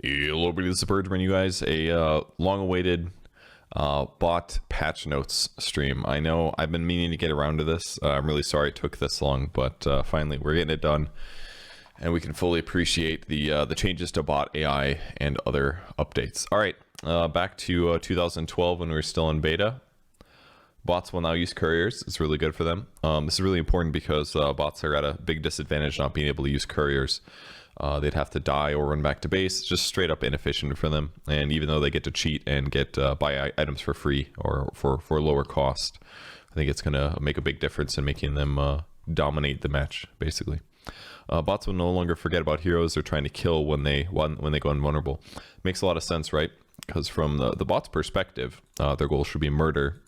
Hello, everybody. This is Purge bringing you guys a long-awaited bot patch notes stream. I know I've been meaning to get around to this. I'm really sorry it took this long, but finally we're getting it done, and we can fully appreciate the changes to bot AI and other updates. All right, back to 2012 when we were still in beta. Bots will now use couriers. It's really good for them. This is really important because bots are at a big disadvantage not being able to use couriers. They'd have to die or run back to base. Just straight up inefficient for them. And even though they get to cheat and get buy items for free or for lower cost, I think it's going to make a big difference in making them dominate the match, basically. Bots will no longer forget about heroes they're trying to kill when they go invulnerable. Makes a lot of sense, right? Because from the bot's perspective, their goal should be murder.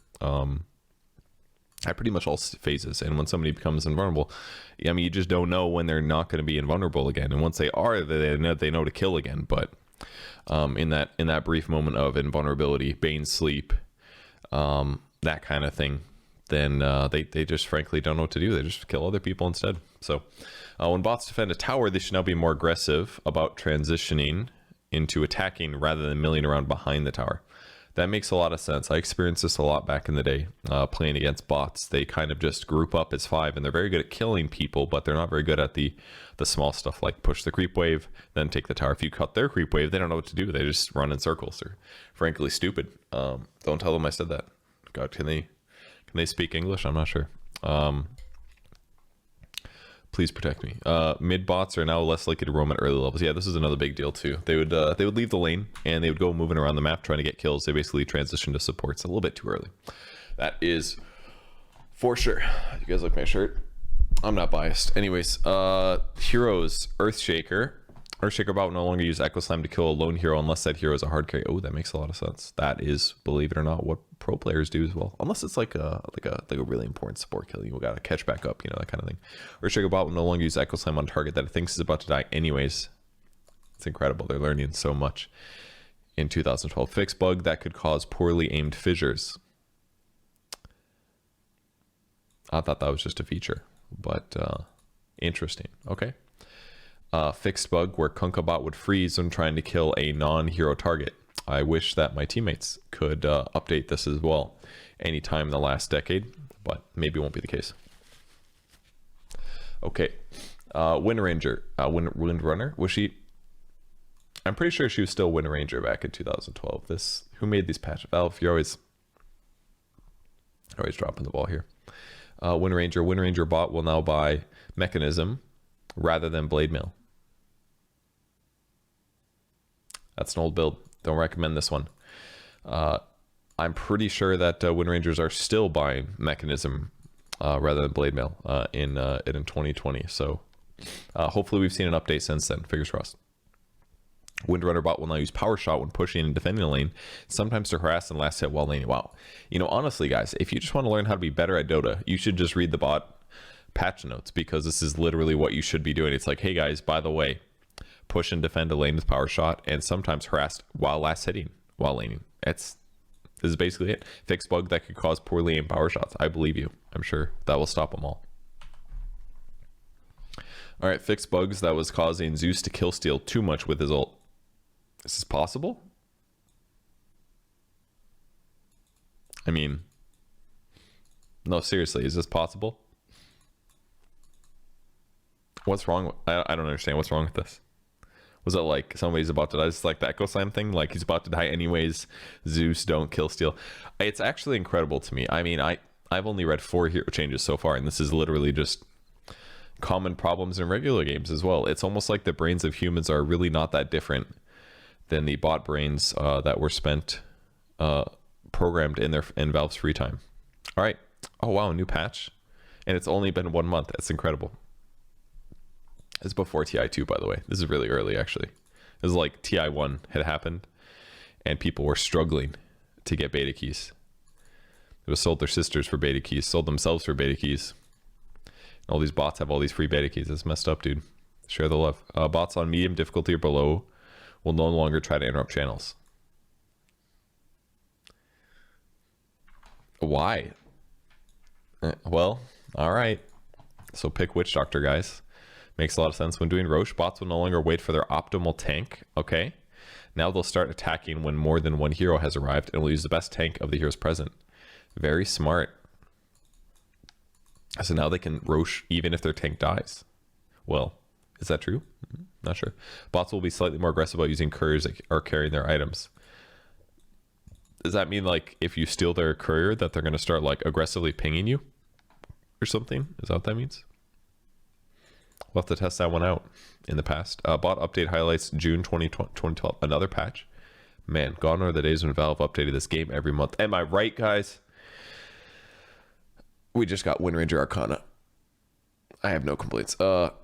At pretty much all phases, and when somebody becomes invulnerable, I mean, you just don't know when they're not going to be invulnerable again, and once they are, they know to kill again. But in that brief moment of invulnerability, Bane sleep, that kind of thing, then they just frankly don't know what to do. They just kill other people instead. So when bots defend a tower, they should now be more aggressive about transitioning into attacking rather than milling around behind the tower. That makes a lot of sense. I experienced this a lot back in the day, playing against bots. They kind of just group up as 5, and they're very good at killing people, but they're not very good at the small stuff like push the creep wave, then take the tower. If you cut their creep wave, they don't know what to do. They just run in circles. They're frankly stupid. Don't tell them I said that. God, can they speak English? I'm not sure. Please protect me. Mid bots are now less likely to roam at early levels. Yeah, this is another big deal too. They would leave the lane and they would go moving around the map trying to get kills. They basically transition to supports a little bit too early. That is for sure. You guys like my shirt? I'm not biased. Anyways, heroes. Earthshaker. Earthshaker bot will no longer use Echo Slam to kill a lone hero unless that hero is a hard carry. Oh, that makes a lot of sense. That is, believe it or not, what pro players do as well. Unless it's like a really important support kill. You gotta catch back up, that kind of thing. Earthshaker bot will no longer use Echo Slam on target that it thinks is about to die anyways. It's incredible. They're learning so much. In 2012, fix bug that could cause poorly aimed fissures. I thought that was just a feature, but interesting. Okay. Fixed bug where Kunkka bot would freeze when trying to kill a non-hero target. I wish that my teammates could update this as well anytime in the last decade, but maybe it won't be the case. Okay, Wind Ranger, Wind Runner, was she? I'm pretty sure she was still Wind Ranger back in 2012. Who made these patches? Valve, you're always dropping the ball here. Wind Ranger bot will now buy Mechanism rather than Blade Mail. That's an old build. Don't recommend this one. I'm pretty sure that Wind Rangers are still buying Mechanism rather than Blade Mail in 2020. So hopefully we've seen an update since then. Fingers crossed. Windrunner bot will now use Power Shot when pushing and defending a lane, sometimes to harass and last hit while laning. Wow. Honestly, guys, if you just want to learn how to be better at Dota, you should just read the bot patch notes, because this is literally what you should be doing. It's like, hey guys, by the way, push and defend a lane with Power Shot and sometimes harassed while last hitting while laning. This is basically it. Fix bug that could cause poorly aimed power shots. I believe you. I'm sure that will stop them all. All right, fix bugs that was causing Zeus to kill steal too much with his ult. Is this possible? I mean, no, seriously, is this possible? What's wrong? I don't understand. What's wrong with this? Was it like somebody's about to die? It's like the Echo Slam thing, like he's about to die anyways. Zeus, don't kill steal. It's actually incredible to me. I mean, I've only read 4 hero changes so far, and this is literally just common problems in regular games as well. It's almost like the brains of humans are really not that different than the bot brains that were spent programmed in Valve's free time. All right. Oh wow, new patch, and it's only been 1 month. That's incredible. It's before TI2, by the way. This is really early, actually. It was like TI1 had happened, and people were struggling to get beta keys. They sold their sisters for beta keys, sold themselves for beta keys. And all these bots have all these free beta keys. That's messed up, dude. Share the love. Bots on medium difficulty or below will no longer try to interrupt channels. Why? Well, all right. So pick Witch Doctor, guys. Makes a lot of sense. When doing Roche, bots will no longer wait for their optimal tank. Okay. Now they'll start attacking when more than one hero has arrived and will use the best tank of the heroes present. Very smart. So now they can Roche even if their tank dies. Well, is that true? Not sure. Bots will be slightly more aggressive about using couriers that are carrying their items. Does that mean like if you steal their courier that they're going to start like aggressively pinging you or something? Is that what that means? We'll have to test that one out in the past. Bot update highlights June 2012. Another patch. Man, gone are the days when Valve updated this game every month. Am I right, guys? We just got Windranger Arcana. I have no complaints. Co-op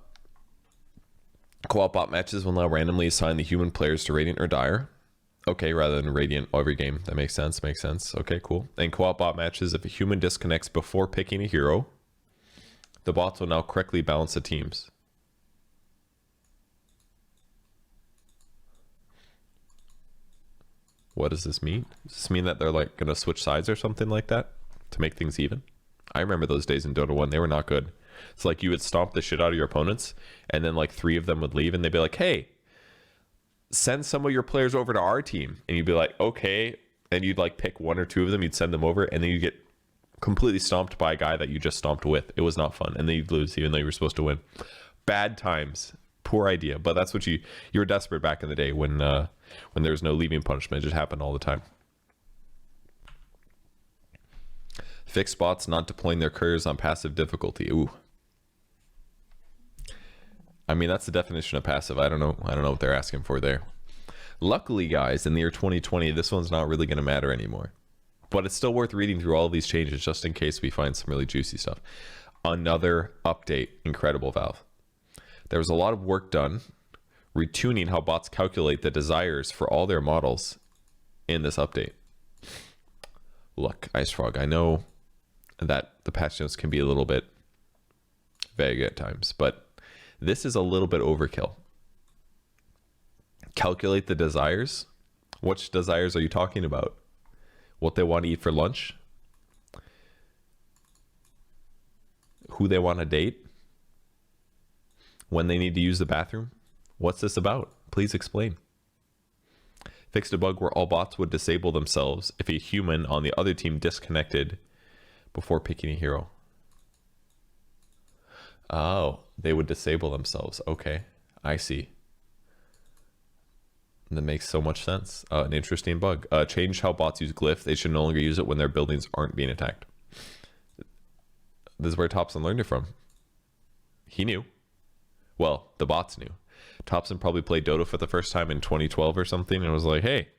bot matches will now randomly assign the human players to Radiant or Dire. Okay, rather than Radiant every game. That makes sense. Makes sense. Okay, cool. And co-op bot matches, if a human disconnects before picking a hero, the bots will now correctly balance the teams. What does this mean? Does this mean that they're like going to switch sides or something like that to make things even? I remember those days in Dota 1. They were not good. It's like you would stomp the shit out of your opponents, and then like 3 of them would leave, and they'd be like, hey, send some of your players over to our team. And you'd be like, okay. And you'd like pick 1 or 2 of them, you'd send them over, and then you get completely stomped by a guy that you just stomped with. It was not fun. And then you'd lose even though you were supposed to win. Bad times. Poor idea. But that's what you were desperate back in the day when there was no leaving punishment. It just happened all the time. Fixed bots not deploying their couriers on passive difficulty. Ooh. I mean, that's the definition of passive. I don't know what they're asking for there. Luckily, guys, in the year 2020, this one's not really going to matter anymore. But it's still worth reading through all these changes just in case we find some really juicy stuff. Another update. Incredible, Valve. There was a lot of work done retuning how bots calculate the desires for all their models in this update. Look, Ice Frog, I know that the patch notes can be a little bit vague at times, but this is a little bit overkill. Calculate the desires? Which desires are you talking about? What they want to eat for lunch? Who they want to date? When they need to use the bathroom? What's this about? Please explain. Fixed a bug where all bots would disable themselves if a human on the other team disconnected before picking a hero. Oh, they would disable themselves. Okay, I see. That makes so much sense. An interesting bug. Change how bots use glyph. They should no longer use it when their buildings aren't being attacked. This is where Thompson learned it from. He knew. Well, the bots knew. Thompson probably played Dota for the first time in 2012 or something and was like, hey,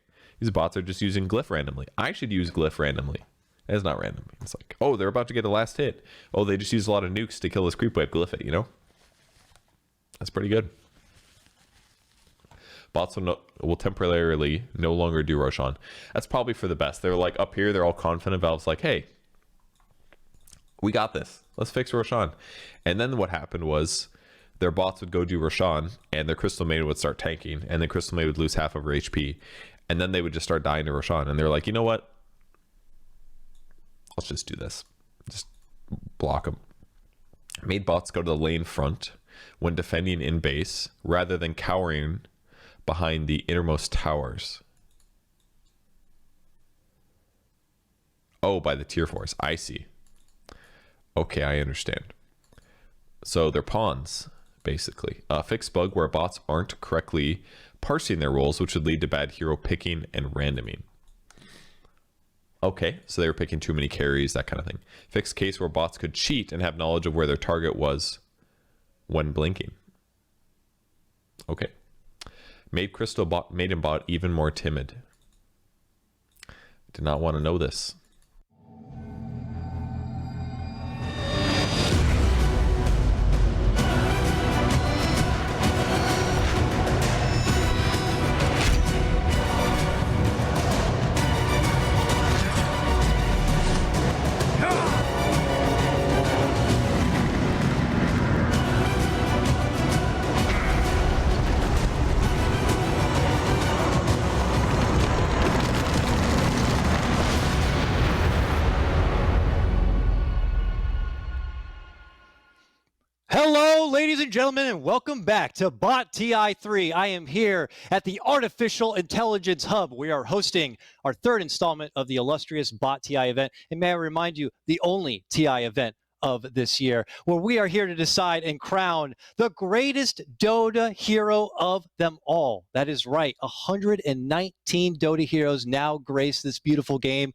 these bots are just using glyph randomly. I should use glyph randomly. It's not random. It's like, oh, they're about to get a last hit. Oh, they just use a lot of nukes to kill this creep wave. Glyph it, you know? That's pretty good. Bots will temporarily no longer do Roshan. That's probably for the best. They're like up here, they're all confident. Valve's like, hey, we got this. Let's fix Roshan. And then what happened was their bots would go do Roshan and their Crystal Maiden would start tanking, and then Crystal Maiden would lose half of her HP, and then they would just start dying to Roshan. And they're like, you know what? Let's just do this. Just block them. Made bots go to the lane front when defending in base rather than cowering behind the innermost towers. Oh, by the tier 4s. I see. Okay, I understand. So they're pawns, basically. Fixed bug where bots aren't correctly parsing their roles, which would lead to bad hero picking and randoming. Okay, so they were picking too many carries, that kind of thing. Fixed case where bots could cheat and have knowledge of where their target was when blinking. Okay. Made Maiden bot even more timid. Did not want to know this. and gentlemen, and welcome back to Bot TI3. I am here at the Artificial Intelligence Hub. We are hosting our third installment of the illustrious Bot TI event. And may I remind you, the only TI event of this year, where we are here to decide and crown the greatest Dota hero of them all. That is right, 119 Dota heroes now grace this beautiful game,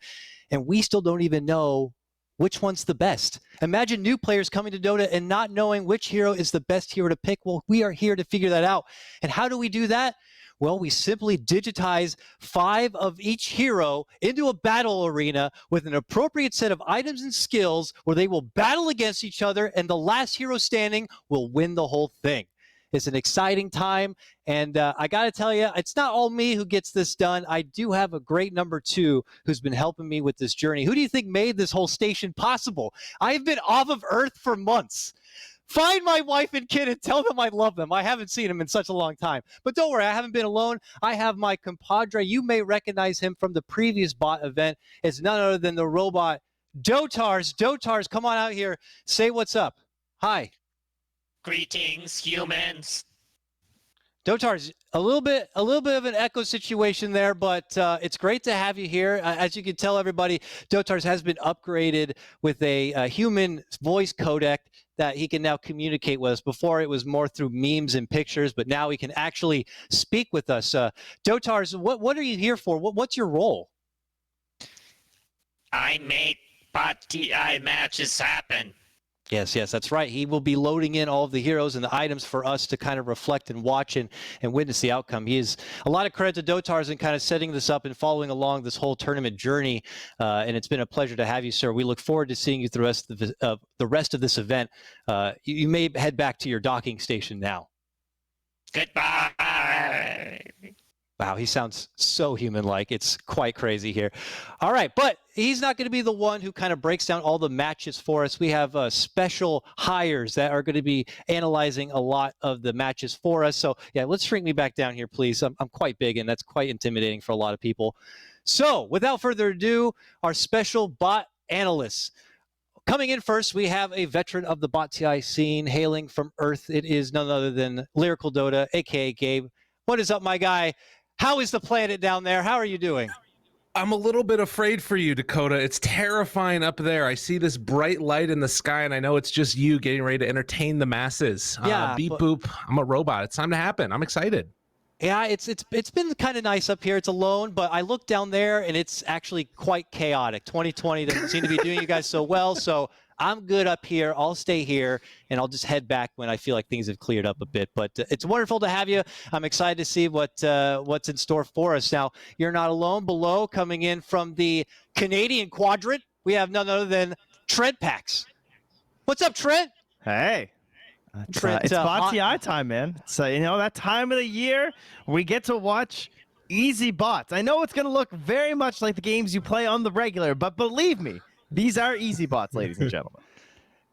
and we still don't even know which one's the best. Imagine new players coming to Dota and not knowing which hero is the best hero to pick. Well, we are here to figure that out. And how do we do that? Well, we simply digitize 5 of each hero into a battle arena with an appropriate set of items and skills where they will battle against each other, and the last hero standing will win the whole thing. It's an exciting time, and I got to tell you, it's not all me who gets this done. I do have a great number 2 who's been helping me with this journey. Who do you think made this whole station possible? I've been off of Earth for months. Find my wife and kid and tell them I love them. I haven't seen them in such a long time. But don't worry, I haven't been alone. I have my compadre. You may recognize him from the previous bot event. It's none other than the robot Dotars. Dotars, come on out here. Say what's up. Hi. Greetings, humans. Dotars, a little bit of an echo situation there, but it's great to have you here. As you can tell everybody, Dotars has been upgraded with a human voice codec that he can now communicate with us. Before it was more through memes and pictures, but now he can actually speak with us. Dotars, what are you here for? What's your role? I make Bot TI matches happen. Yes, that's right. He will be loading in all of the heroes and the items for us to kind of reflect and watch and witness the outcome. He is a lot of credit to Dotars in kind of setting this up and following along this whole tournament journey. And it's been a pleasure to have you, sir. We look forward to seeing you through the rest of this event. You may head back to your docking station now. Goodbye. Wow, he sounds so human-like. It's quite crazy here. All right, but he's not going to be the one who kind of breaks down all the matches for us. We have special hires that are going to be analyzing a lot of the matches for us. So, yeah, let's shrink me back down here, please. I'm quite big, and that's quite intimidating for a lot of people. So, without further ado, our special bot analysts. Coming in first, we have a veteran of the bot TI scene, hailing from Earth. It is none other than Lyrical Dota, a.k.a. Gabe. What is up, my guy? How is the planet down there? How are you doing? I'm a little bit afraid for you, Dakota. It's terrifying up there. I see this bright light in the sky, and I know it's just you getting ready to entertain the masses. Yeah, beep boop. I'm a robot. It's time to happen. I'm excited. Yeah, it's been kind of nice up here. It's alone, but I look down there, and it's actually quite chaotic. 2020 doesn't seem to be doing you guys so well, so I'm good up here. I'll stay here, and I'll just head back when I feel like things have cleared up a bit. But it's wonderful to have you. I'm excited to see what's in store for us. Now, you're not alone. Below, coming in from the Canadian quadrant, we have none other than Trent Pax. What's up, Trent? Hey. It's Bot TI time, man. So, that time of the year we get to watch easy bots. I know it's going to look very much like the games you play on the regular, but believe me, these are easy bots, ladies and gentlemen.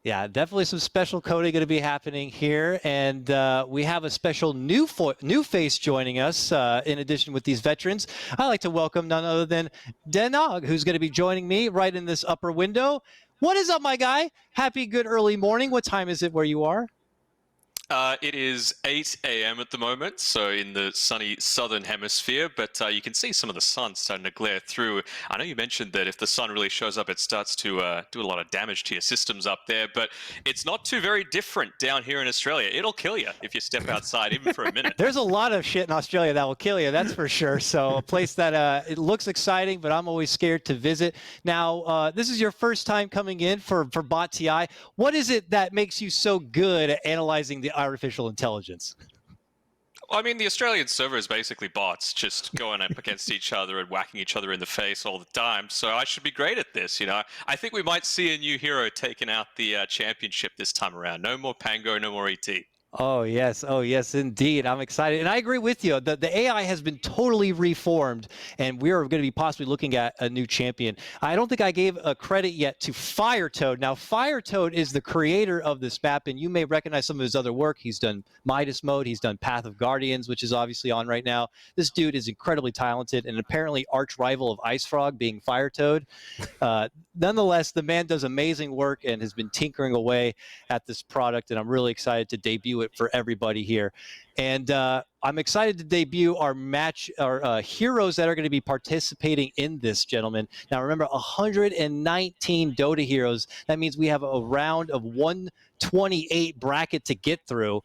Yeah, definitely some special coding going to be happening here, and we have a special new face joining us. In addition with these veterans, I'd like to welcome none other than Denog, who's going to be joining me right in this upper window. What is up, my guy? Happy good early morning. What time is it where you are? It is 8 a.m. at the moment, so in the sunny southern hemisphere, but you can see some of the sun starting to glare through. I know you mentioned that if the sun really shows up, it starts to do a lot of damage to your systems up there, but it's not too very different down here in Australia. It'll kill you if you step outside, even for a minute. There's a lot of shit in Australia that will kill you, that's for sure. So a place that it looks exciting, but I'm always scared to visit. Now, this is your first time coming in for Bot TI. What is it that makes you so good at analyzing the artificial intelligence? Well, I mean, the Australian server is basically bots just going up against each other and whacking each other in the face all the time. So I should be great at this, I think we might see a new hero taking out the championship this time around. No more Pango, no more ET. Oh, yes, indeed. I'm excited. And I agree with you. The AI has been totally reformed, and we're going to be possibly looking at a new champion. I don't think I gave a credit yet to Firetoad. Now, Firetoad is the creator of this map, and you may recognize some of his other work. He's done Midas Mode. He's done Path of Guardians, which is obviously on right now. This dude is incredibly talented and apparently arch rival of Ice Frog, being Firetoad. Nonetheless, the man does amazing work and has been tinkering away at this product, and I'm really excited to debut do it for everybody here. And I'm excited to debut our heroes that are going to be participating in this, gentlemen. Now, remember, 119 Dota heroes. That means we have a round of 128 bracket to get through.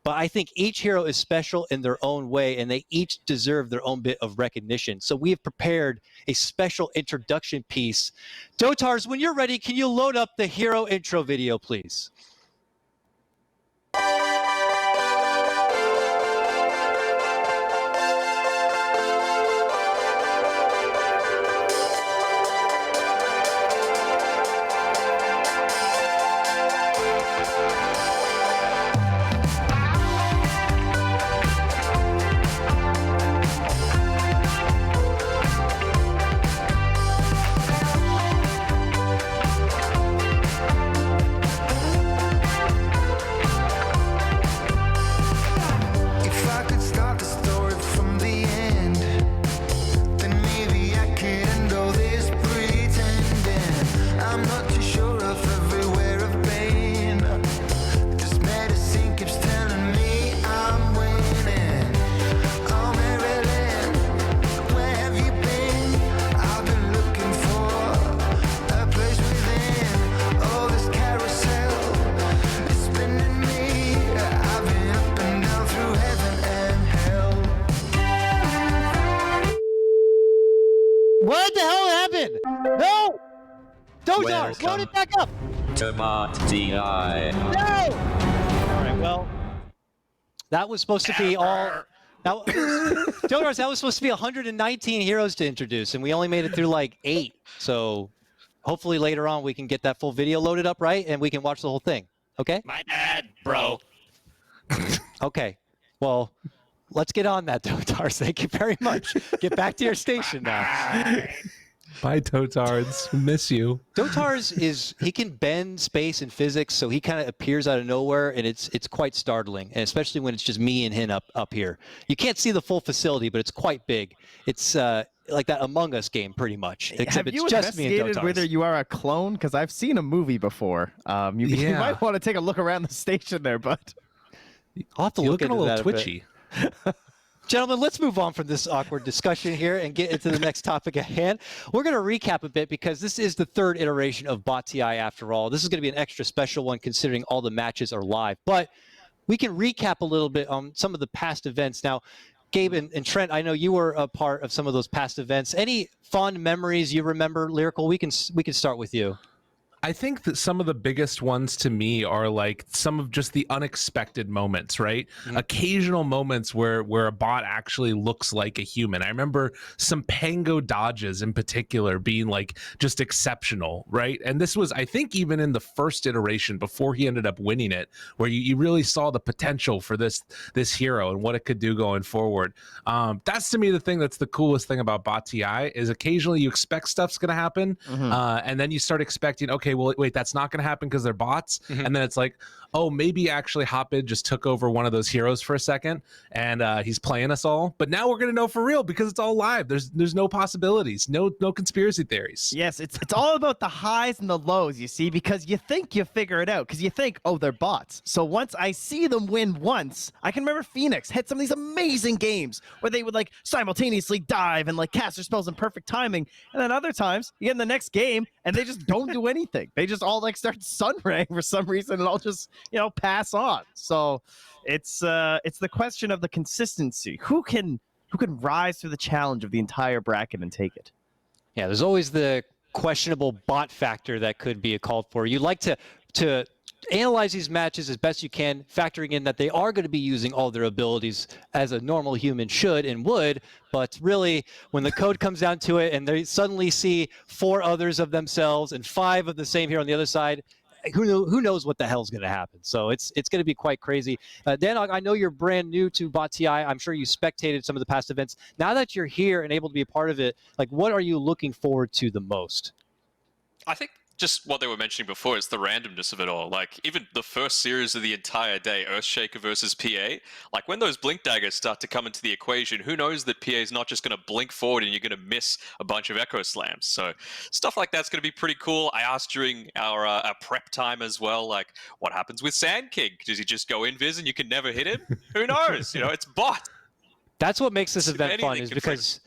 But I think each hero is special in their own way, and they each deserve their own bit of recognition. So we have prepared a special introduction piece. Dotars, when you're ready, can you load up the hero intro video, please? What the hell happened? No! Dotars, load it back up! To BotTI. No! Alright, well, that was supposed to be all... Now, Dotars, that was supposed to be 119 heroes to introduce, and we only made it through like 8. So hopefully later on we can get that full video loaded up, right? And we can watch the whole thing. Okay? My bad, bro. Okay. Well, let's get on that, Dotars. Thank you very much. Get back to your station now. Bye, Totards. Miss you. Dotars he can bend space and physics, so he kind of appears out of nowhere, and it's quite startling, and especially when it's just me and him up here. You can't see the full facility, but it's quite big. It's like that Among Us game, pretty much. Except Have you it's just me and investigated Dotars. whether you are a clone? Because I've seen a movie before. You might want to take a look around the station there, but I'll have to You're look looking into a little that a bit. twitchy. Gentlemen, let's move on from this awkward discussion here and get into the next topic at hand. We're going to recap a bit because this is the third iteration of BotTI after all. This is going to be an extra special one considering all the matches are live. But we can recap a little bit on some of the past events. Now, Gabe and Treant, I know you were a part of some of those past events. Any fond memories you remember, Lyrical? We can start with you. I think that some of the biggest ones to me are like some of just the unexpected moments, right? Mm-hmm. Occasional moments where a bot actually looks like a human. I remember some Pango dodges in particular being like just exceptional, right? And this was, I think, even in the first iteration before he ended up winning it, where you really saw the potential for this hero and what it could do going forward. That's to me the thing that's the coolest thing about BotTI is occasionally you expect stuff's going to happen, and then you start expecting, okay, well, wait, that's not going to happen because they're bots. And then it's like, oh, maybe actually Hopid just took over one of those heroes for a second and he's playing us all. But now we're going to know for real because it's all live. There's no possibilities, no conspiracy theories. Yes, it's all about the highs and the lows, you see, because you think you figure it out because you think, oh, they're bots. So once I see them win once, I can remember Phoenix had some of these amazing games where they would like simultaneously dive and like cast their spells in perfect timing. And then other times you get in the next game and they just don't do anything. They just all like start sunraying for some reason and I'll just, pass on. So it's the question of the consistency. Who can rise through the challenge of the entire bracket and take it? Yeah, there's always the questionable bot factor that could be called for. You like to analyze these matches as best you can, factoring in that they are going to be using all their abilities as a normal human should and would, but really when the code comes down to it and they suddenly see 4 others of themselves and 5 of the same hero on the other side, who knows what the hell's going to happen. So it's going to be quite crazy. Dan, I know you're brand new to BotTI. I'm sure you spectated some of the past events. Now that you're here and able to be a part of it, like what are you looking forward to the most? I think just what they were mentioning before, it's the randomness of it all. Like, even the first series of the entire day, Earthshaker versus PA, like, when those blink daggers start to come into the equation, who knows that PA is not just going to blink forward and you're going to miss a bunch of Echo Slams. So stuff like that's going to be pretty cool. I asked during our prep time as well, like, what happens with Sand King? Does he just go invis and you can never hit him? Who knows? You know, it's bot. That's what makes this event fun, is because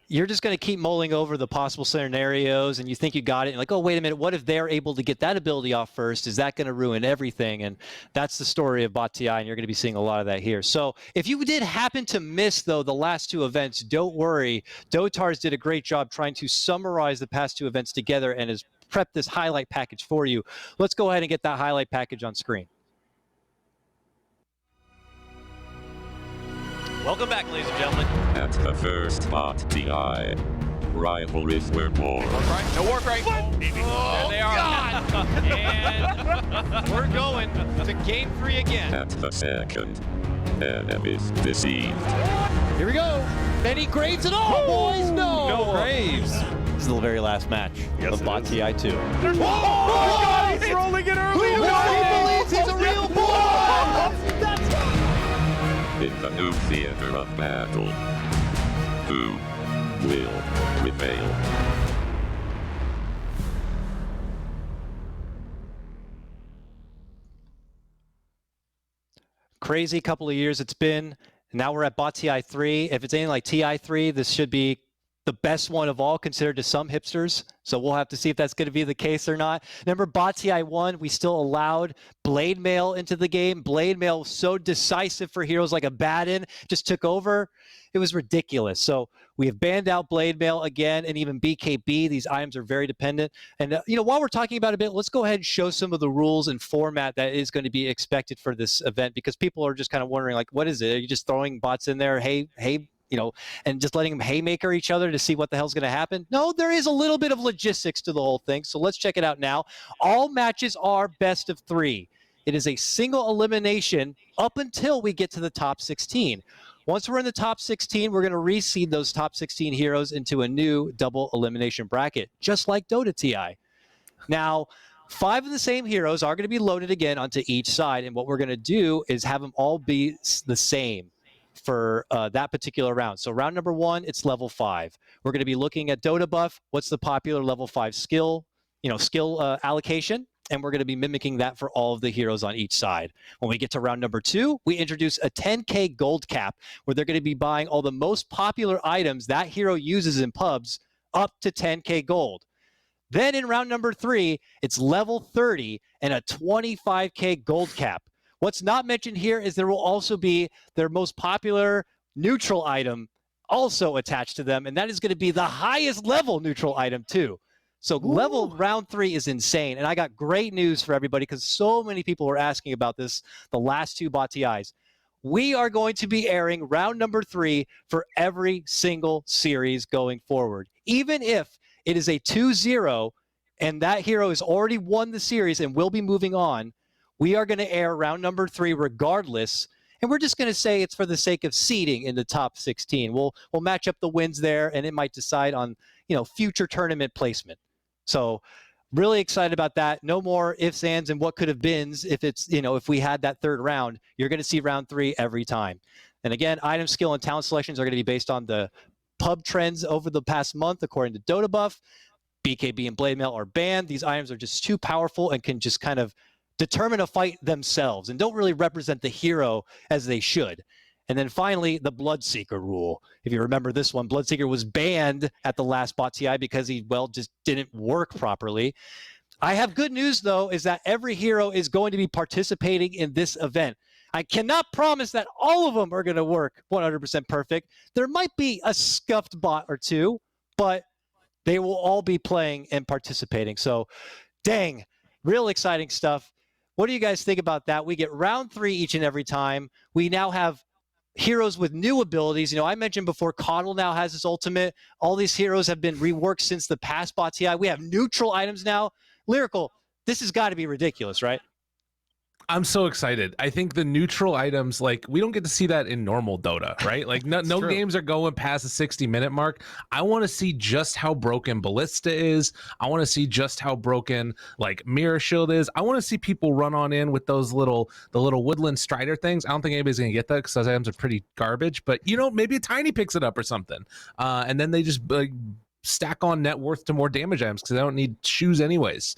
you're just going to keep mulling over the possible scenarios, and you think you got it, and like, oh, wait a minute, what if they're able to get that ability off first? Is that going to ruin everything? And that's the story of Bot TI, and you're going to be seeing a lot of that here. So if you did happen to miss, though, the last two events, don't worry. Dotars did a great job trying to summarize the past two events together and has prepped this highlight package for you. Let's go ahead and get that highlight package on screen. Welcome back, ladies and gentlemen. At the first Bot TI, rivalries were born. No war right. Oh, there they are. And we're going to game 3 again. At the second, enemies deceived. Here we go. Many graves and all, boys. No graves. This is the very last match of Bot TI 2. Oh, he's rolling it early. Who believes he's a real boy? In the new theater of battle, who will prevail? Crazy couple of years it's been. Now we're at Bot TI 3. If it's anything like TI 3, this should be the best one of all considered to some hipsters. So we'll have to see if that's going to be the case or not. Remember, Bot TI 1, we still allowed Blade Mail into the game. Blade Mail was so decisive for heroes like Abaddon, just took over. It was ridiculous. So we have banned out Blade Mail again, and even BKB. These items are very dependent. And, while we're talking about it a bit, let's go ahead and show some of the rules and format that is going to be expected for this event, because people are just kind of wondering, like, what is it? Are you just throwing bots in there? Hey, and just letting them haymaker each other to see what the hell's going to happen? No, there is a little bit of logistics to the whole thing. So let's check it out now. All matches are best of 3. It is a single elimination up until we get to the top 16. Once we're in the top 16, we're going to reseed those top 16 heroes into a new double elimination bracket, just like Dota TI. Now, 5 of the same heroes are going to be loaded again onto each side, and what we're going to do is have them all be the same for that particular round. So round number 1, it's level 5. We're going to be looking at Dota buff. What's the popular level 5 skill allocation? And we're going to be mimicking that for all of the heroes on each side. When we get to round number 2, we introduce a 10K gold cap, where they're going to be buying all the most popular items that hero uses in pubs up to 10K gold. Then in round number 3, it's level 30 and a 25K gold cap. What's not mentioned here is there will also be their most popular neutral item also attached to them, and that is going to be the highest level neutral item too. So level round 3 is insane, and I got great news for everybody because so many people were asking about this the last 2 Bot TIs. We are going to be airing round number 3 for every single series going forward. Even if it is a 2-0 and that hero has already won the series and will be moving on, we are going to air round number 3 regardless, and we're just going to say it's for the sake of seeding in the top 16. We'll match up the wins there, and it might decide on future tournament placement. So really excited about that. No more ifs, ands, and what could have beens. If it's if we had that 3rd round, you're going to see round 3 every time. And again, item skill and talent selections are going to be based on the pub trends over the past month, according to Dota buff. BKB and Blade Mail are banned. These items are just too powerful and can just kind of determine a fight themselves and don't really represent the hero as they should. And then finally, the Bloodseeker rule. If you remember this one, Bloodseeker was banned at the last Bot TI because he, just didn't work properly. I have good news, though, is that every hero is going to be participating in this event. I cannot promise that all of them are going to work 100% perfect. There might be a scuffed bot or two, but they will all be playing and participating. So, dang, real exciting stuff. What do you guys think about that? We get round 3 each and every time. We now have heroes with new abilities. I mentioned before, KotL now has his ultimate. All these heroes have been reworked since the past Bot TI. We have neutral items now. Lyrical, this has got to be ridiculous, right? I'm so excited. I think the neutral items, like, we don't get to see that in normal Dota, right? Like, no true. games are going past the 60-minute mark. I want to see just how broken Ballista is. I want to see just how broken, like, Mirror Shield is. I want to see people run on in with the little Woodland Strider things. I don't think anybody's going to get that because those items are pretty garbage. But, you know, maybe a Tiny picks it up or something. And then they just, like, stack on net worth to more damage items because they don't need shoes anyways.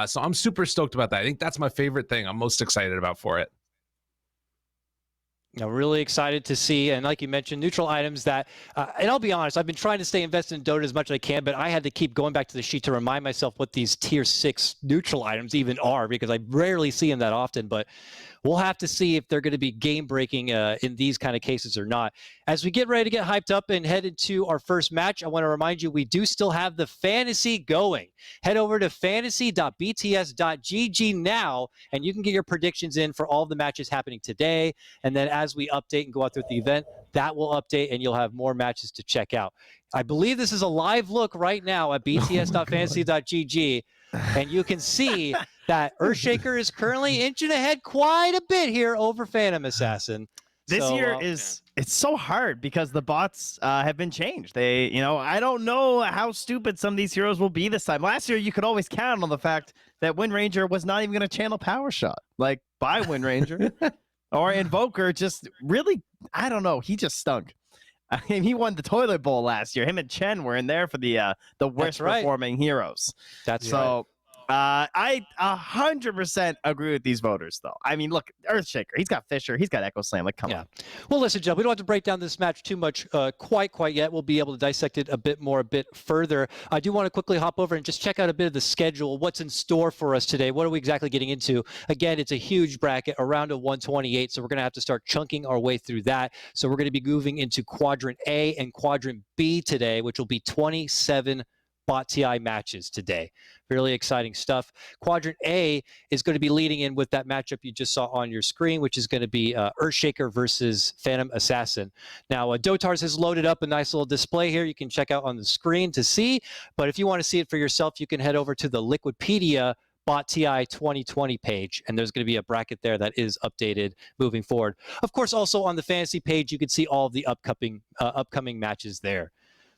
So I'm super stoked about that. I think that's my favorite thing. I'm most excited about for it. I'm really excited to see, and like you mentioned, neutral items that, and I'll be honest, I've been trying to stay invested in Dota as much as I can, but I had to keep going back to the sheet to remind myself what these tier 6 neutral items even are, because I rarely see them that often, but we'll have to see if they're going to be game-breaking in these kind of cases or not. As we get ready to get hyped up and head into our first match, I want to remind you we do still have the fantasy going. Head over to fantasy.bts.gg now, and you can get your predictions in for all of the matches happening today. And then as we update and go out through the event, that will update, and you'll have more matches to check out. I believe this is a live look right now at bts.fantasy.gg, and you can see that Earthshaker is currently inching ahead quite a bit here over Phantom Assassin. This year it's so hard because the bots have been changed. They, you know, I don't know how stupid some of these heroes will be this time. Last year, you could always count on the fact that Wind Ranger was not even going to channel Power Shot, like by Wind Ranger. Or Invoker just really, I don't know, he just stunk. I mean, he won the toilet bowl last year. Him and Chen were in there for the worst performing heroes. That's right. I 100% agree with these voters, though. I mean, look, Earthshaker, he's got Fisher, he's got Echo Slam. Like, come on. Well, listen, Joe, we don't have to break down this match too much quite yet. We'll be able to dissect it a bit further. I do want to quickly hop over and just check out a bit of the schedule. What's in store for us today? What are we exactly getting into? Again, it's a huge bracket, around a 128, so we're going to have to start chunking our way through that. So we're going to be moving into Quadrant A and Quadrant B today, which will be 27 Bot TI matches today. Really exciting stuff. Quadrant A is going to be leading in with that matchup you just saw on your screen, which is going to be Earthshaker versus Phantom Assassin. Now, Dotars has loaded up a nice little display here you can check out on the screen to see, but if you want to see it for yourself, you can head over to the Liquipedia Bot TI 2020 page, and there's going to be a bracket there that is updated moving forward. Of course, also on the fantasy page, you can see all of the upcoming matches there.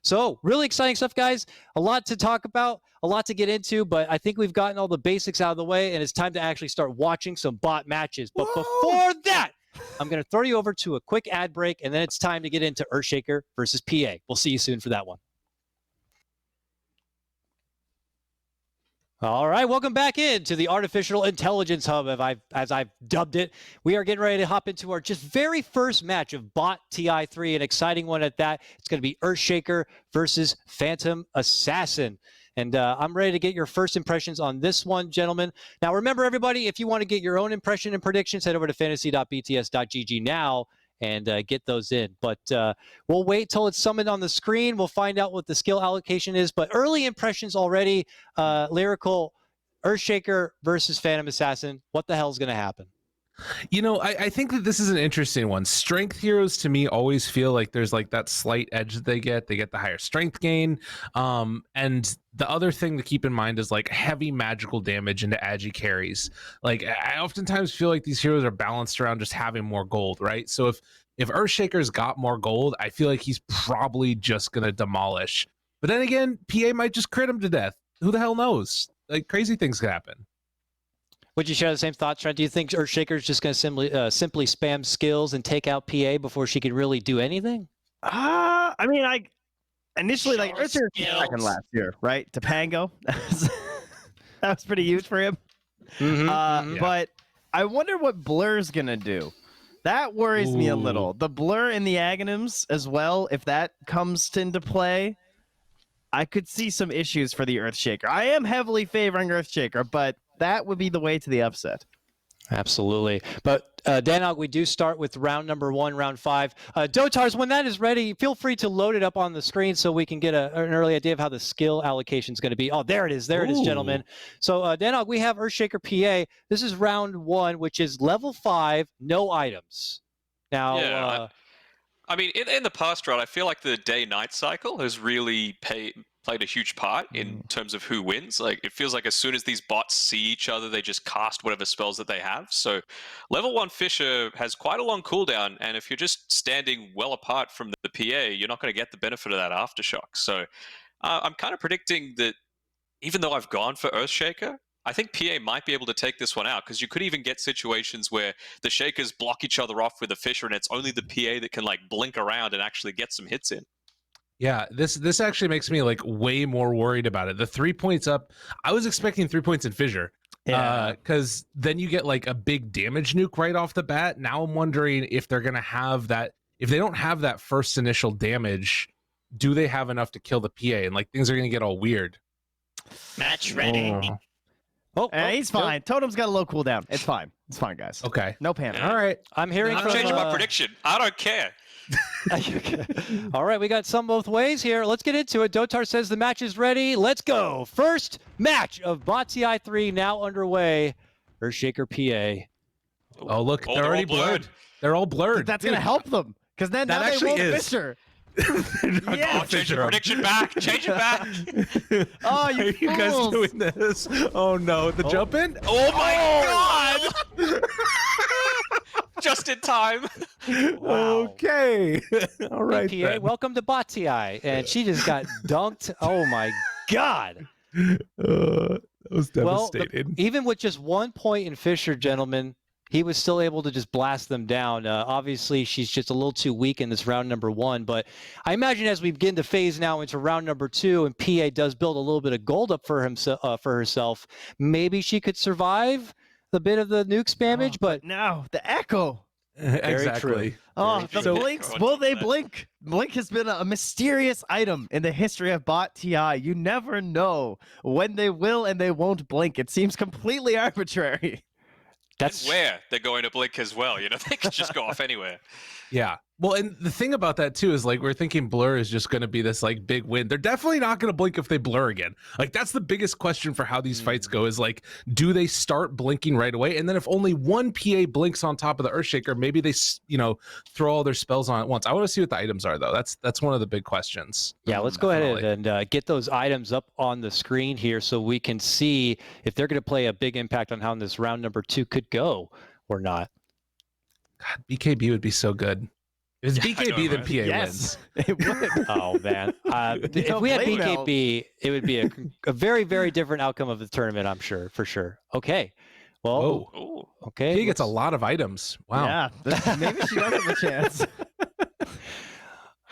So really exciting stuff, guys. A lot to talk about, a lot to get into, but I think we've gotten all the basics out of the way, and it's time to actually start watching some bot matches. But before that, I'm going to throw you over to a quick ad break, and then it's time to get into Earthshaker versus PA. We'll see you soon for that one. All right, welcome back into the Artificial Intelligence Hub, as I've dubbed it. We are getting ready to hop into our just very first match of Bot TI3, an exciting one at that. It's going to be Earthshaker versus Phantom Assassin. And I'm ready to get your first impressions on this one, gentlemen. Now, remember, everybody, if you want to get your own impression and predictions, head over to fantasy.bts.gg now and get those in. But we'll wait till it's summoned on the screen. We'll find out what the skill allocation is. But early impressions already, Lyrical, Earthshaker versus Phantom Assassin. What the hell is going to happen? You know, I think that this is an interesting one. Strength heroes to me always feel like there's like that slight edge that they get the higher strength gain. And the other thing to keep in mind is like heavy magical damage into agi carries. Like I oftentimes feel like these heroes are balanced around just having more gold, right? So if Earthshaker's got more gold, I feel like he's probably just gonna demolish. But then again, PA might just crit him to death. Who the hell knows? Like crazy things could happen. Would you share the same thoughts, Trent? Do you think Earthshaker is just going to simply spam skills and take out PA before she can really do anything? I mean, initially, like, Earthshaker was second last year, right? Topanga. That was pretty huge for him. Mm-hmm. But I wonder what Blur's going to do. That worries me a little. The Blur in the Aghanims as well, if that comes into play, I could see some issues for the Earthshaker. I am heavily favoring Earthshaker, but that would be the way to the upset. Absolutely. But Danog, we do start with round number 1, round 5. Dotars, when that is ready, feel free to load it up on the screen so we can get an early idea of how the skill allocation is going to be. Oh, there it is. There it is, gentlemen. So Danog, we have Earthshaker PA. This is round 1, which is level 5, no items. Now, yeah, I mean, in the past round, I feel like the day-night cycle has really played a huge part in terms of who wins. Like, it feels like as soon as these bots see each other, they just cast whatever spells that they have. So level 1 Fissure has quite a long cooldown, and if you're just standing well apart from the PA, you're not going to get the benefit of that aftershock. So I'm kind of predicting that even though I've gone for Earthshaker, I think PA might be able to take this one out, because you could even get situations where the Shakers block each other off with a Fissure, and it's only the PA that can like blink around and actually get some hits in. Yeah, this actually makes me like way more worried about it. The 3 points up, I was expecting 3 points in Fissure. Because then you get like a big damage nuke right off the bat. Now I'm wondering if they're gonna have that. If they don't have that first initial damage, do they have enough to kill the PA? And like things are gonna get all weird. Match ready. He's fine. Totem's got a low cooldown. It's fine. It's fine, guys. Okay. No panic. All right. I'm hearing I'm from changing my prediction. I don't care. All right, we got some both ways here. Let's get into it. Dotar says the match is ready. Let's go. First match of Bot TI3 now underway. Earthshaker PA. Oh, look, Oh, they're already all blurred. They're all blurred. That's going to help them, because then That now they actually won't is. Fissure. Oh, change the prediction back. Change it back. Oh, Are you guys fools. doing this? Oh no, the jump in? Oh my god! Just in time. Okay. All right. PA, then. welcome to Bot TI. And she just got dunked. Oh my God. That was Well, devastating. even with just 1 point in Fissure, gentlemen, he was still able to just blast them down. Obviously, she's just a little too weak in this round number 1. But I imagine as we begin to phase now into round number 2, and PA does build a little bit of gold up for herself, maybe she could survive the bit of the nuke spammage. But No, the echo. Exactly. Oh, the true. blinks. So- Will they blink? Blink has been a mysterious item in the history of Bot TI. You never know when they will and they won't blink. It seems completely arbitrary. that's And where they're going to blink as well. You know, they could just go off anywhere. Yeah. Well, and the thing about that too is like we're thinking blur is just going to be this like big win. They're definitely not going to blink if they blur again. Like that's the biggest question for how these fights go is like, do they start blinking right away? And then if only one PA blinks on top of the Earthshaker, maybe they throw all their spells on at once. I want to see what the items are though. That's one of the big questions. Yeah, let's go ahead Definitely. and get those items up on the screen here so we can see if they're going to play a big impact on how this round number 2 could go or not. God, BKB would be so good. If it's BKB, then right? PA Yes, wins. it would. Oh, man. If don't we had blame Mel. BKB, it would be a very, very different outcome of the tournament, I'm sure, for sure. Okay. Well, Whoa. Ooh. okay. PA gets a lot of items. Wow. Yeah, maybe she does have a chance.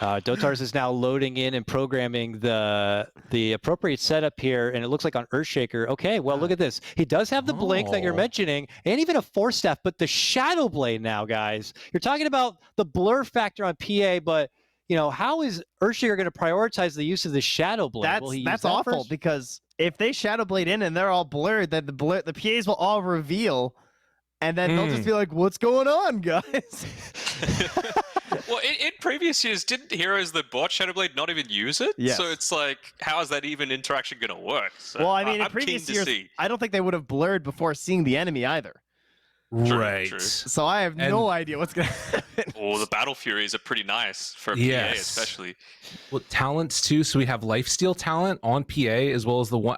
Dotars is now loading in and programming the appropriate setup here, and it looks like on Earthshaker. Okay, well, look at this. He does have the blink that you're Oh. mentioning, and even a Force Staff, but the Shadow Blade now, guys. You're talking about the blur factor on PA, but how is Earthshaker going to prioritize the use of the Shadow Blade? Will he use That's that awful first? because if they Shadow Blade in and they're all blurred, then the PAs will all reveal, and then they'll just be like, "What's going on, guys?" Well, in previous years, didn't heroes that bought Shadowblade not even use it? Yes. So it's like, how is that even interaction going to work? So, Well, I mean, in I'm previous keen years, to see. I don't think they would have blurred before seeing the enemy either. True, Right. true. So I have no idea what's gonna happen. Or the Battle Furies are pretty nice for a PA, Yes. especially. Well, talents too. So we have Lifesteal talent on PA as well as the one.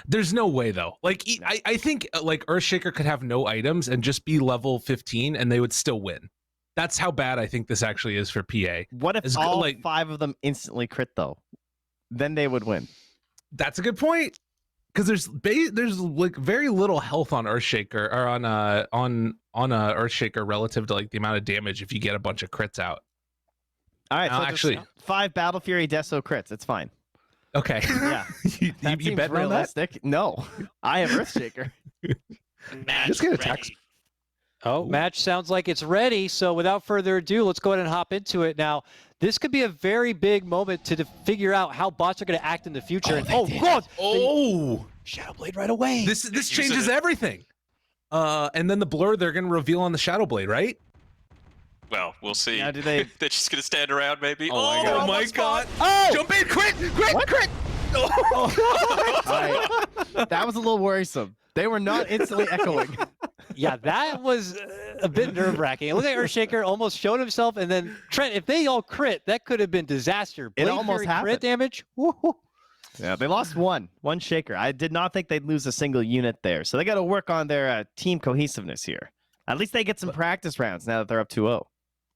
There's no way though. Like I think like Earthshaker could have no items and just be level 15 and they would still win. That's how bad I think this actually is for PA. What if It's all like- 5 of them instantly crit though? Then they would win. That's a good point. Because there's like very little health on Earthshaker or on Earthshaker relative to like the amount of damage if you get a bunch of crits out. All right, so actually- just 5 Battle Fury Deso crits. It's fine. Okay. Yeah, you that seems bet on that? realistic. No, I have Earthshaker. Match Just get ready. attacked. Oh, match sounds like it's ready. So without further ado, let's go ahead and hop into it. Now, this could be a very big moment to figure out how bots are going to act in the future. God! Oh, Shadow Blade right away. this Using changes it. everything. And then the blur they're gonna reveal on the Shadow Blade, right? Well, we'll see. Now, do they? They're just going to stand around, maybe. Oh my god! Oh! Jump in! Crit! Crit! All right, that was a little worrisome. They were not instantly echoing. Yeah, that was a bit nerve-wracking. It looked like Earthshaker almost showed himself, and then Treant, if they all crit, that could have been disaster. It Blade almost Fury happened. crit damage. Woo-hoo. Yeah, they lost one Shaker. I did not think they'd lose a single unit there. So they got to work on their team cohesiveness here. At least they get some practice rounds now that they're up 2-0.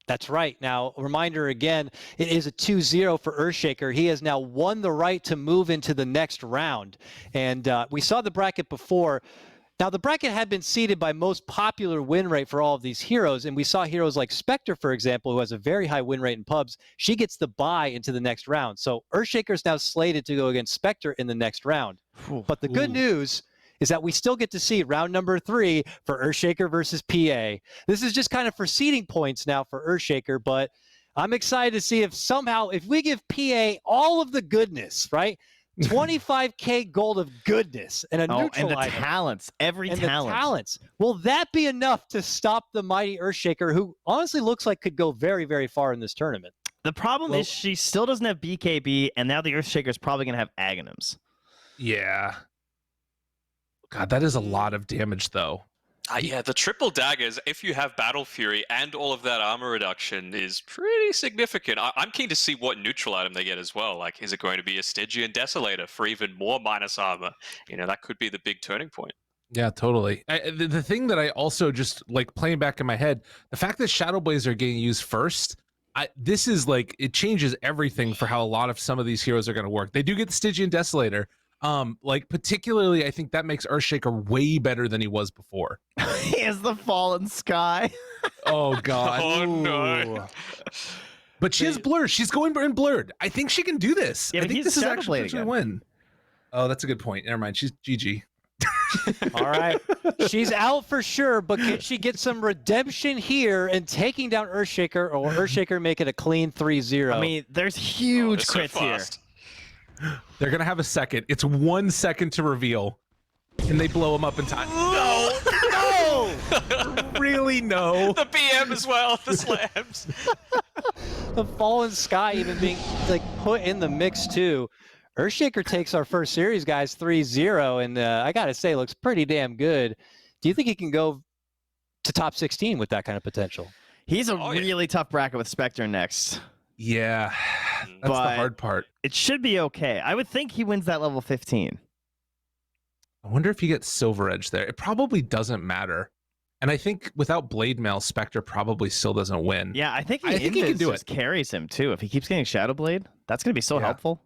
That's right. Now, a reminder again, it is a 2-0 for Earthshaker. He has now won the right to move into the next round. And we saw the bracket before. Now, the bracket had been seeded by most popular win rate for all of these heroes, and we saw heroes like Spectre, for example, who has a very high win rate in pubs. She gets the bye into the next round. So Earthshaker is now slated to go against Spectre in the next round. But the good news is that we still get to see round number 3 for Earthshaker versus PA. This is just kind of for seeding points now for Earthshaker, but I'm excited to see if somehow, if we give PA all of the goodness, right? 25k gold of goodness and a neutral and the item. Talents, every and talent. The talents. Will that be enough to stop the mighty Earthshaker, who honestly looks like could go very, very far in this tournament? The problem is she still doesn't have BKB, and now the Earthshaker is probably going to have Aghanims. Yeah. God, that is a lot of damage, though. Yeah, the triple daggers, if you have Battle Fury and all of that armor reduction, is pretty significant. I'm keen to see what neutral item they get as well. Like, is it going to be a Stygian Desolator for even more minus armor? You know, that could be the big turning point. Yeah, totally. The thing that I also just, like, playing back in my head, the fact that Shadow Blades are getting used first, this is, like, it changes everything for how a lot of some of these heroes are going to work. They do get the Stygian Desolator. Like, particularly, I think that makes Earthshaker way better than he was before. He has the fallen sky. Oh, God. Oh, no. But she has blur. She's going in blurred. I think she can do this. Yeah, I think this is actually a win. Oh, that's a good point. Never mind. She's GG. All right. She's out for sure, but can she get some redemption here and taking down Earthshaker, or Earthshaker make it a clean 3-0? I mean, there's huge crits here. They're going to have a second. It's 1 second to reveal. And they blow him up in time. No! No! Really, no. The BM as well, the slams. The fallen sky even being like put in the mix too. Earthshaker takes our first series, guys, 3-0, and I gotta say, looks pretty damn good. Do you think he can go to top 16 with that kind of potential? He's a really tough bracket with Spectre next. Yeah, that's the hard part. It should be okay. I would think he wins that level 15. I wonder if he gets Silver Edge there. It probably doesn't matter. And I think without Blade Mail, Spectre probably still doesn't win. Yeah, I think he can do it. Carries him too. If he keeps getting Shadow Blade, that's going to be so helpful.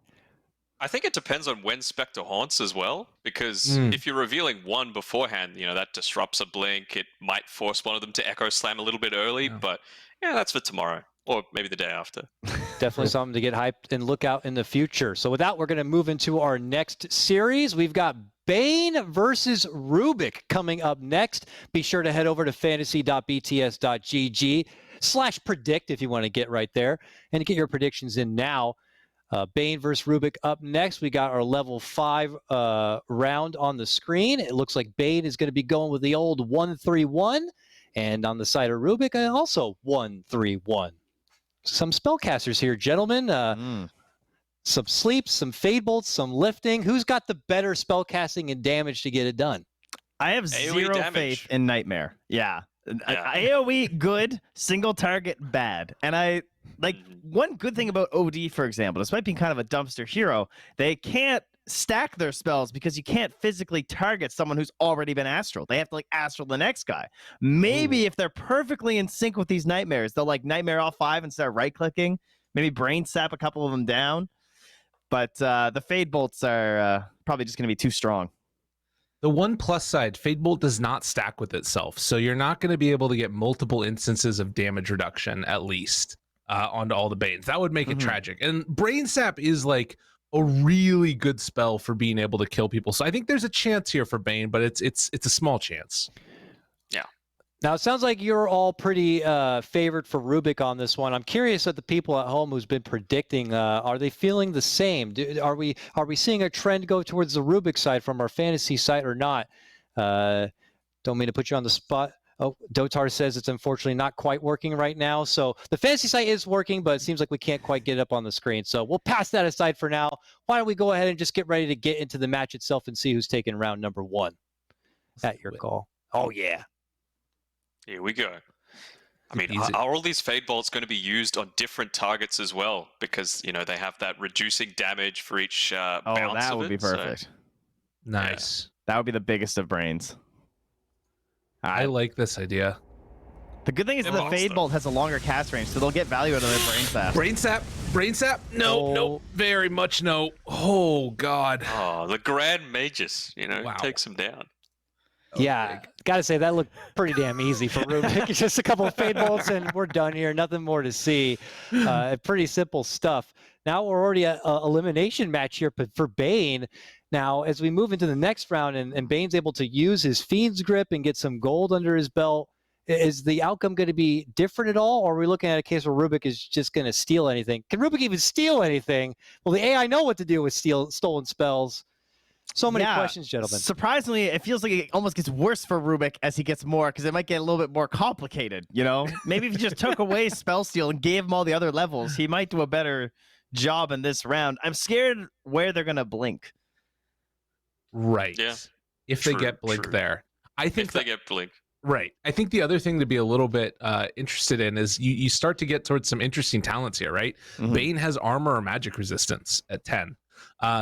I think it depends on when Spectre haunts as well, because if you're revealing one beforehand, you know, that disrupts a blink. It might force one of them to Echo Slam a little bit early, but yeah, that's for tomorrow. Or maybe the day after. Definitely something to get hyped and look out in the future. So with that, we're going to move into our next series. We've got Bane versus Rubick coming up next. Be sure to head over to fantasy.bts.gg/predict if you want to get right there and to get your predictions in now. Bane versus Rubick up next. We got our level 5 round on the screen. It looks like Bane is going to be going with the old 1-3-1. And on the side of Rubick, also 1-3-1. Some spellcasters here, gentlemen. Some sleeps, some fade bolts, some lifting. Who's got the better spellcasting and damage to get it done? I have zero faith in Nightmare. Yeah. AoE, good. Single target, bad. And I like one good thing about OD, for example, despite being kind of a dumpster hero, they can't stack their spells because you can't physically target someone who's already been astral. They have to like astral the next guy. Maybe if they're perfectly in sync with these nightmares, they'll like nightmare all 5 and start right clicking. Maybe brain sap a couple of them down. But the fade bolts are probably just going to be too strong. The one plus side, Fade Bolt does not stack with itself, so you're not going to be able to get multiple instances of damage reduction, at least, onto all the Banes. That would make it tragic. And Brain Sap is like a really good spell for being able to kill people. So I think there's a chance here for Bane, but it's a small chance. Yeah. Now, it sounds like you're all pretty favored for Rubick on this one. I'm curious of the people at home who's been predicting, are they feeling the same? Are we seeing a trend go towards the Rubick side from our fantasy site or not? Don't mean to put you on the spot. Oh, Dotar says it's unfortunately not quite working right now. So the fantasy site is working, but it seems like we can't quite get it up on the screen. So we'll pass that aside for now. Why don't we go ahead and just get ready to get into the match itself and see who's taking round number 1 at your call. Oh, yeah. Here we go. I mean, Easy. are all these Fade Bolts going to be used on different targets as well? Because, you know, they have that reducing damage for each bounce that of would it, be so- perfect. Nice. That would be the biggest of brains. I like this idea. The good thing is It the wants Fade them. Bolt has a longer cast range, so they'll get value out of their brain sap. Brain sap. Brain sap. No, Oh. no, very much no. Oh God. Oh, the Grand Magus, you know, Wow. takes him down. Yeah, gotta say that looked pretty damn easy for Rubick. Just a couple of Fade Bolts and we're done here. Nothing more to see. Pretty simple stuff. Now we're already at elimination match here for Bane. Now, as we move into the next round and Bane's able to use his Fiend's Grip and get some gold under his belt, is the outcome going to be different at all? Or are we looking at a case where Rubick is just going to steal anything? Can Rubick even steal anything? Well, the AI know what to do with stolen spells. So many questions, gentlemen. Surprisingly, it feels like it almost gets worse for Rubick as he gets more, because it might get a little bit more complicated, you know? Maybe if you just took away spell steal and gave him all the other levels, he might do a better job in this round. I'm scared where they're going to blink. Right. Yeah. If they True, get blink true. there, I think If they get Blink. right. I think the other thing to be a little bit interested in is you start to get towards some interesting talents here, right? Mhm. Bane has armor or magic resistance at 10.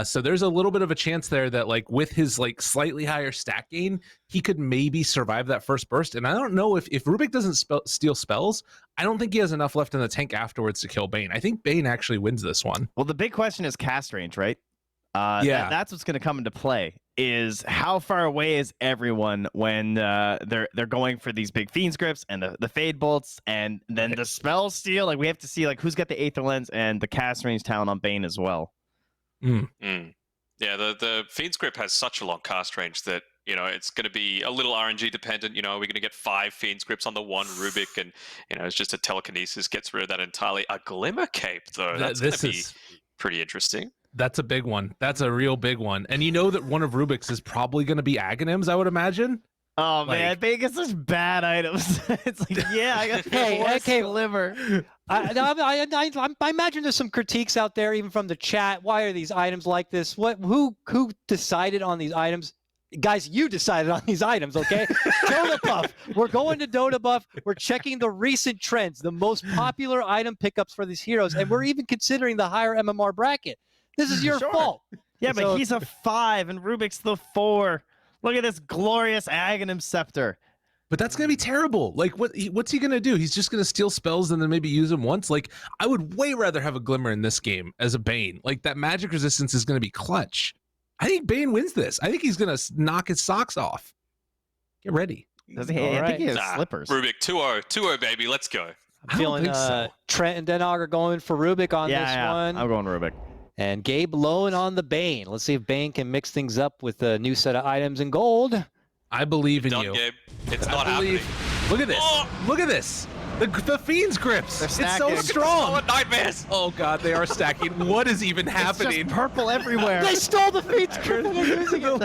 So there's a little bit of a chance there that like with his like slightly higher stat gain, he could maybe survive that first burst. And I don't know if Rubick doesn't steal spells, I don't think he has enough left in the tank afterwards to kill Bane. I think Bane actually wins this one. Well, the big question is cast range, right? Yeah. That's what's going to come into play. Is how far away is everyone when they're going for these big Fiend Scripts and the Fade Bolts and then the spell steal? Like we have to see like who's got the Aether Lens and the cast range talent on Bane as well. Yeah, the Fiend's Grip has such a long cast range that, you know, it's going to be a little RNG dependent. You know, we're going to get 5 Fiend's Grips on the one Rubick, and, you know, it's just a telekinesis gets rid of that entirely. A Glimmer Cape, though, that's going to be pretty interesting. That's a big one. That's a real big one. And you know that one of Rubick's is probably going to be Aghanims, I would imagine. Oh Like- man, Bane gets such bad items. It's like, yeah, I got Hey, liver. I imagine there's some critiques out there, even from the chat. Why are these items like this? Who decided on these items? Guys, you decided on these items, okay? Dota Buff. We're going to Dota Buff. We're checking the recent trends, the most popular item pickups for these heroes, and we're even considering the higher MMR bracket. This is your Sure. fault. Yeah, but So- he's a 5 and Rubick's the 4. Look at this glorious Aghanim Scepter. But that's going to be terrible. Like, what's he going to do? He's just going to steal spells and then maybe use them once? Like, I would way rather have a Glimmer in this game as a Bane. Like, that magic resistance is going to be clutch. I think Bane wins this. I think he's going to knock his socks off. Get ready. Does he? All I right. think he has Nah, slippers. Rubick, 2-0. 2-0, baby. Let's go. I'm I don't feeling think so. Trent and Denog are going for Rubick on this yeah, one. I'm going Rubick. And Gabe Lowen on the Bane. Let's see if Bane can mix things up with a new set of items in gold. I believe in Done, you. Gabe. It's I not happening. Look at this. Oh! Look at this. The Fiend's Grips. They're It's so stacking. strong. Oh, nightmares. Oh, God, they are stacking. What is even It's happening? just purple everywhere. They stole the feet script and they're using it.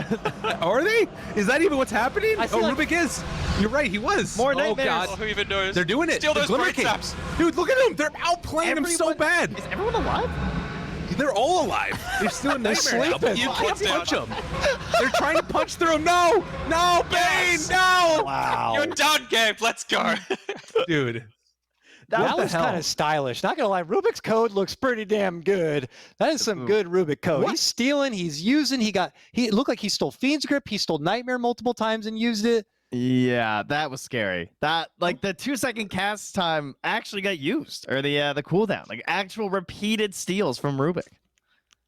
Are they? Is that even what's happening? I Oh, feel like- Rubick is. You're right, he was. More oh, nightmares. God. Oh, who even knows? They're doing it. Steal The those Glimmer brain Cape. saps. Dude, look at them. They're outplaying him so bad. Is everyone alive? They're all alive. They're still in nightmare now, but sleeping. you can't Down. punch them. They're trying to punch through him. No, Bane, Yes. no. Wow. You're done, Gabe. Let's go. Dude. That the was hell? kind of stylish. Not gonna lie, Rubick's code looks pretty damn good. That is some good Rubick code. What? He's stealing. He's using. It looked like he stole Fiend's Grip. He stole Nightmare multiple times and used it. Yeah, that was scary. That like the 2-second cast time actually got used, or the cooldown, like actual repeated steals from Rubick.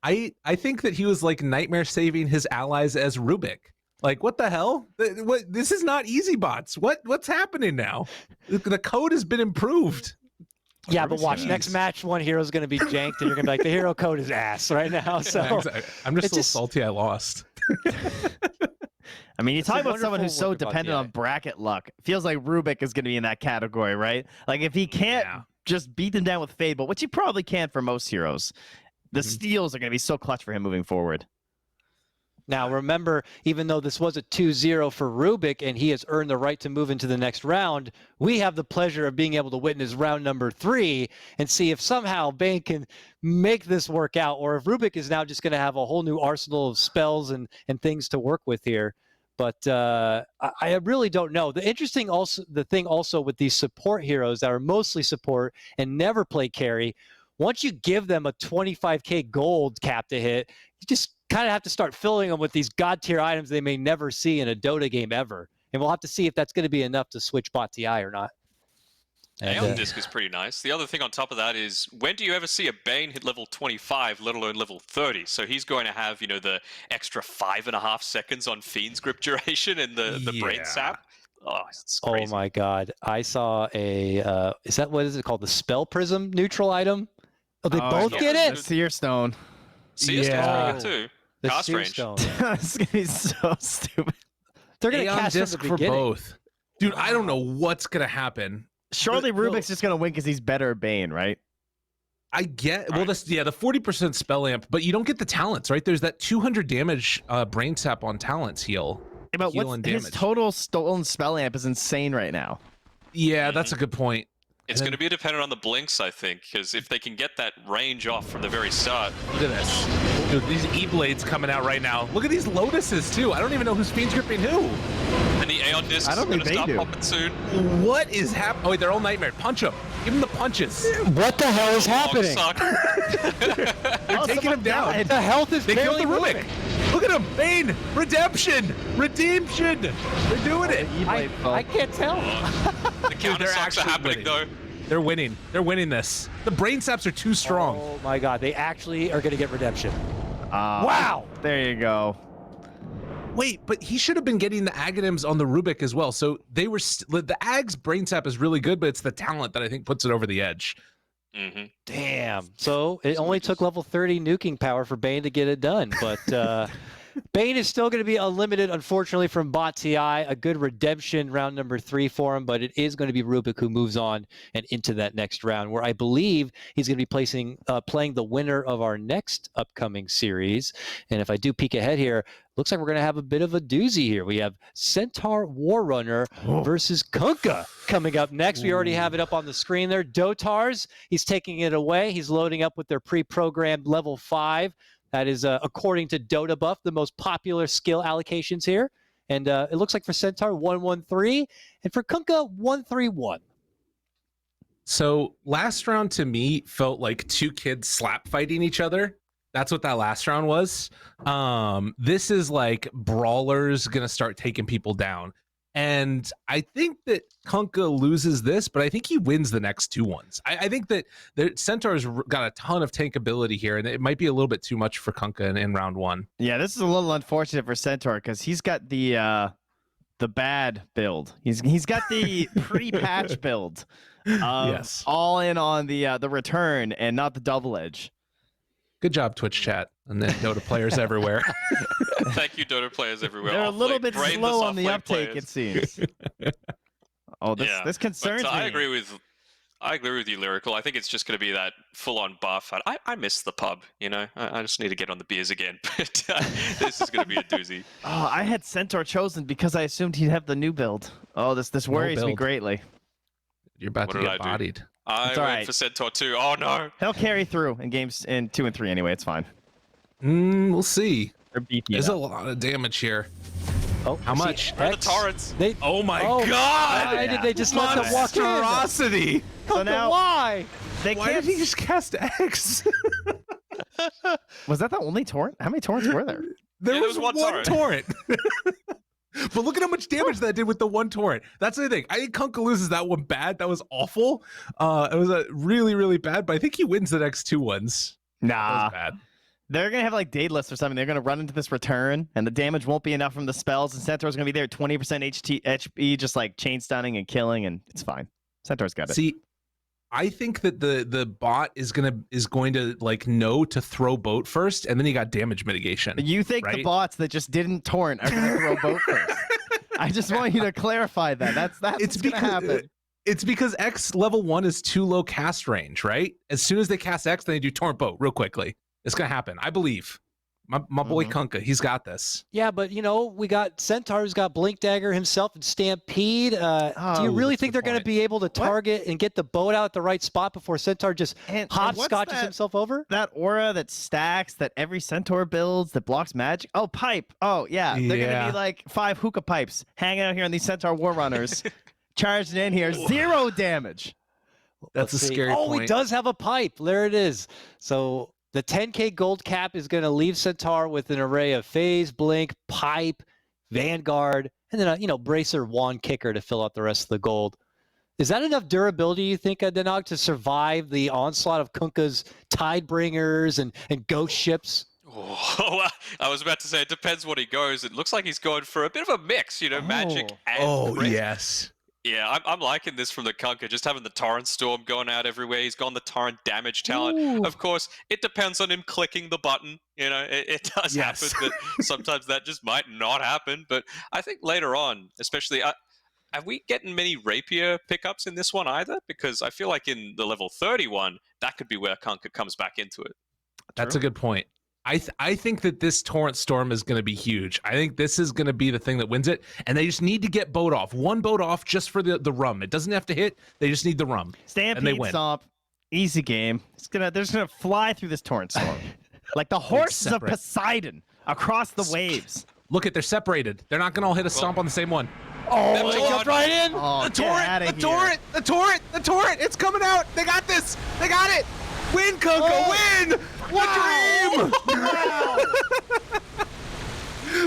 I think that he was like nightmare saving his allies as Rubick. Like, what the hell? This is not easy bots. What's happening now? The code has been improved. Yeah, but Rubick's watch gonna- next match, one hero's gonna be janked, and you're gonna be like, the hero code is ass right now. So Yeah, exactly. I'm just it's so just- salty I lost. I mean, you It's a talk about someone wonderful who's so work about dependent DI. on bracket luck. Feels like Rubick is going to be in that category, right? Like if he can't Yeah. just beat them down with Fable, which he probably can for most heroes, the steals are going to be so clutch for him moving forward. now remember, even though this was a 2-0 for Rubick and he has earned the right to move into the next round, we have the pleasure of being able to witness round number 3 and see if somehow Bane can make this work out, or if Rubick is now just going to have a whole new arsenal of spells and things to work with here. But I really don't know. The thing also with these support heroes that are mostly support and never play carry, once you give them a 25k gold cap to hit, you just kind of have to start filling them with these god tier items they may never see in a Dota game ever. And we'll have to see if that's going to be enough to switch bot TI or not. Aeon Disc is pretty nice. The other thing on top of that is, when do you ever see a Bane hit level 25, let alone level 30? So he's going to have, the extra 5.5 seconds on Fiend's grip duration and the brain sap. Oh, it's crazy. Oh my god. I saw a, what is it called? The Spell Prism neutral item? Oh, they both get it? The Seer Stone. Seer Stone's pretty good too. The Cast Seer range. Stone. It's going to be so stupid. They're going to Aeon cast from Disc the for beginning. both. Dude, I don't know what's going to happen. Surely Rubick's just going to win because he's better at Bane, right? I get the 40% spell amp, but you don't get the talents, right? There's that 200 damage brain sap on talents heal. Yeah, but heal and his damage. total stolen spell amp is insane right now. Yeah, that's a good point. It's going to be dependent on the blinks, I think, because if they can get that range off from the very start. Look at this. Dude, these E-blades coming out right now. Look at these lotuses, too. I don't even know who's Fiend's gripping who. And the Aeon Discs I are don't going think to they start do. popping soon. What is happening? Oh, wait, they're all nightmare. Punch them. Give them the punches. What the hell is happening? They're taking him down. The health is They killed barely the Rubick. moving. Look at him. Bane. Redemption. Redemption. They're doing it. I can't tell. The counter they're sucks are actually happening, winning. though. They're winning. They're winning this. The brain saps are too strong. Oh my god, they actually are going to get redemption. Wow. There you go. Wait, but he should have been getting the Aghanims on the Rubick as well. So they were the Ag's brain sap is really good, but it's the talent that I think puts it over the edge. Mm-hmm. Damn. So it only took level 30 nuking power for Bane to get it done, but Bane is still going to be unlimited, unfortunately, from bot TI. A good redemption round number 3 for him, but it is going to be Rubick who moves on and into that next round, where I believe he's going to be playing the winner of our next upcoming series. And if I do peek ahead here, looks like we're going to have a bit of a doozy here. We have Centaur Warrunner versus Kunkka coming up next. We already have it up on the screen there. Dotars, he's taking it away. He's loading up with their pre-programmed level 5. That is, according to Dota Buff, the most popular skill allocations here. And it looks like for Centaur, 113, and for Kunkka, 131. So last round to me felt like two kids slap fighting each other. That's what that last round was. This is like brawlers gonna start taking people down. And I think that Kunkka loses this, but I think he wins the next two ones. I think that the Centaur's got a ton of tank ability here, and it might be a little bit too much for Kunkka in round 1. Yeah, this is a little unfortunate for Centaur because he's got the bad build. He's got the pre-patch build. Yes. All in on the return and not the double edge. Good job, Twitch chat, and then Dota players everywhere. Thank you, Dota players everywhere. They're a little Off-lane, bit brain slow on the off-lane uptake, players. it seems. Oh, this concerns But, me. I agree with you, Lyrical. I think it's just going to be that full-on buff. I miss the pub, I just need to get on the beers again. But this is going to be a doozy. Oh, I had Centaur chosen because I assumed he'd have the new build. Oh, this worries me build. greatly. You're about What to did get I do? bodied. I It's went alright. for Centaur too. Oh, no. He'll carry through in games in 2 and 3 anyway. It's fine. We'll see. They're beefy There's a enough. lot of damage here. Oh, How see, much? Where are the X, torrents? They, Oh my Oh, god! why did they just let them walk in? Monstrosity! So Kunkka, now why? they Why can't. did he just cast X? Was that the only torrent? How many torrents were there? There Yeah, was there was one one torrent. But look at how much damage that did with the one torrent. That's the thing. I think Kunkka loses that one bad. That was awful. It was a really, really bad, but I think he wins the next two ones. That Nah. was bad. They're going to have like Daedalus or something. They're going to run into this return, and the damage won't be enough from the spells, and Centaur's going to be there at 20% HP, just like chain stunning and killing, and it's fine. Centaur's got it. See, I think that the bot is going to like know to throw boat first, and then he got damage mitigation. You think the right? bots that just didn't torrent are going to throw boat first? I just want you to clarify that. That's what's going to happen. It's because X level 1 is too low cast range, right? As soon as they cast X, then they do torrent boat real quickly. It's gonna happen, I believe. My boy Kunkka, he's got this. Yeah, but we got Centaur, who's got Blink Dagger himself and Stampede. Do you really think they're going to be able to target and get the boat out at the right spot before Centaur just hopscotches himself over? That aura that stacks that every Centaur builds that blocks magic. Oh, pipe. Oh, yeah. They're going to be like 5 hookah pipes hanging out here on these Centaur War Runners, charging in here. 0 damage. That's a scary point. Oh, he does have a pipe. There it is. So the 10K gold cap is going to leave Centaur with an array of Phase, Blink, Pipe, Vanguard, and then a Bracer Wand Kicker to fill out the rest of the gold. Is that enough durability, you think, Denog, to survive the onslaught of Kunkka's Tidebringers and Ghost Ships? Oh, I was about to say, it depends what he goes. It looks like he's going for a bit of a mix, magic and Brink. Yes. Yeah, I'm liking this from the Kunkka, just having the Torrent Storm going out everywhere. He's gone the Torrent damage talent. Ooh. Of course, it depends on him clicking the button. It does happen, but sometimes that just might not happen. But I think later on, especially, are we getting many Rapier pickups in this one either? Because I feel like in the level 31, that could be where Kunkka comes back into it. That's a good point. I think that this Torrent Storm is going to be huge. I think this is going to be the thing that wins it, and they just need to get boat off. One boat off just for the rum. It doesn't have to hit. They just need the rum. Stampede and they win. Stomp. Easy game. They're just going to fly through this Torrent Storm. Like the horses of Poseidon across the waves. Look they're separated. They're not going to all hit a stomp on the same one. Oh, they jumped right in. Oh, the torrent. It's coming out. They got this. They got it. Win, Kunkka, win! Wow. The dream!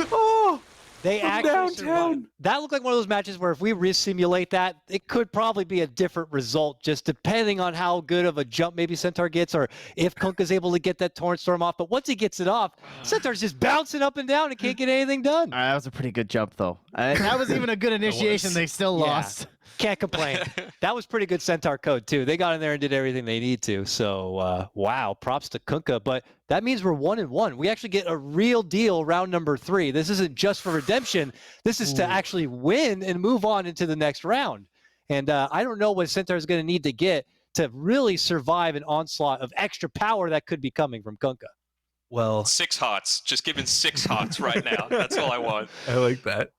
Wow. They from actually downtown. survived. That looked like one of those matches where if we re-simulate that, it could probably be a different result, just depending on how good of a jump maybe Centaur gets, or if Kunkka's able to get that Torrent Storm off. But once he gets it off, Centaur's just bouncing up and down and can't get anything done. That was a pretty good jump, though. That was even a good initiation. They still lost. Can't complain. That was pretty good Centaur code, too. They got in there and did everything they need to. So, wow, props to Kunkka. But that means we're 1-1. We actually get a real deal round number 3. This isn't just for redemption. This is to actually win and move on into the next round. And I don't know what Centaur is going to need to get to really survive an onslaught of extra power that could be coming from Kunkka. Well, 6 hearts. Just give him 6 hearts right now. That's all I want. I like that.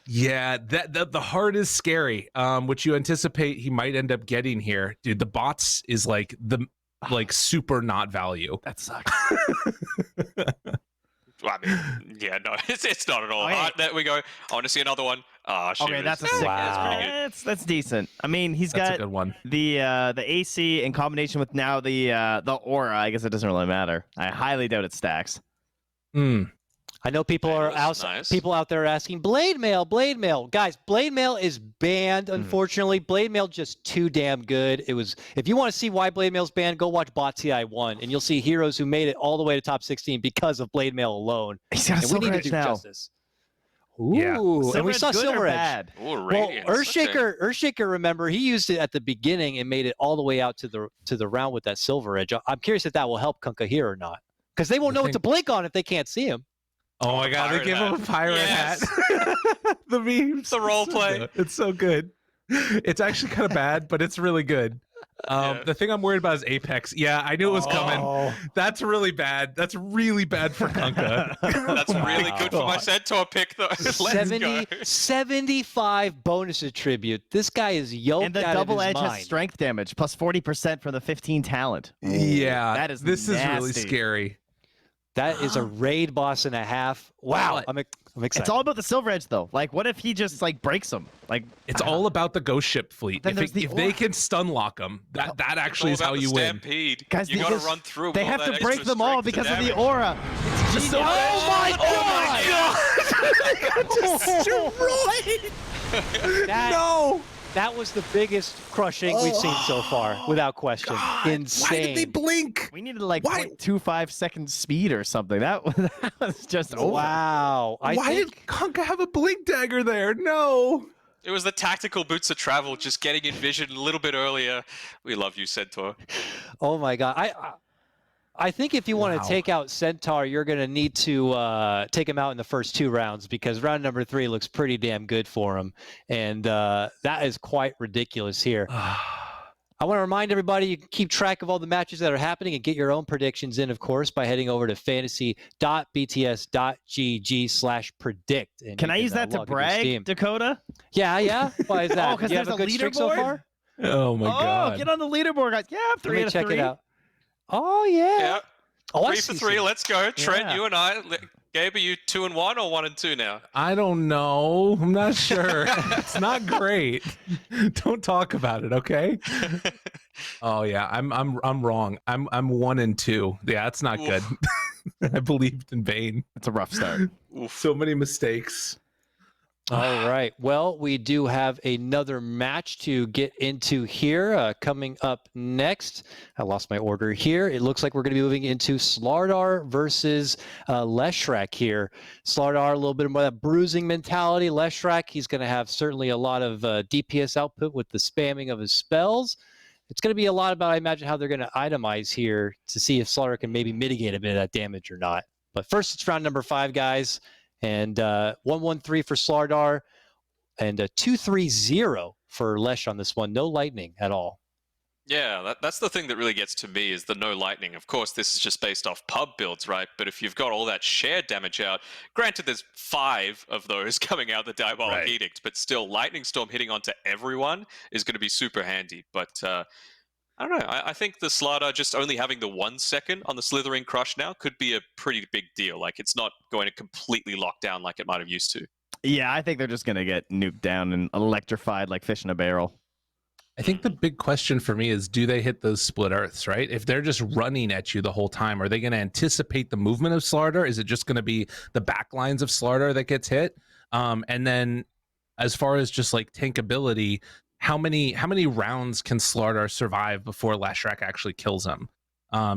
Yeah, the heart is scary. Which you anticipate he might end up getting here. Dude, the bots is like super not value. That sucks. Well, I mean, yeah, no, it's not at all. Okay. There we go. I want to see another one. Okay, that's a sick. Wow. That's pretty good. That's decent. I mean, he's That's a got good one. the AC in combination with now the aura. I guess it doesn't really matter. I highly doubt it stacks. I know people are people out there asking blade mail. Guys, blade mail is banned, unfortunately. Blade mail just too damn good. If you want to see why blade mail's banned, go watch Bot TI 1 and you'll see heroes who made it all the way to top 16 because of blade mail alone. He's got a And we need to Silver do Edge now. justice. Ooh, Yeah. and we Silver saw Edge good or Silver Edge. bad? Ooh, Well, Radiance. Earthshaker, remember, he used it at the beginning and made it all the way out to the round with that Silver Edge. I'm curious if that will help Kunkka here or not. Because they won't know what to blink on if they can't see him. Oh my god, they pirate give him a hat. pirate Yes. hat. The memes. The role play. It's so good. It's actually kind of bad, but it's really good. The thing I'm worried about is Apex. Yeah, I knew it was coming. That's really bad. That's really bad for Kunkka. That's really good for my Centaur pick, though. Let's go. 75 bonus attribute. This guy is yoked And the out of double his edge mind. has strength damage plus 40% from the 15 talent. Yeah, that is this is really nasty. scary. That is a raid boss and a half. Wow, I'm excited. It's all about the Silver Edge, though. Like, what if he just breaks them? Like, It's all about the ghost ship fleet. Then If, there's the if they aura. can stun lock them, that actually is All how about you the win. Stampede. guys, You got to run through. They all have that to break extra them all strength because and of the damage. aura. It's Oh my God! No! That was the biggest crushing we've seen so far, without question. Insane. Why did they blink? We needed like Why- 0.25 seconds speed or something. That was just over. Wow. Why did Kunkka have a blink dagger there? No. It was the tactical boots of travel, just getting in vision a little bit earlier. We love you, Centaur. Oh my God. I think if you want to take out Centaur, you're going to need to take him out in the first 2 rounds because round number 3 looks pretty damn good for him. And that is quite ridiculous here. I want to remind everybody you can keep track of all the matches that are happening and get your own predictions in, of course, by heading over to fantasy.bts.gg/predict. Can I use that to brag, Dakota? Yeah. Why is that? Oh, because you there's have a good streak so leaderboard? far? Oh my god. Get on the leaderboard, guys. Yeah, I'm 3 out of 3. Check it out. Oh, yeah. Yeah. Oh, I 3 for see 3. some- Let's go. Trent, Yeah. you and I. Gabe, are you 2 and 1 or 1 and 2 now? I don't know. I'm not sure. It's not great. Don't talk about it, okay? Oh yeah, I'm wrong. I'm 1 and 2. Yeah, that's not good. I believed in Bane. It's a rough start. So many mistakes. All right. Well, we do have another match to get into here coming up next. I lost my order here. It looks like we're going to be moving into Slardar versus Leshrac here. Slardar, a little bit more of that bruising mentality. Leshrac, he's going to have certainly a lot of DPS output with the spamming of his spells. It's going to be a lot about, I imagine, how they're going to itemize here to see if Slardar can maybe mitigate a bit of that damage or not. But first, it's round number 5, guys. And 1-1-3 for Slardar, and 2-3-0 for Lesh on this one. No lightning at all. Yeah, that's the thing that really gets to me is the no lightning. Of course, this is just based off pub builds, right? But if you've got all that shared damage out, granted there's 5 of those coming out the Diabolic Edict, but still Lightning Storm hitting onto everyone is going to be super handy. But I don't know. I think the Slardar just only having the 1 second on the Slithering Crush now could be a pretty big deal. Like, it's not going to completely lock down like it might have used to. Yeah, I think they're just going to get nuked down and electrified like fish in a barrel. I think the big question for me is, do they hit those split earths, right? If they're just running at you the whole time, are they going to anticipate the movement of Slardar? Is it just going to be the back lines of Slardar that gets hit? And then as far as just like tankability, how many rounds can Slardar survive before Leshrac actually kills him?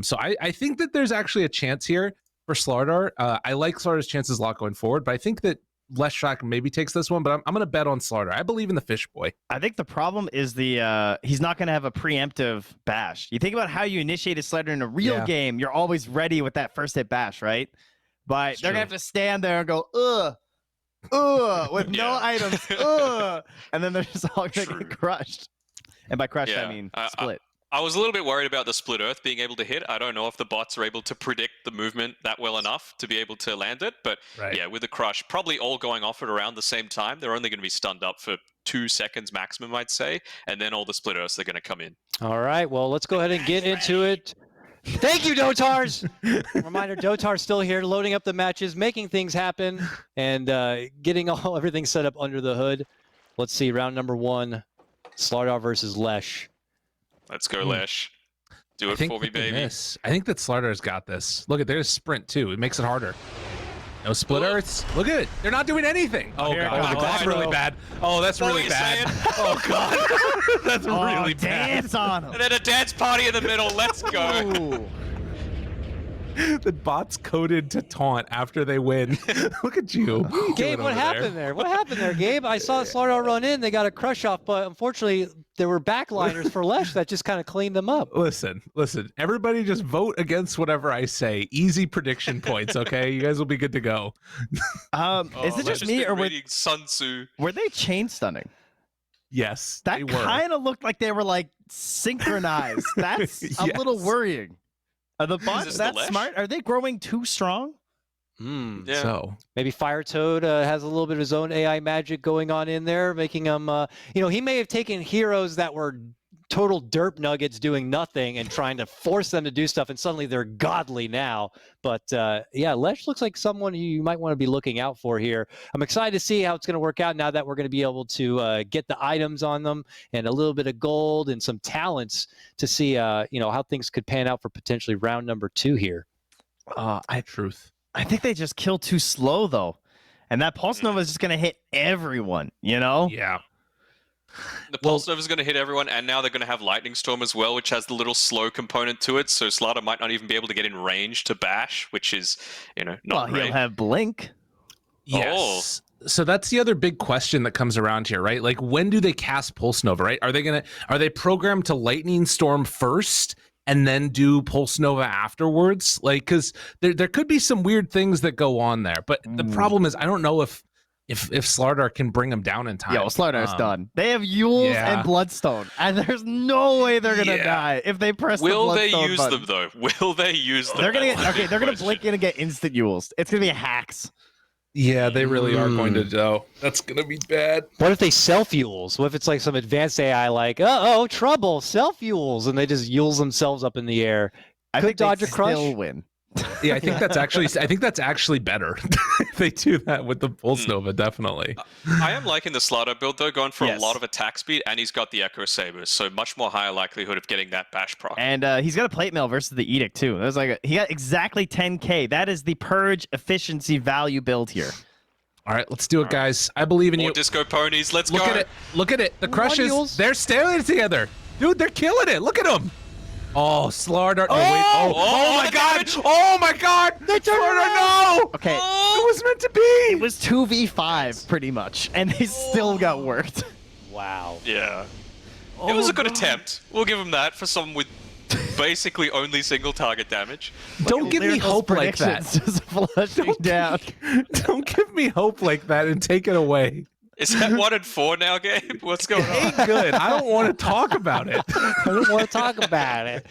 So I think that there's actually a chance here for Slardar. I like Slardar's chances a lot going forward, but I think that Leshrac maybe takes this one, but I'm going to bet on Slardar. I believe in the Fish Boy. I think the problem is he's not going to have a preemptive bash. You think about how you initiated Slardar in a real game, you're always ready with that first hit bash, right? But they're going to have to stand there and go, with no items, and then they're just all going to get crushed. And by crushed, I mean split. I was a little bit worried about the Split Earth being able to hit. I don't know if the bots are able to predict the movement that well enough to be able to land it. But yeah, with the Crush, probably all going off at around the same time. They're only going to be stunned up for 2 seconds maximum, I'd say. And then all the Split Earths are going to come in. All right, well, let's go ahead and get into it. Thank you, Dotars! Reminder, Dotar's still here, loading up the matches, making things happen, and getting everything set up under the hood. Let's see, round number 1, Slardar versus Lesh. Let's go, Lesh. Do it for me, baby. I think that Slardar's got this. Look at, there's sprint too. It makes it harder. No split earths. Look at it. They're not doing anything. Oh, God. That's really bad. Oh, that's really bad. Oh, God. That's really bad. Dance on him. And then a dance party in the middle. Let's go. The bot's coded to taunt after they win. Look at you. Gabe, what happened there? What happened there, Gabe? I saw Slardar run in. They got a crush off, but unfortunately, there were backliners for Lesh that just kind of cleaned them up. Listen. Everybody just vote against whatever I say. Easy prediction points, okay? You guys will be good to go. Is it just me, or Sun Tzu? Were they chain stunning? Yes, that kind of looked like they were like synchronized. That's a little worrying. Are the bots that smart? Are they growing too strong? Yeah. So maybe Fire Toad has a little bit of his own AI magic going on in there, making him, he may have taken heroes that were total derp nuggets doing nothing and trying to force them to do stuff, and suddenly they're godly now. But yeah, Lesh looks like someone you might want to be looking out for here. I'm excited to see how it's going to work out now that we're going to be able to get the items on them and a little bit of gold and some talents to see, how things could pan out for potentially round number 2 here. I think they just kill too slow, though. And that Pulse Nova is just going to hit everyone, Yeah. The Pulse Nova is going to hit everyone, and now they're going to have Lightning Storm as well, which has the little slow component to it. So Slardar might not even be able to get in range to bash, which is, not great. He'll have Blink. Yes. So that's the other big question that comes around here, right? Like, when do they cast Pulse Nova, right? Are they programmed to Lightning Storm first and then do Pulse Nova afterwards? Like, because there could be some weird things that go on there. But the problem is, I don't know if if Slardar can bring him down in time. Yo, Slardar's done. They have Yules and Bloodstone, and there's no way they're gonna die if they press the Bloodstone Will they use button. them though? Will they use them? They're gonna get, they're gonna blink in and get instant Yules. It's gonna be hacks. Yeah, they really are going to do. That's gonna be bad. What if they self-fuels? What if it's like some advanced AI like, uh-oh, trouble, self-fuels, and they just yules themselves up in the air? I Could think Dodge they a crush? still win. Yeah, I think that's actually better. If they do that with the Pulse Nova, definitely. I am liking the Slardar build though, going for a Yes. lot of attack speed, and he's got the Echo Sabers, so much more higher likelihood of getting that bash proc. And he's got a plate mail versus the Edict too. That was like he got exactly 10k. That is the purge efficiency value build here. All right, let's do it, guys. I believe in More you. disco ponies, let's Look go. at it. Look at it. The crushes. Yules. They're staying together. Dude, they're killing it. Look at them. Oh, Slardar. Oh, wait. Oh my the God. damage. Oh my God. Slardar, no. Okay, It was meant to be. it was 2v5 pretty much, and they still got worked. Wow. Yeah. It was a good attempt. We'll give him that for someone with basically only single target damage. Don't give me Lyrical's hope like that. predictions just flushing down. Don't give me hope like that and take it away. Is that 1 and 4 now, Gabe? What's going on? Ain't good. I don't want to talk about it. I don't want to talk about it.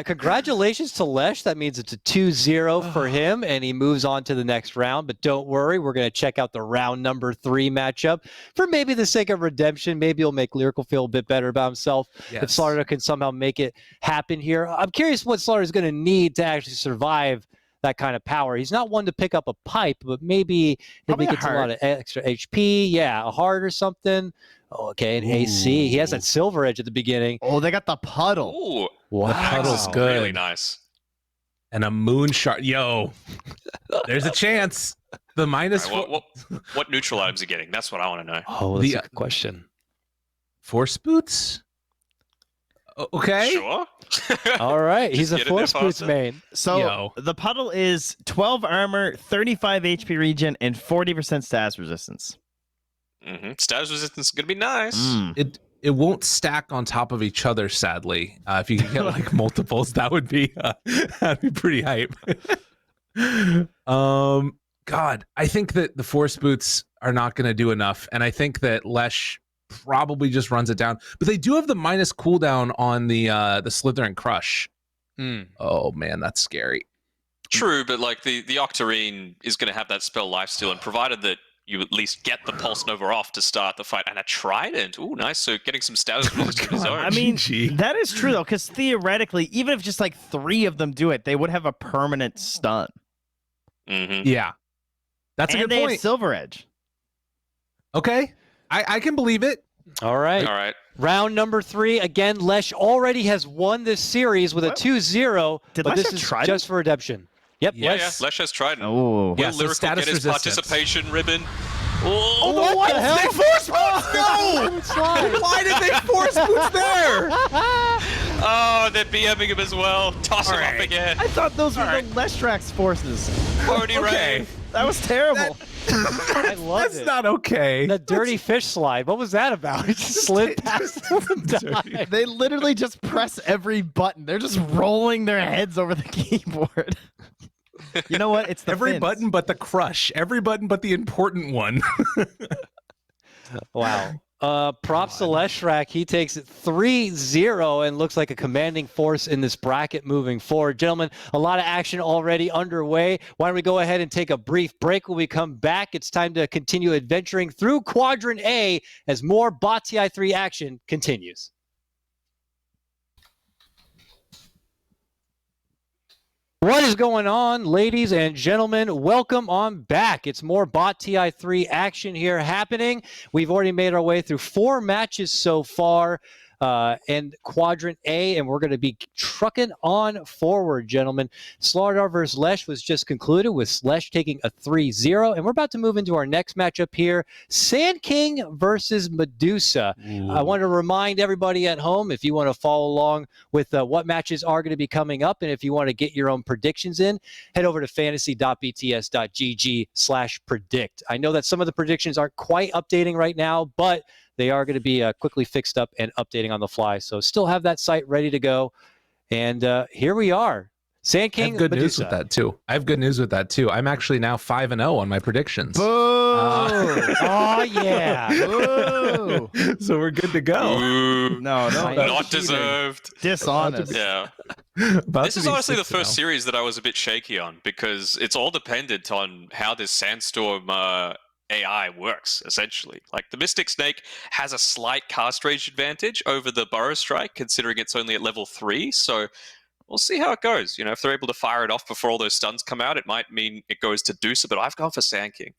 Congratulations to Lesh. That means it's a 2-0 for him, and he moves on to the next round. But don't worry, we're going to check out the round number 3 matchup for maybe the sake of redemption. Maybe it'll make Lyrical feel a bit better about himself if Yes. Slardar can somehow make it happen here. I'm curious what Slardar is going to need to actually survive that kind of power. He's not one to pick up a pipe, but maybe if Probably he a gets a lot heart. of extra HP, yeah, a heart or something. Oh, okay, an AC. He has that silver edge at the beginning. Oh, they got the puddle. Ooh, Wow. puddle's that's good. really nice. And a moon shard. Yo, there's a chance. The minus All right, what neutral items are you getting? That's what I want to know. Oh, that's a good question. force boots. Okay. Sure. All right, he's a get in there force boots faster. main. So Yo. the puddle is 12 armor, 35 HP regen, and 40% status resistance. Status resistance is gonna be nice. It won't stack on top of each other, sadly. If you can get like multiples, that'd be pretty hype. God, I think that the force boots are not going to do enough, and I think that Lesh probably just runs it down. But they do have the minus cooldown on the Slither and Crush. Oh man, that's scary. True, but like the Octarine is gonna have that spell Lifestealer, and provided that you at least get the Pulse Nova off to start the fight, and a Trident. Ooh, nice. So getting some status boost of his own. I mean, GG. that is true though, because theoretically, even if just like 3 of them do it, they would have a permanent stun. Yeah, that's a And good they have point. Silver Edge. Okay, I can believe it. All right. All right. Round number 3. Again, Lesh already has won this series with a What? 2-0, Did but Lesh this have is Trident? just for redemption. Yep. Yeah, Yes. yeah. Lesh has Trident. Oh. Will Yeah, so Lyrical status get his resistance. participation ribbon? Oh, Oh, what the hell? They force boots? No! Slide. Why did they force boots there? oh, they're BMing him as well. Toss him up Alright. again. I thought those were the Lestrac's forces. Pony Okay. Rain. That was terrible. I love That's it. not okay. That dirty fish slide. What was that about? He just slid past him and died. They literally just press every button. They're just rolling their heads over the keyboard. You know what? It's the Every fins. button but the crush. Every button but the important one. Wow. Props to Leshrac. He takes it 3-0 and looks like a commanding force in this bracket moving forward. Gentlemen, a lot of action already underway. Why don't we go ahead and take a brief break? When we come back, it's time to continue adventuring through Quadrant A as more Bot TI3 action continues. What is going on, ladies and gentlemen? Welcome on back. It's more Bot TI3 action here happening. We've already made our way through 4 matches so far in Quadrant A, and we're going to be trucking on forward, gentlemen. Slardar versus Lesh was just concluded with Lesh taking a 3-0, and we're about to move into our next matchup here, Sand King versus Medusa. I want to remind everybody at home, if you want to follow along with what matches are going to be coming up, and if you want to get your own predictions in, head over to fantasy.bts.gg/predict. I know that some of the predictions aren't quite updating right now, but they are going to be quickly fixed up and updating on the fly. So still have that site ready to go. And here we are. Sand I King, have good news Medusa. with that too. I'm actually now 5-0 on my predictions. Boo! Oh yeah. Boo! So we're good to go. Ooh, No, Not not cheating. deserved. Dishonest. Yeah. About This to is be honestly the 6-0. first series that I was a bit shaky on because it's all dependent on how this Sandstorm AI works, essentially. Like the Mystic Snake has a slight cast range advantage over the Burrow Strike, considering it's only at level 3. So we'll see how it goes. You know, if they're able to fire it off before all those stuns come out, it might mean it goes to Medusa, but I've gone for Sand King.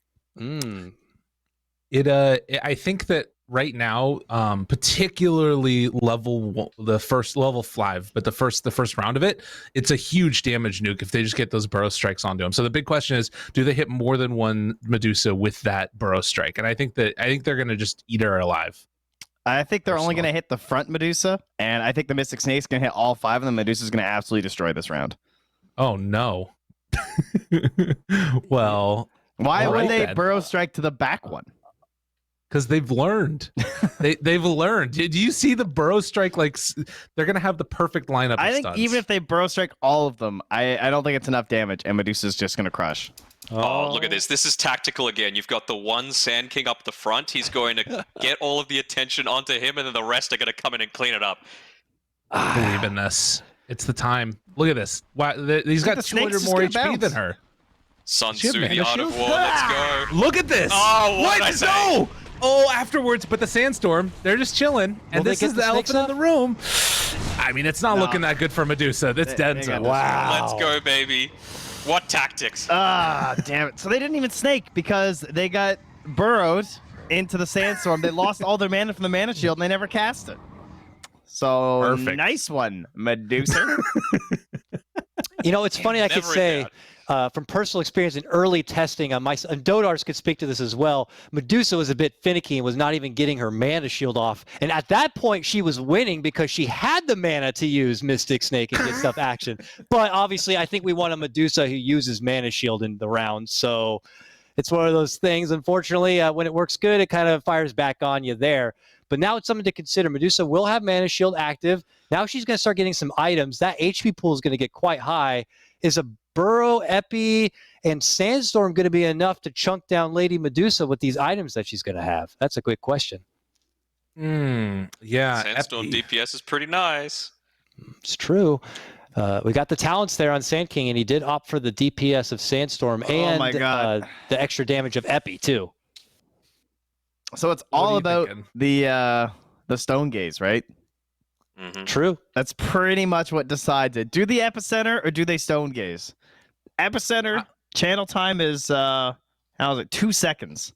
I think that right now, particularly the first level 5, but the first round of it, it's a huge damage nuke if they just get those burrow strikes onto him. So the big question is, do they hit more than one Medusa with that burrow strike? And I think they're gonna just eat her alive. I think they're only going to hit the front Medusa, and I think the Mystic Snake's going to hit all 5 of them. Medusa's going to absolutely destroy this round. Oh no. Well, Why all would right they then. burrow strike to the back one? Because they've learned. They've learned. Did you see the burrow strike? Like they're gonna have the perfect lineup. I of think stuns. even if they burrow strike all of them, I don't think it's enough damage, and Medusa's just going to crush. Oh, look at this. This is tactical again. You've got the one Sand King up the front. He's going to get all of the attention onto him, and then the rest are going to come in and clean it up. I believe in this. It's the time. Look at this. Wow, he's got the snake's 200 just more gonna HP bounce. than her. Sun She had Tzu, the mana art of shield? war. Let's go. Look at this. Oh, what did I say? No. Oh, afterwards, but the sandstorm, they're just chilling. And Will they this get is the the snakes elephant in the room. I mean, it's not No. looking that good for Medusa. That's They dead. got Wow. Let's go, baby. What tactics? Ah, damn it. So they didn't even snake because they got burrowed into the sandstorm. They lost all their mana from the mana shield and they never cast it. So Perfect. nice one, Medusa. You know, it's funny. I could Never in say doubt. from personal experience in early testing on my and Dodars could speak to this as well. Medusa was a bit finicky and was not even getting her mana shield off. And at that point, she was winning because she had the mana to use Mystic Snake and get stuff action. But obviously, I think we want a Medusa who uses mana shield in the round. So it's one of those things. Unfortunately, when it works good, it kind of fires back on you there. But now it's something to consider. Medusa will have mana shield active. Now she's going to start getting some items. That HP pool is going to get quite high. Is a Burrow, Epi, and Sandstorm going to be enough to chunk down Lady Medusa with these items that she's going to have? That's a good question. Yeah. Sandstorm Epi. DPS is pretty nice. It's true. We got the talents there on Sand King, and he did opt for the DPS of Sandstorm and my God. The extra damage of Epi, too. So it's What are all you about thinking? the stone gaze, right? Hmm. True. That's pretty much what decides it. Do the epicenter or do they stone gaze? Epicenter channel time is how is it? 2 seconds.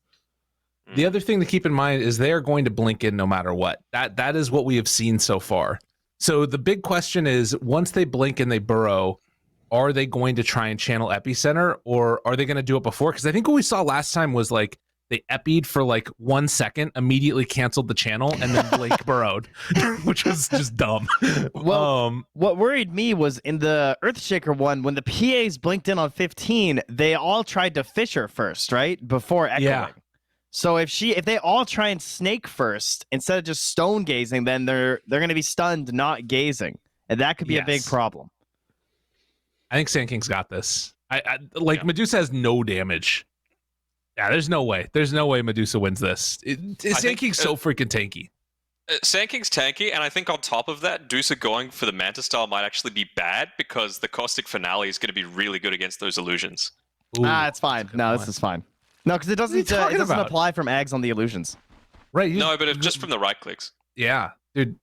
The other thing to keep in mind is they are going to blink in no matter what. That is what we have seen so far. So the big question is, once they blink and they burrow, are they going to try and channel epicenter, or are they going to do it before? Because I think what we saw last time was like they epied for like 1 second, immediately canceled the channel, and then Blake burrowed, which was just dumb. Well, what worried me was in the Earthshaker one, when the PAs blinked in on 15, they all tried to fish her first, right? Before echoing. Yeah. So if they all try and snake first instead of just stone gazing, then they're going to be stunned not gazing, and that could be a big Yes. problem. I think Sand King's got this. Medusa has no damage. Yeah, there's no way. There's no way Medusa wins this. Sand King's so freaking tanky. Sand King's tanky, and I think on top of that, Medusa going for the Manta style might actually be bad because the Caustic Finale is going to be really good against those illusions. Ooh, It's fine. good No, point. this is fine. No, because it What are you doesn't talking about? apply from Ags on the illusions. Right. No, but just from the right clicks. Yeah, dude.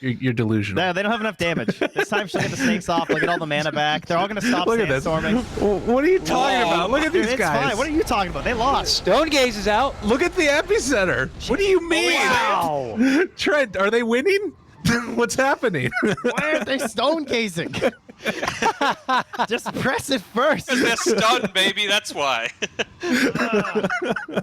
You're delusional. No, they don't have enough damage. This time she'll get the snakes off. They'll get all the mana back. They're all going to stop Look at this. sandstorming. What are you talking Whoa. about? Look at Dude, these it's guys. fine. What are you talking about? They lost. Stone Gaze is out. Look at the epicenter. What do you mean? Wow. Trent, are they winning? What's happening? Why aren't they stone gazing? Just press it first. Because they're stunned, baby, that's why.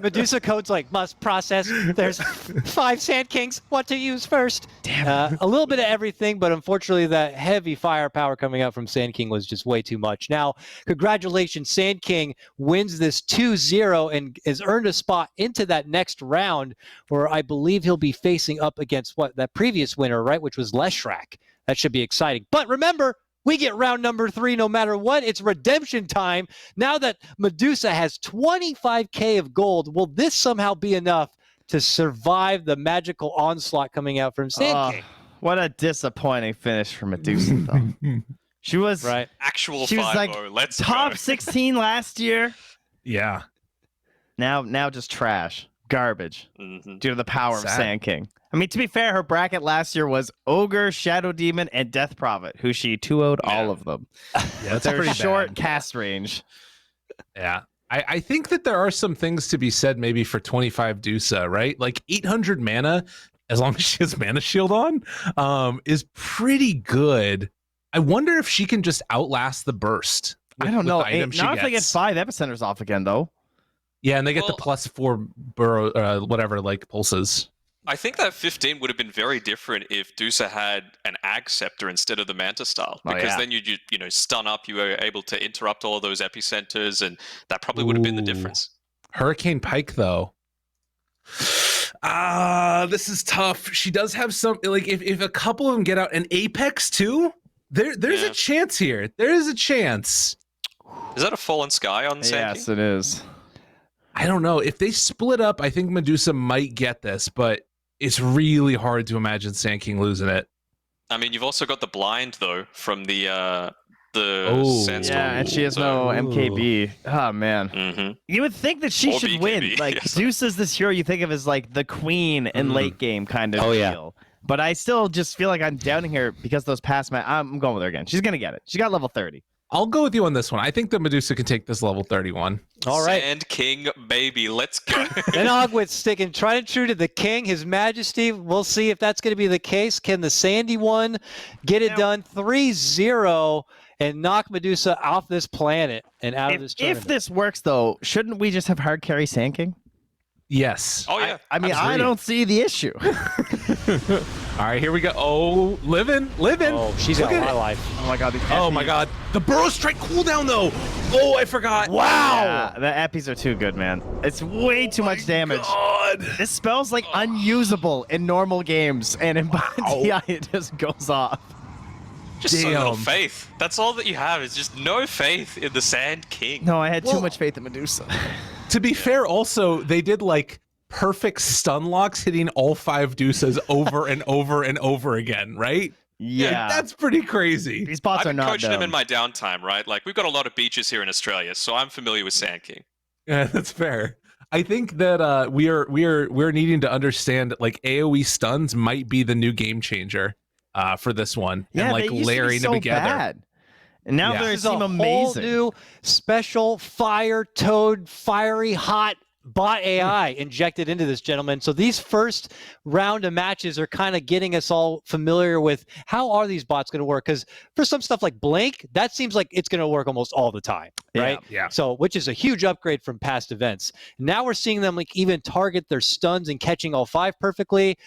Medusa code's like, must process. There's 5 Sand Kings. What to use first? Damn. A little bit of everything, but unfortunately that heavy firepower coming out from Sand King was just way too much. Now, congratulations. Sand King wins this 2-0 and has earned a spot into that next round where I believe he'll be facing up against that previous winner, right, which was Leshrac. That should be exciting. But remember, We get round number 3 no matter what. It's redemption time. Now that Medusa has 25k of gold, will this somehow be enough to survive the magical onslaught coming out from Sand King? What a disappointing finish for Medusa, though. She was Actual she was 5-0. like Let's top go. 16 last year. Yeah. Now just trash. Garbage. Mhm. Due to the power of Sad. Sand King. I mean, to be fair, her bracket last year was Ogre, Shadow Demon, and Death Prophet, who she 2-0'd all of them. Yeah, that's Their pretty short bad. cast range. Yeah. I think that there are some things to be said maybe for 25 Dusa, right? Like 800 mana, as long as she has Mana Shield on, is pretty good. I wonder if she can just outlast the burst. I don't know. The items Not she if they get gets. 5 epicenters off again, though. Yeah, and they get the Well- +4 burrow, whatever, like pulses. I think that 15 would have been very different if Dusa had an Ag Scepter instead of the Manta style. Oh, Because yeah. then you know, stun up, you were able to interrupt all of those epicenters, and that probably would have been the Ooh. difference. Hurricane Pike, though. This is tough. She does have some, like, if a couple of them get out, and Apex too, there's Yeah. a chance here. There is a chance. Is that a Fallen Sky on Sand Yes, King? it is. I don't know. If they split up, I think Medusa might get this, but it's really hard to imagine Sand King losing it. I mean, you've also got the blind, though, from the Oh. Sandstorm. Yeah, and she has So- no MKB. Oh, man. Mhm. You would think that she Or should win. BKB, Like, yes. Zeus is this hero you think of as, like, the queen in Mhm. late game kind of Oh, yeah. deal. But I still just feel like I'm doubting her because those past I'm going with her again. She's going to get it. She got level 30. I'll go with you on this one. I think that Medusa can take this level 31. All right. Sand King, baby, let's go. And Ogwitz sticking tried and true to the king, his majesty. We'll see if that's going to be the case. Can the Sandy one get it Now- done 3-0 and knock Medusa off this planet and out of this If tournament? this works, though, shouldn't we just have hard carry Sand King? Yes. Oh, yeah. I mean, I Absolutely. don't see the issue. All right, here we go. Oh, living. Oh, she's Look got a at lot it. of life. Oh, my God. Oh my God. The Burrow Strike cooldown, though. Oh, I forgot. Wow. The eppies are too good, man. It's way too much damage. God. This spell's like unusable in normal games, and in TI it just goes off. Just so little Damn. faith. That's all that you have is just no faith in the Sand King. No, I had Well- too much faith in Medusa. To be fair, also, they did like perfect stun locks hitting all 5 Deuces over and over and over again, right? Yeah, That's pretty crazy. these bots I've are been not coaching him dumb. in my downtime, right? Like, we've got a lot of beaches here in Australia, so I'm familiar with Sand King. Yeah, that's fair. I think that we're needing to understand that like AoE stuns might be the new game changer for this one. Yeah, and like they used layering to be so them together. bad. And now Yeah. they This is a seem whole amazing. new special fire toad, fiery hot bot AI injected into this, gentleman. So these first round of matches are kind of getting us all familiar with how are these bots going to work? Because for some stuff like Blink, that seems like it's going to work almost all the time, right? Yeah. So, which is a huge upgrade from past events. Now we're seeing them like even target their stuns and catching all 5 perfectly.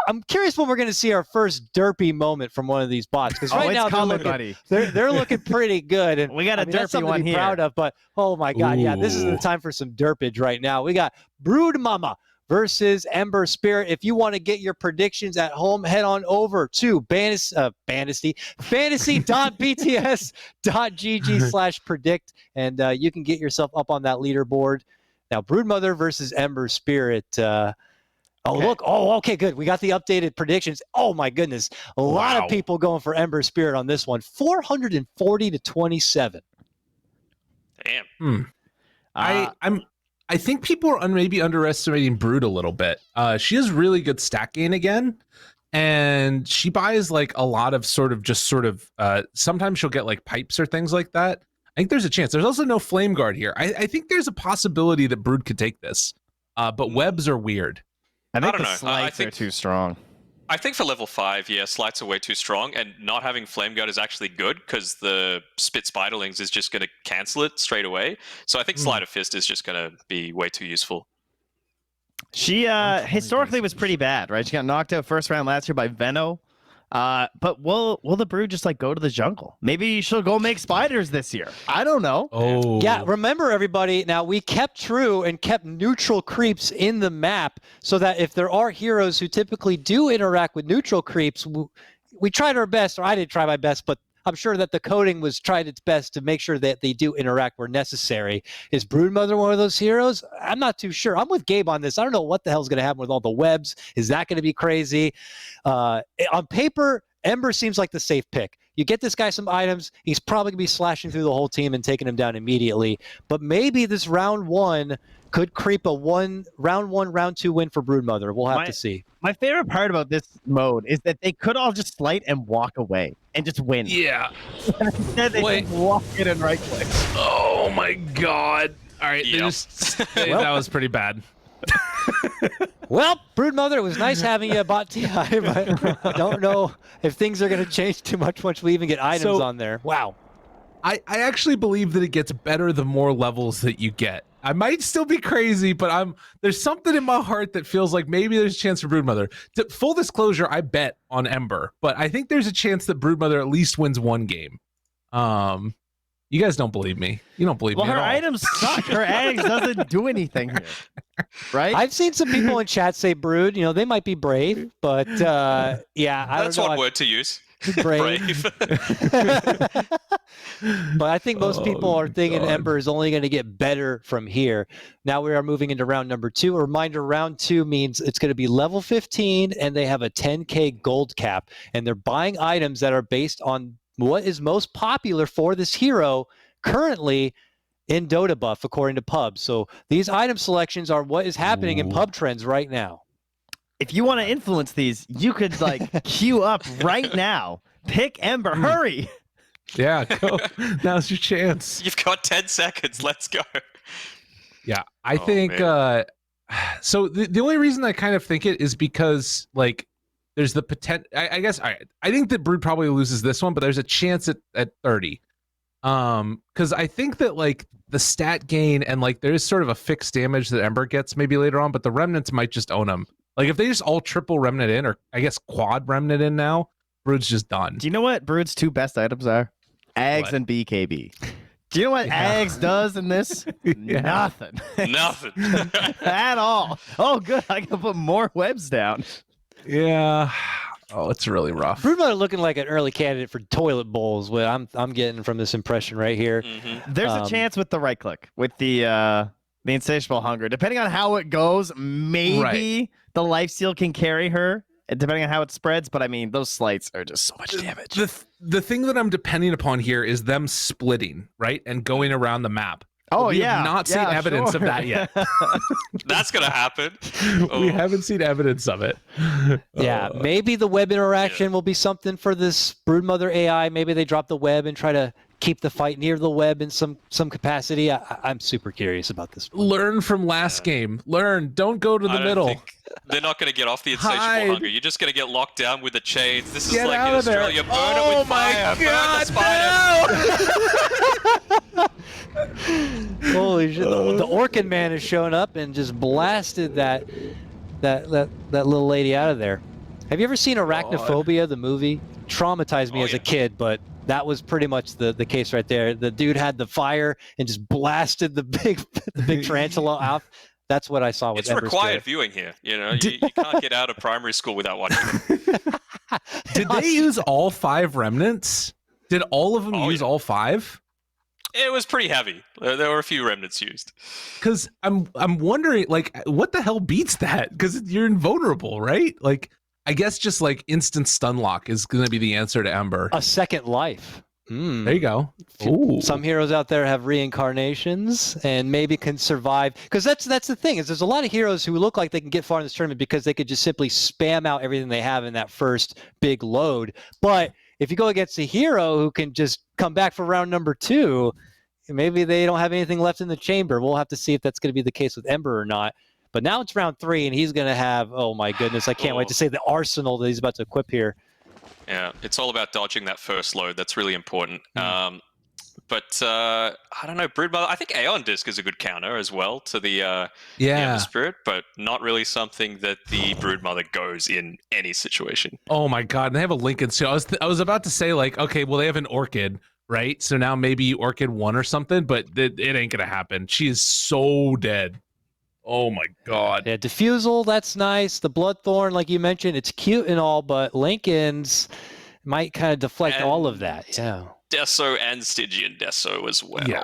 I'm curious when we're going to see our first derpy moment from one of these bots, because right it's now coming, they're looking, buddy. they're looking pretty good. And We got a I mean, that's derpy something one to be here. proud of. But oh my God, yeah, this is the Ooh. time for some derpage right now. We got Broodmother versus Ember Spirit. If you want to get your predictions at home, head on over to fantasy.bts.gg/predict, and you can get yourself up on that leaderboard. Now, Broodmother versus Ember Spirit. Okay. Look. Oh, okay, good. We got the updated predictions. Oh, my goodness. A lot Wow. of people going for Ember Spirit on this one. 440 to 27. Damn. I think people are maybe underestimating Brood a little bit. She has really good stack gain again, and she buys like a lot of sometimes she'll get like pipes or things like that. I think there's a chance. There's also no flame guard here. I think there's a possibility that Brood could take this, but webs are weird. I think don't the know. I slights think- are too strong. I think for level 5, yeah, slights are way too strong, and not having Flame Guard is actually good because the Spit Spiderlings is just going to cancel it straight away. So I think Sleight of Fist is just going to be way too useful. She historically was pretty bad, right? She got knocked out first round last year by Veno. But will the Brood just like go to the jungle? Maybe she'll go make spiders this year. I don't know. Oh, Yeah, remember everybody, now we kept true and kept neutral creeps in the map so that if there are heroes who typically do interact with neutral creeps, we tried our best, or I didn't try my best, but I'm sure that the coding was tried its best to make sure that they do interact where necessary. Is Broodmother one of those heroes? I'm not too sure. I'm with Gabe on this. I don't know what the hell's going to happen with all the webs. Is that going to be crazy? On paper, Ember seems like the safe pick. You get this guy some items, he's probably going to be slashing through the whole team and taking him down immediately. But maybe this round one could creep a round one, round two win for Broodmother. We'll have to see. My favorite part about this mode is that they could all just slight and walk away and just win. Yeah. Instead, they just walk in and right click. Oh my god. All right. Yep. That was pretty bad. Well, Broodmother, it was nice having you at Bot TI, but I don't know if things are going to change too much once we even get items on there. Wow. I actually believe that it gets better the more levels that you get. I might still be crazy, but there's something in my heart that feels like maybe there's a chance for Broodmother. Full disclosure, I bet on Ember, but I think there's a chance that Broodmother at least wins one game. You guys don't believe me. You don't believe me at all. Well, her items suck. Her eggs doesn't do anything here. Right? I've seen some people in chat say Brood. You know, they might be brave, but yeah, I That's don't know. one word to use. Brave. But I think most people are thinking Ember is only going to get better from here. Now we are moving into round number 2. A reminder, round 2 means it's going to be level 15 and they have a 10k gold cap. And they're buying items that are based on what is most popular for this hero currently in Dota buff, according to pub. So these item selections are what is happening in pub trends right now. If you want to influence these, you could like queue up right now. Pick Ember. Hurry. Yeah, go. Now's your chance. You've got 10 seconds. Let's go. Yeah, I think so the only reason I kind of think it is because like there's the potential. I guess I think that Brood probably loses this one, but there's a chance at 30. Because I think that like the stat gain and like there is sort of a fixed damage that Ember gets maybe later on, but the remnants might just own them. Like if they just all triple remnant in, or I guess quad remnant in now, Brood's just done. Do you know what Brood's 2 best items are? Ags and BKB. Do you know what Ags does in this? Nothing. Nothing. At all. Oh, good. I can put more webs down. Yeah. Oh, it's really rough. Broodmother looking like an early candidate for toilet bowls. What I'm getting from this impression right here. Mm-hmm. There's a chance with the right click, with the insatiable hunger. Depending on how it goes, maybe the lifesteal can carry her. Depending on how it spreads, but I mean, those slights are just so much damage. The thing that I'm depending upon here is them splitting, right, and going around the map. Oh, we yeah. have not seen evidence of that yet. That's going to happen. We haven't seen evidence of it. Yeah, maybe the web interaction will be something for this Broodmother AI. Maybe they drop the web and try to keep the fight near the web in some capacity. I'm super curious about this one. Learn from last game. Learn. Don't go to the middle. They're not going to get off the insatiable hunger. You're just going to get locked down with the chains. This is Get like out in of there. Australia. Burn it with fire. God, Burn the spider. Holy shit! The Orchid Man has shown up and just blasted that little lady out of there. Have you ever seen Arachnophobia, the movie? Traumatized me as a kid, but that was pretty much the case right there. The dude had the fire and just blasted the big tarantula out. That's what I saw with It's Ember's required Spirit. viewing here. You know, you can't get out of primary school without watching it. Did they use all 5 remnants? Did all of them use all 5? It was pretty heavy. There were a few remnants used. Because I'm wondering, like, what the hell beats that? Because you're invulnerable, right? Like, I guess just like instant stun lock is going to be the answer to Ember. A second life. There you go. Ooh. Some heroes out there have reincarnations and maybe can survive. Because that's the thing, is there's a lot of heroes who look like they can get far in this tournament because they could just simply spam out everything they have in that first big load. But if you go against a hero who can just come back for round number 2, maybe they don't have anything left in the chamber. We'll have to see if that's going to be the case with Ember or not. But now it's round 3, and he's going to have, oh my goodness, I can't wait to see the arsenal that he's about to equip here. Yeah, it's all about dodging that first load. That's really important. But I don't know, Broodmother. I think Aeon Disc is a good counter as well to the Ember Spirit, but not really something that the Broodmother goes in any situation. Oh my god, and they have a Lycan. So I was about to say, like, okay, well, they have an Orchid, right? So now maybe Orchid 1 or something, but it ain't gonna happen. She is so dead. Oh my god. Yeah, Diffusal, that's nice. The Bloodthorn, like you mentioned, it's cute and all, but Lincoln's, might kind of deflect And all of that. Yeah. Deso and Stygian Deso as well. Yeah.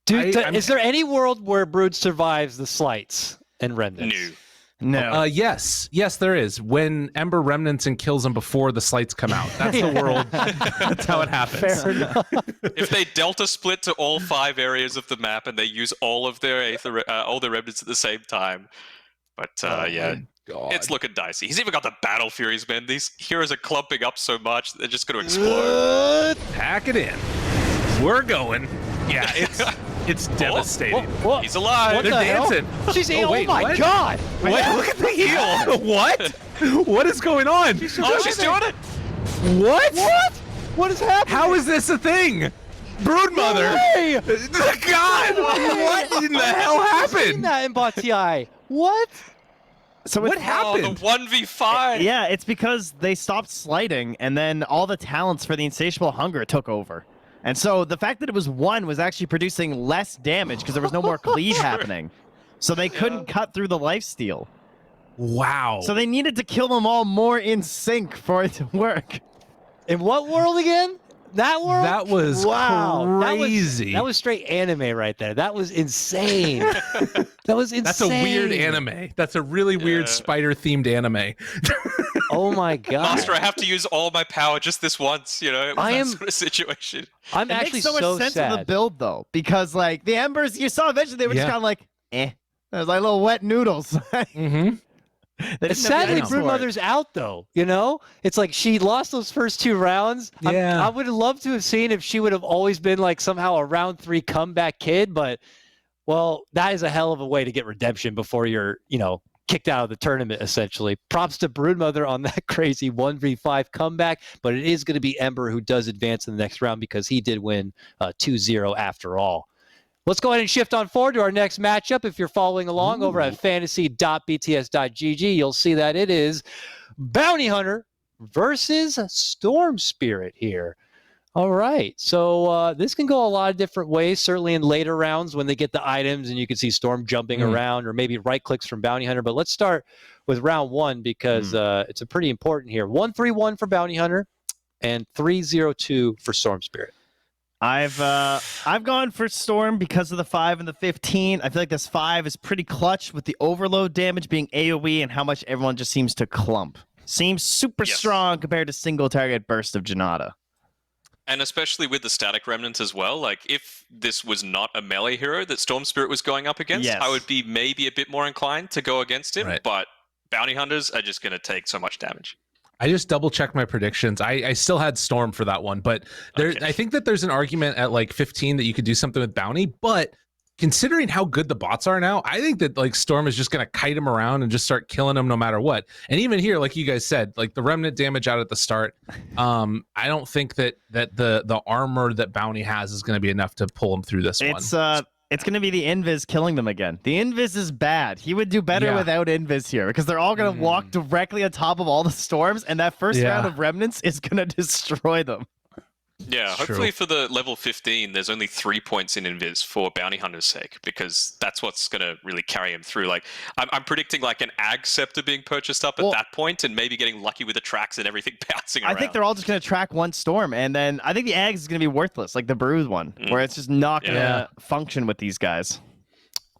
Dude, I'm- is there any world where Brood survives the slights and remnants? No. Yes, there is. When Ember remnants and kills them before the slights come out. That's the world. That's how it happens. Fair enough. If they delta split to all 5 areas of the map and they use all of their all their remnants at the same time. But yeah, God. it's looking dicey. He's even got the Battle Furies, man. These heroes are clumping up so much that they're just going to explode. Pack it in. We're going. Yeah, it's devastating. Whoa. He's alive. What They're the hell? dancing. She's Oh, wait, my what? God. What? Look at the heel. What? What is going on? Oh, she's doing it. What? What is happening? How is this a thing? Broodmother. Hey! God, what in the hell I've seen happened? that in BotTI. What? So What it's, happened? Oh, the 1v5. yeah, it's because they stopped slighting, and then all the talents for the Insatiable Hunger took over. And so the fact that it was 1 was actually producing less damage because there was no more cleave happening. So they couldn't cut through the lifesteal. Wow. So they needed to kill them all more in sync for it to work. In what world again? That world? That was crazy. That was straight anime right there. That was insane. That was insane. That's a weird anime. That's a really weird spider-themed anime. Oh my God. Master, I have to use all my power just this once, you know? It was I that am- sort of situation. I'm It actually makes so much sense sad. of the build, though, because, like, the Embers, you saw eventually they were just Yeah. kind of like, eh. It was like little wet noodles. Mm-hmm. They It's didn't have the sadly items for it. Broodmother's out though, you know? It's like she lost those first 2 rounds. Yeah. I would have loved to have seen if she would have always been like somehow a round 3 comeback kid, but well, that is a hell of a way to get redemption before you're, kicked out of the tournament essentially. Props to Broodmother on that crazy 1v5 comeback, but it is going to be Ember who does advance in the next round because he did win 2-0 after all. Let's go ahead and shift on forward to our next matchup. If you're following along over at fantasy.bts.gg, you'll see that it is Bounty Hunter versus Storm Spirit here. All right. So this can go a lot of different ways, certainly in later rounds when they get the items and you can see Storm jumping around or maybe right clicks from Bounty Hunter. But let's start with round 1 because it's a pretty important here. 1-3-1 for Bounty Hunter and 3-0-2 for Storm Spirit. I've gone for Storm because of the 5 and the 15. I feel like this 5 is pretty clutch with the overload damage being AoE and how much everyone just seems to clump. Seems super strong compared to single target burst of Janata. And especially with the static remnants as well. Like, if this was not a melee hero that Storm Spirit was going up against, I would be maybe a bit more inclined to go against him. Right. But Bounty Hunters are just going to take so much damage. I just double checked my predictions. I still had Storm for that one, but I think that there's an argument at like 15 that you could do something with Bounty, but considering how good the bots are now, I think that like Storm is just going to kite him around and just start killing him no matter what. And even here, like you guys said, like the remnant damage out at the start, I don't think that the armor that Bounty has is going to be enough to pull him through this one. It's going to be the Invis killing them again. The Invis is bad. He would do better without Invis here because they're all going to walk directly on top of all the storms, and that first round of remnants is going to destroy them. Yeah, hopefully for the level 15, there's only 3 points in Invis for Bounty Hunter's sake, because that's what's going to really carry him through. Like, I'm predicting like an Ag Scepter being purchased up at that point and maybe getting lucky with the tracks and everything bouncing around. I think they're all just going to track one storm, and then I think the Ags is going to be worthless, like the Bruise one, where it's just not going to function with these guys.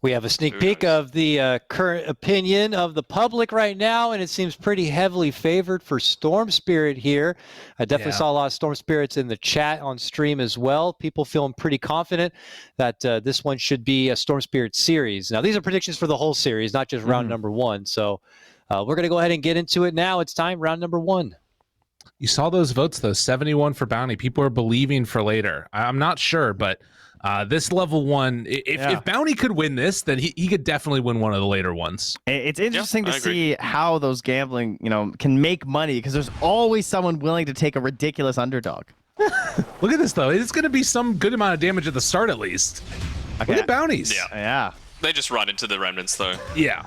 We have a sneak peek of the current opinion of the public right now, and it seems pretty heavily favored for Storm Spirit here. I definitely saw a lot of Storm Spirits in the chat on stream as well. People feeling pretty confident that this one should be a Storm Spirit series. Now, these are predictions for the whole series, not just round number 1. So we're going to go ahead and get into it now. It's time, round number 1. You saw those votes, though. 71 for Bounty. People are believing for later. I'm not sure, but this level 1, if Bounty could win this, then he could definitely win one of the later ones. It's interesting to see how those gambling, can make money, because there's always someone willing to take a ridiculous underdog. Look at this, though. It's going to be some good amount of damage at the start, at least. Okay. Look at Bounties. Yeah. They just run into the remnants, though. Yeah.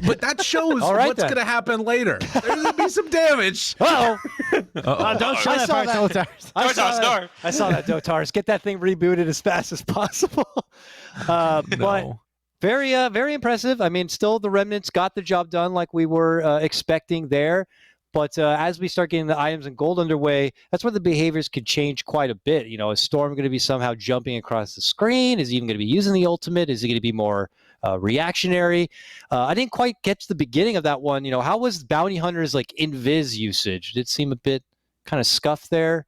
But that shows right, what's going to happen later. There's going to be some damage. Uh-oh. Don't show that part, Dotars. I saw that, Dotars. Get that thing rebooted as fast as possible. But very, very impressive. I mean, still the remnants got the job done like we were expecting there. But as we start getting the items and gold underway, that's where the behaviors could change quite a bit. You know, is Storm going to be somehow jumping across the screen? Is he even going to be using the ultimate? Is he going to be more reactionary? I didn't quite get to the beginning of that one. You know, how was Bounty Hunter's like invis usage? Did it seem a bit kind of scuffed there?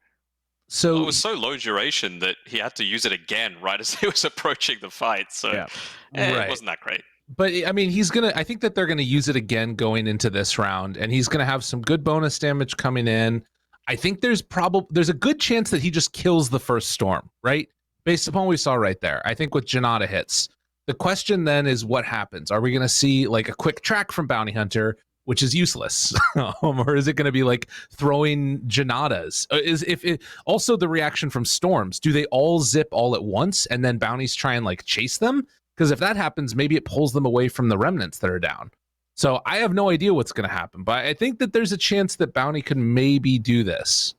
So it was so low duration that he had to use it again right as he was approaching the fight. So it wasn't that great. But I mean, I think that they're gonna use it again going into this round, and he's gonna have some good bonus damage coming in. I think there's a good chance that he just kills the first storm, right? Based upon what we saw right there. I think with Janata hits. The question then is what happens? Are we gonna see like a quick track from Bounty Hunter, which is useless, or is it going to be like throwing Janatas? Also the reaction from storms? Do they all zip all at once and then bounties try and like chase them? Because if that happens, maybe it pulls them away from the remnants that are down. So I have no idea what's going to happen, but I think that there's a chance that bounty could maybe do this.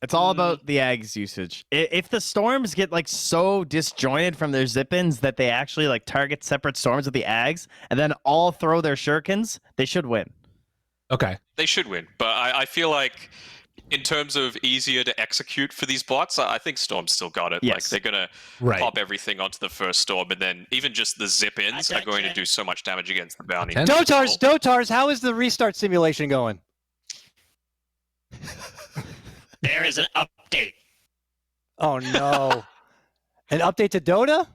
It's all about the Ags usage. If the storms get like so disjointed from their zip-ins that they actually like target separate storms with the Ags and then all throw their shurikens, they should win. Okay. They should win, but I feel like in terms of easier to execute for these bots, I think Storm's still got it. Yes. Like they're going to pop everything onto the first storm, and then even just the zip-ins are going to do so much damage against the bounty. Dotars, how is the restart simulation going? There is an update. Oh no. An update to Dota?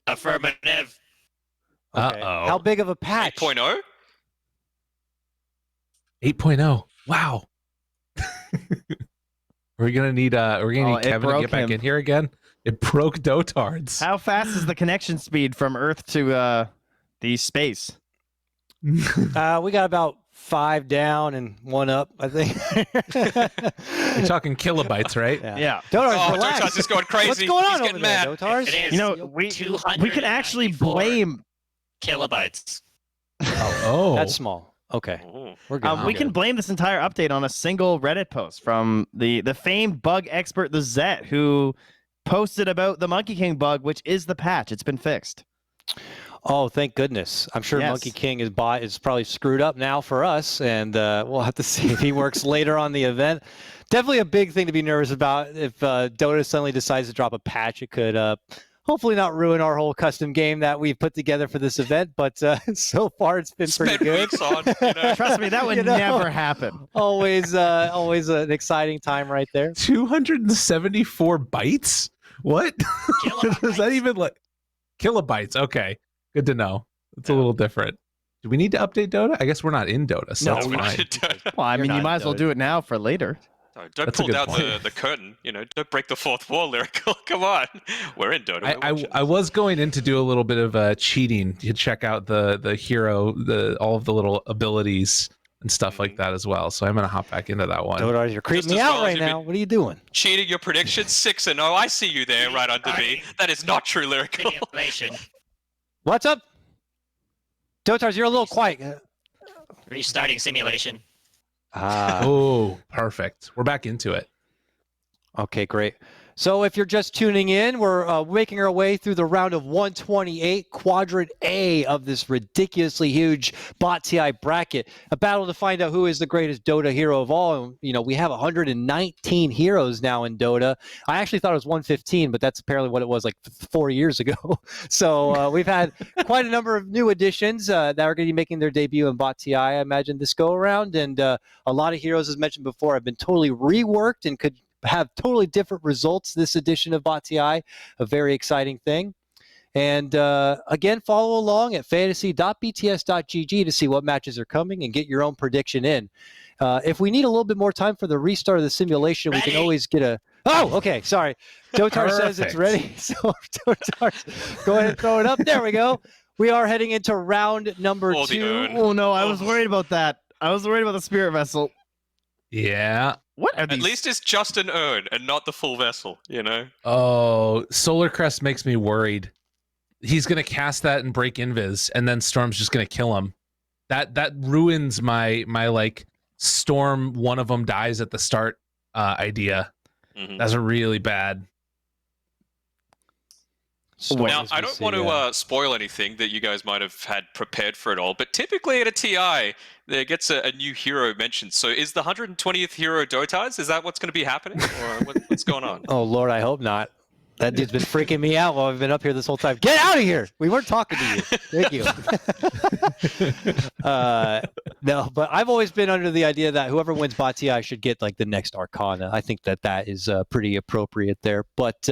Affirmative. Okay. Uh-oh. How big of a patch? 8.0? 8.0. Wow. We're gonna need Kevin to get back in here again. It broke Dotards. How fast is the connection speed from Earth to the space? We got about 5 down and 1 up, I think. You're talking kilobytes, right? Yeah. Dotars, relax. Dotards is going crazy. What's going on He's over getting there, mad. Dotars? It is You know, we could actually 294 blame. kilobytes. Oh. That's small. Okay. Ooh. We're good. We can blame this entire update on a single Reddit post from the famed bug expert, the Zet, who posted about the Monkey King bug, which is the patch. It's been fixed. Oh, thank goodness. I'm sure Yes. Monkey King is probably screwed up now for us, and we'll have to see if he works later on the event. Definitely a big thing to be nervous about. If Dota suddenly decides to drop a patch, it could hopefully not ruin our whole custom game that we've put together for this event, but so far it's been pretty good. Weeks on, you know? Trust me, that would never happen. Always an exciting time right there. 274 bytes? What? Is that even like kilobytes? Okay. Good to know. It's a little different. Do we need to update Dota? I guess we're not in Dota, so No, that's we fine. don't. Well, I mean, You're you not might as well Dota. do it now for later. Don't That's a pull good down point. the curtain. You know, don't break the fourth wall, Lyrical. Come on. We're in Dota. We're watching I was going in to do a little bit of cheating to check out the hero, all of the little abilities and stuff like that as well. So I'm gonna hop back into that one. Dotars, you're creeping Just me as out well as right you've now. been- What are you doing? cheating your prediction 6-0. I see you there, right under me. That is not true, Lyrical. Simulation. What's up? Dotars, you're a little quiet. Restarting simulation. Oh, perfect. We're back into it. Okay, great. So if you're just tuning in, we're making our way through the round of 128, Quadrant A of this ridiculously huge Bot TI bracket. A battle to find out who is the greatest Dota hero of all. And, you know, we have 119 heroes now in Dota. I actually thought it was 115, but that's apparently what it was like 4 years ago. So we've had quite a number of new additions that are going to be making their debut in Bot TI, I imagine, this go around. And a lot of heroes, as mentioned before, have been totally reworked and could have totally different results this edition of Bot TI, a very exciting thing. And again, follow along at fantasy.bts.gg to see what matches are coming and get your own prediction in. If we need a little bit more time for the restart of the simulation, we can always get a... Oh, okay, sorry. Dotar says it's ready. So Dotar, go ahead and throw it up. There we go. We are heading into round number 2. Oh, no, I was worried about that. I was worried about the Spirit Vessel. Yeah. What are At these? least it's just an urn and not the full vessel, you know? Oh, Solar Crest makes me worried. He's gonna cast that and break Invis, and then Storm's just gonna kill him. That ruins my like Storm. One of them dies at the start idea. Mhm. That's really bad. Storm, Now, as I we don't see, want to spoil anything that you guys might have had prepared for it all, but typically at a TI, there gets a new hero mentioned. So is the 120th hero Dotas? Is that what's going to be happening? Or what's going on? Oh, Lord, I hope not. That dude's been freaking me out while I've been up here this whole time. Get out of here! We weren't talking to you. Thank you. No, but I've always been under the idea that whoever wins BOT-TI should get like the next Arcana. I think that is pretty appropriate there. But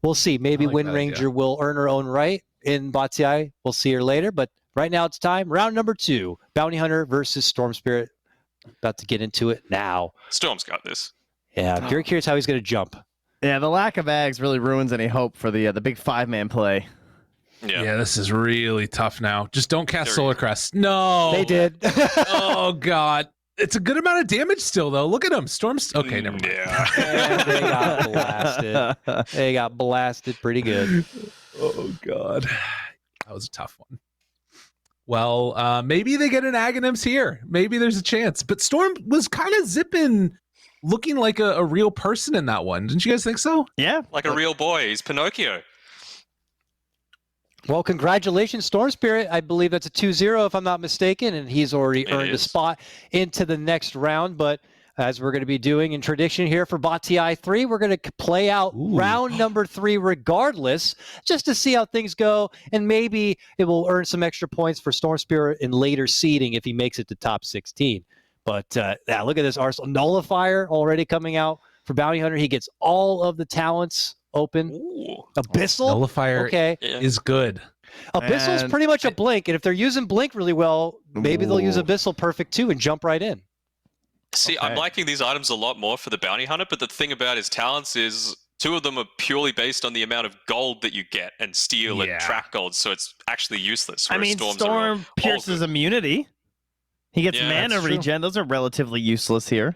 we'll see. Maybe like Wind that Ranger idea. will earn her own right in BOT-TI. We'll see her later. But right now it's time. Round number 2. Bounty Hunter versus Storm Spirit. About to get into it now. Storm's got this. Yeah, I'm very curious how he's going to jump. Yeah, the lack of Ags really ruins any hope for the big 5-man play. Yeah. This is really tough now. Just don't cast There Solar you go. Crest. No. They did. Oh, God. It's a good amount of damage still, though. Look at him. Storm's... Okay, never mind. Yeah. And they got blasted. They got blasted pretty good. Oh, God. That was a tough one. Well, maybe they get an Aghanims here. Maybe there's a chance. But Storm was kind of zipping, looking like a real person in that one. Didn't you guys think so? Yeah. Like a real boy. He's Pinocchio. Well, congratulations, Storm Spirit. I believe that's a 2-0 if I'm not mistaken, and he's already It earned a is. spot into the next round. But as we're going to be doing in tradition here for BOT-TI 3, we're going to play out round number 3 regardless, just to see how things go, and maybe it will earn some extra points for Storm Spirit in later seeding if he makes it to top 16. But yeah, look at this Arsenal Nullifier already coming out for Bounty Hunter. He gets all of the talents open. Ooh. Abyssal, Nullifier okay. Yeah. is good. Abyssal's And pretty much a blink, and if they're using blink really well, maybe they'll use Ooh. Abyssal perfect too and jump right in. See, I'm Okay. liking these items a lot more for the bounty hunter, but the thing about his talents is 2 of them are purely based on the amount of gold that you get and steel Yeah. and track gold, so it's actually useless. I whereas mean, Storms Storm are all pierces good. immunity. He gets Yeah, mana that's true. regen. Those are relatively useless here.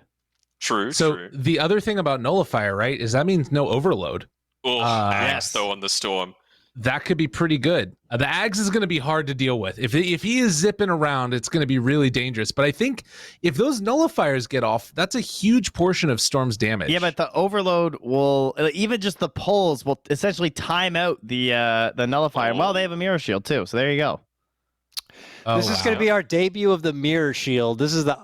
True, So true. the other thing about Nullifier, right, is that means no overload. Oh, yes. axe though on the Storm. That could be pretty good. The Ags is going to be hard to deal with. If he is zipping around, it's going to be really dangerous. But I think if those Nullifiers get off, that's a huge portion of Storm's damage. Yeah, but the overload will even just the pulls will essentially time out the nullifier. Oh. Well, they have a mirror shield too, so there you go. Oh, This is going to be our debut of the Mirror Shield. This is the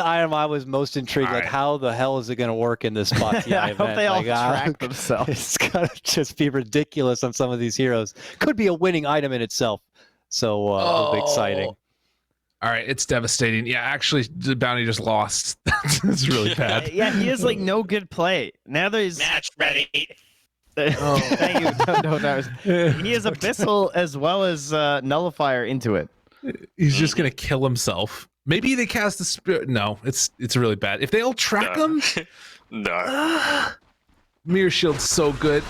item I was most intrigued. All Like, right. how the hell is it going to work in this BOT-TI I event? hope they all Like, track themselves. It's going to just be ridiculous on some of these heroes. Could be a winning item in itself. So it'll be exciting. All right, it's devastating. Yeah, actually, the bounty just lost. That's really bad. Yeah, he is like no good play. Now there's Match ready. oh, thank you. No, he is abyssal as well as nullifier into it. He's just gonna kill himself. Maybe they cast the spirit. No, it's really bad. If they all track him, No. Mirror Shield's so good.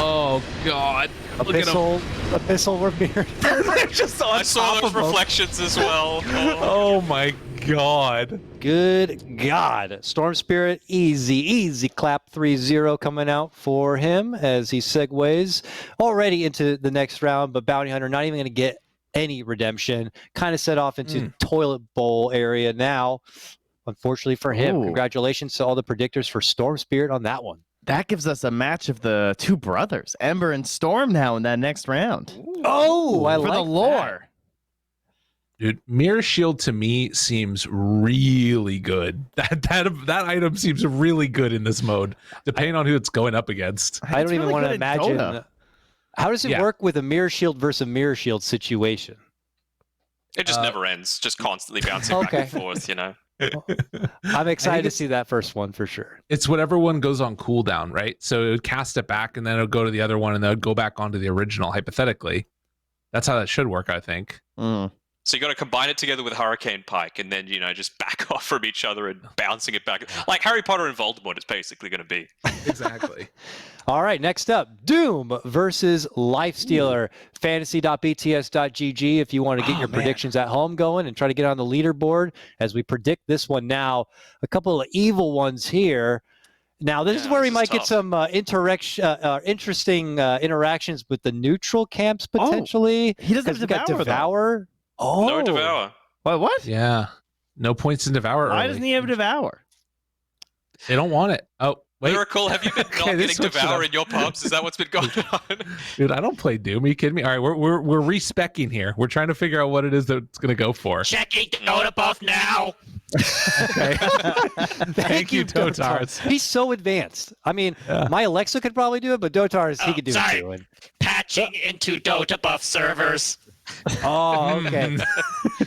Oh God! Look at him. Abyssal were mirrored. They're just on I saw top those of him. reflections as well. Oh. Oh my God! Good God. Storm Spirit, easy clap 3-0 coming out for him as he segues already into the next round, but Bounty Hunter not even going to get any redemption. Kind of set off into toilet bowl area now, unfortunately for him. Ooh. Congratulations to all the predictors for Storm Spirit on that one. That gives us a match of the 2 brothers, Ember and Storm, now in that next round. Oh, I For like the lore. Dude, Mirror Shield to me seems really good. That item seems really good in this mode, depending on who it's going up against. I don't It's even really want to good in imagine. Dota. How does it Yeah. work with a Mirror Shield versus a Mirror Shield situation? It just never ends, just constantly bouncing back Okay. and forth, you know? I'm excited to it's- see that first one for sure. It's whatever one goes on cooldown, right? So it would cast it back, and then it would go to the other one, and then it would go back onto the original, hypothetically. That's how that should work, I think. Mm. So you got to combine it together with Hurricane Pike, and then just back off from each other and bouncing it back, like Harry Potter and Voldemort is basically going to be. Exactly. All right, next up, Doom versus Lifestealer. Fantasy.bts.gg if you want to get your predictions at home going and try to get on the leaderboard as we predict this one now. A couple of evil ones here. Now, this is Yeah, where we this is might get tough. some interesting interactions with the neutral camps potentially. He doesn't have we got Devour, though. Devour. Oh, No Devour. What? Yeah. No points in Devour Why early. doesn't he have Devour? They don't want it. Oh, Wait. Miracle, have you been not Okay, this getting switched it Devour up. in your pubs? Is that what's been going on? Dude, I don't play Doom. Are you kidding me? All right, we're respecking here. We're trying to figure out what it is that it's gonna go for. Checking Dota buff now. Okay. Thank you, Dotars. He's so advanced. I mean, my Alexa could probably do it, but Dotars, he Oh, could do sorry. it too. And- Patching into Dota buff servers. Oh, okay.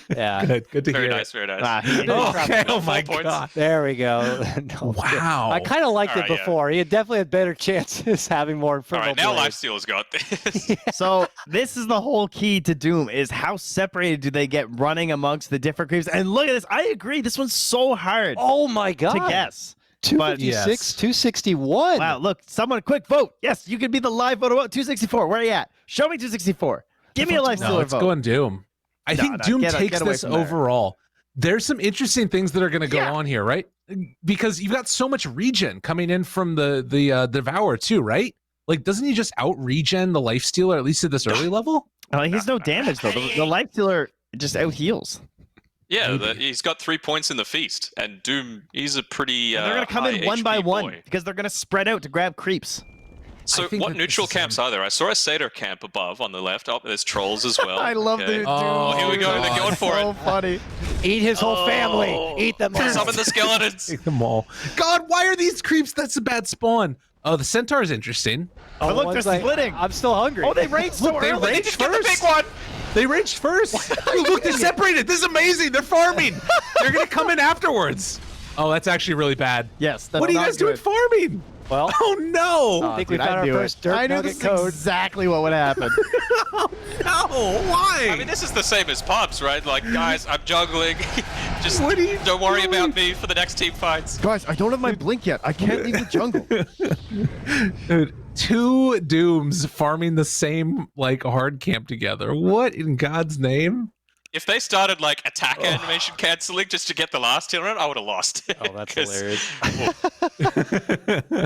Yeah. Good to Very hear. nice, very nice. Ah, Okay. Oh my 4 points. god. There we go. No, Wow. I kind of liked All it right, yeah. before. He had definitely had better chances having more All Infernal right, now Blades. Lifestealer's got this. So this is the whole key to Doom is how separated do they get running amongst the different creeps? And look at this. I agree. This one's so hard Oh my god. to guess. 256, yes. 261. Wow, look, someone quick vote. Yes, you can be the live voter. Vote 264. Where are you at? Show me 264. Give me a Lifestealer No, it's vote. going Doom. I think no, Doom get takes away this from there. overall. There's some interesting things that are going to go Yeah. on here, right? Because you've got so much regen coming in from the Devourer too, right? Like, doesn't he just out regen the Lifestealer at least at this early level? He's no damage though. The Lifestealer just out heals. Yeah, he's got 3 points in the feast, and Doom, he's a pretty. And they're gonna come in high one by HP one boy. because they're gonna spread out to grab creeps. So, I think what that neutral this is, camps are there? I saw a Satyr camp above on the left. Oh, there's trolls as well. I love Okay. the Doom. Oh, here we go. They're going for so it. funny. Eat his whole family. Eat them all. Summon the skeletons. Take them all. God, why are these creeps? That's a bad spawn. Oh, the Centaur is interesting. Oh, look, they're one's like, splitting. I'm still hungry. Oh, they raged so They early. raged Get the big first. one. They raged first. Oh, look, they're separated. This is amazing. They're farming. They're gonna come in afterwards. Oh, that's actually really bad. Yes. What are you guys doing farming? Well, Oh no! I think we dude, found I our knew first it. dirt I knew nugget this code. is exactly what would happen. No, why? I mean, this is the same as pubs, right? Like, guys, I'm juggling. Just What are you don't worry doing? about me for the next team fights. Guys, I don't have my blink yet. I can't leave the jungle. Dude, two Dooms farming the same like hard camp together. What in God's name? If they started like attack animation canceling just to get the last hit run, I would have lost. Oh, that's 'Cause- hilarious.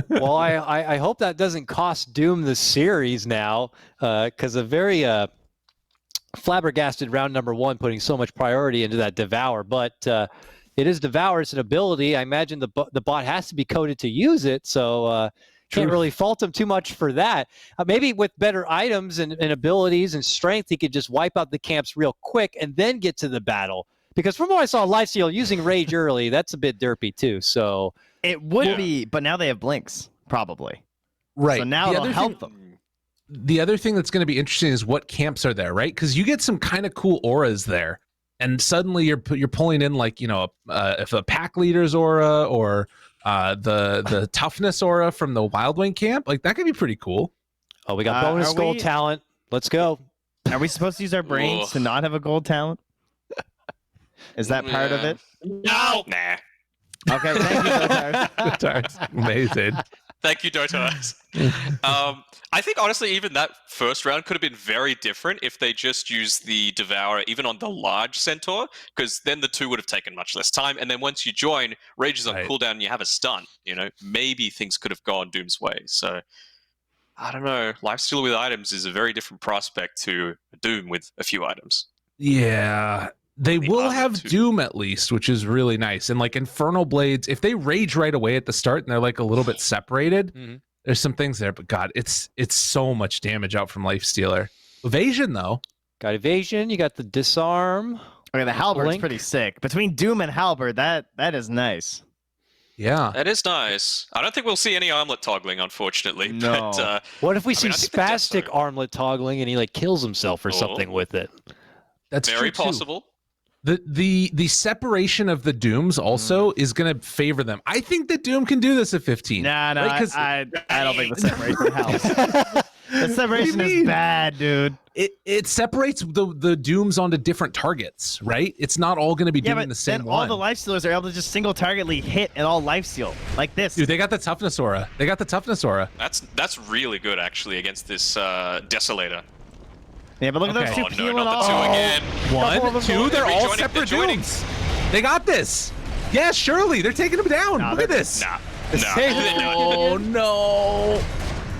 Well, I hope that doesn't cost Doom the series now, because a very flabbergasted round number one, putting so much priority into that Devour. But it is Devour. It's an ability. I imagine the bot has to be coded to use it, so can't really fault him too much for that. Maybe with better items and abilities and strength, he could just wipe out the camps real quick and then get to the battle. Because from what I saw, Lifestealer using Rage early, that's a bit derpy too. So It would be, but now they have blinks, probably. Right. So now The it'll other help thing- them. The other thing that's going to be interesting is what camps are there, right? Because you get some kind of cool auras there, and suddenly you're pulling in like if a pack leader's aura or the toughness aura from the Wildwing camp, like that could be pretty cool. we got bonus are gold we- talent. Let's go. Are we supposed to use our brains to not have a gold talent? Is that part of Yeah. it? No. Nah. Okay, thank you, Dotars. That's amazing. Thank you, Dotas. I think honestly, even that first round could have been very different if they just used the Devourer even on the large Centaur, because then the two would have taken much less time. And then once you join, Rage is on Right. cooldown and you have a stun. Maybe things could have gone Doom's way. So I don't know. Lifestealer with items is a very different prospect to Doom with a few items. Yeah. They The will other have two. Doom at least, which is really nice. And like Infernal Blades, if they rage right away at the start and they're like a little bit separated, Mhm. there's some things there. But God, it's so much damage out from Lifestealer. Evasion though. Got evasion. You got the disarm. Okay, the halberd's Blink. pretty sick. Between Doom and halberd, that is nice. Yeah. That is nice. I don't think we'll see any armlet toggling, unfortunately. No. But What if we I see mean, I think the spastic Death armlet toggling and he like kills himself or something with it? That's very true, too. possible. The separation of the Dooms also is going to favor them. I think that Doom can do this at 15. Nah, right? 'Cause I don't think the separation helps. The separation is mean? bad, dude. it separates the Dooms onto different targets, right? It's not all going to be Yeah, doing but the same then one. all the lifestealers are able to just single targetly hit and all lifesteal like this. Dude, they got the toughness aura. That's really good actually against this Desolator. Yeah, but look at Okay. those two Oh no, peeling not the off. two again. Couple of One, them two, going. they're all Rejoining, separate they're joining. Dooms. They got this. Yeah, surely. They're taking them down. Nah, Look at this. Nah. Oh, no.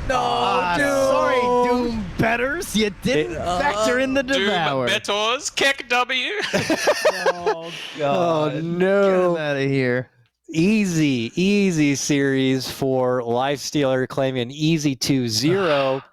No, Ah, dude. sorry, Doom betters. You didn't factor in the Doom Devour. Mentors, kick W. Oh, Oh Get no! him out of here. Easy series for Lifestealer, claiming an easy 2-0.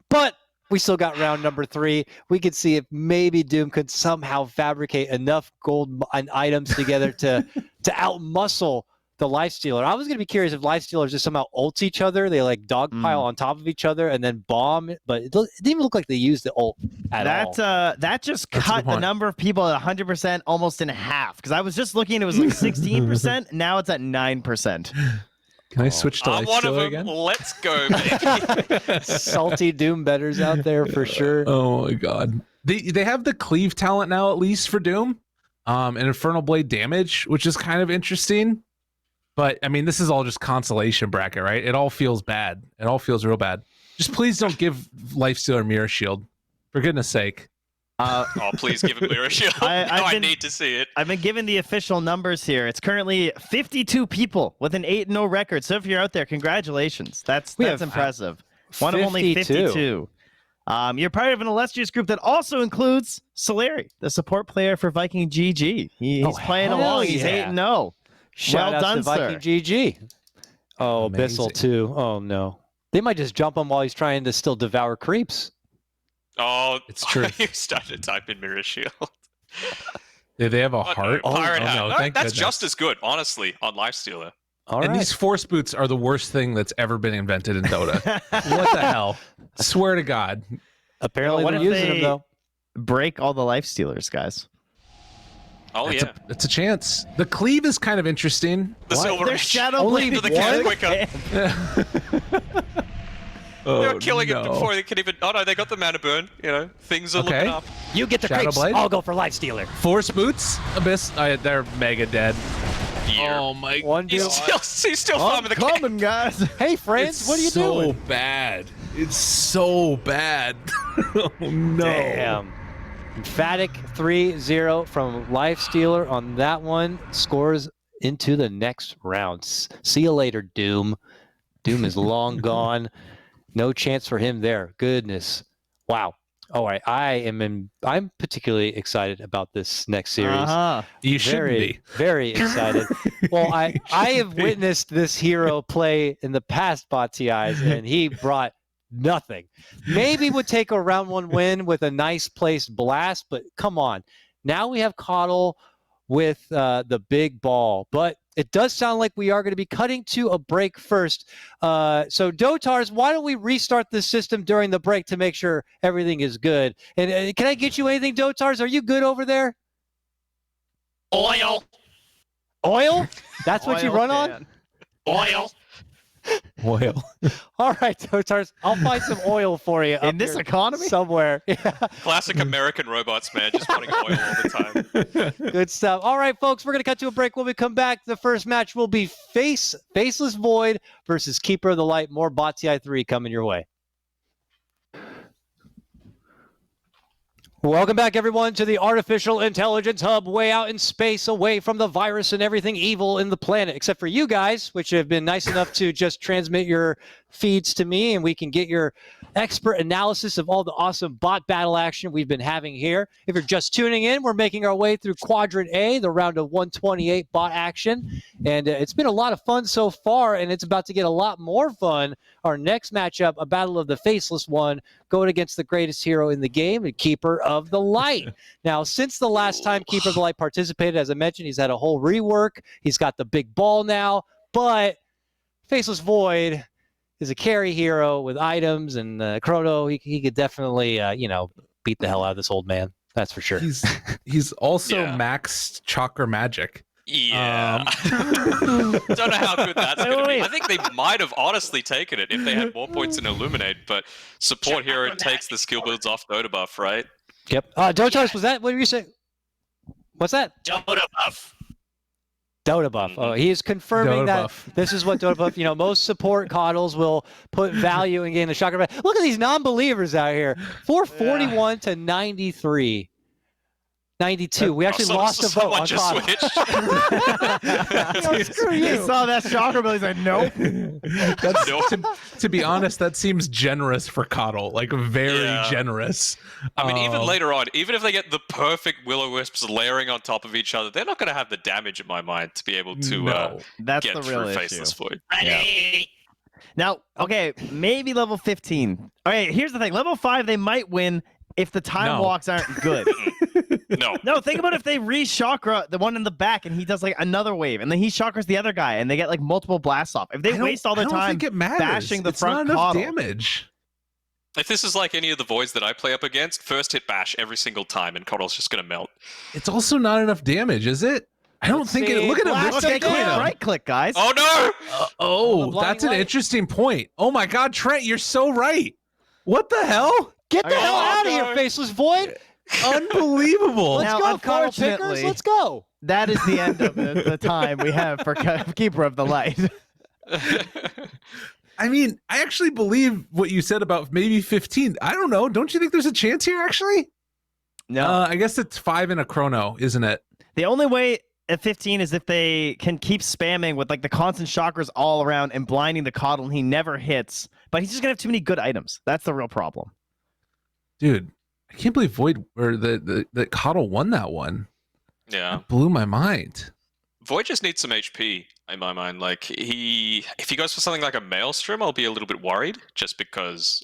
But we still got round number 3. We could see if maybe Doom could somehow fabricate enough gold and items together to outmuscle the Lifestealer. I was going to be curious if Lifestealers just somehow ult each other. They like dogpile on top of each other and then bomb. But it didn't even look like they used the ult at all. That just cut the number of people at 100% almost in half. Because I was just looking, it was like 16%. Now it's at 9%. Can I switch to I'm one of Lifestealer them. again? Let's go, baby. Salty Doom betters out there for sure. Oh my god. They have the cleave talent now, at least for Doom. And Infernal Blade damage, which is kind of interesting. But I mean, this is all just consolation bracket, right? It all feels bad. It all feels real bad. Just please don't give Lifestealer Mirror Shield. For goodness sake. Oh, please give him Mirror Shield. I need to see it. I've been given the official numbers here. It's currently 52 people with an 8-0 record. So if you're out there, congratulations. That's impressive. One of only 52. You're part of an illustrious group that also includes Solari, the support player for Viking GG. He's playing along. He's 8-0. Shout out to Viking GG. Oh, Amazing. Abyssal too. Oh no. They might just jump him while he's trying to still devour creeps. Oh, It's true. You started to type in Mirror Shield. Did they have a heart? Pirate no, Hat. thank That's goodness. just as good, honestly, on Lifestealer. All And right. these force boots are the worst thing that's ever been invented in Dota. What the hell? Swear to God. Apparently What they're if using they him though. break all the Lifestealers, guys? Oh, It's yeah. it's a chance. The cleave is kind of interesting. The Silver They're Edge. Shadow Only Into the Blade can quicker. They're killing it before they can even... Oh, no, they got the mana burn. You know, things are looking up. You get the Shadow creeps. Blade? I'll go for Lifestealer. Force boots, Abyss. They're mega dead. Here. Oh my One He's deal. still farming the can. coming, guys. Hey friends, what are you so doing? bad. It's so bad. Oh no. Damn. Emphatic 3-0 from Lifestealer on that one. Scores into the next round. See you later, Doom. Doom is long gone. No chance for him there. Goodness. Wow. All right. I'm particularly excited about this next series. You shouldn't be. Very excited. Well, I have witnessed this hero play in the past bot TIs, and he brought nothing. Maybe would take a round 1 win with a nice placed blast, but come on. Now we have KotL with the big ball, but it does sound like we are going to be cutting to a break first. So Dotars, why don't we restart the system during the break to make sure everything is good? And can I get you anything, Dotars? Are you good over there? Oil. Oil? That's what you run on? Oil. Oil. All right, Dotars, I'll find some oil for you. In this economy? Somewhere. Yeah. Classic American robots, man. Just wanting oil all the time. Good stuff. All right, folks, we're going to cut to a break. When we come back, the first match will be Faceless Void versus Keeper of the Light. More Bot TI 3 coming your way. Welcome back, everyone, to the Artificial Intelligence Hub, way out in space, away from the virus and everything evil in the planet, except for you guys, which have been nice enough to just transmit your feeds to me, and we can get your expert analysis of all the awesome bot battle action we've been having here. If you're just tuning in, we're making our way through Quadrant A, the round of 128 bot action, and it's been a lot of fun so far, and it's about to get a lot more fun. Our next matchup, a battle of the Faceless One, going against the greatest hero in the game, and Keeper of the Light. Now, since the last time Keeper of the Light participated, as I mentioned, he's had a whole rework. He's got the big ball now, but Faceless Void is a carry hero with items, and Chrono, he could definitely, beat the hell out of this old man. That's for sure. He's also Yeah. maxed Chakra Magic. Yeah. Don't know how good that's going to be. I think they might have honestly taken it if they had more points in Illuminate, but support hero takes the skill builds off Dota buff, right? Yep. Dotars, was that, what did you say? What's that? Dota buff. Dota buff. Oh, he is confirming Dota that buff. this is what Dota buff, most support KotLs will put value in getting the Chakra Magic. Look at these non-believers out here. 441 to 93. 92. We actually lost a vote someone on just KotL. switched. Screw He you. saw that shocker, but he's like, nope. That's, Nope. to be honest, that seems generous for KotL, like very Yeah. generous. I mean, even Um, later on, even if they get the perfect Will-O-Wisps layering on top of each other, they're not going to have the damage in my mind to be able to no. That's get the through real issue. Faceless Void. Ready? Now, okay, maybe level 15. Okay, here's the thing. Level 5, they might win if the time No. walks aren't good. No. No, think about if they re-chakra the one in the back and he does like another wave and then he chakras the other guy and they get like multiple blasts off. If they waste all their I don't time think it matters. bashing the it's front not enough KotL. damage. If this is like any of the voids that I play up against, first hit bash every single time and KotL's just going to melt. It's also not enough damage, is it? I don't think it. see. Look at him. Blast Look him at down. him. Right click, guys. Oh no! Oh, blinding that's an light. interesting point. Oh my God, Trent, you're so right. What the hell? Get the Okay. hell out of Oh, here, no. Faceless Void. Unbelievable. Let's Now, go, KotL Pickers. unfortunately- Let's go. That is the end of the time we have for Keeper of the Light. I mean, I actually believe what you said about maybe 15. I don't know. Don't you think there's a chance here, actually? No. I guess it's 5 in a chrono, isn't it? The only way at 15 is if they can keep spamming with like the constant chakras all around and blinding the KotL and he never hits. But he's just going to have too many good items. That's the real problem. Dude, I can't believe Void or the KotL won that one. Yeah. It blew my mind. Void just needs some HP in my mind. Like if he goes for something like a Maelstrom, I'll be a little bit worried just because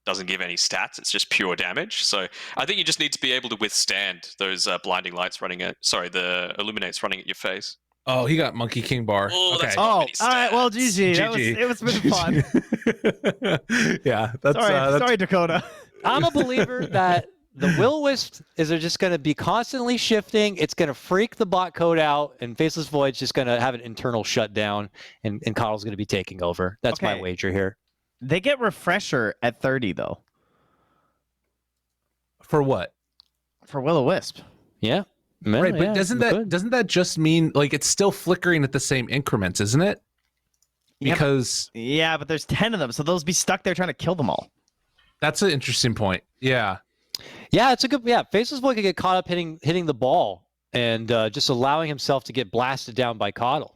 doesn't give any stats. It's just pure damage. So I think you just need to be able to withstand those blinding lights running at the illuminates running at your face. Oh, he got Monkey King bar. Oh, okay. that's Oh, all many right. Well, stats. GG. It was been fun. Yeah, that's Sorry, Dakota. I'm a believer that the Will-O-Wisp is just going to be constantly shifting. It's going to freak the bot code out, and Faceless Void's just going to have an internal shutdown, and KotL's going to be taking over. That's my Okay. wager here. They get refresher at 30 though For what? for Will-O-Wisp. Yeah. Right, but Yeah, doesn't we that could. doesn't that just mean like it's still flickering at the same increments, isn't it? Yeah, Because Yeah, but there's 10 of them, so those be stuck there trying to kill them all. that's an interesting point. Yeah. Yeah, it's a good. Yeah, Faceless Void could get caught up hitting the ball and just allowing himself to get blasted down by KotL.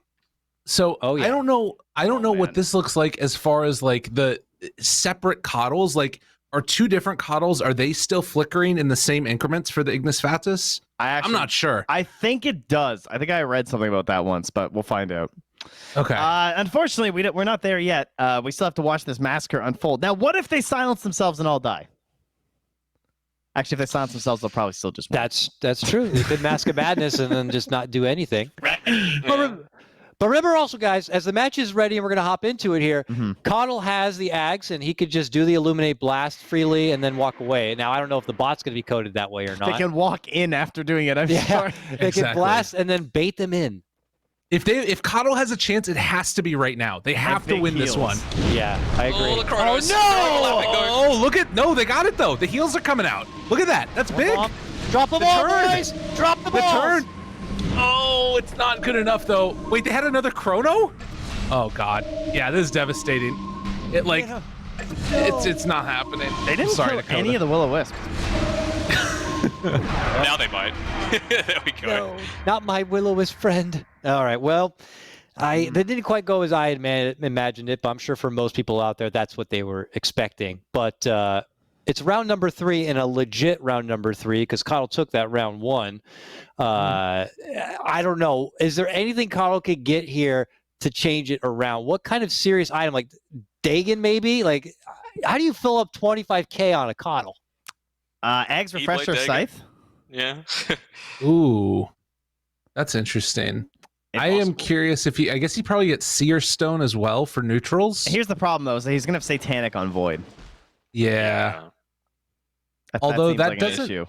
So Oh, yeah. I don't know man. what this looks like as far as like the separate KotLs. Like, are two different KotLs, are they still flickering in the same increments for the Ignis Fatuus? I'm not sure. I think it does. I think I read something about that once, but we'll find out. Okay. Unfortunately, we're not there yet. We still have to watch this massacre unfold. Now, what if they silence themselves and all die? Actually, if they silence themselves, they'll probably still just win. That's true. They could Mask of Madness and then just not do anything. Ready? But remember also, guys, as the match is ready and we're going to hop into it here, Mhm. KotL has the Ags and he could just do the Illuminate Blast freely and then walk away. Now, I don't know if the bot's going to be coded that way or They not. can walk in after doing it. I'm Yeah, sorry. they can Exactly. blast and then bait them in. If KotL has a chance, it has to be right now. They have to big win this heals. one. Yeah, I agree. Oh, the Chronos. Oh, look at they got it though. The heels are coming out. Look at that. That's big. Drop the The ball, turn. boys! Drop the The ball! turn. Oh, it's not good enough though. Wait, they had another chrono? Oh God. Yeah, this is devastating. It like it's not happening. They didn't Sorry, kill Dakota. any of the Will-O-Wisps. Now they might. There we go. No, not my Will-O-Wisp friend. All right, well, they didn't quite go as I had imagined it, but I'm sure for most people out there, that's what they were expecting. But it's round number 3 and a legit round number 3 because KotL took that round 1. I don't know. Is there anything KotL could get here to change it around? What kind of serious item, like Dagon maybe? Like, how do you fill up 25K on a KotL? Ags Keyblade Refresher dagger. Scythe. Yeah. Ooh, that's interesting. I am Impossible. curious if I guess he probably gets Seer Stone as well for neutrals. Here's the problem, though, is that he's going to have Satanic on Void. Yeah. That Although seems that like an doesn't- issue.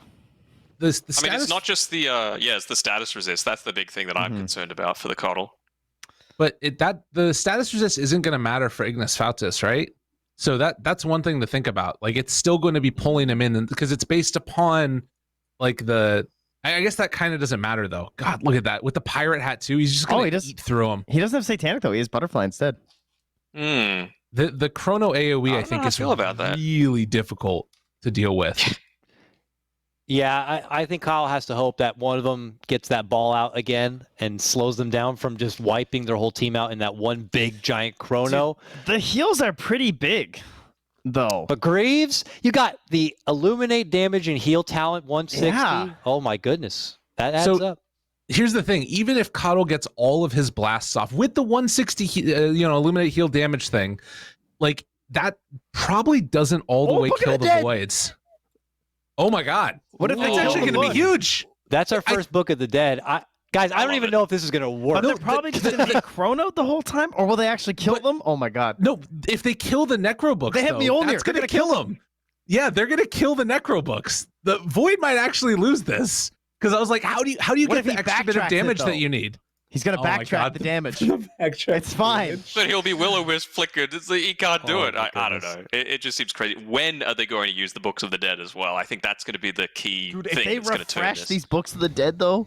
The I status, mean, it's not just the it's the status resist. That's the big thing that I'm Mhm. concerned about for the KotL. but the status resist isn't going to matter for Ignis Fatuus, right? So that's one thing to think about. Like, it's still going to be pulling him in because it's based upon like I guess that kind of doesn't matter though. God, look at that with the pirate hat too. He's just Oh, going he to does- eat through him. He doesn't have Satanic, though. He has Butterfly instead. Hmm. The chrono AOE I I don't think know is how I feel about that. really difficult to deal with. Yeah, I think Kyle has to hope that one of them gets that ball out again and slows them down from just wiping their whole team out in that one big giant chrono. Dude, the heals are pretty big, though. But Greaves, you got the illuminate damage and heal talent 160. Yeah. Oh my goodness, that adds up. Here's the thing: even if KotL gets all of his blasts off with the 160, illuminate heal damage thing, like that probably doesn't all the way kill the voids. Oh my god! What if it's actually going to be huge? That's our first Book of the Dead. Guys, I don't even know if this is going to work. But they're probably just going to be chrono the whole time, or will they actually kill them? Oh my god! No, if they kill the necro books, they have Mjolnir. That's going to kill them. Yeah, they're going to kill the necro books. The void might actually lose this because I was like, how do you get the extra bit of damage that you need? He's going to backtrack the damage. It's fine. But he'll be Will-O-Wisp flickered. He can't do it. I don't goodness. know. It just seems crazy. When are they going to use the Books of the Dead as well? I think that's going to be the key Dude, thing if they that's going to turn refresh this. these Books of the Dead, though,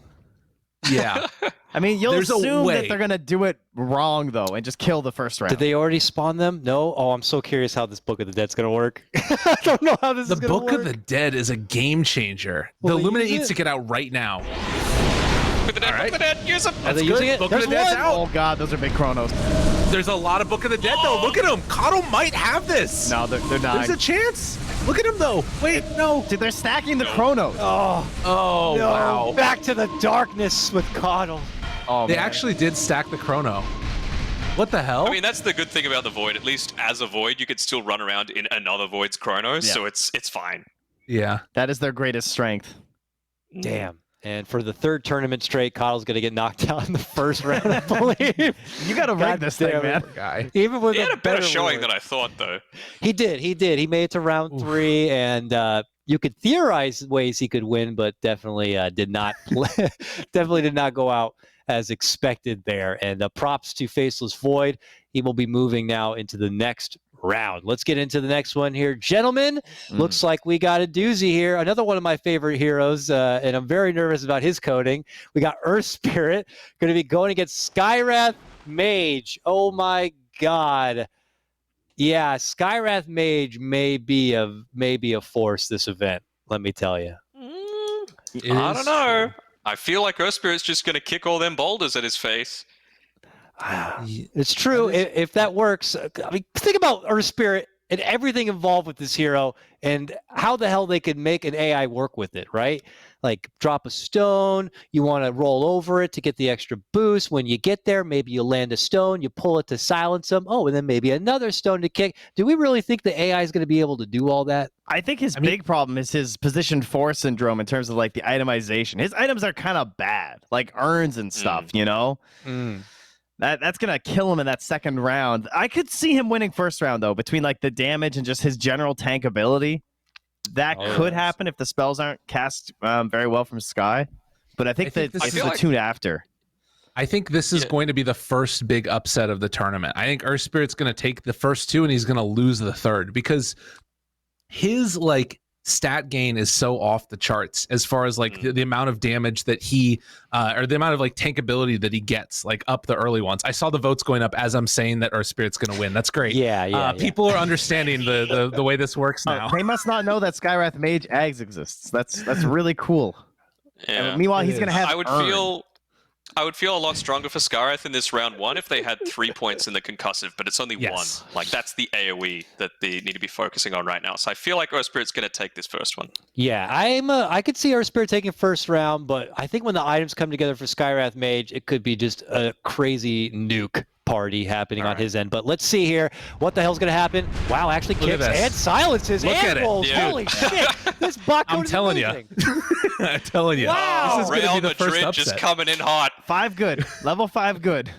Yeah. I mean, you'll There's a assume way. that they're going to do it wrong, though, and just kill the first round. Did they already spawn them? No? Oh, I'm so curious how this Book of the Dead's going to work. I don't know how this The is going to work. Book of the Dead is a game changer. Will The they Illuminate use needs it? to get out right now. Book of the Dead, Book of the Dead, use them! Are they using it? Book There's of the Dead's one! out. Oh god, those are big chronos. There's a lot of Book of the Dead though. Look at him. KotL might have this. No, they're not. There's a chance. Look at him though. Wait, no. Dude, they're stacking the chronos. Oh No, wow. back to the darkness with KotL. Oh, They man. actually did stack the chrono. What the hell? I mean, that's the good thing about the Void. At least as a Void, you could still run around in another Void's Chronos, so it's fine. yeah. That is their greatest strength. Damn. And for the third tournament straight, KotL's going to get knocked out in the first round, I believe. You got to rig God this damn thing, it. man. Guy. Even with He had a better better showing lure. than I thought, though. He did. He made it to round 3, and you could theorize ways he could win, but definitely did not definitely did not go out as expected there. And props to Faceless Void. He will be moving now into the next round. Let's get into the next one here, gentlemen. Looks like we got a doozy here. Another one of my favorite heroes, and I'm very nervous about his coding. We got Earth Spirit going to be going against Skywrath Mage. Oh my god. Yeah, Skywrath Mage may be a force this event, let me tell you. I don't know. I feel like Earth Spirit's just going to kick all them boulders at his face. It's true. If that works, I mean, think about Earth Spirit and everything involved with this hero and how the hell they could make an AI work with it, right? Like drop a stone, you want to roll over it to get the extra boost. When you get there, maybe you land a stone, you pull it to silence them. Oh, and then maybe another stone to kick. Do we really think the AI is going to be able to do all that? I think his big problem is his position 4 syndrome in terms of like the itemization. His items are kind of bad, like urns and stuff, you know? That's going to kill him in that second round. I could see him winning first round, though, between like the damage and just his general tank ability. That could happen if the spells aren't cast very well from Sky. But I think that this is the tune after. I think this is going to be the first big upset of the tournament. I think Earth Spirit's going to take the first 2 and he's going to lose the third because his like stat gain is so off the charts as far as like the amount of damage that he or the amount of like tank ability that he gets like up the early ones. I saw the votes going up as I'm saying that Earth Spirit's going to win. That's great. Yeah. People are understanding the way this works now. They must not know that Skywrath Mage Ags exists. That's really cool. Yeah. Meanwhile, he's going to have I would feel a lot stronger for Skywrath in this round 1 if they had 3 points in the concussive, but it's only 1. Like, that's the AoE that they need to be focusing on right now. So I feel like Earth Spirit's going to take this first one. Yeah, I could see Earth Spirit taking first round, but I think when the items come together for Skywrath Mage, it could be just a crazy nuke party happening on his end. But let's see here. What the hell's going to happen? Wow, actually kicks and silences and rolls. Holy shit. This bot code is amazing. I'm telling you. Wow. This is going to Real be the first Madrid upset. just coming in hot. 5 good. Level 5 good.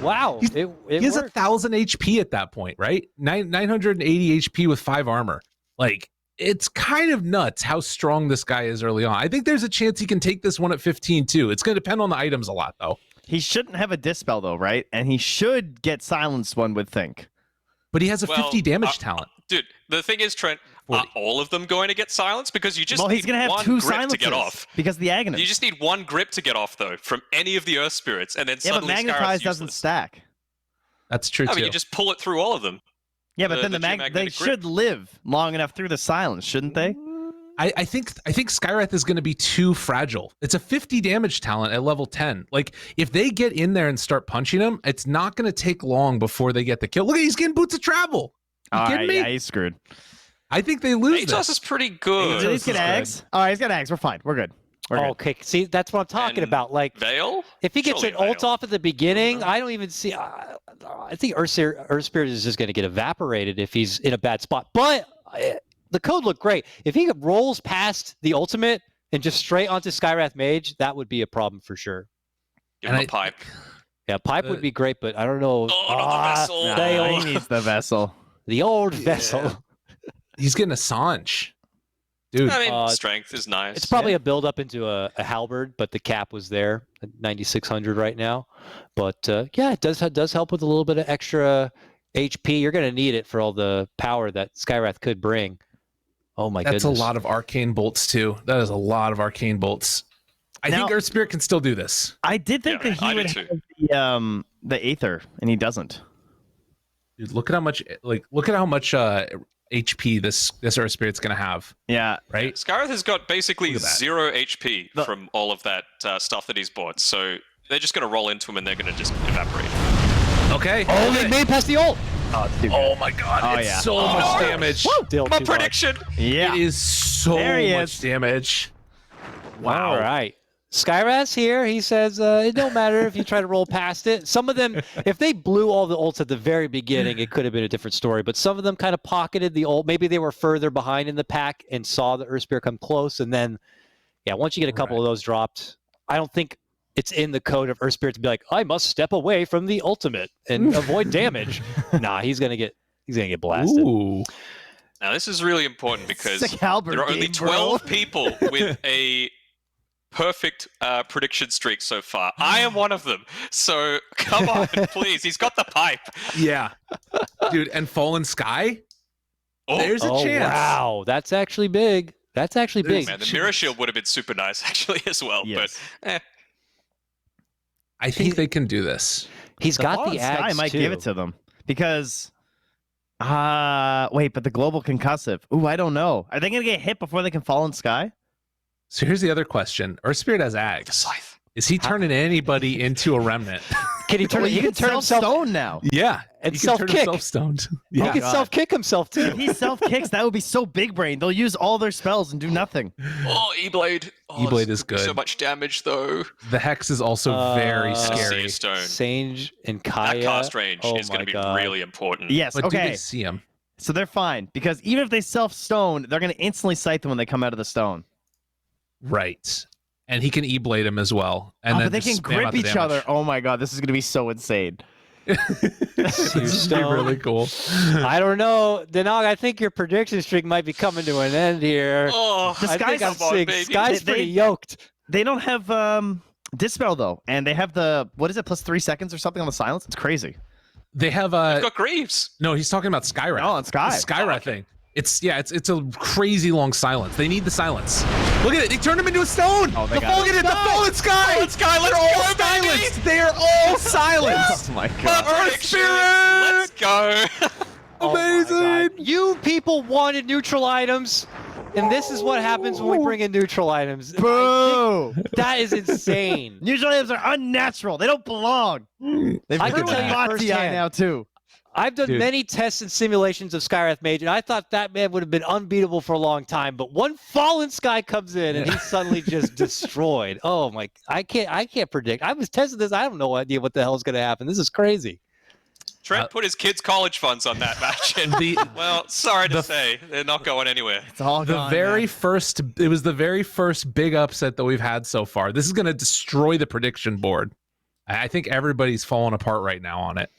Wow. He has worked. 1,000 HP at that point, right? 980 HP with 5 armor. Like, it's kind of nuts how strong this guy is early on. I think there's a chance he can take this one at 15 too. It's going to depend on the items a lot, though. He shouldn't have a Dispel, though, right? And he should get silenced, one would think. But he has a 50 damage talent. Dude, the thing is, Trent, are all of them going to get silenced? Because you just Well, need he's going to have one 2 grip silences to get off. because of the Aghanim. You just need 1 grip to get off, though, from any of the Earth Spirits, and then Yeah, but suddenly Magnetize Skywrath's doesn't useless. stack. That's true, I too. mean, you just pull it through all of them. Yeah, but then the they geomagnetic grip. should live long enough through the silence, shouldn't they? I think Skywrath is going to be too fragile. It's a 50 damage talent at level 10. Like, if they get in there and start punching him, it's not going to take long before they get the kill. Look, he's getting boots of travel. You kidding me? Yeah, he's screwed. I think they lose Atos this. is pretty good. He's got eggs. All right, he's got eggs. We're fine. We're good. We're good. Okay, see, that's what I'm talking And about. Like, Veil? if he gets Surely an ult Veil. off at the beginning, I don't even see. I think Earth Spirit is just going to get evaporated if he's in a bad spot. But the code looked great. If he rolls past the ultimate and just straight onto Skywrath Mage, that would be a problem for sure. Give him a pipe. Yeah, pipe would be great, but I don't know. Oh, not the vessel. Nah, he needs the vessel. The old vessel. He's getting a Sanj. Dude, I mean, strength is nice. It's probably a build up into a halberd, but the cap was there at 9,600 right now. But yeah, it does help with a little bit of extra HP. You're going to need it for all the power that Skywrath could bring. Oh my goodness. that's a lot of arcane bolts too. That is a lot of arcane bolts. I think Earth Spirit can still do this. I did think that I he would did have the Aether, and he doesn't. Dude, look at how much HP this Earth Spirit's gonna have. Yeah. Right? Skywrath has got basically Look at that. 0 HP from all of that stuff that he's bought. So they're just going to roll into him and they're going to just evaporate. Okay. Oh, they made past the ult. Oh, it's too good. Oh my god, Oh, it's yeah. so much damage. Still My too much. prediction! Yeah. It is so There he much is. damage. Wow. All right. Skywrath's here. He says it don't matter if you try to roll past it. Some of them, if they blew all the ults at the very beginning, it could have been a different story. But some of them kind of pocketed the ult. Maybe they were further behind in the pack and saw the Earth Spirit come close. And then, yeah, once you get a couple of those dropped, I don't think it's in the code of Earth Spirit to be like, I must step away from the ultimate and avoid damage. Nah, he's gonna get blasted. Ooh. Now, this is really important because Sick halberd there are only game, bro. 12 people with a perfect prediction streak so far. I am one of them. So come on, please. He's got the pipe. Yeah. Dude, and Fallen Sky? Oh, There's a chance. Wow, that's actually big. That's actually big. man, the mirror shield would have been super nice actually as well. Yes. But I think they can do this. He's got Fallen the Sky ads might too. give it to them because wait, but the global concussive. Ooh, I don't know. Are they gonna get hit before they can fall in Sky? So here's the other question. Earth Spirit has the Ags. scythe. Is he turning anybody into a remnant? Can he turn? Well, He can turn himself stone now. Yeah. and he can turn self-kick. himself stoned. He Yeah. can self-kick himself too. If he self-kicks, that would be so big brain. They'll use all their spells and do nothing. Oh, E-Blade. Oh, E-Blade this is could be good. So much damage though. The Hex is also very And a scary. Seer Stone. Sage and Kaya. That cast range Oh is going my to be God. really important. Yes. But do okay. they see him? So they're fine because even if they self-stone, they're gonna instantly sight them when they come out of the stone. Right. And he can E-Blade him as well. And then But they can just spam out grip the each other. damage. Oh my god, this is gonna be so insane. This would be Stone. really cool. I don't know, Denog. I think your prediction streak might be coming to an end here. Oh, The I think I'm come on, seeing baby. Sky's They- pretty yoked. They don't have Dispel though, and they have the what is it, plus 3 seconds or something on the silence? It's crazy. They have You've got Greaves. no, he's talking about Skywrath. Oh, on Sky. The Skywrath thing. It's a crazy long silence. They need the silence. Look at it. They turned him into a stone. Oh, they the got Fallen, it. the Fallen Sky. Fallen Sky, let's They're all go, baby. silenced. They are all silenced. Oh my My god. prediction. Spirit. Let's go. Oh my Amazing. God. You people wanted neutral items, and this is what happens when we bring in neutral items. Boo! That is insane. Neutral items are unnatural. They don't belong. They've I can ruined tell you Bot TI firsthand. now too. I've done Dude. many tests and simulations of Skywrath Mage, and I thought that man would have been unbeatable for a long time. But one Fallen Sky comes in, and he's suddenly just destroyed. Oh my! I can't predict. I was testing this. I have no idea what the hell is going to happen. This is crazy. Trent put his kids' college funds on that match, and well, sorry to say, they're not going anywhere. It's all The gone. very man. first, it was the very first big upset that we've had so far. This is going to destroy the prediction board. I think everybody's falling apart right now on it.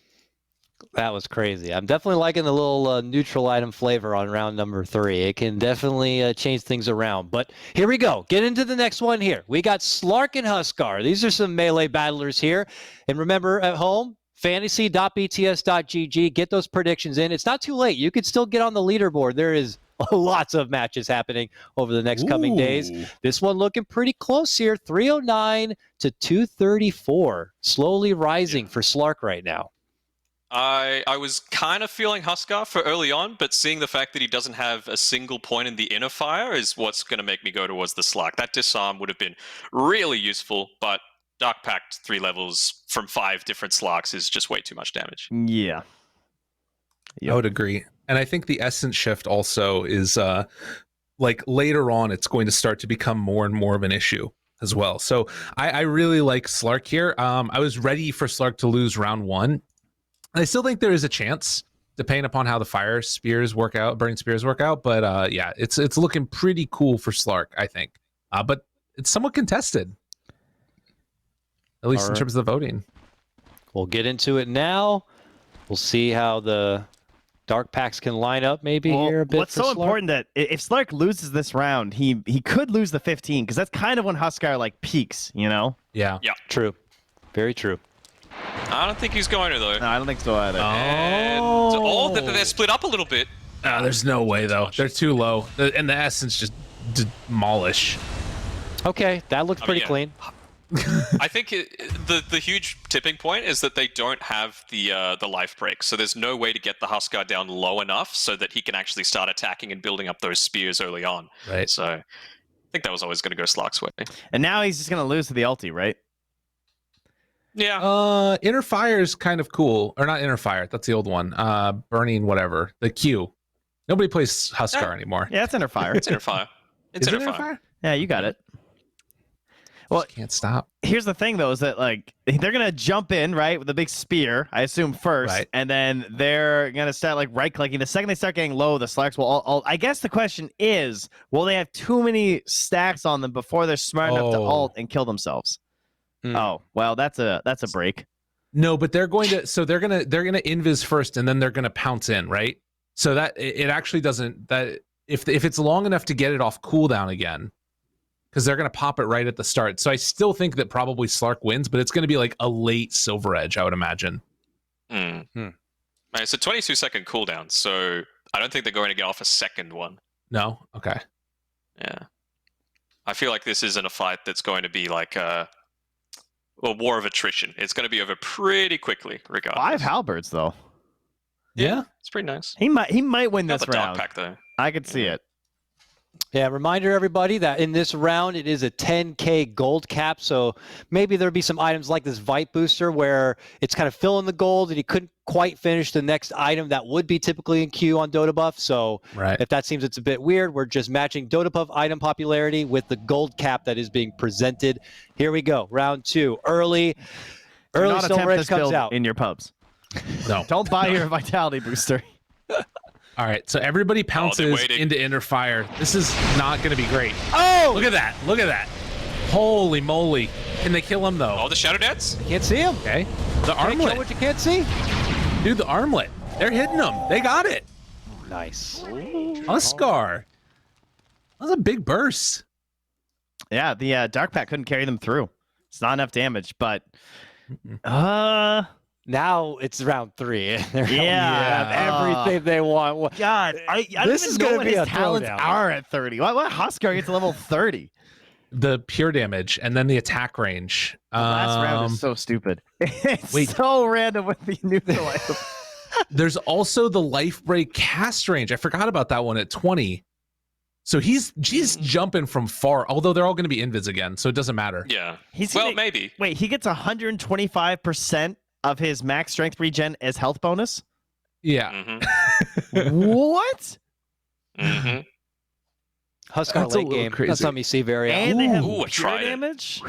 That was crazy. I'm definitely liking the little neutral item flavor on round number 3. It can definitely change things around. But here we go. Get into the next one here. We got Slark and Huskar. These are some melee battlers here. And remember, at home, fantasy.bts.gg. Get those predictions in. It's not too late. You could still get on the leaderboard. There is lots of matches happening over the next coming days. This one looking pretty close here. 309 to 234. Slowly rising for Slark right now. I was kind of feeling Huskar for early on, but seeing the fact that he doesn't have a single point in the inner fire is what's going to make me go towards the Slark. That disarm would have been really useful, but Dark Pact 3 levels from 5 different Slarks is just way too much damage. Yeah. I would agree. And I think the essence shift also is like later on, it's going to start to become more and more of an issue as well. So I really like Slark here. I was ready for Slark to lose round 1. I still think there is a chance, depending upon how the fire spears work out, burning spears work out. But yeah, it's looking pretty cool for Slark, I think. But it's somewhat contested, at least in terms of the voting. We'll get into it now. We'll see how the Dark Pacts can line up maybe here a bit. What's so important that if Slark loses this round, he could lose the 15, because that's kind of when Huskar like peaks, you know? Yeah. Yeah. True. Very true. I don't think he's going to, though. No, I don't think so either. And they're split up a little bit. There's no way, though. They're too low. And the essence just demolish. Okay, that looks pretty clean. I think the huge tipping point is that they don't have the life break, so there's no way to get the Huskar down low enough so that he can actually start attacking and building up those spears early on. Right. So I think that was always going to go Slark's way. And now he's just going to lose to the ulti, right? Yeah. Inner Fire is kind of cool. Or not Inner Fire, that's the old one. Burning whatever. The Q. Nobody plays Huskar anymore. Yeah, it's Inner Fire. It's Inner Fire. It's Is it Inner Fire. Yeah, you got it. Well, Can't stop. here's the thing, though, is that like they're gonna jump in right with a big spear, I assume first, Right. and then they're gonna start like right clicking. The second they start getting low, the Slarks will all. I guess the question is, will they have too many stacks on them before they're smart enough to ult and kill themselves? Oh, well, that's a break. No, but they're going to. So they're gonna invis first, and then they're gonna pounce in, right? So that it actually doesn't. That if it's long enough to get it off cooldown again. Because they're going to pop it right at the start. So I still think that probably Slark wins, but it's going to be like a late Silver Edge, I would imagine. Right, it's a 22-second cooldown, so I don't think they're going to get off a second one. No? Okay. Yeah. I feel like this isn't a fight that's going to be like a war of attrition. It's going to be over pretty quickly, regardless. 5 halberds, though. Yeah. It's pretty nice. He might win Not this the Dark round. Pact, though. I could see it. Yeah, reminder everybody that in this round it is a 10k gold cap, so maybe there'll be some items like this Vite Booster where it's kind of filling the gold and you couldn't quite finish the next item that would be typically in queue on Dota Buff. So Right. if that seems it's a bit weird, we're just matching Dota Buff item popularity with the gold cap that is being presented. Here we go, round 2. Early not Silver attempt Edge this comes build out. in your pubs. No. Don't buy your vitality booster. All right. So everybody they're pounces waiting. into Inner Fire. This is not going to be great. Oh! Look at that. Look at that. Holy moly. Can they kill him, though? Oh, the Shadow Dance? Can't see him. Okay. The Can't kill armlet. what you can't see. Dude, the armlet. They're hitting them. They got it. Nice. Huskar. That was a big burst. Yeah, the Dark Pact couldn't carry them through. It's not enough damage, but Now it's round 3. They're Yeah. have everything they want. God, I This don't is even know gonna what be his a talents throwdown. are at 30. Why Huskar gets to level 30? The pure damage and then the attack range. Last round is so stupid. It's wait. so random with the neutral item. There's also the life break cast range. I forgot about that one at 20. So he's jumping from far, although they're all going to be invis again, so it doesn't matter. Yeah. He's Well, gonna- maybe. Wait, he gets 125% of his max strength regen as health bonus? Yeah. Mm-hmm. What? Mm-hmm. Huskar That's a late little game. crazy. That's something you see very often. And they have Ooh, a pure trident. damage?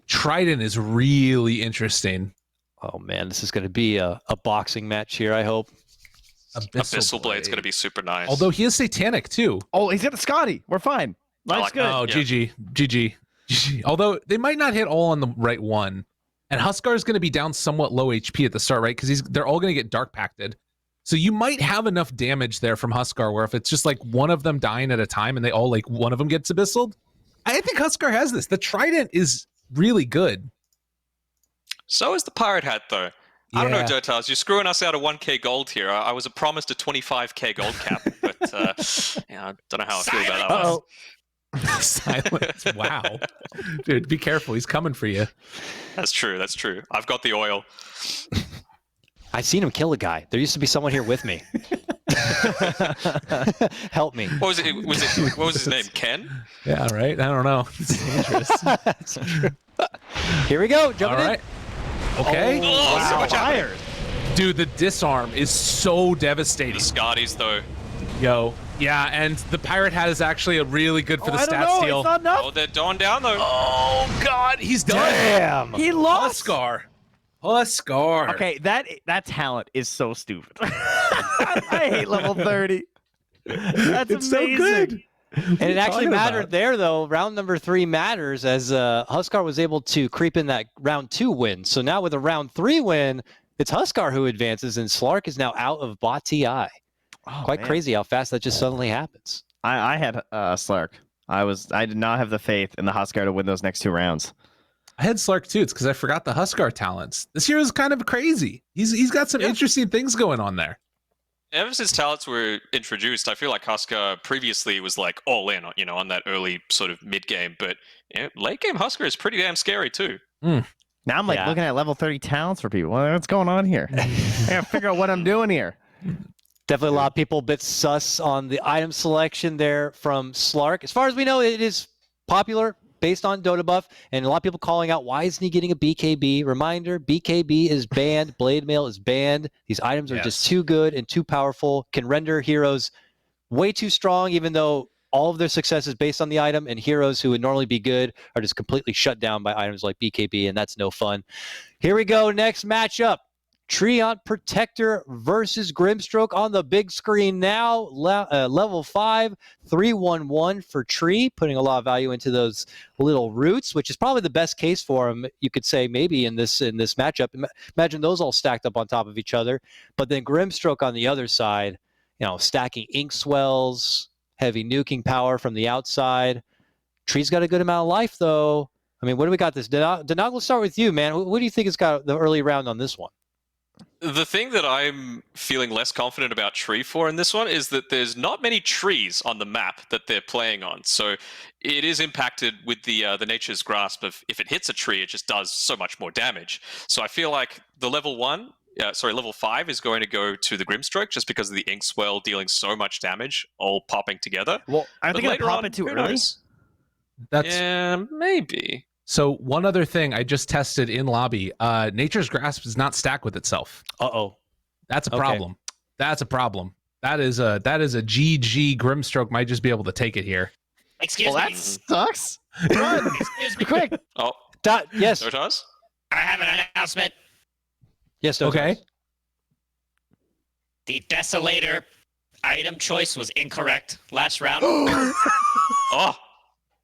Trident is really interesting. Oh man, this is going to be a boxing match here, I hope. Abyssal Blade's going to be super nice. Although he is satanic too. Oh, he's got a Scotty. We're fine. Life's like good. that. Oh, Yeah. GG. Although they might not hit all on the right one. And Huskar is going to be down somewhat low HP at the start, right? Because they're all going to get dark pacted. So you might have enough damage there from Huskar where if it's just like one of them dying at a time and they all like one of them gets abyssal, I think Huskar has this. The Trident is really good. So is the Pirate Hat, though. I don't know, Yeah. Dotas. You're screwing us out of 1k gold here. I was promised a 25k gold cap, but yeah, I don't know how I feel about that one. Silence. Wow. Dude, be careful. He's coming for you. That's true. That's true. I've got the oil. I've seen him kill a guy. There used to be someone here with me. Help me. What was it? What was his name? Ken? Yeah, right. I don't know. It's dangerous. That's true. Here we go. Jumping All right. Okay. Oh, in. so Wow. much happening. Dude, the disarm is so The devastating. Scotties, though. Yo. Yeah, and the pirate hat is actually a really good for the I don't stat know. steal. It's not enough. Oh, they're going down, though. Oh God, he's done. Damn. He lost. Huskar. Okay, that talent is so stupid. I hate level 30. That's It's amazing. so good. And it actually talking mattered about? there, though. Round number 3 matters as Huskar was able to creep in that round 2 win. So now with a round 3 win, it's Huskar who advances, and Slark is now out of bot TI. Oh, Quite man. crazy how fast that just suddenly happens. I had Slark. I did not have the faith in the Huskar to win those next 2 rounds. I had Slark too. It's because I forgot the Huskar talents. This year is kind of crazy. He's got some interesting things going on there. Ever since talents were introduced, I feel like Huskar previously was like all in, on that early sort of mid game. But late game Huskar is pretty damn scary too. Now I'm like looking at level 30 talents for people. What's going on here? I gotta figure out what I'm doing here. Definitely a lot of people a bit sus on the item selection there from Slark. As far as we know, it is popular based on Dota buff, and a lot of people calling out, why isn't he getting a BKB? Reminder, BKB is banned, Blade Mail is banned. These items are just too good and too powerful, can render heroes way too strong, even though all of their success is based on the item, and heroes who would normally be good are just completely shut down by items like BKB, and that's no fun. Here we go, next matchup. Treant Protector versus Grimstroke on the big screen now. Level 5, 3-1-1 for Tree, putting a lot of value into those little roots, which is probably the best case for him, you could say, maybe in this matchup. Imagine those all stacked up on top of each other. But then Grimstroke on the other side, stacking ink swells, heavy nuking power from the outside. Tree's got a good amount of life, though. I mean, what do we got this? Denog, let's start with you, man. What do you think has got the early round on this one? The thing that I'm feeling less confident about Tree for in this one is that there's not many trees on the map that they're playing on. So it is impacted with the Nature's Grasp of if it hits a tree, it just does so much more damage. So I feel like the level 5 is going to go to the Grimstroke just because of the Inkswell dealing so much damage, all popping together. Well, I think I later pop on, it too who early. knows? That's Maybe. So one other thing I just tested in lobby, Nature's Grasp does not stack with itself. Uh-oh. That's a problem. That's a problem. That is a GG. Grimstroke might just be able to take it here. Excuse Well, me. that sucks. Run. Excuse me. Quick. Oh, Yes. Dotas? I have an announcement. Yes, Dotas. Okay. The Desolator item choice was incorrect last round. Oh,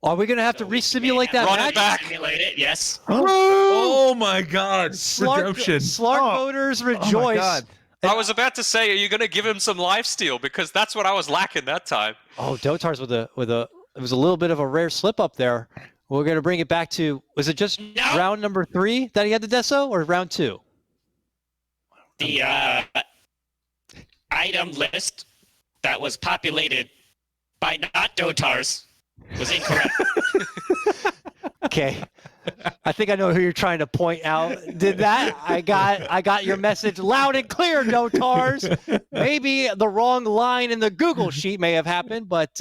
Are we going to have to re-simulate that Run it match? back. Simulate it, yes. Oh my God. Slark Oh. voters Oh my rejoice. God. I was about to say, are you going to give him some lifesteal? Because that's what I was lacking that time. Oh, Dotar's with a it was a little bit of a rare slip up there. We're going to bring it back to, was it just No. round number 3 that he had the deso, or round 2? The item list that was populated by not Dotars was incorrect. Okay. I think I know who you're trying to point out. Did that? I got your message loud and clear, Dotars. Maybe the wrong line in the Google sheet may have happened, but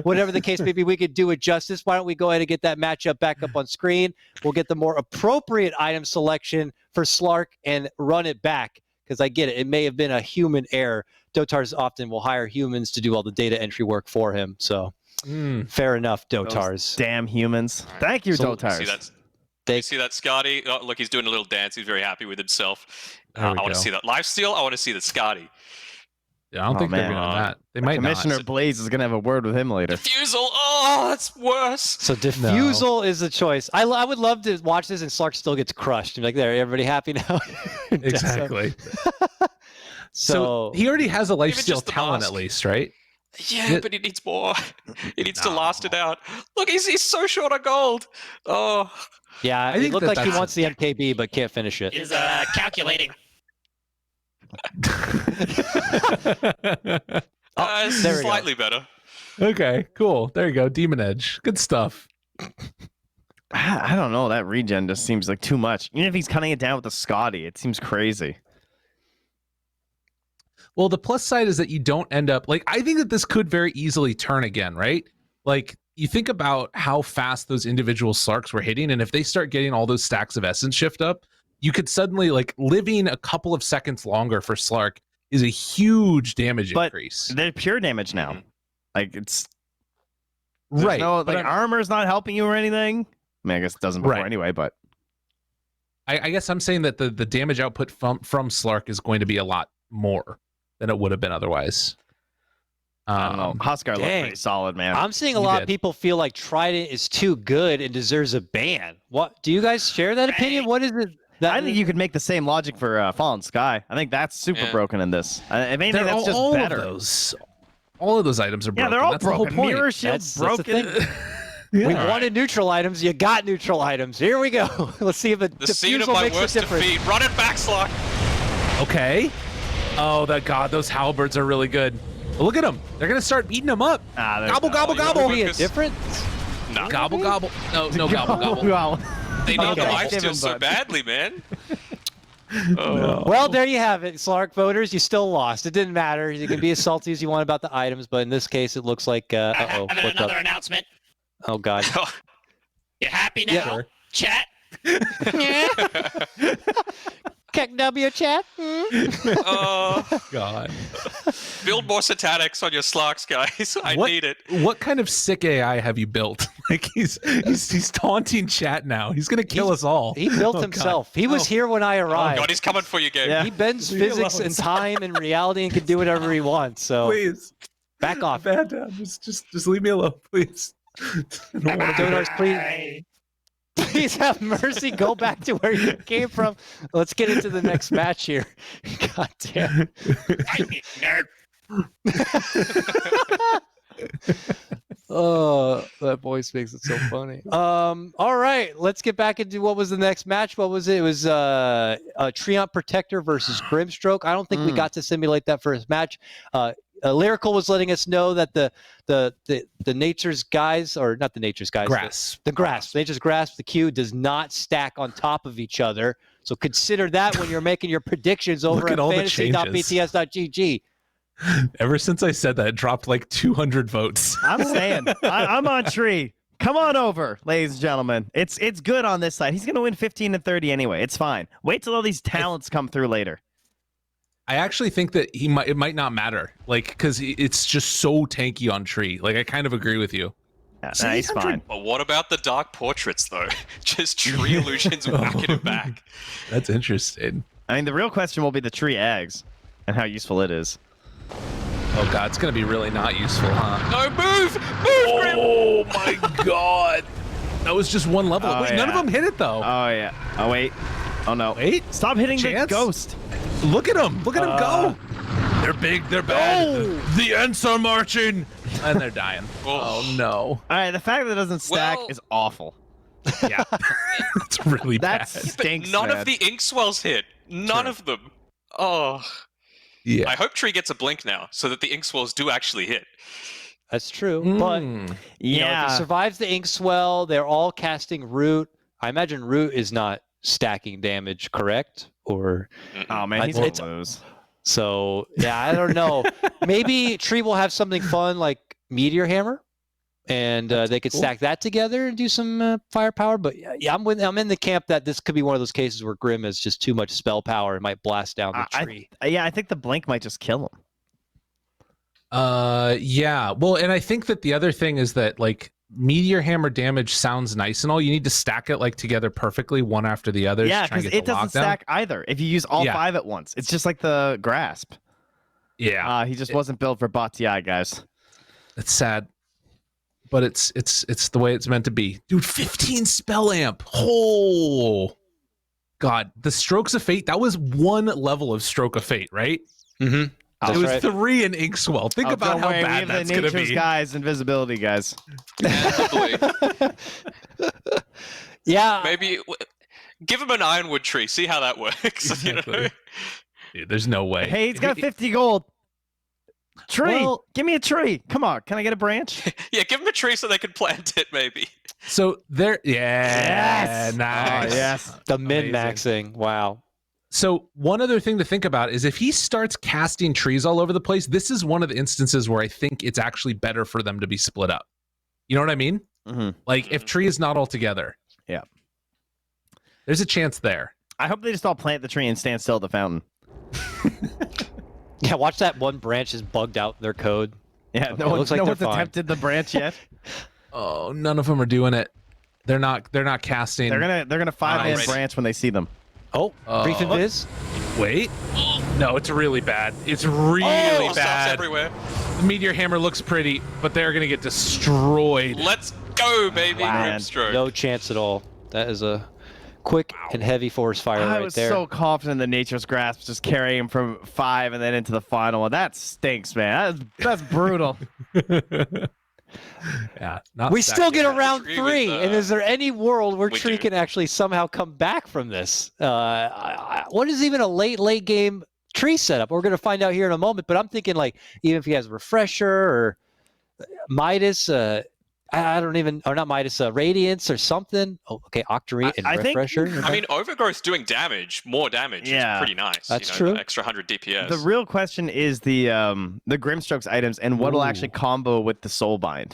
whatever the case may be, we could do it justice. Why don't we go ahead and get that matchup back up on screen? We'll get the more appropriate item selection for Slark and run it back, because I get it. It may have been a human error. Dotars often will hire humans to do all the data entry work for him. So fair enough, Dotars. Those damn humans. Thank you, So- Dotars. See that? You see that, Scotty? Oh, look, he's doing a little dance. He's very happy with himself. There I we want go. to see that lifesteal. I want to see the Scotty. Yeah, I don't Oh, think they're man. doing that. They might Commissioner not. Blaze is gonna have a word with him later. Diffusal. Oh, that's worse. So Diffusal is the choice. I would love to watch this and Slark still gets crushed. And be like, there, everybody happy now? Exactly. So he already has a lifesteal just the talent mask. at least, right? Yeah, but he needs more. He needs to last it out. Look, he's so short on gold. Oh, yeah, I it think looked like he that's- wants the MKB but can't finish it. Is calculating. there we go. slightly better. Okay, cool. There you go. Demon Edge. Good stuff. I don't know. That regen just seems like too much. Even if he's cutting it down with the Scotty, it seems crazy. Well, the plus side is that you don't end up like, I think that this could very easily turn again, right? Like, you think about how fast those individual Slarks were hitting, and if they start getting all those stacks of Essence Shift up, you could suddenly, like, living a couple of seconds longer for Slark is a huge damage increase. They're pure damage now. Like, it's right. No, like, armor's not helping you or anything. I mean, I guess it doesn't before anyway, but I guess I'm saying that the damage output from Slark is going to be a lot more than it would have been otherwise. I don't know. Huskar looked pretty solid, man. I'm seeing a lot of people feel like Trident is too good and deserves a ban. What do you guys share that opinion? What is it? I think you could make the same logic for Fallen Sky. I think that's super broken in this. If anything, that's just better. All of those items are broken. Yeah, they're all that's broken. The whole point. Mirror Shield's broken. We wanted neutral items. You got neutral items. Here we go. Let's see if the scene of diffusal my makes a worst difference. defeat. Run it back, Slark. Okay. Oh, God, those halberds are really good. Look at them. They're going to start beating them up. Gobble, gobble, gobble. Be a difference? No. Gobble, gobble. No, gobble, gobble. They need the lifesteal so badly, man. No. Well, there you have it, Slark voters. You still lost. It didn't matter. You can be as salty as you want about the items, but in this case, it looks like. Uh-oh. And then another announcement. Oh, God. You happy now? Yeah, sure. Chat? KotL chat? Oh, God. Build more satanics on your Slarks, guys. I need it. What kind of sick AI have you built? Like, he's taunting chat now. He's going to kill us all. He built himself. God. He was here when I arrived. Oh, God, he's coming for you, Gabe. Yeah. He bends physics and time and reality and can do whatever he wants. So please. Back off. Bad dad. Just leave me alone, please. Please have mercy. Go back to where you came from. Let's get into the next match here. God damn. Nerd. Oh, that voice makes it so funny. All right, let's get back into what was the next match. What was it? It was Treant Protector versus Grimstroke. I don't think we got to simulate that first match. Lyrical was letting us know that the Nature's Guys, or not the Nature's Guys, the Nature's Grasp, the Q does not stack on top of each other. So consider that when you're making your predictions over at fantasy.bts.gg. Ever since I said that, it dropped like 200 votes. I'm saying, I'm on Tree. Come on over, ladies and gentlemen. It's good on this side. He's going to win 15-30 anyway. It's fine. Wait till all these talents come through later. I actually think that it might not matter, like, because it's just so tanky on Tree. Like, I kind of agree with you. Yeah, he's fine. But what about the dark portraits, though? Just Tree illusions whacking it back. That's interesting. I mean, the real question will be the Tree eggs and how useful it is. Oh, God, it's going to be really not useful, huh? No, move! Move, Grim! Oh, my God. That was just one level. Wait, none of them hit it, though. Oh, yeah. Oh, wait. Oh, no. Wait. Stop hitting the ghost. Look at them. Look at them go. They're big. They're bad. The Ents are marching. And they're dying. Oh, no. All right, the fact that it doesn't stack is awful. Yeah. It's really bad. That stinks, None man. of the Inkswells hit. None of them. Oh. Yeah. I hope Tree gets a blink now, so that the Inkswells do actually hit. That's true. But you know, if he survives the Inkswell, they're all casting Root. I imagine Root is not stacking damage, correct? Or oh man, he's gonna lose. So yeah, I don't know. Maybe Tree will have something fun like Meteor Hammer, and they could stack that together and do some firepower. But yeah, I'm in the camp that this could be one of those cases where Grim has just too much spell power and might blast down the tree. I think the blink might just kill him. Yeah. Well, and I think that the other thing is that, like, Meteor Hammer damage sounds nice and all. You need to stack it like together perfecly, one after the other. Yeah, because it doesn't stack either. If you use all 5 at once, it's just like the grasp. Yeah. He just wasn't built for bot TI, guys. It's sad, but it's the way it's meant to be. Dude, 15 spell amp. Oh, God, the Strokes of Fate. That was one level of Stroke of Fate, right? Mm-hmm. It was 3 in Inkswell. Think about how bad that's going to be. Guys, invisibility, guys. Yeah. Maybe give him an Ironwood tree. See how that works. Exactly. You know? Dude, there's no way. Hey, he's got 50 gold. Tree. Well, give me a tree. Come on. Can I get a branch? Yeah, give him a tree so they can plant it, maybe. So there. Yeah. Yes. Nice. Oh, yes. The min-maxing. Wow. So one other thing to think about is if he starts casting trees all over the place, this is one of the instances where I think it's actually better for them to be split up. You know what I mean? Mm-hmm. Like if tree is not all together. Yeah. There's a chance there. I hope they just all plant the tree and stand still at the fountain. Yeah, watch that one branch is bugged out their code. Yeah, Okay, looks like no they're one's fine. attempted the branch yet. Oh, none of them are doing it. They're not casting. They're gonna 5-man Nice. branch when they see them. Oh, brief invis. Wait. No, it's really bad. It's really Stuff's bad. everywhere. The meteor hammer looks pretty, but they're gonna get destroyed. Let's go, baby. Wow. Grimstroke. No chance at all. That is a quick and heavy forest fire I right was there. so confident in the Nature's Grasp, just carrying him from 5 and then into the final one. That stinks, man. That's brutal. Yeah. Not We still get I around agree 3, with, and is there any world where we Tree do. can actually somehow come back from this? What is even a late game Tree setup? We're going to find out here in a moment, but I'm thinking like even if he has Refresher or Midas, I don't even, or not Midas, Radiance or something. Oh, okay, Octarine and I think- Refresher. I mean, Overgrowth doing damage, more damage Yeah. is pretty nice. That's the true. Extra 100 DPS. The real question is the Grimstroke's items and what will actually combo with the Soulbind.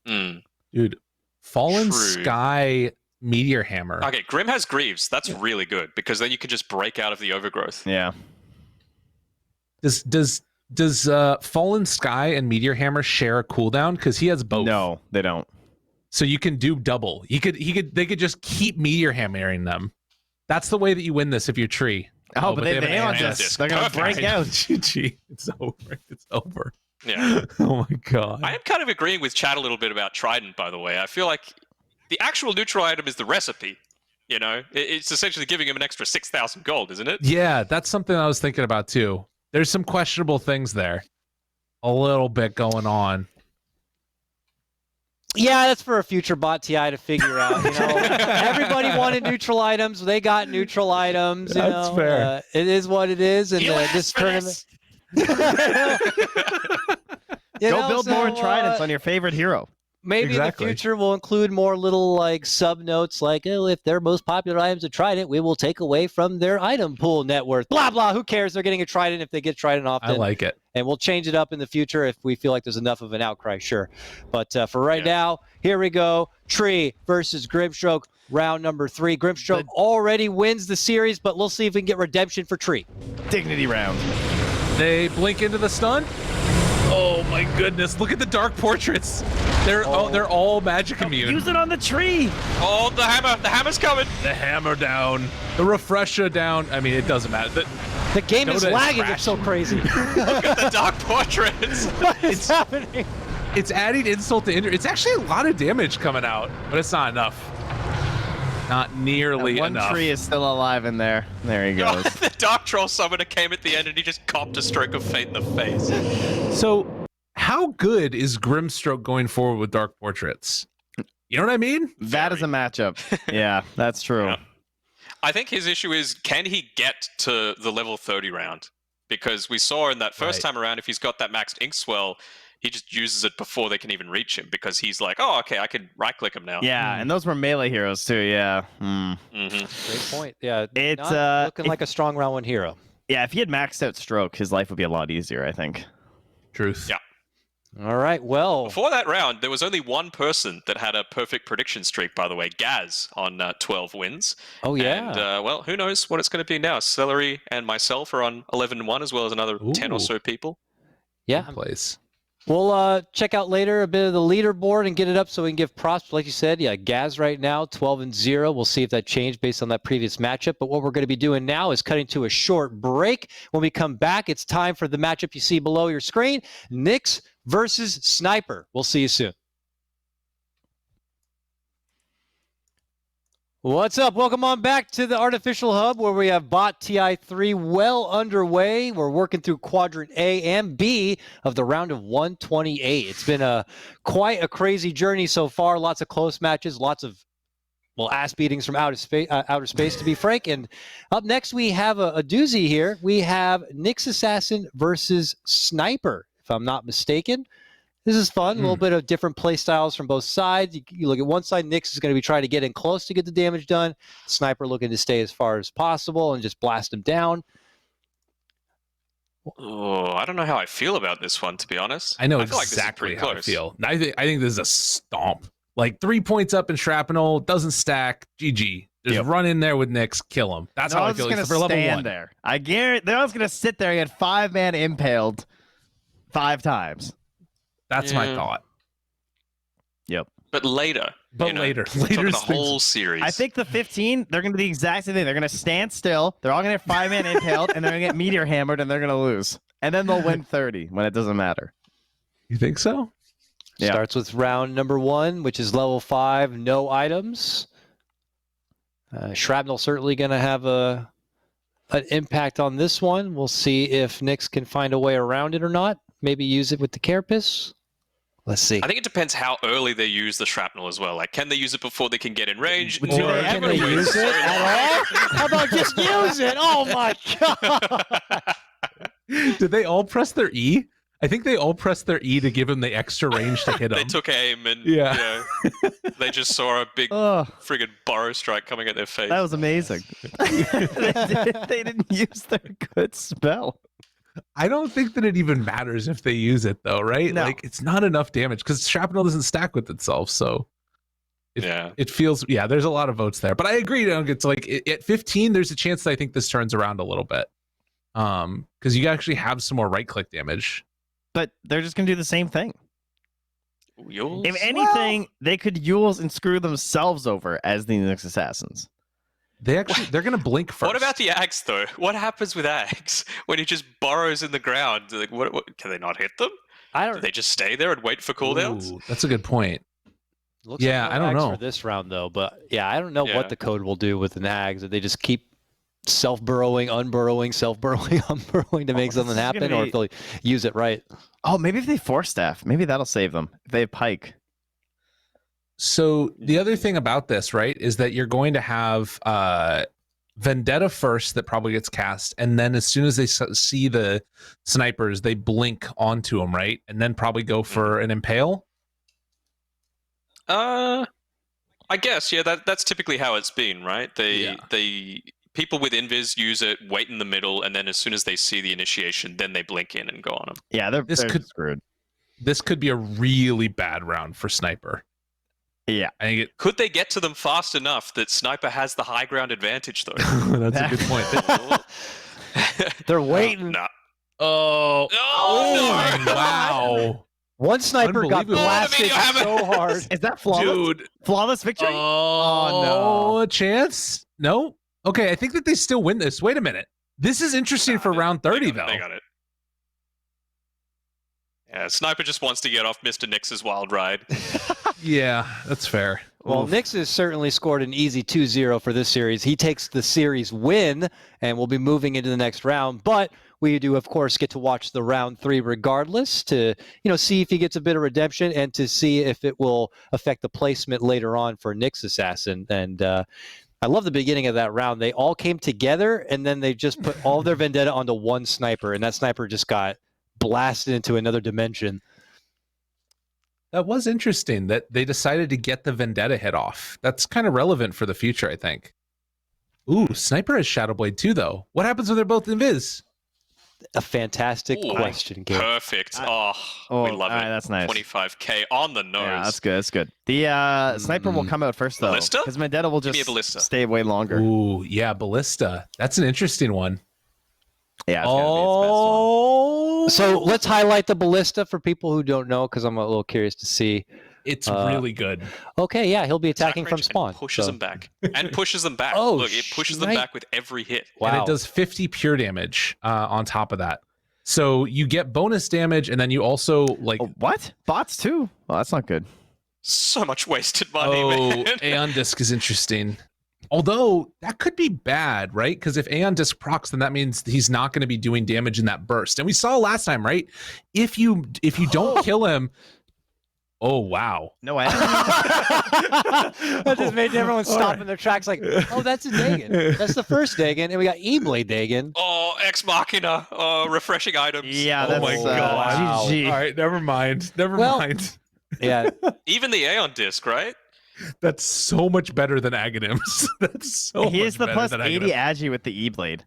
Mm. Dude, Fallen True. Sky Meteor Hammer. Okay, Grim has Greaves. That's really good because then you can just break out of the Overgrowth. Yeah. Does Fallen Sky and Meteor Hammer share a cooldown? Because he has both. No, they don't. So you can do double. They could just keep Meteor Hammering them. That's the way that you win this if you're Tree. Oh, but they have on Aegis. this. They're going to Perfect. break out. GG. It's over. It's over. Yeah. Oh my god. I am kind of agreeing with Chad a little bit about Trident, by the way. I feel like the actual neutral item is the recipe. You know, it's essentially giving him an extra 6,000 gold, isn't it? Yeah, that's something I was thinking about too. There's some questionable things there. A little bit going on. Yeah, that's for a future bot TI to figure out. You know, everybody wanted neutral items. They got neutral items. You That's know? fair. It is what it is, and You this asked for tournament. this. You Go know, build more so, Tridents on your favorite hero. Maybe Exactly. in the future we'll include more little like sub notes like, oh, if their most popular items are Trident, we will take away from their item pool net worth. Blah blah. Who cares? They're getting a Trident if they get Trident often. I like it. And we'll change it up in the future if we feel like there's enough of an outcry, sure. But for right now, here we go. Tree versus Grimstroke, round number 3. Grimstroke already wins the series, but we'll see if we can get redemption for Tree. Dignity round. They blink into the stun. Oh my goodness! Look at the dark portraits. They're all magic immune. Use it on the tree. Oh, the hammer! The hammer's coming! The hammer down. The refresher down. I mean, it doesn't matter. The game is Dota is lagging. It's so crazy. Look at the dark portraits! What is happening? It's adding insult to injury. It's actually a lot of damage coming out, but it's not enough. Not nearly One enough. tree is still alive in there. There he goes. The Dark Troll Summoner came at the end and he just copped a stroke of fate in the face. So, how good is Grimstroke going forward with dark portraits? You know what I mean? That is a matchup. Yeah, that's true. Yeah. I think his issue is, can he get to the level 30 round? Because we saw in that first Right. time around, if he's got that maxed ink swell, he just uses it before they can even reach him because he's like, oh, okay, I can right-click him now. Yeah, and those were melee heroes too. Yeah. hmm Great point. Yeah, It's, not looking like a strong round 1 hero. Yeah, if he had maxed out stroke, his life would be a lot easier, I think. Truth. Yeah. All right, well, Before that round, there was only one person that had a perfect prediction streak, by the way, Gaz, on 12 wins. oh yeah. And, well, who knows what it's going to be now. Celery and myself are on 11-1, as well as another 10 or Ooh. so people. Yeah, Place. we'll check out later a bit of the leaderboard and get it up so we can give props. Like you said, yeah, Gaz right now 12-0. We'll see if that changed based on that previous matchup. But what we're going to be doing now is cutting to a short break. When we come back, it's time for the matchup you see below your screen: Nyx versus Sniper. We'll see you soon. What's up? Welcome on back to the Artificial Hub, where we have Bot TI3 well underway. We're working through Quadrant A and B of the round of 128. It's been quite a crazy journey so far. Lots of close matches, lots of ass beatings from outer space, to be frank. And up next, we have a doozy here. We have Nyx Assassin versus Sniper, if I'm not mistaken. This is fun. A little bit of different play styles from both sides. You look at one side, Nyx is going to be trying to get in close to get the damage done. Sniper looking to stay as far as possible and just blast him down. Oh, I don't know how I feel about this one, to be honest. I know feel like this is exactly pretty how I close. feel. I think this is a stomp. Like 3 points up in shrapnel, doesn't stack. GG. Just run in there with Nyx, kill him. That's how I feel. Gonna For level stand 1. there. I guarantee they're all just gonna sit there and get 5-man impaled 5 times. That's my thought. But later. But later. We're talking Later the whole series. I think the 15, they're gonna do the exact same thing. They're gonna stand still. They're all gonna get 5-man impaled, and they're gonna get meteor hammered, and they're gonna lose. And then they'll win 30 when it doesn't matter. You think so? Yeah. Starts with round number 1, which is level 5, no items. Shrapnel certainly going to have an impact on this one. We'll see if Nyx can find a way around it or not. Maybe use it with the Carapace. Let's see. I think it depends how early they use the shrapnel as well. Like, can they use it before they can get in range? Do they Or ever can they use so it at all? How about just use it? Oh my god! Did they all press their E? I think they all pressed their E to give him the extra range to hit him. They took aim and Yeah. they just saw a big Oh, friggin' borrow strike coming at their face. that was amazing. they didn't use their good spell. I don't think that it even matters if they use it though, right? No. Like it's not enough damage because shrapnel doesn't stack with itself. So it feels, there's a lot of votes there. But I agree, it's like at 15, there's a chance that I think this turns around a little bit. Because you actually have some more right click damage. But they're just gonna do the same thing. Yules? If anything, they could Yules and screw themselves over as the Nyx assassins. They're gonna blink first. What about the axe though? What happens with axe when he just burrows in the ground? Like, what can they not hit them? Do they just stay there and wait for cooldowns? Ooh, that's a good point. Looks Yeah, like no I don't ags know. for this round though, but I don't know Yeah. what the code will do with an ags. If they just keep self-burrowing, unburrowing, self-burrowing, unburrowing to make something this is happen, gonna or be- if they'll use it right. Oh, maybe if they force staff, maybe that'll save them. If they have pike. So the other thing about this, right, is that you're going to have Vendetta first that probably gets cast, and then as soon as they see the snipers, they blink onto them, right, and then probably go for an impale. I guess that's typically how it's been, right? They people with invis use it, wait in the middle, and then as soon as they see the initiation, then they blink in and go on them. Yeah, they're screwed. This could be a really bad round for sniper. Yeah. I think Could they get to them fast enough that sniper has the high ground advantage though? that's a good point. They're waiting. No. Oh, no. Wow. One sniper got Unbelievable. blasted so hard. Is that flawless? Dude. Flawless victory? Oh, no. A chance? No? Okay, I think that they still win this. Wait a minute. This is interesting for round 30, though. They got it. Yeah, sniper just wants to get off Mr. Nyx's wild ride. Yeah, that's fair. Well, Nyx has certainly scored an easy 2-0 for this series. He takes the series win, and we'll be moving into the next round. But we do, of course, get to watch the round 3 regardless to, see if he gets a bit of redemption and to see if it will affect the placement later on for Nyx Assassin. And I love the beginning of that round. They all came together, and then they just put all of their vendetta onto one sniper, and that sniper just got blasted into another dimension. That was interesting that they decided to get the vendetta hit off. That's kind of relevant for the future, I think. Ooh, sniper has Shadow Blade too, though. What happens when they're both invis? A fantastic Ooh, question, Gabe. Perfect. We love all it. right, that's nice. 25k on the nose. Yeah, that's good. That's good. The sniper will come out first, though. Ballista? Because Vendetta will Give me a just ballista. stay way longer. Ooh, yeah, Ballista. That's an interesting one. Yeah, it's gotta be its best one. So let's highlight the ballista for people who don't know, because I'm a little curious to see. It's really good. Okay, yeah, he'll be attacking Attack from range spawn. and pushes so- them back. And pushes them back. Oh, Look, it pushes them shite. back with every hit. Wow. And it does 50 pure damage on top of that. So you get bonus damage, and then you also like. Oh, what? Bots too? Well, that's not good. So much wasted money, Oh, man. Aeon Disc is interesting. Although that could be bad, right? Because if Aeon Disc procs, then that means he's not going to be doing damage in that burst. And we saw last time, right? If you don't kill him, Oh, wow. No way. That just made everyone stop in their tracks like, oh, that's a Dagon. That's the first Dagon. And we got E-Blade Dagon. Oh, Ex Machina. Oh, refreshing items. Yeah, Oh that's my God. GG. All right, never mind. Never Well- mind. Yeah. Even the Aeon disc, right? That's so much better than Aghanims. That's so He is much the better plus than 80 Aghanims. agi with the E-Blade.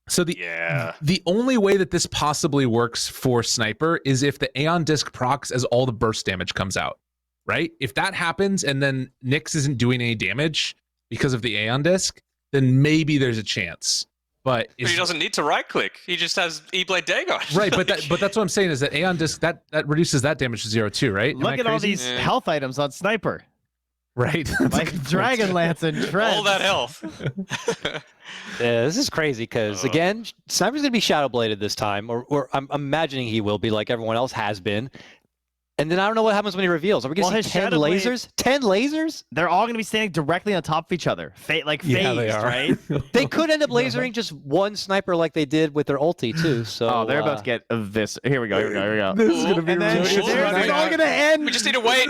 So Yeah. the only way that this possibly works for Sniper is if the Aeon Disc procs as all the burst damage comes out, right? If that happens and then Nyx isn't doing any damage because of the Aeon Disc, then maybe there's a chance. But But he doesn't need to right click. He just has E-Blade Dagon. right, but that's what I'm saying is that Aeon Disc that reduces that damage to 0 too, right? Am I Look at all crazy? these health items on Sniper. Right. Like Dragon Lance and Treant. all that health. Yeah, this is crazy because, again, Sniper's going to be Shadow Bladed this time, or I'm imagining he will be like everyone else has been. And then I don't know what happens when he reveals. Are we going to see 10 Shadow Blade- lasers? 10 lasers? They're all going to be standing directly on top of each other. Like Yeah, phased, they are. right? They could end up lasering just one Sniper like they did with their ulti, too. So, Oh, they're about to get this. Here we go. Here we go. Here we go. This is gonna be And then really it's running all out. going to end. We just need to wait.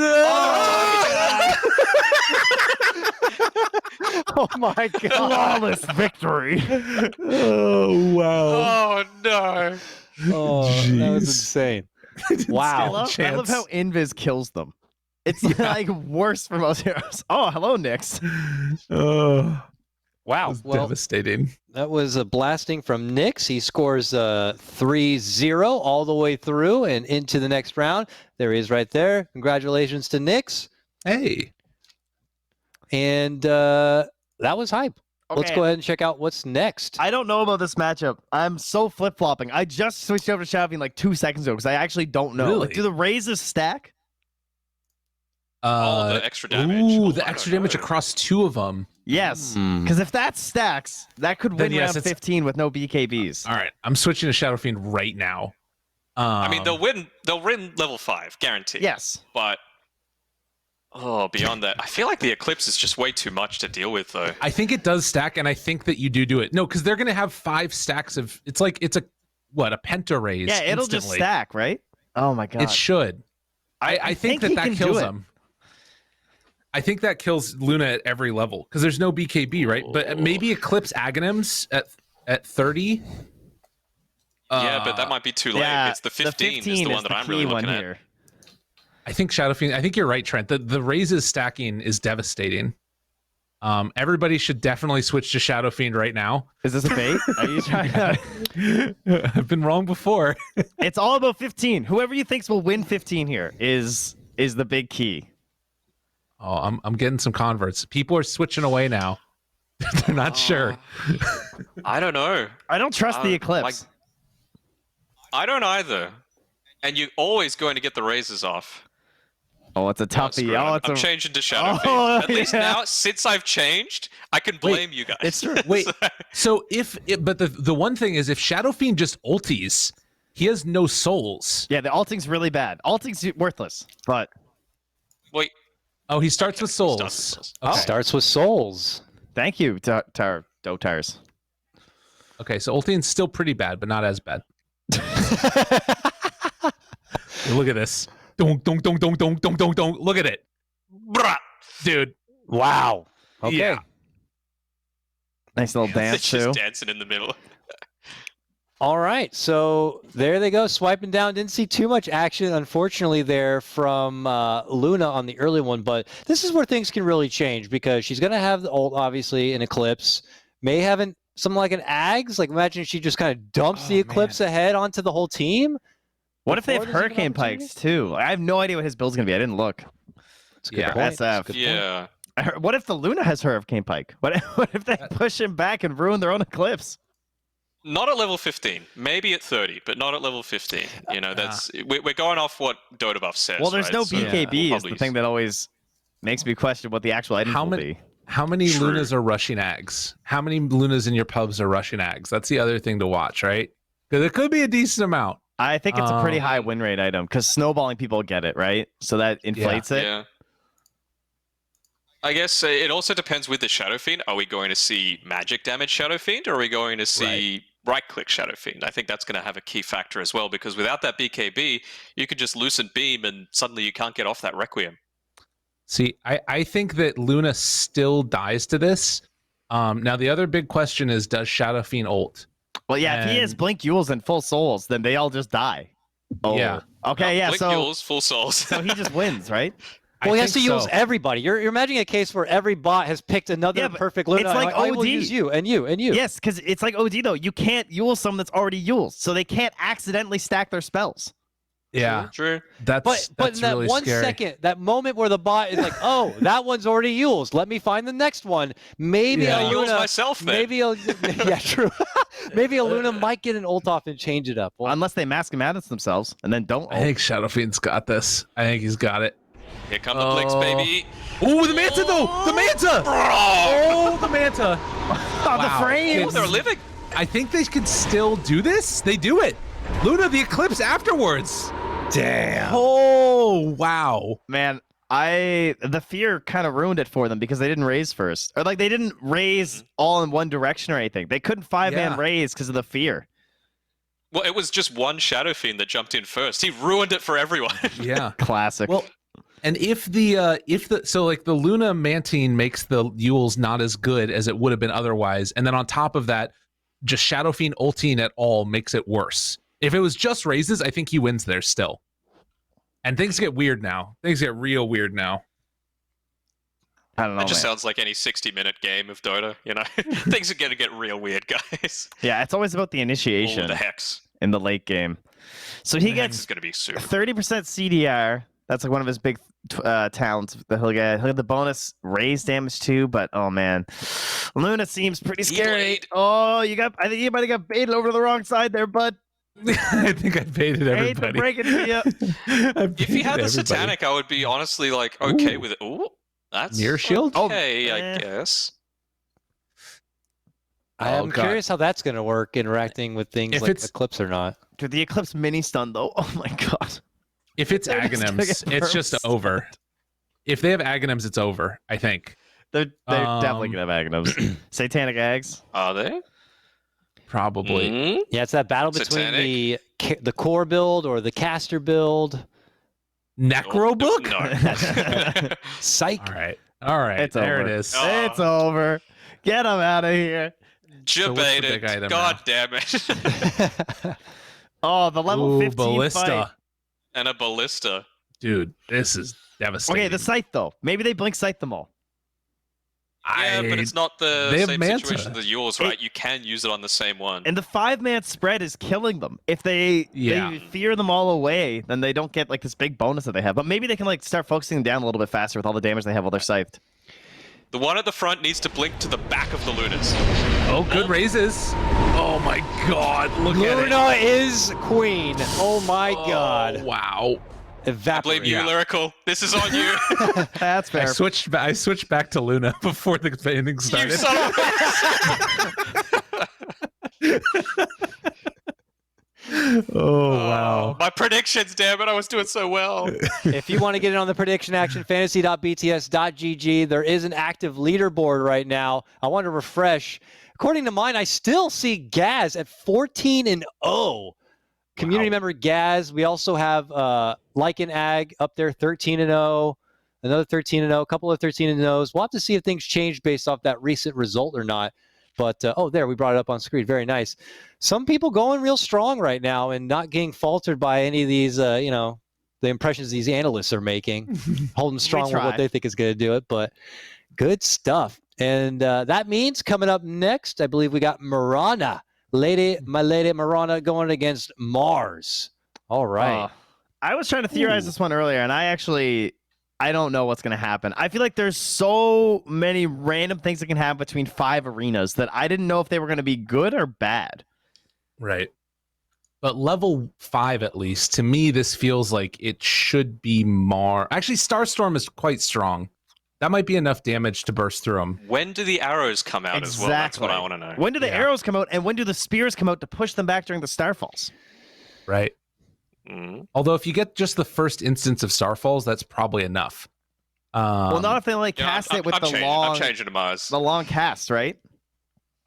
Oh, my God. Flawless victory. Oh wow. Oh no. Oh, that was Jeez. insane. I Wow. love how Invis kills them. It's like worse for most heroes. Oh, hello, Nyx. Oh, Wow. that's Well, devastating. that was a blasting from Nyx. He scores 3-0 all the way through and into the next round. There he is right there. Congratulations to Nyx. Hey. And that was hype. Let's Okay. go ahead and check out what's next. I don't know about this matchup. I'm so flip-flopping. I just switched over to Shadowfiend like 2 seconds ago because I actually don't know. Really? Like, do the raises stack? Oh, the extra damage. Ooh, Oh, the I extra don't damage know. across 2 of them. Yes. Hmm. Because if that stacks, that could Then win yes, round it's- 15 with no BKBs. All right, I'm switching to Shadow Fiend right now. I mean, they'll win level 5, guaranteed. Yes. But beyond that, I feel like the Eclipse is just way too much to deal with, though. I think it does stack, and I think that you do it. No, because they're going to have 5 stacks of. It's a penta raise. Yeah, it'll just instantly. stack, right? Oh my god. It should. I think he that can do kills it. them. I think that kills Luna at every level because there's no BKB, right? But maybe Eclipse Aghanims at 30. Yeah, but that might be too late. Yeah, It's the 15 is the one that I'm key really one looking at. here. I think Shadow Fiend. I think you're right, Trent. The raises stacking is devastating. Everybody should definitely switch to Shadow Fiend right now. Is this a bait? Are you trying to... I've been wrong before. It's all about 15. Whoever you thinks will win 15 here is the big key. Oh, I'm getting some converts. People are switching away now. They're not sure. I don't know. I don't trust the Eclipse. I don't either. And you're always going to get the raises off. Oh, it's a Screw toughie. it. Oh, I'm it's changing to Shadow Oh, Fiend. At least yeah. now, since I've changed, I can blame you guys. it's true. Wait, so but the one thing is if Shadow Fiend just ulties, he has no souls. Yeah, the alting's really bad. Alting's worthless, but Wait. Oh, he starts with souls. Okay. Starts with souls. thank you, Dotars. Okay, so ulting's still pretty bad, but not as bad. Look at this. Don't. Look at it. Brah. Dude. Wow. Okay. Yeah. Nice little dance It's too. just dancing in the middle. All right, so there they go, swiping down. Didn't see too much action, unfortunately, there from Luna on the early one, but this is where things can really change because she's going to have the ult, obviously, an Eclipse. May have something like an Ags. Like, imagine she just kind of dumps the Eclipse ahead onto the whole team. What if they have Before there's even Hurricane opportunity? Pikes too? I have no idea what his build's gonna be. I didn't look. That's a good Yeah, point. SF. That's a good point. Yeah. What if the Luna has Hurricane Pike? What if they push him back and ruin their own Eclipse? Not at level 15. Maybe at 30, but not at level 15. You know, that's we're going off what Dota Buff says. Well, there's right? no So BKB we'll is probably the thing that always makes me question what the actual items How will many- be. How many True. Lunas are rushing Ags? How many Lunas in your pubs are rushing Ags? That's the other thing to watch, right? Because it could be a decent amount. I think it's a pretty high win rate item because snowballing people get it, right? So that inflates it. Yeah. I guess it also depends with the Shadow Fiend. Are we going to see magic damage Shadow Fiend, or are we going to see right-click Shadow Fiend. I think that's going to have a key factor as well, because without that BKB, you could just loosen Beam and suddenly you can't get off that Requiem. See, I think that Luna still dies to this. Now, the other big question is, does Shadow Fiend ult? Well, yeah, if he has Blink Yules and Full Souls, then they all just die. Oh. Yeah. Okay, yeah, Blink so... Yules, Full Souls. So he just wins, right? Well, he has to think use so. everybody. You're imagining a case where every bot has picked another Yeah, but perfect Luna. it's like I will OD. use you and you and you. Yes, because it's like OD, though. You can't Yule someone that's already Yuled, so they can't accidentally stack their spells. Yeah, True. But that's in that really 1 scary. second, that moment where the bot is like, oh, that one's already Yules. Let me find the next one. Maybe Yeah. a I Yules Luna. myself then. Maybe a yeah, true. Maybe a Luna might get an ult off and change it up. Well, Unless they mask him out themselves and then don't I think Shadow Fiend's got this. I think he's got it. Here come the Blinks, baby. Oh, the Manta though! The Manta! Oh, the Manta! Oh, the frame! Oh, they're living. I think they could still do this. They do it. Luna, the Eclipse afterwards. Damn. Oh, wow. Man, the fear kind of ruined it for them because they didn't raise first. Or like they didn't raise all in one direction or anything. They couldn't 5-man Yeah. raise because of the fear. Well, it was just one Shadow Fiend that jumped in first. He ruined it for everyone. Yeah. Classic. Well, and if the Luna Mantine makes the Yules not as good as it would have been otherwise, and then on top of that, just Shadow Fiend ulting at all makes it worse. If it was just raises, I think he wins there still. And things get weird now. Things get real weird now. I don't know. It just man. sounds like any 60-minute game of Dota, you know? Things are going to get real weird, guys. Yeah, it's always about the All initiation with the Hex. in the late game. So he The Hex is gets going to be super. 30% CDR. That's like one of his big talents that he'll get. He'll get the bonus raise damage too, but oh man. Luna seems pretty scary. Delayed. Oh, I think you might have got baited over to the wrong side there, bud. I think I baited I hate to everybody. break it to you. If he had the Satanic, I would be honestly like okay Ooh. with it. Ooh, that's Mirror Shield? okay, Oh, I guess. I am God. curious how that's going to work interacting with things If like it's- Eclipse or not. Dude, the Eclipse mini stun though. Oh my god. If it's They're just gonna Aghanims, get it's just burst. over. If they have Aghanims, it's over, I think. They're definitely gonna have Aghanims. Satanic Ags. Are they? Probably. Mm? Yeah, it's that battle between the core build or the caster build. Necro book? No. Psych. All right. It's there over. it is. Oh. It's over. Get him out of here. So what's the big Debated. item God now? damn it. Oh, the level Ooh, 15 ballista. fight. And a Ballista. Dude, this is devastating. Okay, the scythe though. Maybe they blink scythe them all. Yeah, but it's not the they have same Manta. situation as yours, right? You can use it on the same one. And the 5-man spread is killing them. If they fear them all away, then they don't get like this big bonus that they have. But maybe they can like start focusing them down a little bit faster with all the damage they have while they're scythed. The one at the front needs to blink to the back of the Lunas. Oh, good raises. Oh my god, look at it. Luna is queen. Oh my god. Wow. I Evaporate. blame you, Lyrical. This is on you. That's fair. I switched back to Luna before the inning You started. son of a Oh wow. My predictions, damn it. I was doing so well. If you want to get in on the prediction action, fantasy.bts.gg, there is an active leaderboard right now. I want to refresh. According to mine, I still see Gaz at 14-0. Community member Gaz. We also have Lycan Ag up there, 13-0. Another 13-0. A couple of 13-0s. We'll have to see if things change based off that recent result or not. But, oh, there, we brought it up on screen. Very nice. Some people going real strong right now and not getting faltered by any of these, the impressions these analysts are making, holding strong with what they think is going to do it. But good stuff. And that means coming up next, I believe we got Mirana. My lady Mirana going against Mars. All right. I was trying to theorize this one earlier, and I don't know what's going to happen. I feel like there's so many random things that can happen between 5 arenas that I didn't know if they were going to be good or bad. Right. But level 5 at least, to me, this feels like it should be Mars. Actually, Starstorm is quite strong. That might be enough damage to burst through them. When do the arrows come out as well? That's what I want to know. When do the arrows come out, and when do the spears come out to push them back during the Starfalls? Right. Mm. Although if you get just the first instance of Starfalls, that's probably enough. Well, not if they cast it with I'm the changing, long. I'm changing to Mars. The long cast, right?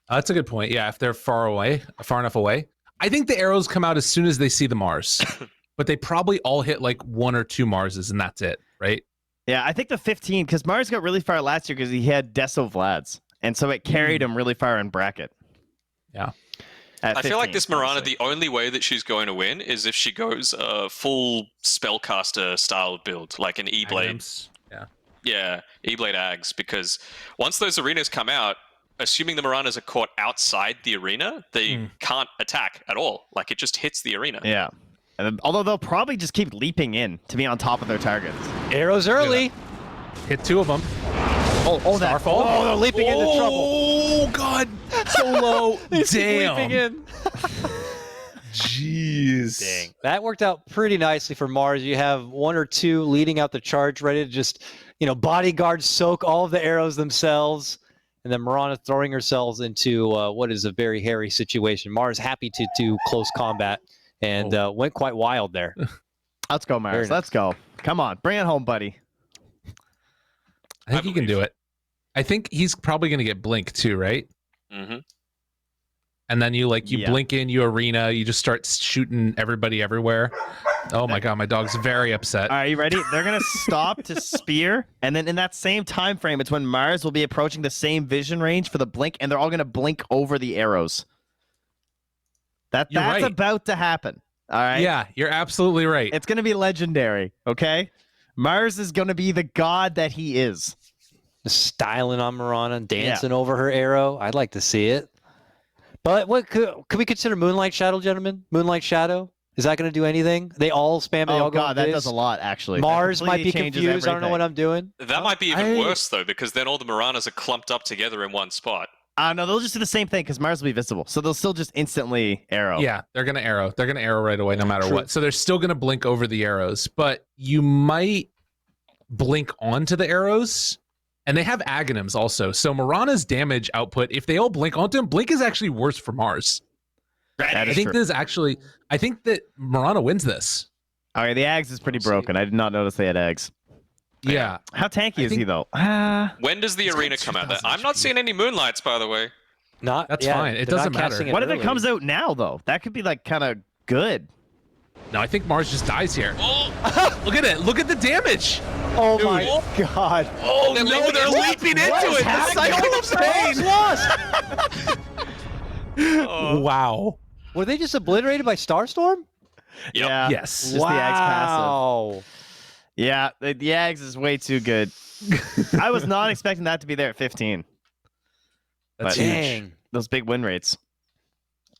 That's a good point. Yeah, if they're far enough away. I think the arrows come out as soon as they see the Mars, but they probably all hit like 1 or 2 Marses, and that's it, right? Yeah, I think the 15, because Mars got really far last year because he had Deso Vlads, and so it carried him really far in bracket. Yeah. I feel like this Mirana, the only way that she's going to win is if she goes full spellcaster style build, like an E-Blade. Yeah, E-Blade Ags, because once those arenas come out, assuming the Miranas are caught outside the arena, they can't attack at all. Like, it just hits the arena. Yeah. And although they'll probably just keep leaping in to be on top of their targets. Arrows early. Hit 2 of them. Starfall. Oh, they're leaping into trouble. Oh, God. So low. Damn. Leaping in. Jeez. Dang. That worked out pretty nicely for Mars. You have 1 or 2 leading out the charge, ready to just, bodyguard soak all of the arrows themselves. And then Mirana throwing herself into what is a very hairy situation. Mars happy to do close combat and went quite wild there. Let's go, Mars. Let's go. Come on. Bring it home, buddy. I think he can do it. I think he's probably going to get Blink too, right? Mm-hmm. And then you blink in, you arena, you just start shooting everybody everywhere. Oh my God, my dog's very upset. Are you ready? They're going to stop to spear, and then in that same time frame, it's when Mars will be approaching the same vision range for the blink, and they're all going to blink over the arrows. That's right. About to happen. All right? Yeah, you're absolutely right. It's going to be legendary, okay? Mars is going to be the god that he is. Just styling on Mirana, dancing over her arrow. I'd like to see it. But what could we consider Moonlight Shadow, gentlemen? Moonlight Shadow? Is that going to do anything? They all spam it. Oh, God, that does a lot, actually. Mars might be confused. Everything. I don't know what I'm doing. That might be even worse, though, because then all the Miranas are clumped up together in one spot. No, they'll just do the same thing because Mars will be visible. So they'll still just instantly arrow. Yeah, they're going to arrow. They're going to arrow right away no matter what. So they're still going to blink over the arrows. But you might blink onto the arrows. And they have Aghanims also. So Mirana's damage output, if they all blink onto him, blink is actually worse for Mars. I think that Mirana wins this. Okay, the Ags is pretty broken. I did not notice they had Ags. Yeah. How tanky is he, though? When does the arena come out? I'm not seeing any Moonlights, by the way. That's fine. It doesn't matter. What if it comes out now, though? That could be, like, kind of good. No, I think Mars just dies here. Oh. Look at it. Look at the damage. Oh, my God. Oh, they're leaping into it. The cycle of pain. Wow. Were they just obliterated by Starstorm? Yep. Yeah. Yes. Just the Ags passive. Yeah, the Ags is way too good. I was not expecting that to be there at 15. That's huge. Those big win rates.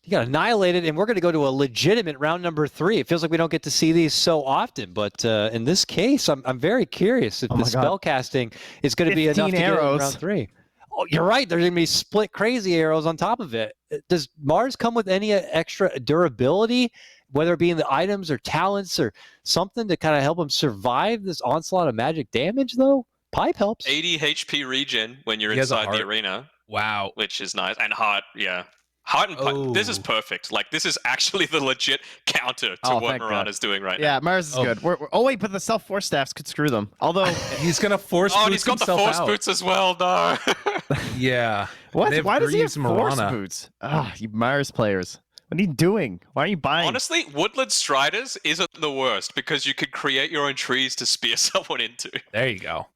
You got annihilated, and we're going to go to a legitimate round number 3. It feels like we don't get to see these so often, but in this case, I'm very curious if the spellcasting is going to be enough to get in round 3. Oh, you're right. There's going to be split crazy arrows on top of it. Does Mars come with any extra durability, whether it be in the items or talents or something to kind of help him survive this onslaught of magic damage, though? Pipe helps. 80 HP regen when you're inside the arena. Wow. Which is nice. And heart, yeah. Heart and Pipe. This is perfect. Like, this is actually the legit counter to what Mirana's doing right now. Yeah, Mars is good. Wait, but the self-force staffs could screw them. Although he's going to force boots and he's got the force boots as well, no. Yeah. What? Why does he have force boots? You Mars players. What are you doing? Why are you buying? Honestly, Woodland Striders isn't the worst because you could create your own trees to spear someone into. There you go.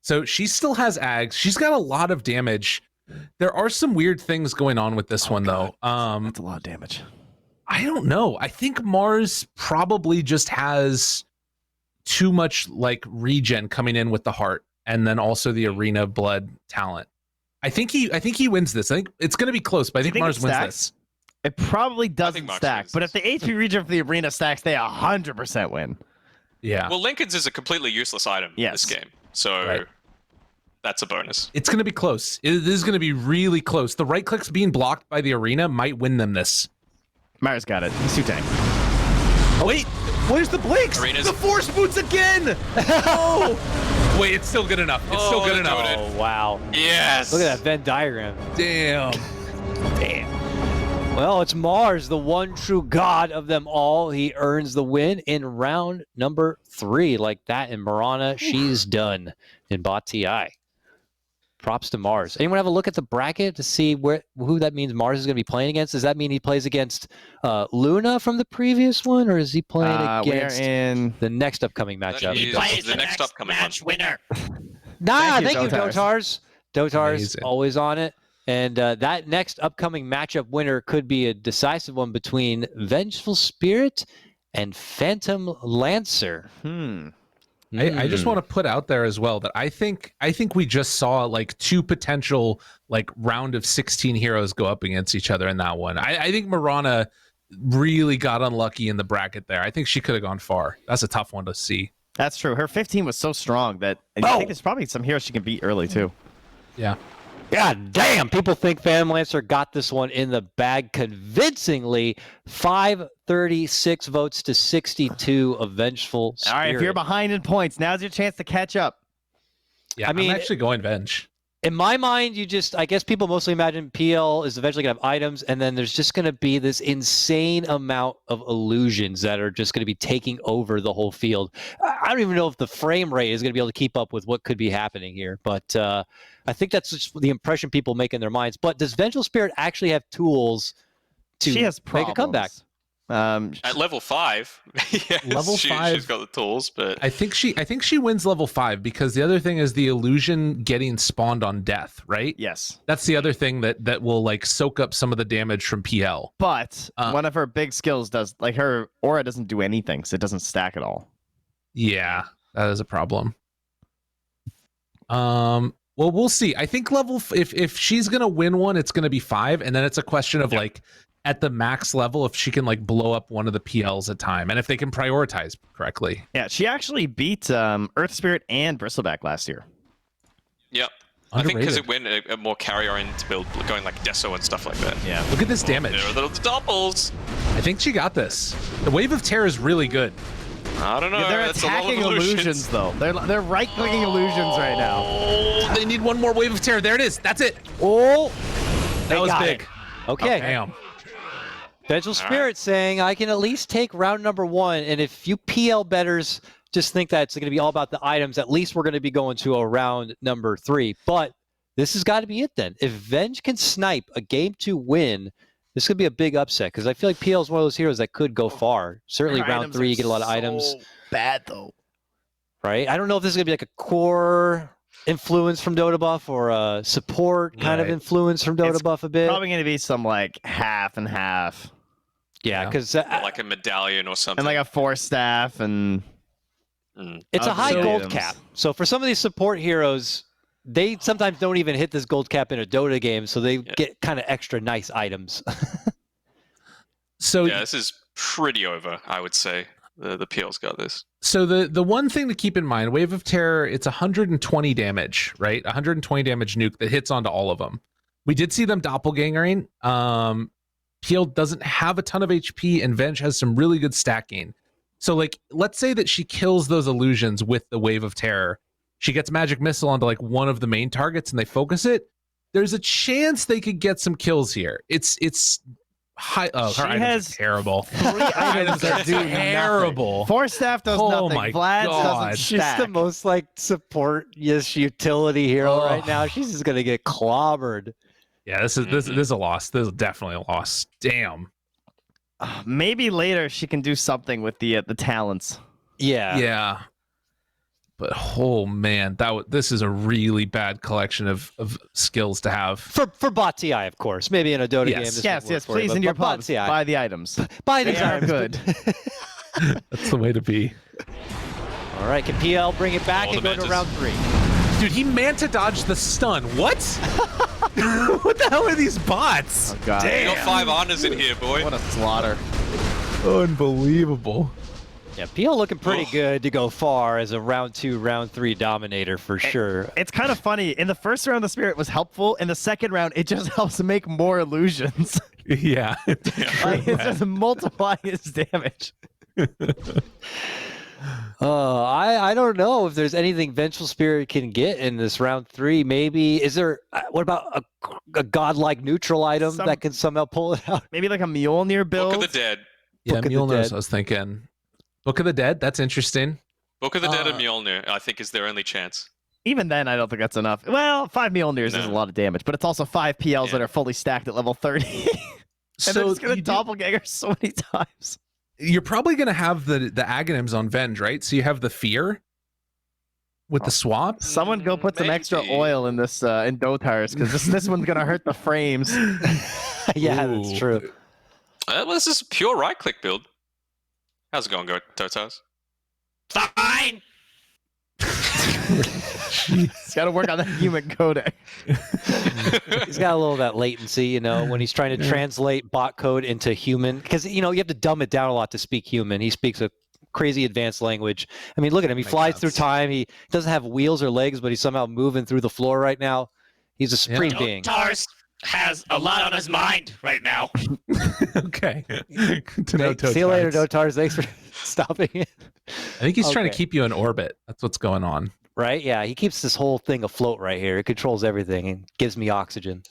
So she still has Ags. She's got a lot of damage. There are some weird things going on with this one, though. That's a lot of damage. I don't know. I think Mars probably just has too much like regen coming in with the heart, and then also the arena blood talent. I think he wins this. I think it's going to be close, but I think Mars wins this. It probably doesn't stack, but if the HP regen for the arena stacks, they 100% win. Yeah. Well, Lincoln's is a completely useless item in this game, so that's a bonus. It's going to be close. It is going to be really close. The right clicks being blocked by the arena might win them this. Mars got it. He's too tank. Oh, wait. Where's the blinks? The force boots again. Oh. Wait, it's still good enough. It's still good enough. Oh, wow. Yes. Look at that Venn diagram. Damn. Well, it's Mars, the one true god of them all. He earns the win in round number 3. Like that in Mirana, she's done in bot TI. Props to Mars. Anyone have a look at the bracket to see who that means Mars is going to be playing against? Does that mean he plays against Luna from the previous one, or is he playing against the next upcoming matchup? He Plays the next upcoming match winner. Thank you, Dotars. Dotars. Dotars Amazing. always on it. And that next upcoming matchup winner could be a decisive one between Vengeful Spirit and Phantom Lancer. I just want to put out there as well that I think we just saw like two potential like round of 16 heroes go up against each other in that one. I think Mirana really got unlucky in the bracket there. I think she could have gone far. That's a tough one to see. That's true. Her 15 was so strong that I think there's probably some heroes she can beat early too. Yeah. God damn, people think Phantom Lancer got this one in the bag convincingly. 536 votes to 62 of Vengeful Spirit. All right, if you're behind in points, now's your chance to catch up. Yeah, I mean, I'm actually going Venge. In my mind, I guess people mostly imagine PL is eventually going to have items, and then there's just going to be this insane amount of illusions that are just going to be taking over the whole field. I don't even know if the frame rate is going to be able to keep up with what could be happening here, but I think that's just the impression people make in their minds. But does Vengeful Spirit actually have tools to She has make a comeback? At level 5, yes, Level 5, she's got the tools, but I think she wins level 5 because the other thing is the illusion getting spawned on death, right? Yes. That's the other thing that will like soak up some of the damage from PL. But one of her big skills does, like her aura doesn't do anything, so it doesn't stack at all. Yeah, that is a problem. Well, we'll see. I think if she's gonna win one, it's gonna be 5, and then it's a question of like at the max level if she can like blow up one of the PLs at time, and if they can prioritize correctly. Yeah, she actually beat Earth Spirit and Bristleback last year. yep. I think because it went a more carry-oriented build, going like Deso and stuff like that. Yeah. Look at this damage. There are little doubles. I think she got this. The Wave of Terror is really good. I don't know. They're That's a lot of attacking illusions though. They're right-clicking illusions right now. Oh, they need one more Wave of Terror. There it is. That's it. Oh, That was got big. it. Okay. Damn. Vengeful Spirit saying, I can at least take round number 1, and if you PL betters just think that it's going to be all about the items, at least we're going to be going to a round number 3. But this has got to be it then. If Venge can snipe a game 2 win, this could be a big upset, because I feel like PL is one of those heroes that could go far. Certainly round 3, you get a lot of items. Bad though. Right? I don't know if this is going to be like a core influence from Dota buff or a support kind of influence from Dota It's buff a bit. Probably going to be some like half and half. Yeah, because like a medallion or something. And like a 4 staff and it's a high other gold items. cap. So for some of these support heroes, they sometimes don't even hit this gold cap in a Dota game, so they get kind of extra nice items. So yeah, this is pretty over, I would say. The PL's got this. So the one thing to keep in mind, Wave of Terror, it's 120 damage, right? 120 damage nuke that hits onto all of them. We did see them doppelgangering. PL doesn't have a ton of HP, and Venge has some really good stacking. So, like, let's say that she kills those illusions with the Wave of Terror. She gets Magic Missile onto, like, one of the main targets, and they focus it. There's a chance they could get some kills here. It's high. Oh, her items are terrible. 3 items that do terrible. 4 staff does Oh nothing. my Vlad's God. doesn't She's stack. the most like support utility hero right now. She's just gonna get clobbered. Yeah, this is a loss. This is definitely a loss. Damn. Maybe later she can do something with the talents. Yeah. Yeah. But oh man, this is a really bad collection of skills to have. For bot TI, of course. Maybe in a Dota game. This Yes, would work for please you, in but your bot pubs. TI. Buy the items. Buy They these are items. good. That's the way to be. All right, can PL bring it back All and the go to mantas. round 3? Dude, he manta dodged the stun. What? What the hell are these bots? Oh god. You got 5 honors in here, boy. What a slaughter. Unbelievable. Yeah, PL looking pretty good to go far as a round 2, round 3 dominator for sure. It's kind of funny. In the first round, the spirit was helpful. In the second round, it just helps make more illusions. Yeah. Like, it's just multiplying his damage. I don't know if there's anything Vengeful Spirit can get in this round 3. Maybe is there? What about a godlike neutral item that can somehow pull it out? Maybe like a Mjolnir build. Book of the Dead. Yeah, Book of the Mjolnir's Dead. I was thinking. Book of the Dead, that's interesting. Book of the Dead and Mjolnir, I think, is their only chance. Even then, I don't think that's enough. Well, 5 Mjolnirs is a lot of damage, but it's also 5 PLs that are fully stacked at level 30. And they're just going to doppelganger so many times. You're probably going to have the Aghanims on Venge, right? So you have the Fear with the swap. Someone go put some extra oil in this in Dotars, because this one's going to hurt the frames. Yeah, that's true. Well, this is a pure right-click build. How's it going, Dotars? Fine. He's got to work on that human codec. He's got a little of that latency, you know, when he's trying to translate bot code into human. Because, you know, you have to dumb it down a lot to speak human. He speaks a crazy advanced language. I mean, look at him. He flies through time. He doesn't have wheels or legs, but he's somehow moving through the floor right now. He's a supreme being. Dotars has a lot on his mind right now. Okay. To know See you later, Dotars. Thanks for stopping it. I think he's trying to keep you in orbit. That's what's going on. Right? Yeah, he keeps this whole thing afloat right here. It controls everything and gives me oxygen.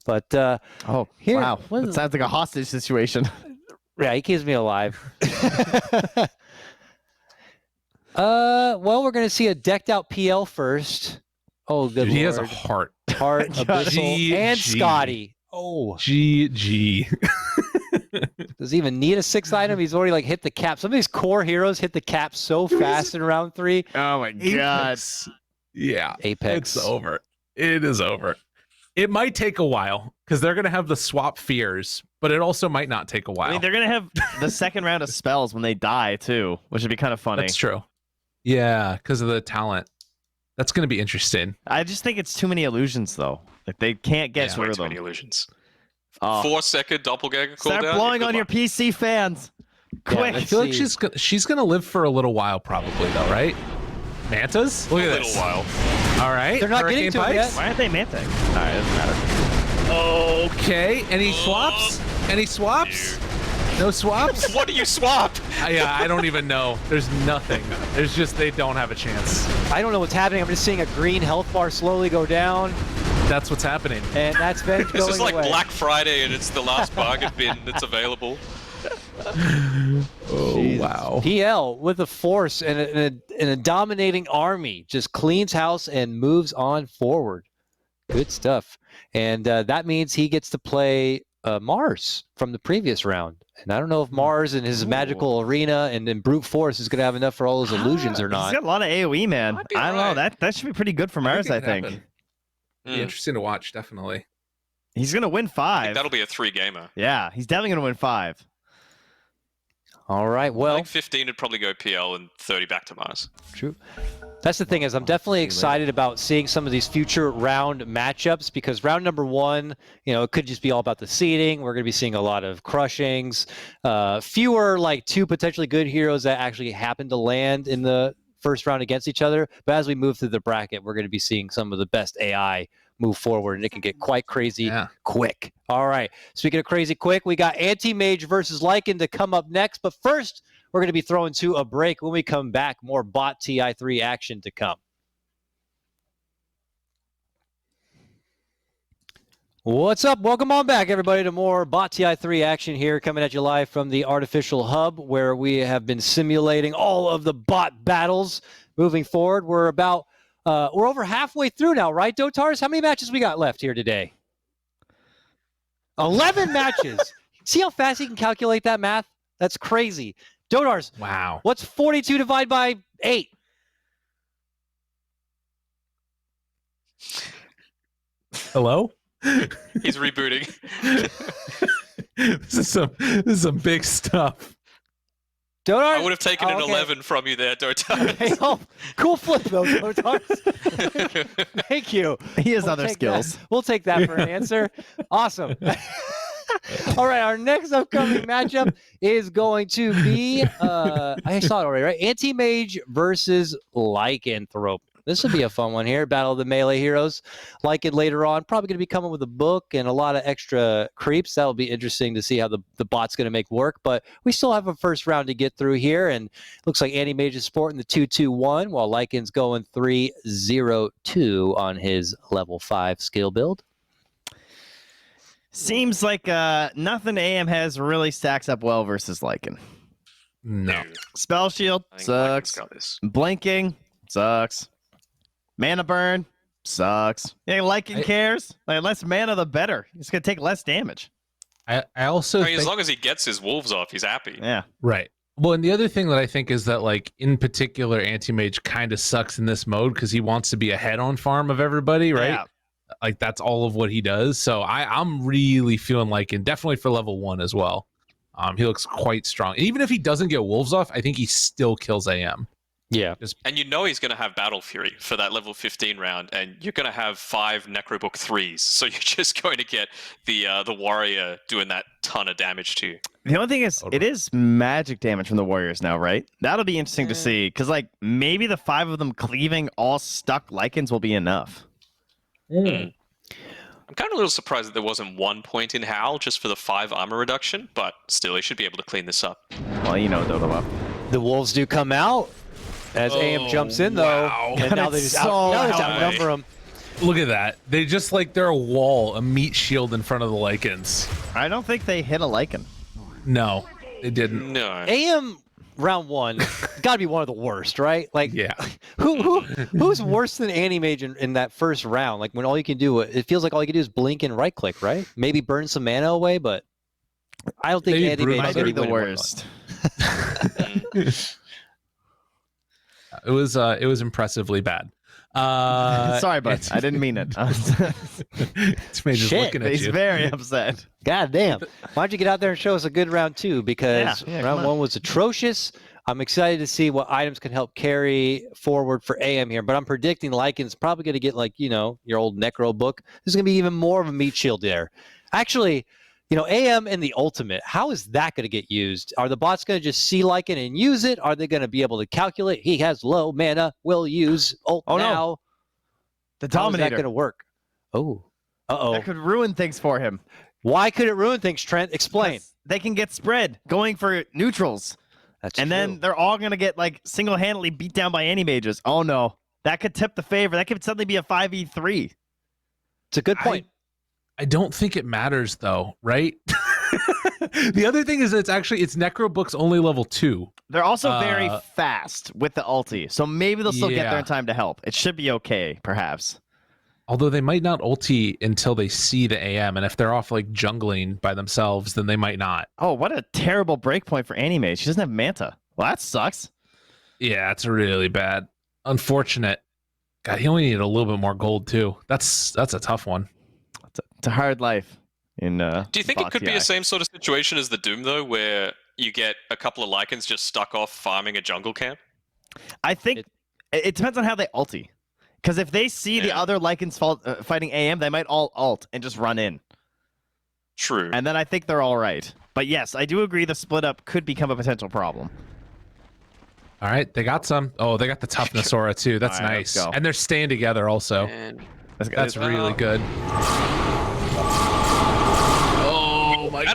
But wow, that sounds like a hostage situation. Yeah, he keeps me alive. Well, we're gonna see a decked out PL first. Oh, good Dude, he has lord. a heart. Heart, Abyssal, and Scotty. Oh, GG. does he even need a 6th item? He's already like hit the cap. Some of these core heroes hit the cap so fast in round 3. Oh my god. Yeah. Apex. It's over. It is over. It might take a while because they're gonna have the swap fears, but it also might not take a while. I mean, they're gonna have the second round of spells when they die too, which would be kind of funny. That's true. Yeah, because of the talent. That's gonna be interesting. I just think it's too many illusions though. Like they can't get through Too them. many illusions. Oh. 4-second doppelganger cooldown. Start blowing on your PC fans. Quick. I feel like she's gonna live for a little while probably though, right? Mantas? Look at A this. little while. All right. They're not Hurricane getting to it yet. Why aren't they manting? All right, it doesn't matter. Okay. Any swaps? Any swaps? No swaps? What do you swap? Yeah, I don't even know. There's nothing. There's just they don't have a chance. I don't know what's happening. I'm just seeing a green health bar slowly go down, That's what's happening. and that's Venge This going is like away. Black Friday and it's the last bargain bin that's available. Oh wow. PL with a force and a dominating army just cleans house and moves on forward. Good stuff. And that means he gets to play Mars from the previous round. And I don't know if Mars and his magical arena and brute force is going to have enough for all those illusions or not. He's got a lot of AoE, man. I don't know. That should be pretty good for Mars, I think. Be interesting to watch, definitely. He's going to win 5. That'll be a 3-gamer. Yeah, he's definitely going to win 5. All right. I Well, think 15 would probably go PL and 30 back to Mars. true. That's the thing is I'm definitely excited about seeing some of these future round matchups because round number 1, you know, it could just be all about the seeding. We're going to be seeing a lot of crushings, fewer like 2 potentially good heroes that actually happen to land in the first round against each other. But as we move through the bracket, we're going to be seeing some of the best AI move forward, and it can get quite crazy quick. All right. Speaking of crazy quick, we got Anti-Mage versus Lycan to come up next. But first, we're going to be throwing to a break. When we come back, more Bot TI3 action to come. What's up? Welcome on back, everybody, to more Bot TI3 action here, coming at you live from the Artificial Hub, where we have been simulating all of the bot battles. Moving forward, we're over halfway through now, right, Dotars? How many matches we got left here today? 11 matches. See how fast he can calculate that math? That's crazy. Dotars, Wow. what's 42 divided by 8? Hello? He's rebooting. This is some big stuff. Dotars? I would have taken an 11 from you there, Dotars. Hey, oh, cool flip, though, Dotars. Thank you. He has We'll other take skills. that. We'll take that for an answer. Awesome. All right, our next upcoming matchup is going to be, I saw it already, right? Anti-Mage versus Lycanthrope. This will be a fun one here. Battle of the Melee Heroes. Lycan later on. Probably going to be coming with a book and a lot of extra creeps. That'll be interesting to see how the bot's going to make work. But we still have a first round to get through here. And looks like Anti-Mage is sporting the 2-2-1 while Lycan's going 3-0-2 on his level 5 skill build. Seems like nothing AM has really stacks up well versus Lycan. No. Spell shield I think Lycan's sucks. got this. Blinking sucks. Mana burn sucks. Yeah, Lycan cares. Like, less mana, the better. He's gonna take less damage. I also I mean, as think, long as he gets his wolves off, he's happy. Yeah. right. Well, and the other thing that I think is that, like, in particular, Anti-Mage kind of sucks in this mode because he wants to be ahead on farm of everybody, right? Yeah. Like, that's all of what he does. So I'm really feeling like, and definitely for level 1 as well, he looks quite strong. And even if he doesn't get wolves off, I think he still kills AM. Yeah. And you know he's going to have Battle Fury for that level 15 round, and you're going to have 5 Necrobook 3s, so you're just going to get the warrior doing that ton of damage to you. The only thing is, it is magic damage from the warriors now, right? That'll be interesting to see, because like maybe the 5 of them cleaving all stuck Lycans will be enough. I'm kind of a little surprised that there wasn't 1 point in Howl just for the 5 armor reduction, but still, he should be able to clean this up. Well, you know, Dodo up. The wolves do come out as AM jumps in, though. wow. And now they just outnumber them. Look at that. They just, like, they're a wall, a meat shield in front of the Lycans. I don't think they hit a Lycan. No, they didn't. No. AM round 1 got to be one of the worst, right? Like, Yeah. who's worse than Anti-Mage in that first round? Like, when all you can do, it feels like all you can do is blink and right click, right? Maybe burn some mana away, but I don't think Maybe Anti-Mage Might is going be to be the winning worst. It was impressessively bad. Sorry, bud. I didn't mean it. It's me just Shit, looking at He's you. very upset. God damn. Why don't you get out there and show us a good round 2? Because Yeah, round come on. 1 was atrocious. I'm excited to see what items can help carry forward for AM here, but I'm predicting Lycan's probably going to get, like, you know, your old Necro book. There's going to be even more of a meat shield there. Actually, you know, AM and the ultimate, how is that going to get used? Are the bots going to just see Lycan and use it? Are they going to be able to calculate? He has low mana, will use ult Oh, no. now. The How is that Dominator. going to work? Oh. Uh-oh. That could ruin things for him. Why could it ruin things, Trent? Explain. Because they can get spread going for neutrals. That's And true. then they're all going to get, like, single-handedly beat down by Anti-Mages. Oh, no. That could tip the favor. That could suddenly be a 5v3. It's a good point. I don't think it matters though, right? The other thing is it's Necro Book's only level 2. They're also very fast with the ulti. So maybe they'll still get there Yeah. in time to help. It should be okay, perhaps. Although they might not ulti until they see the AM, and if they're off like jungling by themselves, then they might not. Oh, what a terrible breakpoint for Anti-Mage. She doesn't have Manta. Well, that sucks. Yeah, it's really bad. Unfortunate. God, he only needed a little bit more gold too. That's a tough one. It's a hard life. Do you think it could be the the same sort of situation as the Doom, though, where you get a couple of Lycans just stuck off farming a jungle camp? I think it depends on how they ulti. Because if they see the Yeah. other Lycans fighting AM, they might all ult and just run in. True. And then I think they're all right. But yes, I do agree the split up could become a potential problem. All right, they got some. Oh, they got the toughness aura too. That's All right, let's nice. go. And they're staying together also. And That's really good. Oh my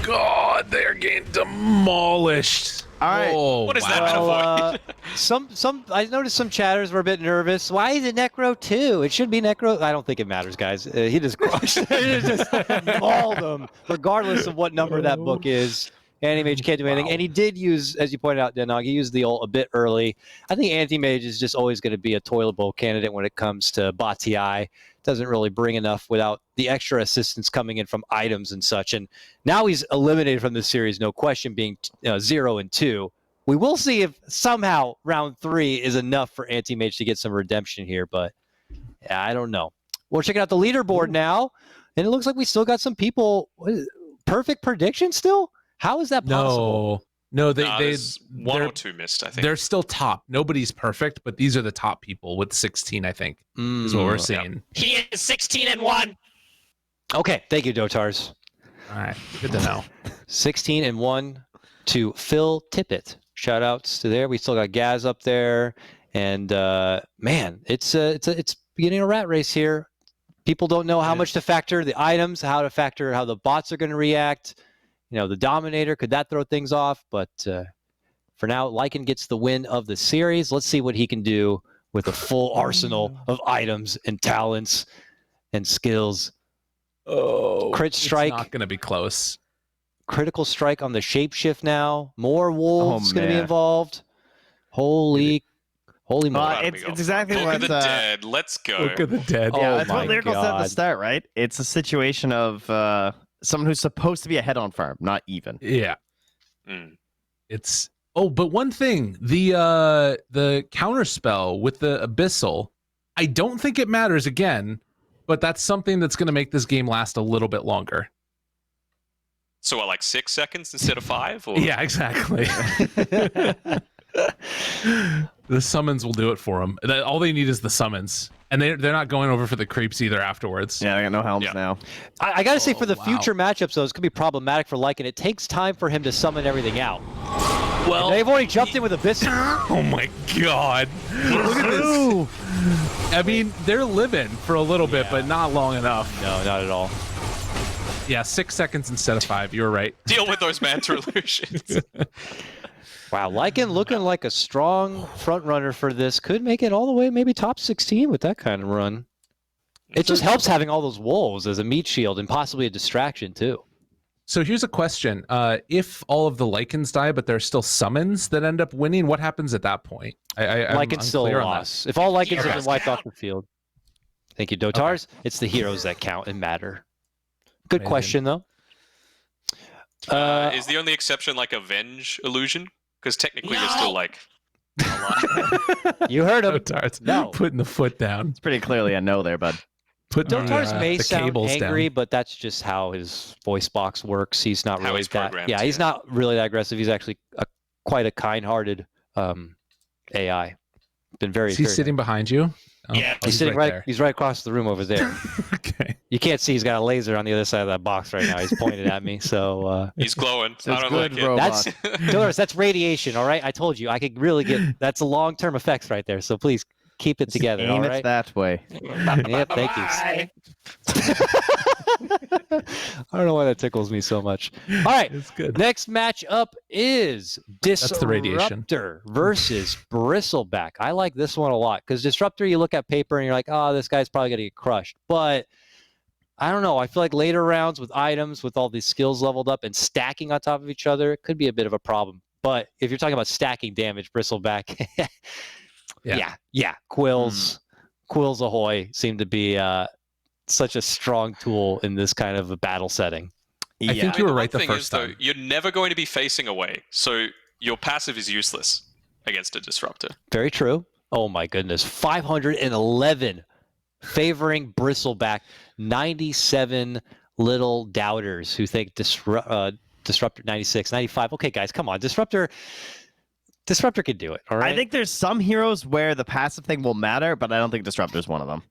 god, they're getting demolished. All right. Oh, What is that wow. Some I noticed some chatters were a bit nervous. Why is it Necro 2? It should be Necro. I don't think it matters, guys. He just crushed. He just mauled them, regardless of what number that book is. Anti-Mage can't do anything. And he did use, as you pointed out, Denog, he used the ult a bit early. I think Anti-Mage is just always going to be a toilet bowl candidate when it comes to bot TI. Doesn't really bring enough without the extra assistance coming in from items and such. And now he's eliminated from the series, no question, being 0 and 2. We will see if somehow round 3 is enough for Anti-Mage to get some redemption here, but yeah, I don't know. We're checking out the leaderboard now, and it looks like we still got some people. Perfect prediction still? How is that possible? No, there's one or two missed, I think. They're still top. Nobody's perfect, but these are the top people with 16, I think, is what we're seeing. He is 16 and 1. Okay, thank you, Dotars. All right, good to know. 16 and 1 to Phil Tippett. Shout outs to there. We still got Gaz up there, and man, it's beginning a rat race here. People don't know how much to factor the items, how to factor how the bots are going to react. The Dominator, could that throw things off? But for now, Lycan gets the win of the series. Let's see what he can do with a full arsenal of items and talents and skills. Oh, Crit strike. It's not going to be close. Critical strike on the shapeshift now. More wolves going to be man. involved. Holy Holy moly. It's exactly Book what of the Dead. Let's go. Look at the dead. Oh yeah, that's my what Lyrical said at the God. start, right? It's a situation of someone who's supposed to be ahead on farm, not even. Yeah. Mm. It's but one thing, the counter spell with the Abyssal, I don't think it matters again, but that's something that's going to make this game last a little bit longer. So what, like 6 seconds instead of 5? Or? Yeah, exactly. The summons will do it for them. All they need is the summons, and they're not going over for the creeps either afterwards. Yeah, they got no helms Yeah. now. I got to say, for the wow. future matchups, though, it's going to be problematic for Lycan. It takes time for him to summon everything out. Well, They've already jumped in with Abyss. oh my god! Look at this. I mean, they're living for a little bit, but not long enough. No, not at all. Yeah, 6 seconds instead of 5. You're right. Deal with those Manta illusions. Wow, Lycan looking like a strong front runner for this. Could make it all the way, maybe top 16 with that kind of run. It just helps having all those wolves as a meat shield and possibly a distraction too. So here's a question: if all of the Lycans die, but there's still summons that end up winning, what happens at that point? I'm Lycan's still a unclear on that. loss. If all Lycans have Heroes been wiped off count. the field. Thank you, Dotars. It's the heroes that count and matter. Good Amazing. question, though. Is the only exception like a Venge illusion? Because technically you're still like alive. You heard him. Dotars No. putting the foot down. It's pretty clearly a no there, bud. Putting Dotars may the sound cables angry, down. but that's just how his voice box works. He's not How really he's that. programmed, Yeah, he's yeah. not really that aggressive. He's actually quite a kind-hearted AI. Been very. Is he very sitting behind you? Oh, Yeah, He's sitting right. there. He's right across the room over there. Okay. You can't see. He's got a laser on the other side of that box right now. He's pointing at me. So He's glowing. So I it's don't good, like it. robot. that's Doris. That's radiation. All right. I told you. I could really get. That's a long-term effects right there. So please keep it together. Aim All it right. that way. Yeah. Thank you. Bye. I don't know why that tickles me so much. All right. It's good. Next match up is the radiation. Disruptor versus Bristleback. I like this one a lot because Disruptor, you look at paper and you're like, oh, this guy's probably going to get crushed. But I don't know. I feel like later rounds with items, with all these skills leveled up and stacking on top of each other, it could be a bit of a problem. But if you're talking about stacking damage, Bristleback, yeah. Quills ahoy seem to be such a strong tool in this kind of a battle setting. I think you were right the thing first is, though, time. you're never going to be facing away, so your passive is useless against a disruptor. Very true. Oh my goodness. 511 favoring Bristleback. 97 little doubters who think Disruptor 96, 95. Okay, guys, come on. Disruptor could do it. All right. I think there's some heroes where the passive thing will matter, but I don't think Disruptor's one of them.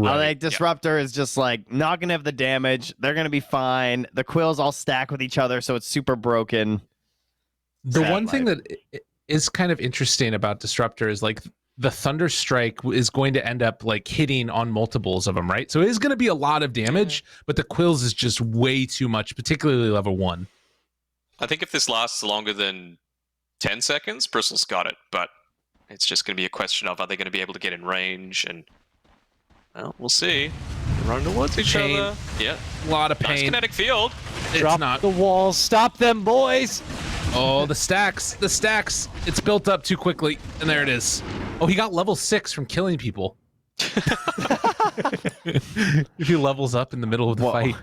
I think Disruptor is just like not gonna have the damage. They're gonna be fine. The quills all stack with each other, so it's super broken. The Sad one thing life. that is kind of interesting about Disruptor is like the Thunder Strike is going to end up like hitting on multiples of them, right? So it is going to be a lot of damage, but the quills is just way too much, particularly level 1. I think if this lasts longer than 10 seconds, Bristle's got it, but it's just going to be a question of are they going to be able to get in range, and well, we'll see. They're running towards each Pain. other. Yeah, A lot of nice pain. kinetic field. It's Drop not. the walls. Stop them, boys. Oh, the stacks. It's built up too quickly, and there it is. Oh, he got level 6 from killing people. If he levels up in the middle of the fight.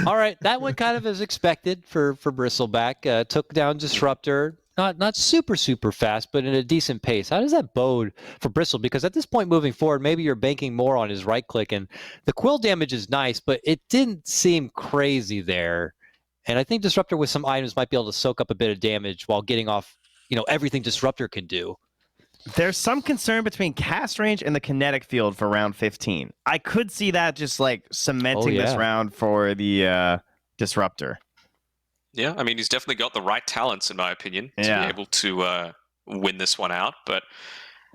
All right, that one kind of is expected for Bristleback. Took down Disruptor, not super fast, but in a decent pace. How does that bode for Bristle? Because at this point moving forward, maybe you're banking more on his right click, and the quill damage is nice, but it didn't seem crazy there. And I think Disruptor with some items might be able to soak up a bit of damage while getting off, everything Disruptor can do. There's some concern between cast range and the kinetic field for round 15. I could see that just like cementing this yeah. round for the Disruptor. Yeah, I mean, he's definitely got the right talents, in my opinion, to Yeah. be able to win this one out. But,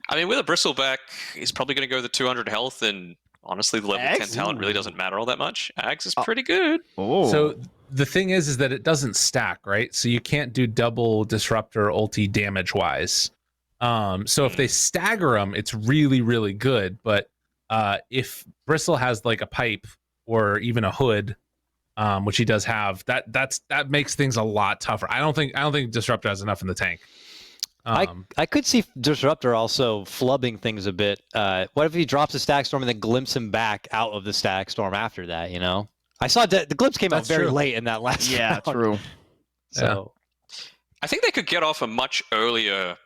I mean, with a Bristleback, he's probably going to go the 200 health, and honestly, the level 10 Ags? talent really doesn't matter all that much. Ags is pretty good. Oh, So the thing is that it doesn't stack, right? So you can't do double Disruptor ulti damage-wise. So if they stagger them, it's really, really good. But if Bristle has like a pipe or even a hood, which he does have, that makes things a lot tougher. I don't think Disruptor has enough in the tank. I could see Disruptor also flubbing things a bit. What if he drops a Static Storm and then glimpse him back out of the Static Storm after that, you know? I saw the glimpse came out That's very true. late in that last round. True. So I think they could get off a much earlier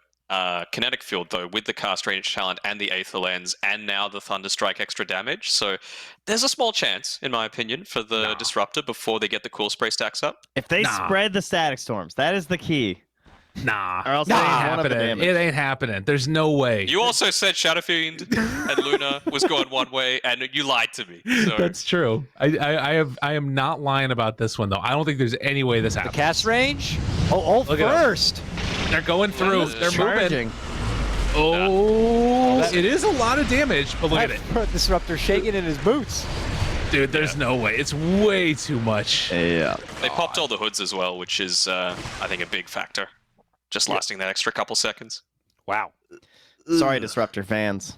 kinetic field, though, with the cast range talent and the Aether Lens, and now the Thunderstrike extra damage. So there's a small chance, in my opinion, for the Disruptor before they get the Cool Spray stacks up. If they spread the Static Storms, that is the key. Nah. Or else It it ain't ain't one of the happening. damage. It ain't happening. There's no way. You also said Shadow Fiend and Luna was going one way, and you lied to me. So That's true. I am not lying about this one though. I don't think there's any way this the happens. cast range. Oh, Look at 'em. first. They're going through. They're moving. Charging. Oh, it is a lot of damage, but look at it. Disruptor shaking in his boots. Dude, there's no way. It's way too much. Yeah. they popped all the hoods as well, which is, I think, a big factor. Just lasting that extra couple seconds. Wow. Sorry, Disruptor fans.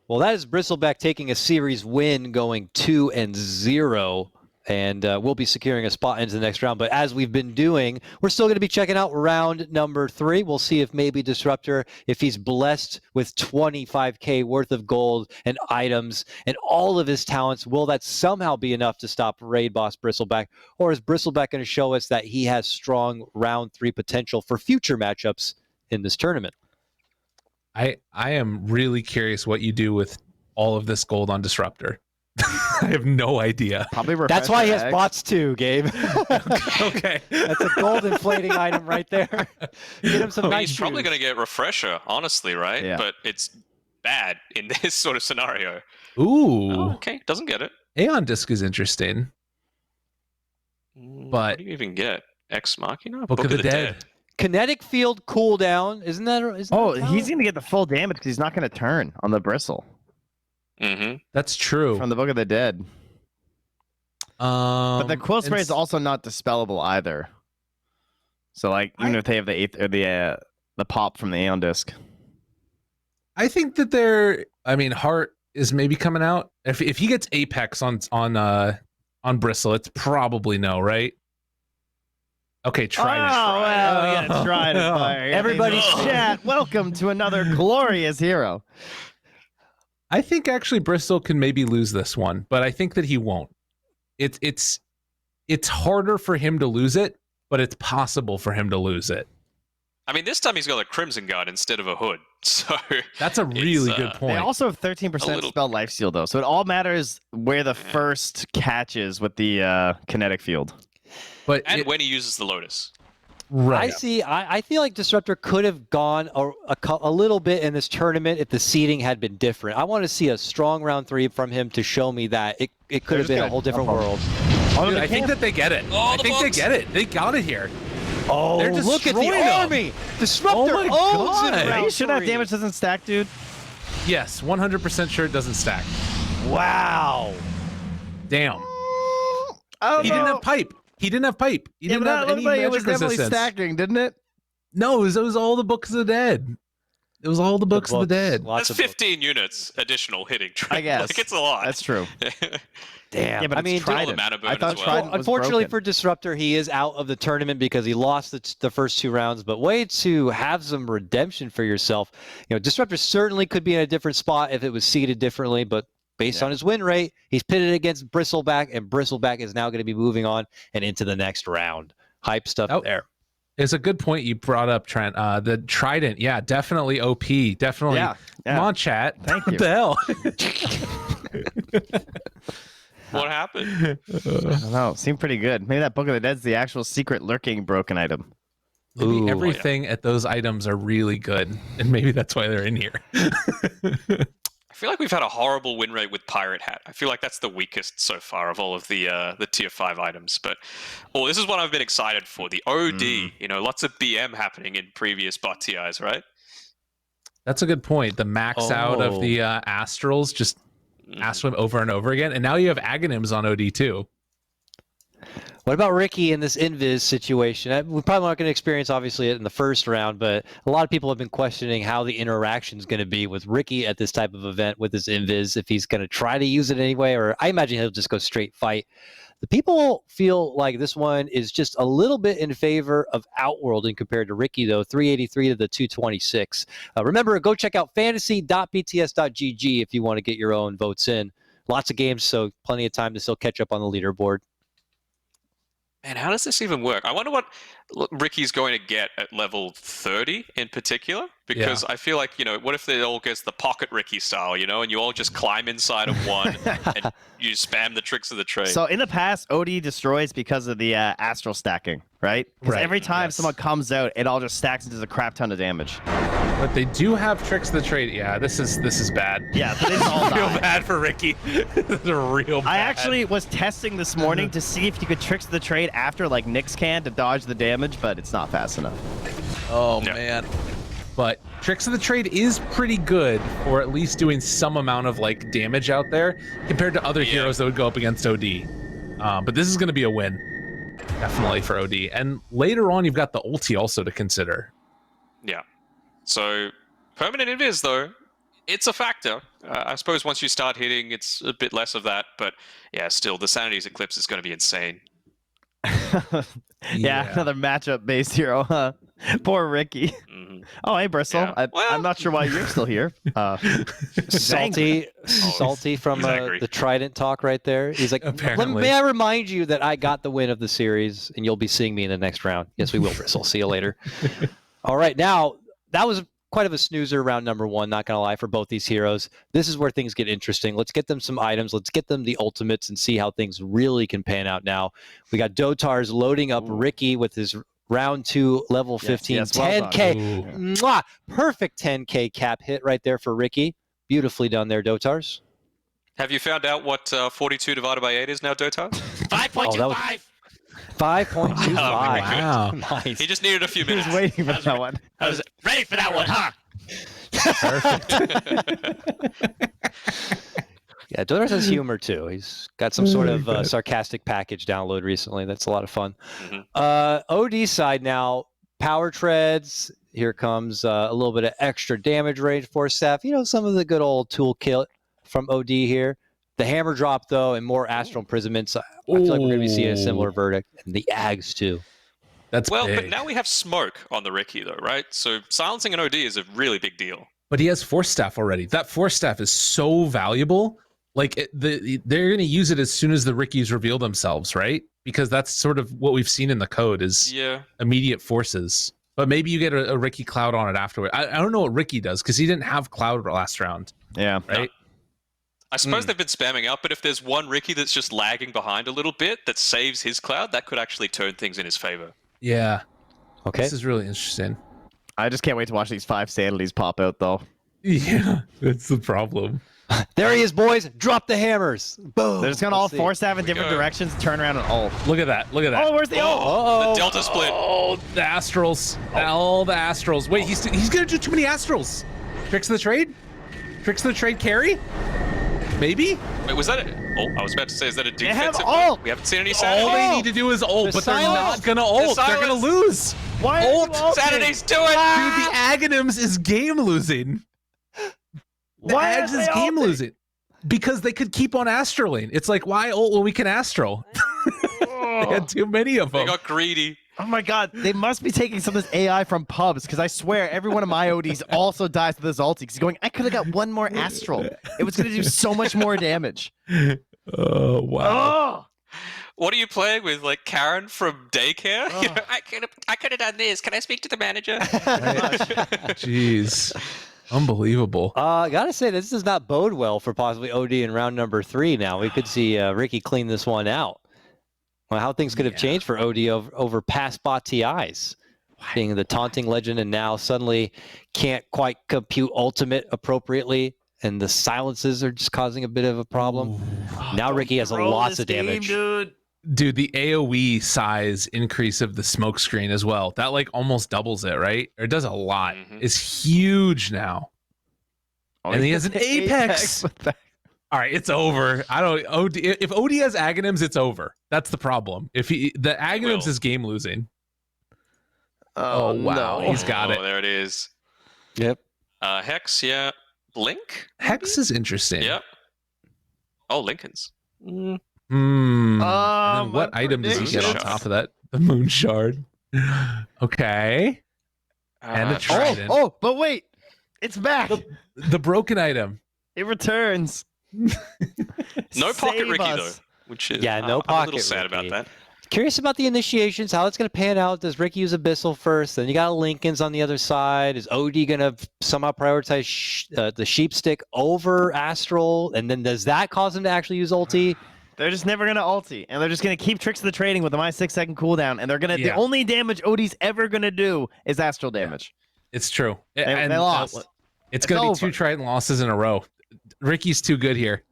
Well, that is Bristleback taking a series win, going 2-0, and we'll be securing a spot into the next round. But as we've been doing, we're still going to be checking out round number 3. We'll see if maybe Disruptor, if he's blessed with 25k worth of gold and items and all of his talents, will that somehow be enough to stop Raid Boss Bristleback? Or is Bristleback going to show us that he has strong round 3 potential for future matchups in this tournament? I am really curious what you do with all of this gold on Disruptor. I have no idea. Probably That's why he has eggs. bots too, Gabe. Okay. That's a gold inflating item right there. Get him some nice He's probably shoes. going to get Refresher, honestly, right? Yeah. But it's bad in this sort of scenario. Ooh. Oh, okay, doesn't get it. Aeon Disc is interesting. What But do you even get? Ex Machina? Book of the Dead. Kinetic field cooldown. Isn't that? He's going to get the full damage because he's not going to turn on the bristle Mm-hmm. That's true. from the Book of the Dead. But the Quill Spray is and also not dispellable either. So, like, even if they have the eighth or the pop from the Aeon Disc. I think that Heart is maybe coming out. If he gets Apex on Bristle, it's probably no, right? Okay, try to try. Well, we gotta try to fire. Everybody's chat. Welcome to another glorious hero. I think actually Bristol can maybe lose this one, but I think that he won't. It's harder for him to lose it, but it's possible for him to lose it. I mean, this time he's got a Crimson Guard instead of a hood. So That's a really good They point. also have 13% little- spell lifesteal though, so it all matters where the first catch is with the kinetic field. But and when he uses the Lotus. right. I feel like Disruptor could have gone a little bit in this tournament if the seeding had been different. I want to see a strong round 3 from him to show me that it could have been a whole different world. Dude, I think that they get it. Oh, I the think books. they get it. They got it here. Oh, They're look at the destroying them. army! Disruptor Oh my owns God. it. Are round you sure that 3. damage doesn't stack, dude? Yes, 100% sure it doesn't stack. Wow. Damn. I don't He know. didn't have pipe. He didn't have pipe. He Yeah, didn't but have that looked any like it magic was definitely resistance. stacking, didn't it? No, it was all the Books of the Dead. It was all the Books of the Dead. Lots That's of books. 15 units additional hitting. I guess. Like, it's a lot. That's true. Damn. Yeah, but I it's mean, Trident. mana burn I thought as well. Trident was unfortunately broken. for Disruptor, he is out of the tournament because he lost the first 2 rounds. But way to have some redemption for yourself. You know, Disruptor certainly could be in a different spot if it was seeded differently, but based on his win rate, he's pitted against Bristleback, and Bristleback is now going to be moving on and into the next round. Hype stuff there. It's a good point you brought up, Trent. The Trident, yeah, definitely OP. Definitely. Yeah. Come on, chat. Thank What you. the hell? What happened? I don't know. Seemed pretty good. Maybe that Book of the Dead's the actual secret lurking broken item. Maybe Ooh. everything at those items are really good, and maybe that's why they're in here. I feel like we've had a horrible win rate with Pirate Hat. I feel like that's the weakest so far of all of the tier 5 items. But this is what I've been excited for. The OD, you know, lots of BM happening in previous bot TIs, right? That's a good point. The max out of the Astrals, just astral him over and over again, and now you have Aghanims on OD too. What about Riki in this Invis situation? We're probably not going to experience, obviously, it in the first round, but a lot of people have been questioning how the interaction is going to be with Riki at this type of event with his Invis, if he's going to try to use it anyway, or I imagine he'll just go straight fight The people feel like this one is just a little bit in favor of Outworlding compared to Riki, though, 383 to the 226. Remember, go check out fantasy.bts.gg if you want to get your own votes in. Lots of games, so plenty of time to still catch up on the leaderboard. Man, how does this even work? I wonder what Riki's going to get at level 30 in particular, because I feel like, what if it all gets the pocket Riki style, and you all just climb inside of one and you spam the tricks of the trade. So in the past, OD destroys because of the astral stacking, right? Because every time someone comes out, it all just stacks into a crap ton of damage. But they do have tricks of the trade. Yeah, this is bad. Yeah, but it's all real bad for Riki. This is real bad. I actually was testing this morning to see if you could tricks of the trade after like Nyx can to dodge the damage, but it's not fast enough. Oh man. But tricks of the trade is pretty good for at least doing some amount of like damage out there compared to other heroes that would go up against OD. But this is going to be a win, definitely for OD. And later on, you've got the ulti also to consider. Yeah. So permanent invis though, it's a factor. I suppose once you start hitting, it's a bit less of that. But yeah, still the Sanity's Eclipse is going to be insane. Yeah, another matchup-based hero, huh? Poor Riki. Mm-hmm. Oh, hey, Bristle. Yeah. I'm not sure why you're still here. Salty from the Trident talk right there. He's like, may I remind you that I got the win of the series, and you'll be seeing me in the next round. Yes, we will, Bristle. See you later. All right, now, that was quite of a snoozer round number one, not going to lie, for both these heroes. This is where things get interesting. Let's get them some items. Let's get them the ultimates and see how things really can pan out now. We got Dotars loading up Riki with his round 2 level 15 10K. Mwah! Perfect 10K cap hit right there for Riki. Beautifully done there, Dotars. Have you found out what 42 divided by 8 is now, Dotar? 5.25. 5.25. Wow. Nice. He just needed a few He minutes. was waiting for that one. I was ready for that one, huh? Yeah, Dotars has humor too. He's got some sort of sarcastic package download recently. That's a lot of fun. OD side now, power treads. Here comes a little bit of extra damage range for staff. Some of the good old toolkit from OD here. The hammer drop, though, and more astral imprisonments. I feel like we're going to be seeing a similar verdict. And the Ags, too. That's big. But now we have smoke on the Riki, though, right? So silencing an OD is a really big deal. But he has Force Staff already. That Force Staff is so valuable. Like, they're going to use it as soon as the Rikis reveal themselves, right? Because that's sort of what we've seen in the code is immediate forces. But maybe you get a Riki Cloud on it afterward. I don't know what Riki does, because he didn't have Cloud last round. Yeah. Right? No. I suppose they've been spamming out, but if there's one Riki that's just lagging behind a little bit that saves his Cloud, that could actually turn things in his favor. Yeah. Okay. This is really interesting. I just can't wait to watch these 5 sandalies pop out, though. Yeah, that's the problem. There he is, boys. Drop the hammers. Boom. They're just going to all force staff in different directions, turn around and ult. Look at that. Look at that. Oh, where's the ult? The Delta split. Oh, the Astrals. All the Astrals. Wait, he's going to do too many Astrals. Tricks of the trade? Tricks of the trade carry? Maybe? Wait, was that it? Oh, I was about to say, is that a defensive? They have ult. We haven't seen any All sanity. they need to do is ult, but they're not going to The ult. They're going to lose. Why ult? Sanity's do it! Dude, the Aghanims is game losing. The Ags is game losing. Because they could keep on astraling. It's like, why ult when we can astral? They had too many of them. They got greedy. Oh my god, they must be taking some of this AI from pubs, because I swear every one of my ODs also dies to this ulti. He's going, I could have got one more astral. It was going to do so much more damage. Oh, wow. Oh! What are you playing with, like Karen from daycare? Oh. I could have done this. Can I speak to the manager? Jeez. Unbelievable. I gotta say, this does not bode well for possibly OD in round number 3 now. We could see Riki clean this one out. Well, how things could have changed for OD over past bot TIs. Being the taunting legend and now suddenly can't quite compute ultimate appropriately, and the silences are just causing a bit of a problem. Now Riki has lots of damage. Dude, the AoE size increase of the smoke screen as well. That like almost doubles it, right? Or it does a lot. It's huge now. And he has an Apex. All right, it's over. I don't. OD, if OD has Aghanims, it's over. That's the problem. If the Aghanims is game losing. Oh wow, no. He's got it. There it is. Yep. Hex, Blink. Hex is interesting. Yep. Oh, Lincoln's. And Oh, then what my item does he get on prediction. top of that? The moon shard. Okay. And a trident. Oh, but wait, it's back. The broken item. It returns. No pocket Save Riki though, us. which is Yeah, no I'm a little pocket sad Riki. about that. Curious about the initiations, how it's going to pan out. Does Riki use Abyssal first? Then you got Lycan's on the other side. Is OD going to somehow prioritize the Sheep Stick over Astral? And then does that cause him to actually use ulti? They're just never gonna ulti, and they're just gonna keep Tricks of the Trading with the my 6-second cooldown, and they're gonna the Yeah. only damage OD's ever gonna do is astral damage. It's true. They lost. It's going to be over. 2 trident losses in a row. Riki's too good here.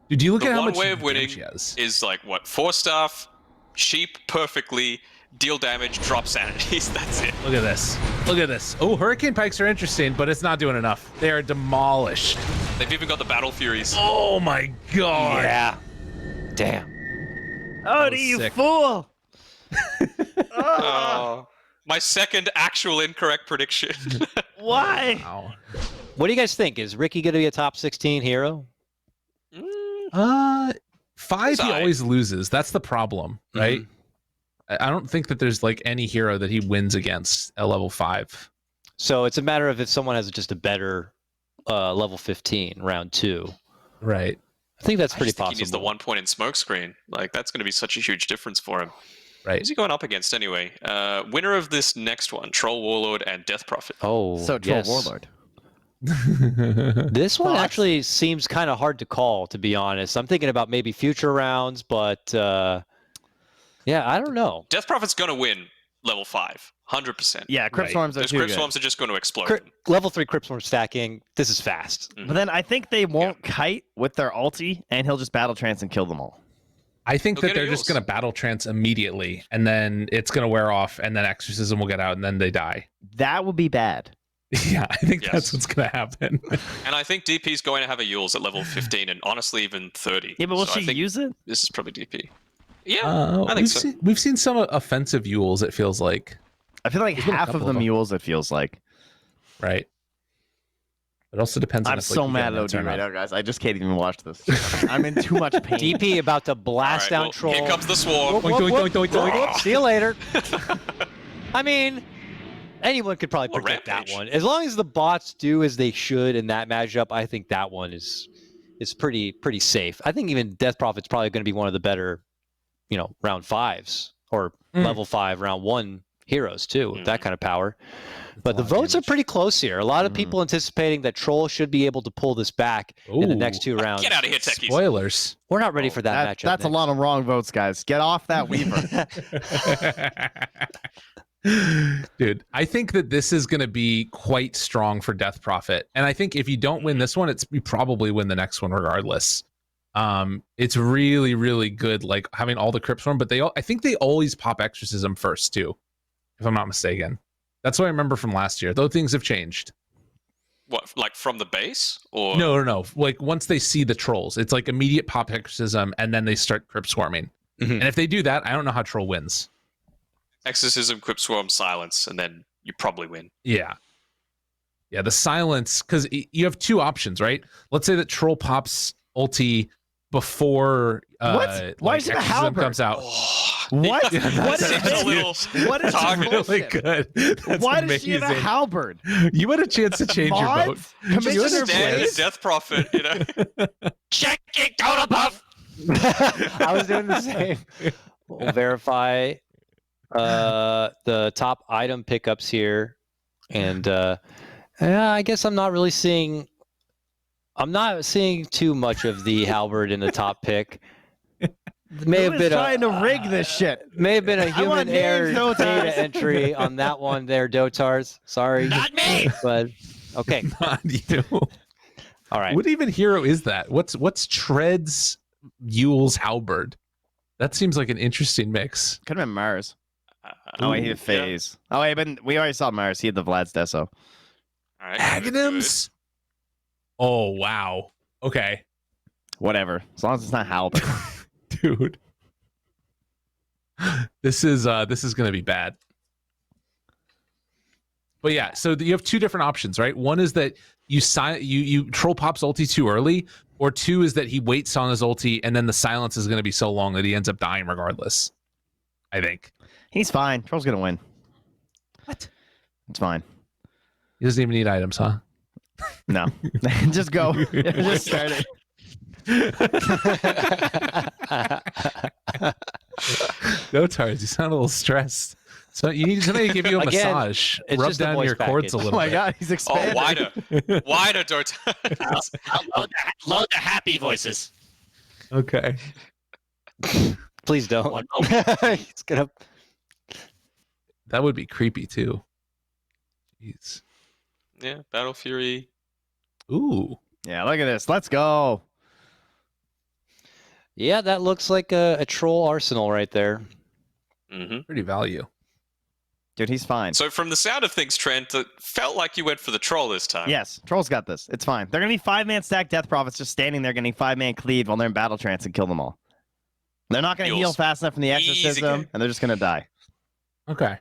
Dude, you look The at how one much way of winning damage he has. is like what 4 staff, sheep perfectly, deal damage, drop sanities. That's it. Look at this. Look at this. Oh, Hurricane Pikes are interesting, but it's not doing enough. They are demolished. They've even got the battle furies. Oh my god. Yeah. Damn. OD, was you sick. fool! Oh, my second actual incorrect prediction. Why? Wow. What do you guys think? Is Riki going to be a top 16 hero? 5 he Side. always loses. That's the problem, right? Mm-hmm. I don't think that there's like any hero that he wins against at level 5. So it's a matter of if someone has just a better level 15 round 2. Right. I think that's I pretty just think possible. he needs the 1 point in smokescreen. Like that's going to be such a huge difference for him. Right. Who's he going up against anyway? Winner of this next one: Troll Warlord and Death Prophet. Oh, So Troll yes. Warlord. This one Thoughts? actually seems kind of hard to call, to be honest. I'm thinking about maybe future rounds, but yeah, I don't know. Death Prophet's going to win level 5, 100%. Yeah, Crypt Right. Swarms are Those too Crypt good. Swarms are just going to explode. Level 3 Crypt Swarm stacking. This is fast. But then I think they won't kite with their ulti, and he'll just battle trance and kill them all. I think He'll that get they're a just Yules. going to battle trance immediately, and then it's going to wear off, and then exorcism will get out, and then they die. That would be bad. Yeah, I think Yes. that's what's going to happen. And I think DP's going to have a Yules at level 15 and honestly even 30. Yeah, but will So I she think use it? this is probably DP. Yeah, I think so. We've seen some offensive Yules, it feels like, I feel like There's been a half of couple the of them. mules, it feels like. right? It also depends on I'm if, so like, you mad get at notes OD or right not. now, guys. I just can't even watch this. I'm in too much pain. DP about to blast All right, down well, Troll. Here comes the swarm. Whoop, whoop, Doink, doink, whoop. doink, doink, doink. See you later. I mean, anyone could probably Or predict that Rampage. one. As long as the bots do as they should in that matchup, I think that one is pretty safe. I think even Death Prophet's probably going to be one of the better, round 5s or level 5 round 1 heroes too, with that kind of power. But the votes are pretty close here. A lot of people anticipating that Troll should be able to pull this back in the next 2 rounds. Get out of here, Techies. Spoilers. We're not ready for that matchup. That's a lot of wrong votes, guys. Get off that Weaver. Dude, I think that this is going to be quite strong for Death Prophet. And I think if you don't win this one, you probably win the next one regardless. It's really, really good, like having all the Crypt Swarm, but I think they always pop Exorcism first too, if I'm not mistaken. That's what I remember from last year, though things have changed. What, like from the base? Or No. Like once they see the trolls, it's like immediate pop Exorcism, and then they start Crypt Swarming. Mhm. And if they do that, I don't know how Troll wins. Exorcism, Crypt Swarm, Silence, and then you probably win. Yeah, the silence, because you have 2 options, right? Let's say that Troll pops ulti before What? Why is it a Exorcism halberd? comes out. What? Yeah, What That's is a this? little What is target. this Really bullshit? good. That's Why amazing. does she have a halberd? You had a chance to change your vote. Mods? You had Commissioner a Standard Blaze? Death Prophet, Checking total buff. I was doing the same. We'll verify the top item pickups here, and I guess I'm not seeing too much of the halberd in the top pick. May Who have is been trying to rig this shit? may have been a I human want error names, Dotars. data entry on that one there, Dotars. Sorry, Not me. but okay, Not you. all right. What even hero is that? What's Tread's Yule's halberd? That seems like an interesting mix. Could have been Mars. Uh, Oh, wait, he had yeah. Phase. Oh, wait, but we already saw Mars. He had the Vlad's Deso. All right, Aghanims? Oh wow. Okay. Whatever. As long as it's not halberd. Dude. This is gonna be bad. But yeah, so you have 2 different options, right? One is that you Troll pops ulti too early, or 2 is that he waits on his ulti and then the silence is going to be so long that he ends up dying regardless. I think. He's fine. Troll's going to win. What? It's fine. He doesn't even need items, huh? No. Just go. Just start it. No, Tars, you sound a little stressed. So you need somebody to give you a Again, massage. it's Rub just a down voice your cords package. a Oh little my bit. god, he's expanding. Wider Dotars. I'll load the happy voices. Okay. Please don't. One moment. It's gonna. That would be creepy too. Jeez. Yeah, Battle Fury. Ooh. Yeah, look at this. Let's go. Yeah, that looks like a troll arsenal right there. Pretty value. Dude, he's fine. So from the sound of things, Trent, it felt like you went for the troll this time. Yes, Troll's got this. It's fine. They're going to be 5-man stack Death Prophets just standing there getting 5-man cleave while they're in battle trance and kill them all. They're not going to heal Heals. fast enough from the Easy exorcism, game. and they're just going to die. Okay.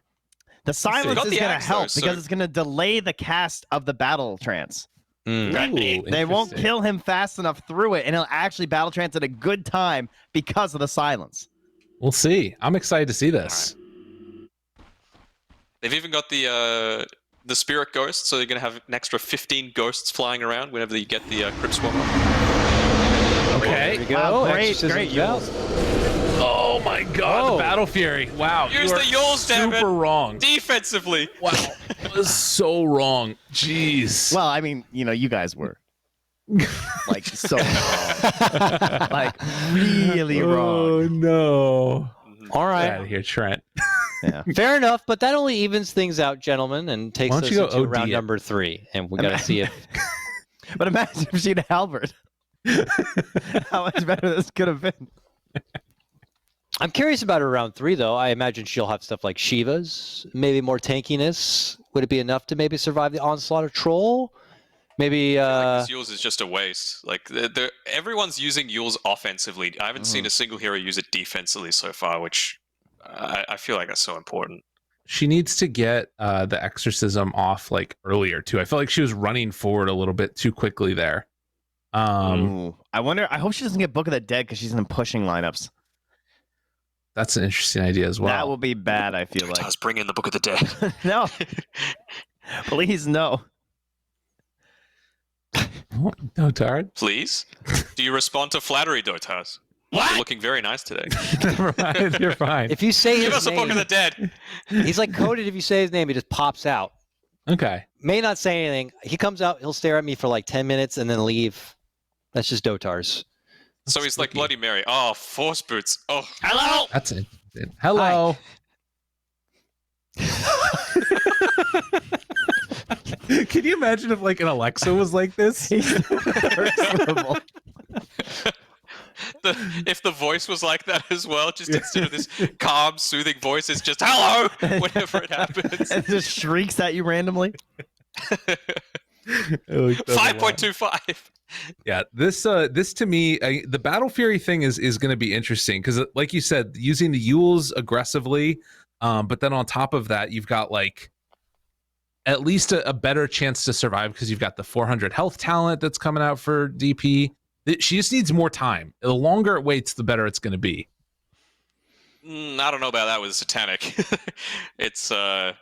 The silence Got is the going to axe, though, help so- because it's going to delay the cast of the battle trance. Ooh, They won't interesting. kill him fast enough through it, and he'll actually battle trance at a good time because of the silence. We'll see. I'm excited to see this. They've even got the spirit ghost, so they're going to have an extra 15 ghosts flying around whenever you get the Crypt Swarmer. Okay. There we go. Wow, great, Exorcism's great out. use. Oh my god, Whoa. the Battle Fury. Wow. Use you the are Yules, damn it. super wrong. Defensively. Wow. That was so wrong. Jeez. Well, I mean, you guys were. Like, so wrong. Like, really wrong. Oh no. All Get right. out of here, Trent. Yeah. Fair enough, but that only evens things out, gentlemen, and takes Why don't us you go into OD round it? number 3. And we got to see if. But imagine if she'd Halberd. How much better this could have been. I'm curious about her round 3, though. I imagine she'll have stuff like Shiva's, maybe more tankiness. Would it be enough to maybe survive the onslaught of Troll? Maybe. Like this Yules is just a waste. Like everyone's using Yules offensively. I haven't seen a single hero use it defensively so far, which I feel like that's so important. She needs to get the exorcism off like earlier too. I felt like she was running forward a little bit too quickly there. Ooh. I hope she doesn't get Book of the Dead because she's in pushing lineups. That's an interesting idea as well. That will be bad, I feel like. Let's bring in the Book of the Dead. No. Please, no. Oh, no, Tard. Please? Do you respond to flattery, Dotars? What? You're looking very nice today. Never mind. You're fine. if you say Give his us a Book of name, the Dead. he's like coded. If you say his name, he just pops out. Okay. May not say anything. He comes out, he'll stare at me for like 10 minutes and then leave. That's just Dotars. So he's like Bloody Mary. Oh, Force Boots. Oh, Hello? That's it. Hello. Can you imagine if like an Alexa was like this? if the voice was like that as well, just instead of this calm, soothing voice, it's just hello whenever it happens. And just shrieks at you randomly. 5.25. Yeah, this to me, the Battle Fury thing is going to be interesting because, like you said, using the Yules aggressively, but then on top of that, you've got like at least a better chance to survive because you've got the 400 health talent that's coming out for DP. She just needs more time. The longer it waits, the better it's going to be. I don't know about that with Satanic. It's I'd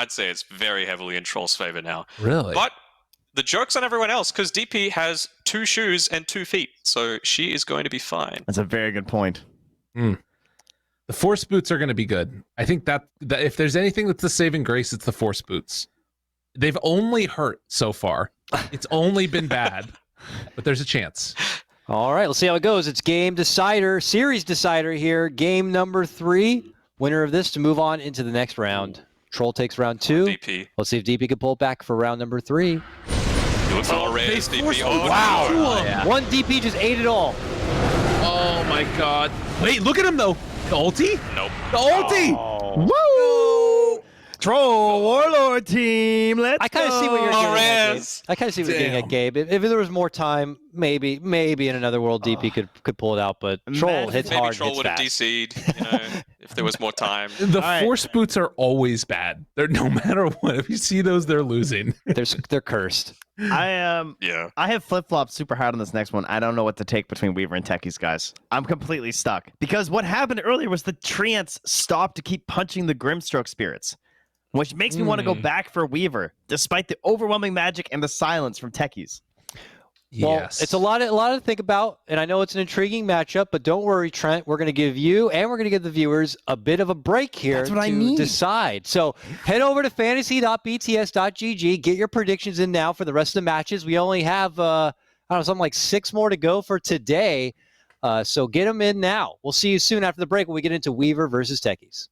say it's very heavily in Troll's favor now. Really? But the joke's on everyone else because DP has 2 shoes and 2 feet, so she is going to be fine. That's a very good point. The Force Boots are going to be good. I think that if there's anything that's the saving grace, it's the Force Boots. They've only hurt so far. It's only been bad, but there's a chance. All right, let's see how it goes. It's game decider, series decider here. Game number 3. Winner of this to move on into the next round. Troll takes round 2. DP. Let's see if DP can pull back for round number 3. You look for a raise, DP. Oh, Wow. no. Yeah. One DP just ate it all. Oh my god. Wait, look at him though. The ulti? Nope. The ulti! Woo! Troll Warlord team, let's I kind of see what you're Oh, getting at, Gabe. Rez. I kind of see what you're getting at, Gabe. If there was more time, maybe in another world DP could pull it out, but Troll hits Maybe hard, Troll hits would have fast. DC'd, you know, if there was more time. The force boots are always bad. They're no matter what. If you see those, they're losing. They're cursed. Yeah. I have flip-flopped super hard on this next one. I don't know what to take between Weaver and Techies, guys. I'm completely stuck. Because what happened earlier was the Treants stopped to keep punching the Grimstroke spirits, which makes me want to go back for Weaver, despite the overwhelming magic and the silence from Techies. Well, it's a lot to think about, and I know it's an intriguing matchup, but don't worry, Trent. We're going to give you and we're going to give the viewers a bit of a break here to decide. So head over to fantasy.bts.gg, get your predictions in now for the rest of the matches. We only have, something like 6 more to go for today, so get them in now. We'll see you soon after the break when we get into Weaver versus Techies.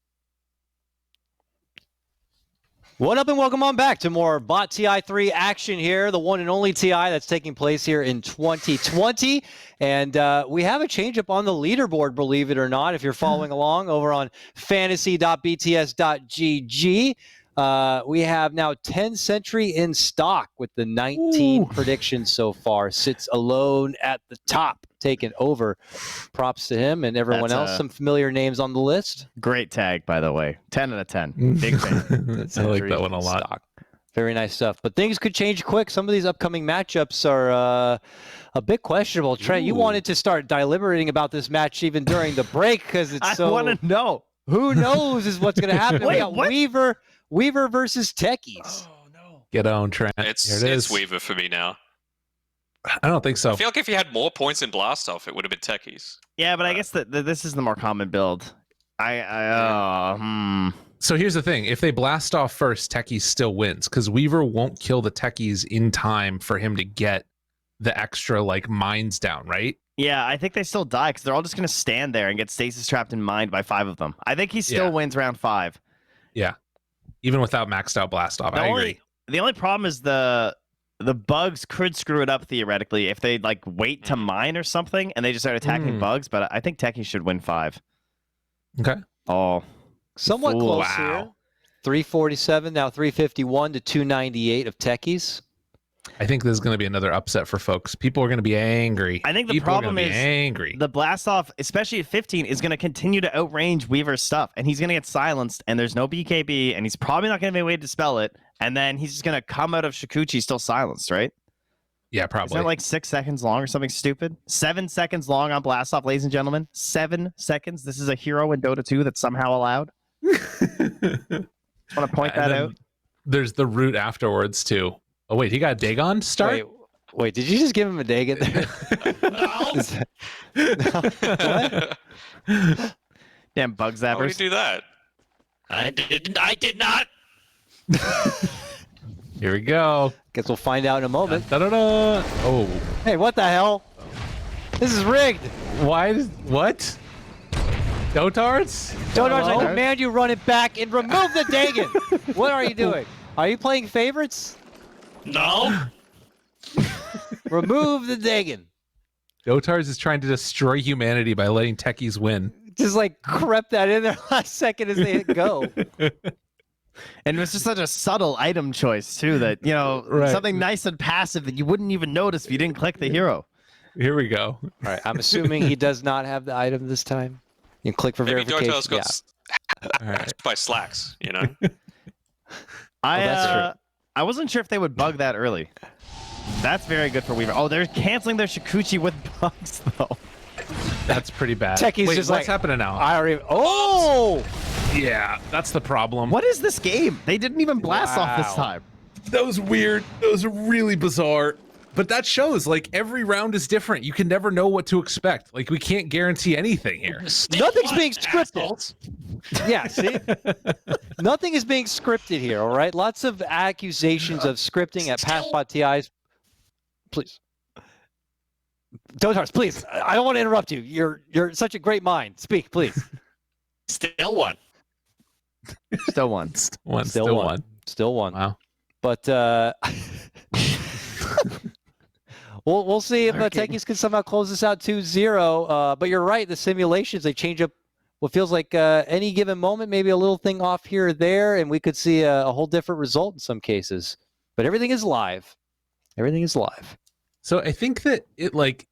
What up and welcome on back to more Bot TI3 action here, the one and only TI that's taking place here in 2020. And we have a change up on the leaderboard, believe it or not, if you're following along over on fantasy.bts.gg. We have now 10 Sentry in stock with the 19 predictions so far. Sits alone at the top, taking over. Props to him and everyone else. Some familiar names on the list. Great tag, by the way. 10 out of 10. Big fan. I like that one a lot. Stock. Very nice stuff. But things could change quick. Some of these upcoming matchups are a bit questionable. Trent, you wanted to start deliberating about this match even during the break because it's so... I want to know. Who knows is what's going to happen. Wait, we got what? Weaver versus Techies. Oh, no. Get on, Trent. It's Weaver for me now. I don't think so. I feel like if he had more points in Blast Off, it would have been Techies. Yeah, but I guess that this is the more common build. So here's the thing. If they blast off first, Techies still wins because Weaver won't kill the Techies in time for him to get the extra mines down, right? Yeah, I think they still die because they're all just going to stand there and get stasis trapped in mind by 5 of them. I think he still wins round 5. Yeah. Even without maxed out blast off. I agree. The only problem is the bugs could screw it up theoretically if they wait to mine or something and they just start attacking bugs, but I think Techies should win 5. Okay. Oh. Somewhat close here. 347, now 351 to 298 of Techies. I think this is going to be another upset for folks. People are going to be angry. I think the problem is the blast off, especially at 15, is going to continue to outrange Weaver's stuff, and he's going to get silenced, and there's no BKB, and he's probably not going to be a way to dispel it, and then he's just going to come out of Shikuchi still silenced, right? Yeah, probably. Isn't that 6 seconds long or something stupid? 7 seconds long on blast off, ladies and gentlemen. 7 seconds. This is a hero in Dota 2 that's somehow allowed. Just want to point that out. There's the route afterwards too. Oh wait, he got Dagon start? Wait, did you just give him a Dagon there? What? Damn bug zappers. How would you do that? I did not. Here we go. Guess we'll find out in a moment. Da-da-da. Oh. Hey, what the hell? This is rigged. What? Dotards? Dotards, I command you run it back and remove the Dagon. What are you doing? Are you playing favorites? No. Remove the Dagon. Dotards is trying to destroy humanity by letting Techies win. Just crept that in there last second as they hit go. And it was just such a subtle item choice too that, something nice and passive that you wouldn't even notice if you didn't click the hero. Here we go. All right, I'm assuming he does not have the item this time. You can click for Maybe verification. Dotards got by slacks, I wasn't sure if they would bug that early. That's very good for Weaver. Oh, they're canceling their Shikuchi with bugs though. That's pretty bad. Techies Wait, just what's happening now? Oh! Yeah, that's the problem. What is this game? They didn't even blast off this time. That was weird. That was really bizarre. But that shows every round is different. You can never know what to expect. We can't guarantee anything here. Nothing's being scripted. Yeah, see? Nothing is being scripted here, all right? Lots of accusations of scripting at past bot TIs. Please. Dotards, please. I don't want to interrupt you. You're such a great mind. Speak, please. Still one. Still one. Still one. Still one. Wow. But we'll see if Techies can somehow close this out 2-0. But you're right. The simulations, they change up what feels like any given moment, maybe a little thing off here or there, and we could see a whole different result in some cases. But everything is live. Everything is live. So I think that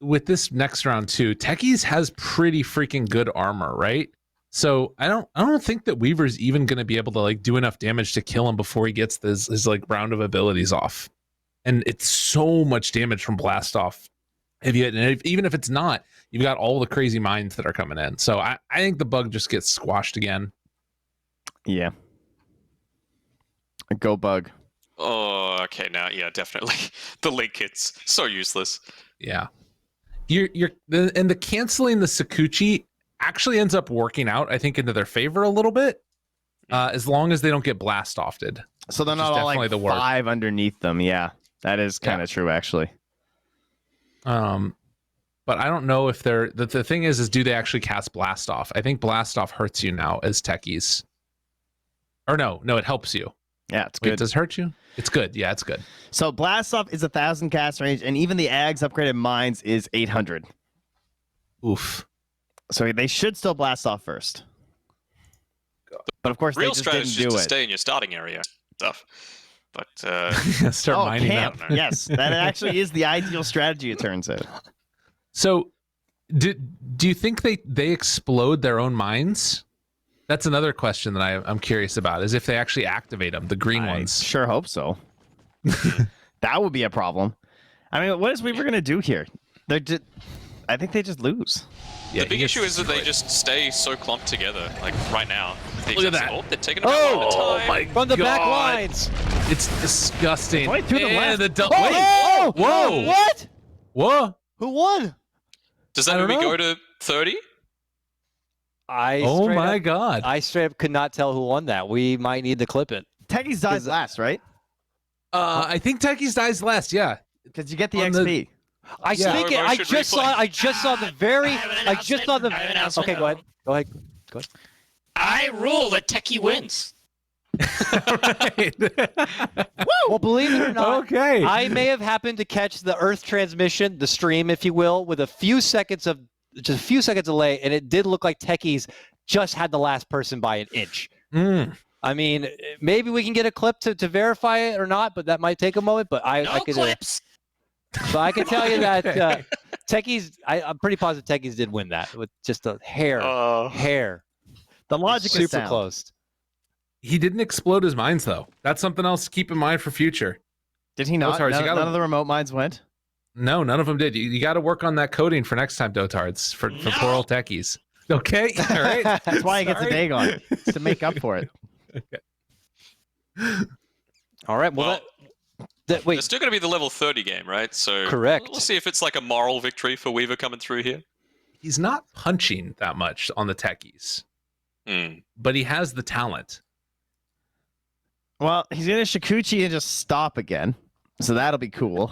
with this next round too, Techies has pretty freaking good armor, right? So I don't think that Weaver's even going to be able to like do enough damage to kill him before he gets his like round of abilities off. And it's so much damage from blast off. Even if it's not, you've got all the crazy mines that are coming in. So I think the bug just gets squashed again. Yeah. Go bug. Oh, okay. Now, yeah, definitely. The link hits so useless. Yeah. The canceling the Sakuchi actually ends up working out, I think, into their favor a little bit, as long as they don't get blast offed. So they're not all like the 5 underneath them. Yeah, that is kind of true, actually. But I don't know if they're the thing is do they actually cast blast off? I think blast off hurts you now as techies. Or no, it helps you. Yeah, it's good. Wait, does it hurt you? It's good. Yeah, it's good. So blast off is 1,000 cast range, and even the Ag's upgraded mines is 800. Oof. So they should still blast off first. But of course, Real they just strategy didn't is do to it. stay in your starting area stuff. But Start mining camp. that. Yes, that actually is the ideal strategy, it turns out. So do you think they explode their own mines? That's another question that I'm curious about, is if they actually activate them, the green ones. Sure hope so. That would be a problem. I mean, what is Weaver going to do here? I think they just lose. Yeah, the big issue is that they just stay so clumped together. Like right now. Look at that. Oh, they're taking a bit of time. my From the back lines. It's disgusting. Right through the left. Wait. Oh, Whoa. What? Whoa. Who won? Does that I don't mean we know. go to 30? Oh my god. I straight up could not tell who won that. We might need to clip it. Techies dies last, right? I think Techies dies last, yeah. Because you get the On XP. I Yeah. think Slow I motion just replay. saw. I just saw the very. I just saw the. I have an announcement. Okay, go ahead. Go ahead. I rule that Techie wins. Well, believe it or not, Okay. I may have happened to catch the Earth transmission, the stream, if you will, with just a few seconds delay, and it did look like Techies just had the last person by an inch. I mean, maybe we can get a clip to verify it or not, but that might take a moment. But I No could. clips. So I can tell you that Techies. I'm pretty positive Techies did win that with just a hair. The logic is Super sound. close. He didn't explode his mines though. That's something else to keep in mind for future. Did he not? Dotards, None of the remote mines went? No, none of them did. You got to work on that coding for next time, Dotards, for poor old techies. Okay, all right. That's why he gets a Sorry. dag on. It's to make up for it. All right. Well, It's wait. still going to be the level 30 game, right? So Correct. Let's see if it's like a moral victory for Weaver coming through here. He's not punching that much on the techies, but he has the talent. Well, he's going to Shikuchi and just stop again. So that'll be cool.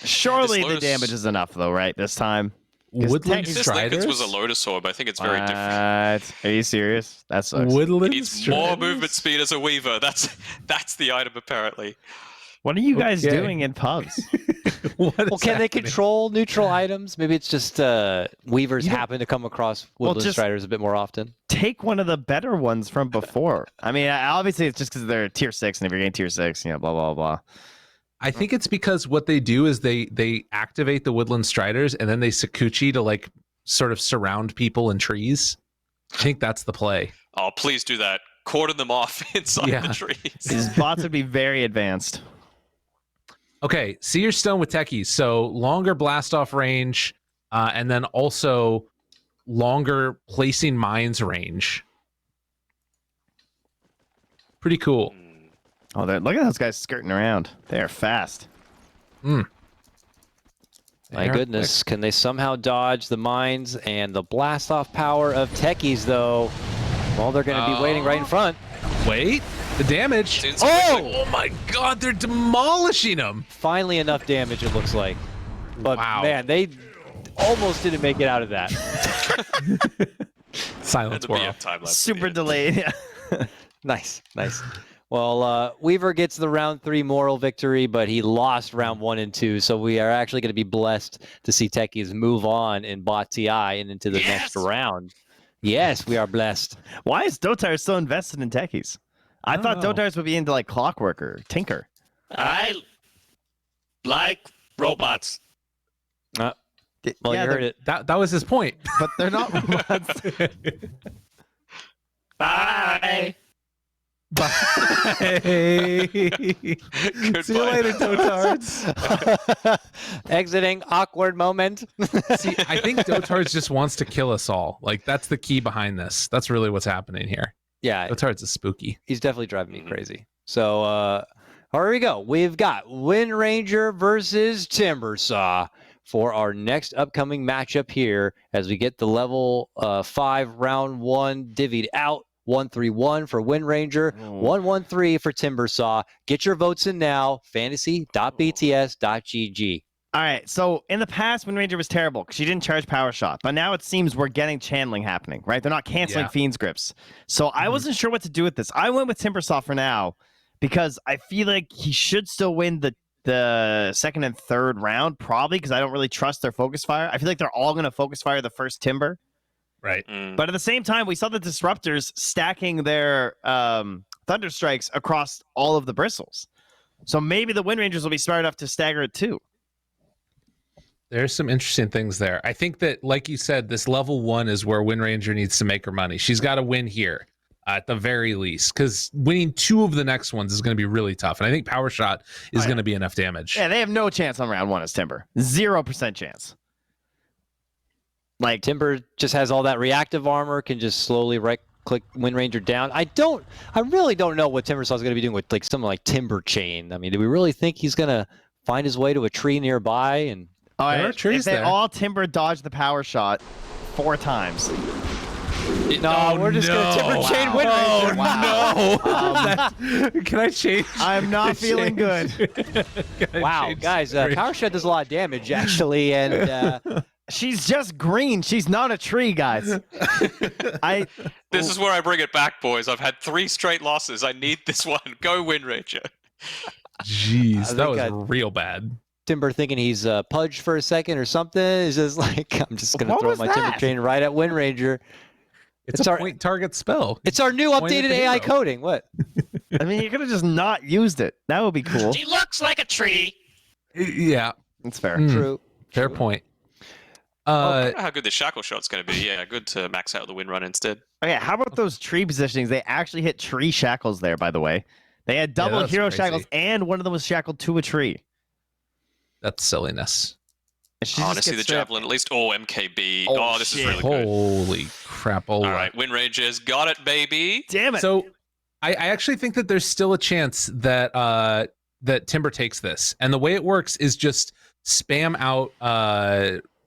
Surely the Lotus- damage is enough, though, right? This time. 'Cause Woodland Techies- If this Lycan's Striders? was a Lotus Orb, I think it's very different. Are you serious? That sucks. It Woodland needs more Striders? movement speed as a Weaver. That's the item apparently. What are you guys Okay. doing in pubs? What Well, is can they happening? control neutral items? Maybe it's just Weavers happen to come across Woodland just- Striders a bit more often. Take one of the better ones from before. I mean, obviously it's just because they're tier 6, and if you're getting tier 6, blah, blah, blah. I think it's because what they do is they activate the Woodland Striders and then they Sakuchi to like sort of surround people in trees. I think that's the play. Oh, please do that. Cordon them off inside Yeah. the trees. These bots would be very advanced. Okay, Seer Stone with techies. So longer blast off range, and then also longer placing mines range. Pretty cool. Oh, look at those guys skirting around. They are fast. My They are goodness, can they somehow dodge the mines and the blast off power of Techies, though? Well, they're going to be waiting right in front. quick. Wait, the damage. It's Oh my god, they're demolishing them. Finally, enough damage, it looks like. But Wow. man, they almost didn't make it out of that. Silence Had to be war. up time lapse. Super delayed. Yeah. Nice. Well, Weaver gets the round 3 moral victory, but he lost round 1 and 2. So we are actually going to be blessed to see Techies move on in bot TI and into the next round. Yes, we are blessed. Why is Dotar so invested in techies? I thought know. Dotars would be into like Clockwork or Tinker. I like robots. Well, yeah, you heard it. That was his point. but they're not robots. Bye. Hey. See you later, Dotards. Exiting awkward moment. See, I think Dotards just wants to kill us all. Like, that's the key behind this. That's really what's happening here. Yeah, Dotards is spooky. he's definitely driving me crazy. So here we go. We've got Wind Ranger versus Timbersaw for our next upcoming matchup here as we get the level 5 round 1 divvied out. 1-3-1 for Wind Ranger, 1-1-3 for Timbersaw. Get your votes in now. Fantasy.bts.gg. All right, so in the past, Wind Ranger was terrible because she didn't charge Power Shot, but now it seems we're getting channeling happening, right? They're not canceling Fiend's Grips. So I wasn't sure what to do with this. I went with Timbersaw for now because I feel like he should still win the second and third round, probably because I don't really trust their focus fire. I feel like they're all going to focus fire the first Timber. Right. But at the same time, we saw the Disruptors stacking their Thunder Strikes across all of the bristles. So maybe the Wind Rangers will be smart enough to stagger it too. There's some interesting things there. I think that, like you said, this level 1 is where Wind Ranger needs to make her money. She's got to win here at the very least, because winning 2 of the next ones is going to be really tough. And I think Power Shot is going to be enough damage. Yeah, they have no chance on round 1 as Timber. 0% chance. Like Timber just has all that reactive armor, can just slowly right-click Wind Ranger down. I really don't know what Timbersaw is going to be doing with like something like Timber Chain. I mean, do we really think he's going to find his way to a tree nearby? And there are trees if they there. all Timber dodge the Power Shot 4 times. we're just going to Timber Chain Wind Ranger. No. Can I change? I'm not feeling good. Wow, guys, Power Shot does a lot of damage actually, and She's just green. She's not a tree, guys. This is where I bring it back, boys. I've had 3 straight losses. I need this one. Go Wind Ranger. Jeez, that was real bad. Timber thinking he's pudged for a second or something. Is just like, I'm just going to throw my Timber Chain right at Wind Ranger. It's a point target spell. It's our new updated AI coding. What? I mean, you could have just not used it. That would be cool. She looks like a tree. Yeah, That's fair. True. Fair point. I don't know how good the shackle shot's going to be. Yeah, good to max out the wind run instead. Okay, how about those tree positionings? They actually hit tree shackles there, by the way. They had double hero shackles, and one of them was shackled to a tree. That's silliness. She I want just to see the gets straight up- javelin at least. Oh, MKB. Oh, This is shit. really good. Holy crap! All right, Wind Rangers got it, baby. Damn it. So, I actually think that there's still a chance that that Timber takes this, and the way it works is just spam out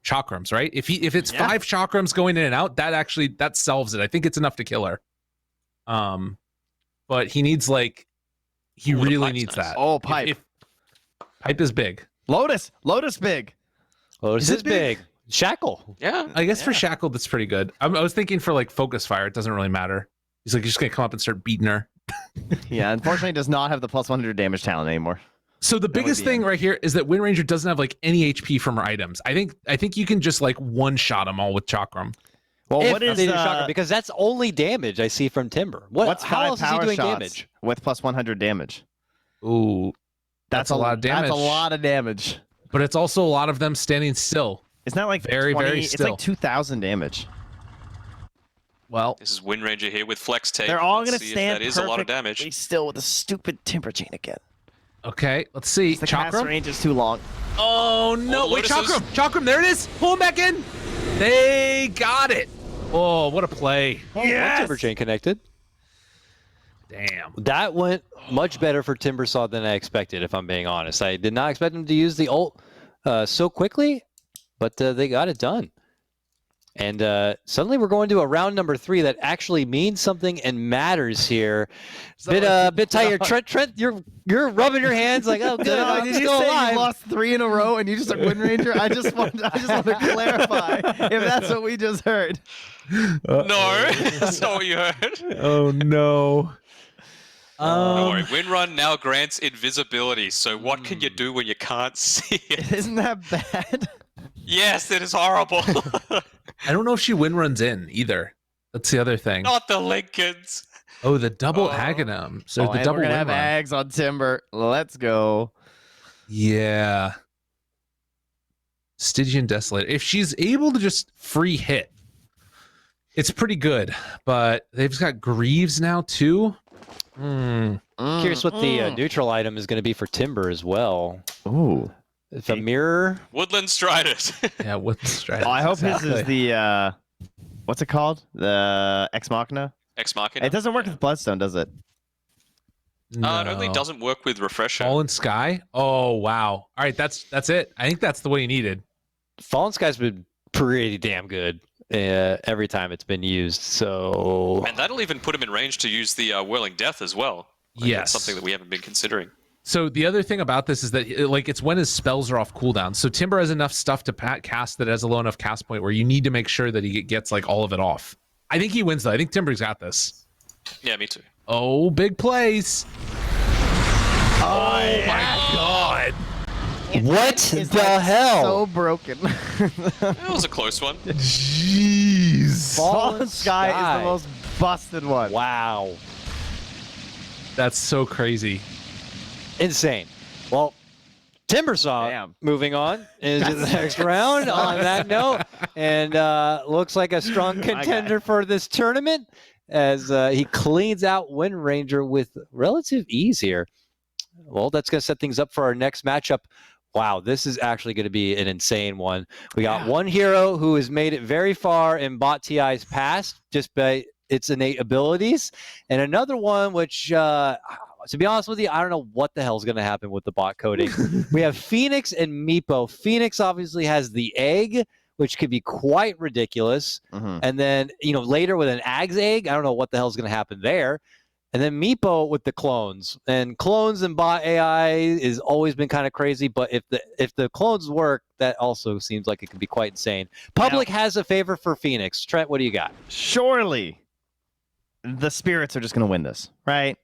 chakrams, right? If it's 5 chakrams going in and out, that solves it. I think it's enough to kill her. But he needs he really needs nice. that. Oh, pipe. If pipe is big. Lotus big. Lotus is big. Shackle. Yeah. I guess for Shackle, that's pretty good. I was thinking for focus fire, it doesn't really matter. He's like, you're just gonna come up and start beating her. Yeah, unfortunately, does not have the plus 100 damage talent anymore. So the biggest thing right here is that Wind Ranger doesn't have any HP from her items. I think you can just one shot them all with Chakram. Well, If what is they do Chakram, because that's only damage I see from Timber. what's How 5 else is he power doing shots damage? with plus 100 damage? Ooh, that's a lot of damage. That's a lot of damage. But it's also a lot of them standing still. It's not Very, 20, very it's still. 2,000 damage. Well, This is Wind Ranger here with Flex Tape. They're all Let's going to see if stand that is a lot of perfectly damage. still with a stupid Timber Chain again. okay, let's see. The cast Chakram. range is too long. Oh no! the Wait, lotuses. Chakram! There it is. Pull him back in. They got it. Oh, what a play! One Timber Chain connected. Damn. That went much better for Timbersaw than I expected, if I'm being honest. I did not expect him to use the ult so quickly, but they got it done. And suddenly we're going to a round number 3 that actually means something and matters here. Bit tired. Trent, you're rubbing your hands like, oh, good, I'm Did you still say alive. you lost 3 in a row and you just took Wind Ranger? I just want to clarify if that's what we just heard. No, that's not what you heard. Oh no. Don't worry, Wind Run now grants invisibility, so what can you do when you can't see it? Isn't that bad? Yes, it is horrible. I don't know if she wind runs in either. That's the other thing. Not the Lincolns. Oh, the double Aghanim. So the and double we're gonna wind have run. Ags on Timber. Let's go. Yeah. Stygian Desolator. If she's able to just free hit, it's pretty good. But they've got Greaves now too. Curious what the neutral item is going to be for Timber as well. Ooh. If a mirror. Woodland Striders. Yeah, with the strategy. Oh, I hope his is the what's it called? The Ex Machina? Ex Machina. It doesn't work with Bloodstone, does it? It only doesn't work with Refresher. Fallen Sky. Oh wow! All right, that's it. I think that's the way you needed. Fallen Sky's been pretty damn good every time it's been used. So. And that'll even put him in range to use the Whirling Death as well. Yes. That's something that we haven't been considering. So the other thing about this is that it's when his spells are off cooldown. So Timber has enough stuff to cast that has a low enough cast point where you need to make sure that he gets like all of it off. I think he wins though. I think Timber's got this. Yeah, me too. Oh, big plays. Oh my god. What the hell? So broken. That was a close one. Jeez. Fallen Sky is the most busted one. Wow. That's so crazy. Insane. Well, Timbersaw moving on into the next round on that note. And looks like a strong contender for this tournament as he cleans out Wind Ranger with relative ease here. Well, that's going to set things up for our next matchup. Wow, this is actually going to be an insane one. We got one hero who has made it very far in Bot TI's past just by its innate abilities, and another one which, to be honest with you, I don't know what the hell's going to happen with the bot coding. We have Phoenix and Meepo. Phoenix obviously has the egg, which could be quite ridiculous. And then, later with an Ag's egg, I don't know what the hell's going to happen there. And then Meepo with the clones. And clones and bot AI has always been kind of crazy, but if the clones work, that also seems like it could be quite insane. Public has a favor for Phoenix. Trent, what do you got? Surely the spirits are just going to win this, right?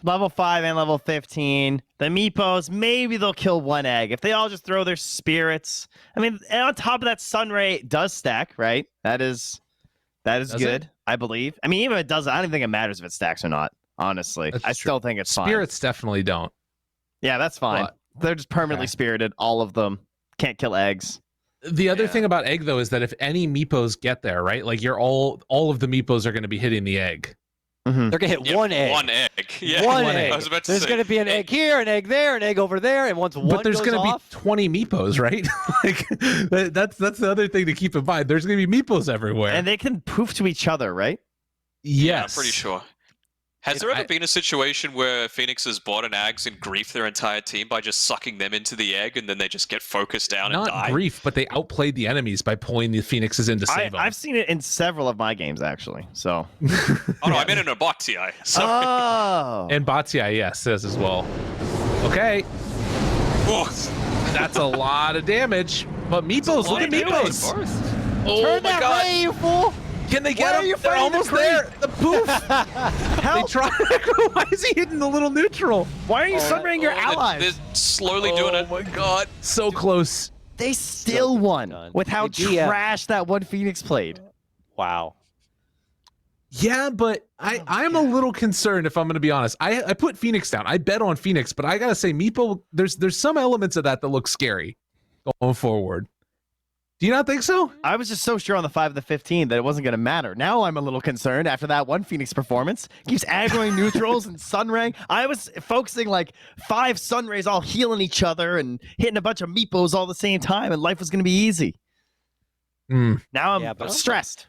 Level 5 and level 15. The Meepos, maybe they'll kill one egg. If they all just throw their spirits. I mean, on top of that, Sunray does stack, right? That is good, I believe. I mean, even if it doesn't, I don't even think it matters if it stacks or not, honestly. That's I true. still think it's fine. Spirits definitely don't. Yeah, that's fine. But- They're just permanently spirited, all of them. Can't kill eggs. The other thing about egg, though, is that if any Meepos get there, right? Like all of the Meepos are going to be hitting the egg. They're going to hit one egg. One egg. Yeah. One egg. I was about to There's say. going to be an egg here, an egg there, an egg over there, and once one But there's goes going to off, be 20 Meepos, right? Like that's the other thing to keep in mind. There's going to be Meepos everywhere. And they can poof to each other, right? Yes. Yeah, I'm pretty sure. Has there ever been a situation where Phoenix has bought an Ags and grief their entire team by just sucking them into the egg and then they just get focused down and die? Not grief, but they outplayed the enemies by pulling the Phoenixes in to save them. I've seen it in several of my games, actually. So. Oh, no, I meant in a bot TI. Sorry. Oh. And Batia, yes, says as well. Okay. That's a lot of damage. But Meepos, look at Meepos. Oh turn my that god. way, you fool! Can they Why get are him? you They're fighting the almost creep? there. The poof. They try. Why is he hitting the little neutral? Why are you sunraying your allies? They're slowly doing it. Oh my god. So close. They still won with how trash that one Phoenix played. Wow. Yeah, but I'm a little concerned if I'm going to be honest. I put Phoenix down. I bet on Phoenix, but I got to say Meepo, there's some elements of that look scary going forward. Do you not think so? I was just so sure on the 5 of the 15 that it wasn't going to matter. Now I'm a little concerned after that one Phoenix performance. Keeps aggroing neutrals and sunray. I was focusing like 5 sunrays all healing each other and hitting a bunch of Meepos all at the same time, and life was going to be easy. Now I'm stressed.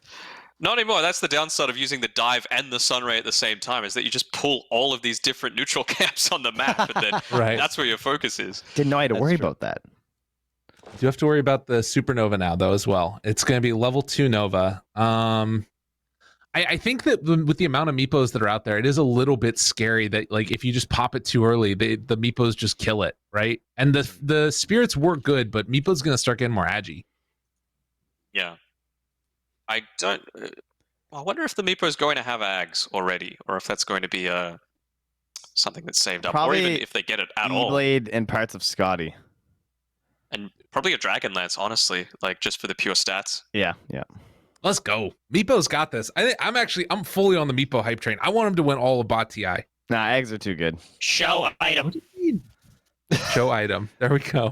Not anymore. That's the downside of using the dive and the sunray at the same time, is that you just pull all of these different neutral camps on the map, and then that's where your focus is. Didn't know I had to worry about that. You have to worry about the supernova now, though, as well. It's going to be level 2 Nova. I think that with the amount of Meepos that are out there, it is a little bit scary that, like, if you just pop it too early, the Meepos just kill it, right? And the spirits work good, but Meepo's going to start getting more agi. Yeah. I don't... I wonder if the Meepo is going to have Ags already, or if that's going to be something that's saved up, Probably or even if they get it at all. E-Blade and parts of Scotty. And probably a Dragonlance, honestly, like just for the pure stats. Yeah. Let's go. Meepo's got this. I'm fully on the Meepo hype train. I want him to win all of Bot TI. Nah, eggs are too good. Show item. Show item. There we go.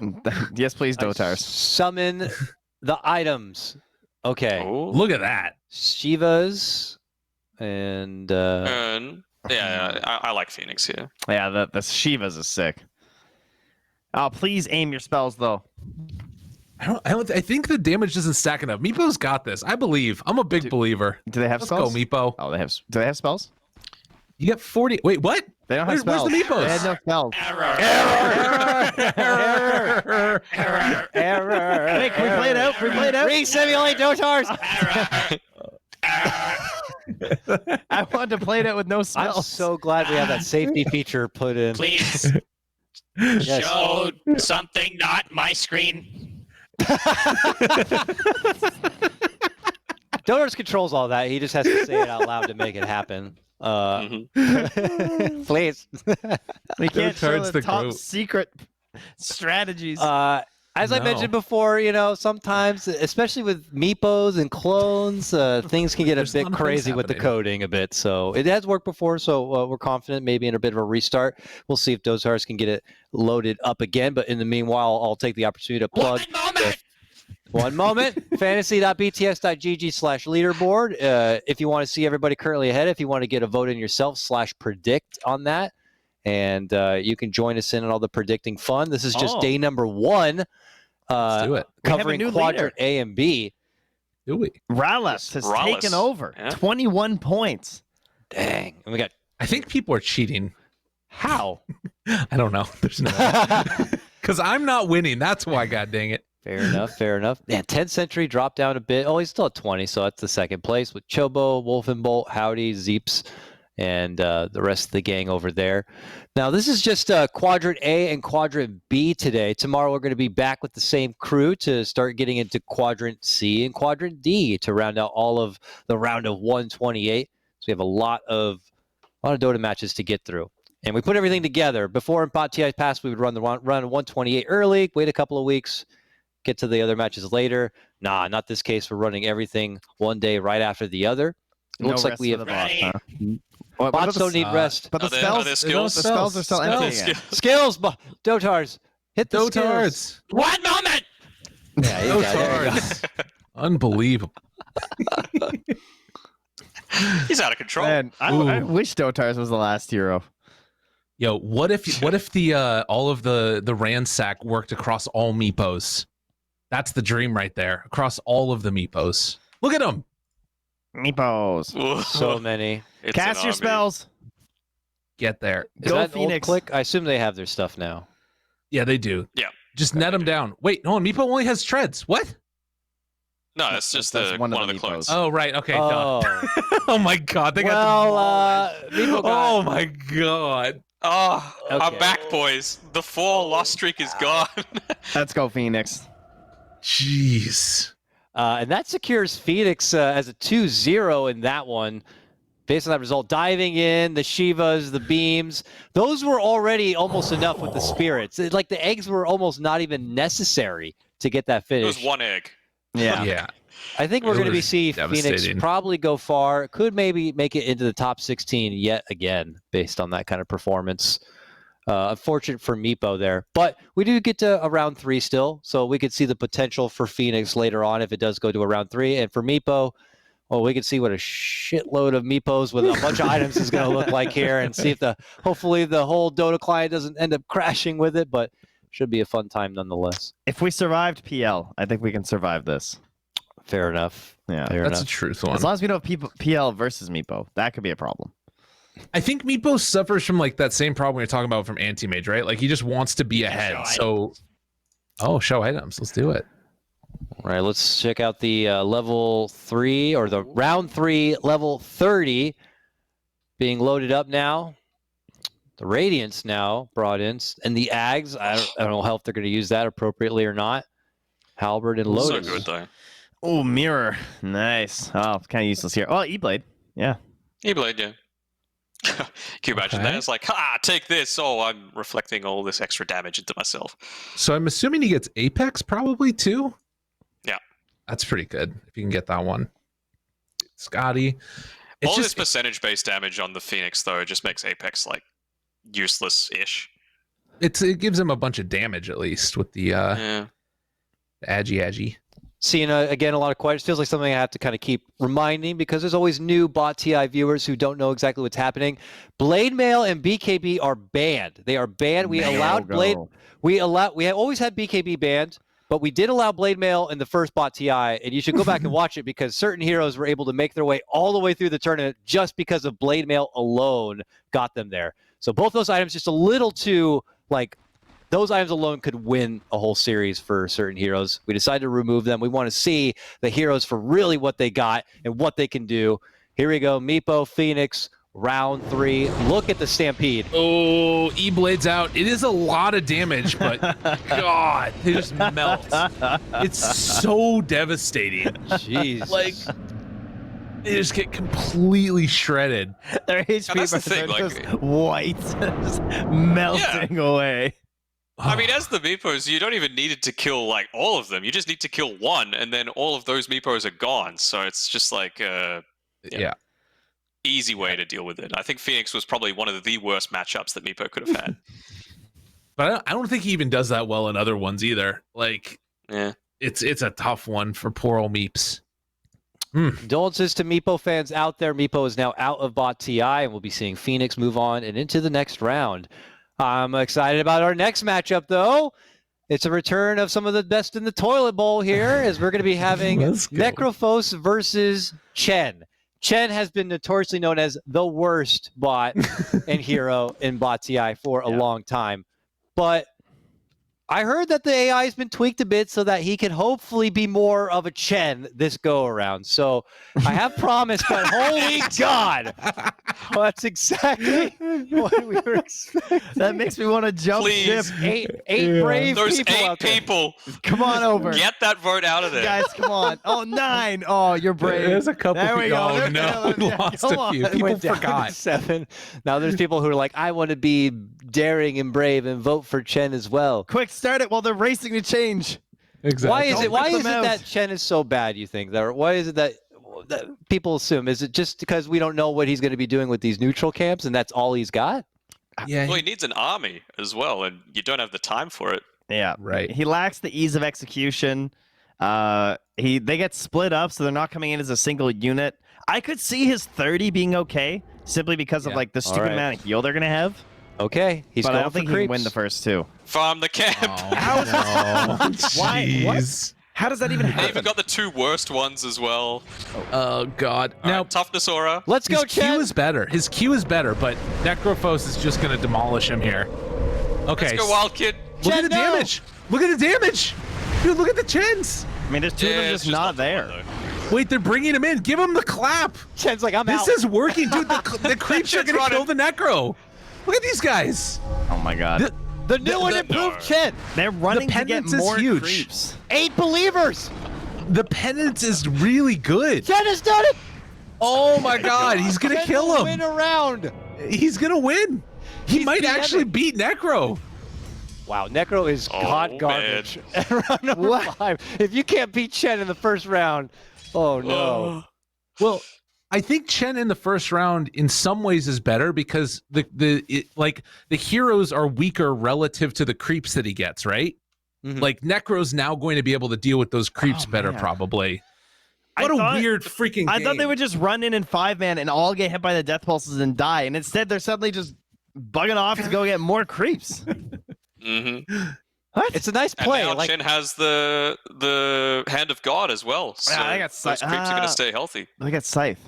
Yes, please, Dotars. Summon the items. Okay. Oh. Look at that. Shivas and Yeah, I like Phoenix here. Yeah, the Shivas is sick. Oh, please aim your spells though. I think the damage doesn't stack enough. Meepo's got this. I believe. I'm a big believer. Do they have Let's spells? go, Meepo. Oh, do they have spells? You get 40. Wait, what? They don't have Where's spells. the Meepos? They had no spells. Error. Hey, can we play it out? Can we play it out? Re-simulate Dotars. I wanted to play it out with no I'm spells. so glad we have that safety feature put in. Please Yes. show something not my screen. Dotars controls all that. He just has to say it out loud to make it happen. Mhm. Please. We can't show Dotars the the top goat. secret strategies. As I No. mentioned before, sometimes, especially with Meepos and clones, things can get There's a a bit lot of things crazy with the happening. coding a bit. So it has worked before, so we're confident maybe in a bit of a restart. We'll see if Dotars can get it loaded up again. But in the meanwhile, I'll take the opportunity to plug. One moment. fantasy.bts.gg/leaderboard. If you want to see everybody currently ahead, if you want to get a vote in yourself /predict on that. And you can join us in on all the predicting fun. This is just day number 1. Let's do it. We have a Covering new quadrant leader. A and B. Do we? Rallis has Rallis. taken over. Yeah. 21 points. Dang. And we got I think people are cheating. how? I don't know. There's no. Because I'm not winning. That's why, god dang it. Fair enough. Fair enough. Man, 10th Century dropped down a bit. Oh, he's still at 20, so that's the second place with Chobo, Wolfenbolt, Howdy, Zeeps, and the rest of the gang over there. Now, this is just Quadrant A and Quadrant B today. Tomorrow, we're going to be back with the same crew to start getting into Quadrant C and Quadrant D to round out all of the round of 128. So we have a lot of Dota matches to get through. And we put everything together. Before in Bot TI Pass, we would run the run 128 early, wait a couple of weeks, get to the other matches later. Nah, not this case. We're running everything one day right after the other. It looks like we have bots don't need rest. But the Are there spells, skills? the spells are still empty again. Skills, Dotars. Hit the Dotars. skills. 1 moment. Yeah, you got it. There you go. Dotars. Unbelievable. He's out of control. Man, I wish Dotars was the last hero. Yo, what if the all of the ransack worked across all Meepos? That's the dream right there. Across all of the Meepos. Look at them. Meepos. So many. It's Cast an your army. spells. Get there. Is Go that an old Phoenix. click? I assume they have their stuff now. Yeah, they do. Yeah. Just net them down. Wait, no, Meepo only has treads. What? No, that's just That's one one of of the the clones. Oh, right. Okay. Oh, Oh my god, they got Meepo got- Oh my god. Oh, Okay. I'm back, boys. The 4 loss streak is gone. Let's go, Phoenix. Jeez. and that secures Phoenix as a 2-0 in that one. Based on that result, diving in, the Shivas, the beams, those were already almost enough with the spirits. Like the eggs were almost not even necessary to get that It finish. was 1 egg. Yeah. Yeah. I think we're It going to be was see Phoenix devastating. probably go far. Could maybe make it into the top 16 yet again, based on that kind of performance. Unfortunate for Meepo there, but we do get to a round 3 still, so we could see the potential for Phoenix later on if it does go to a round 3. And for Meepo, well, we can see what a shitload of Meepos with a bunch of items is going to look like here, and see if hopefully the whole Dota client doesn't end up crashing with it, but should be a fun time nonetheless. If we survived PL, I think we can survive this. Fair enough. Yeah. Fair That's enough. a truth one. As long as we don't have PL versus Meepo, that could be a problem. I think Meepo suffers from like that same problem we were talking about from Anti-Mage, right? Like he just wants to be ahead. So, show items. Let's do it. All right, let's check out the level 3 or the round 3 level 30 being loaded up now. The Radiance now brought in, and the Ags. I don't know if they're going to use that appropriately or not. Halberd and So Lotus. good, though. Oh, mirror. Nice. Oh, kind of useless here. Oh, E-Blade. Yeah. E-Blade, yeah. Can you imagine Okay. that? It's like, take this. Oh, I'm reflecting all this extra damage into myself. So I'm assuming he gets Apex probably too. Yeah. That's pretty good if you can get that one. Scotty. It's All this just percentage-based damage on the Phoenix, though, just makes Apex, like, useless-ish. It gives him a bunch of damage at least with the agi. Seeing, again, a lot of questions. Feels like something I have to kind of keep reminding because there's always new bot TI viewers who don't know exactly what's happening. Blade Mail and BKB are banned. They are banned. We allowed Blade. We always had BKB banned, but we did allow Blade Mail in the first bot TI, and you should go back and watch it because certain heroes were able to make their way all the way through the tournament just because of Blade Mail alone got them there. So both those items just a little too, like, those items alone could win a whole series for certain heroes. We decided to remove them. We want to see the heroes for really what they got and what they can do. Here we go. Meepo, Phoenix, round 3. Look at the Stampede. Oh, E-Blade's out. It is a lot of damage, but God, they just melt. It's so devastating. Jeez. Like, they just get completely shredded. Their HP that's the thing, are like- just white, just melting away. I mean, as the Meepos, you don't even need it to kill like all of them. You just need to kill one, and then all of those Meepos are gone. So it's just like Yeah. easy way to deal with it. I think Phoenix was probably one of the worst matchups that Meepo could have had. But I don't think he even does that well in other ones either. Like, Yeah. it's a tough one for poor old Meeps. Condolences to Meepo fans out there. Meepo is now out of bot TI, and we'll be seeing Phoenix move on and into the next round. I'm excited about our next matchup, though. It's a return of some of the best in the toilet bowl here, as we're going to be having Let's go. Necrophos versus Chen. Chen has been notoriously known as the worst bot and hero in bot TI for a long time. But I heard that the AI has been tweaked a bit so that he can hopefully be more of a Chen this go around. So I have promised, but holy God, that's exactly what we were expecting. That makes me want to jump Please. ship. Eight brave Those people 8 out there. people, Come on over. get that vote out of there. Guys, come on. Oh, 9. Oh, you're brave. There's a couple There we people. go. Oh, no, we Yeah, lost come a few. on. People Went down to forgot. 7. Now there's people who are like, I want to be daring and brave and vote for Chen as well. Quick, start it while they're racing to change. Exactly. Why is Don't it? Why put is it them out. that Chen is so bad? You think that? Or why is it that people assume? Is it just because we don't know what he's going to be doing with these neutral camps, and that's all he's got? Yeah, Well, he needs an army as well, and you don't have the time for it. Yeah. right. He lacks the ease of execution. They get split up, so they're not coming in as a single unit. I could see his 30 being okay, simply because of Yeah. like the stupid Alright. amount of heal they're gonna have. Okay, he's But going I don't for think he creeps. can win the first 2. Farm the camp. Oh, no. Why? What? Jeez. How does that even They even happen? got the 2 worst ones as well. Oh, God. Now, Now, toughness aura. Let's go, his Q Chen. is better. His Q is better, but Necrophos is just going to demolish him here. Okay. Let's go, Wild Kid. Look at Chen, the no. damage. Look at the damage. Dude, look at the chins. I mean, there's 2 of them it's just not the there. one, though. Wait, they're bringing him in. Give him the clap. Chen's like, I'm This out. is working, dude. The creeps are Chen's going to kill running. the Necro. Look at these guys. Oh my god. the new and the- improved no. Chen. They're running to get penance is more huge. creeps. 8 believers. The penance is really good. Chen has done it. Oh my God, he's gonna Chen kill will him. Win a round. He's gonna win. He He's might the actually Ember. beat Necro. Wow, Necro is Oh, hot garbage. Round number 5. If you can't beat Chen in the first round, oh no. Well, I think Chen in the first round in some ways is better because the heroes are weaker relative to the creeps that he gets, right? Mhm. Like Necro's now going to be able to deal with those creeps Oh, better, man. probably. I What a thought- weird freaking I thought they game. would just run in 5-man and all get hit by the death pulses and die, and instead they're suddenly just bugging off to go get more creeps. Mm-hmm. What? It's a nice And play. now Like, Chen has the Hand of God as well. So I got those creeps are going to stay healthy. Look at Scythe.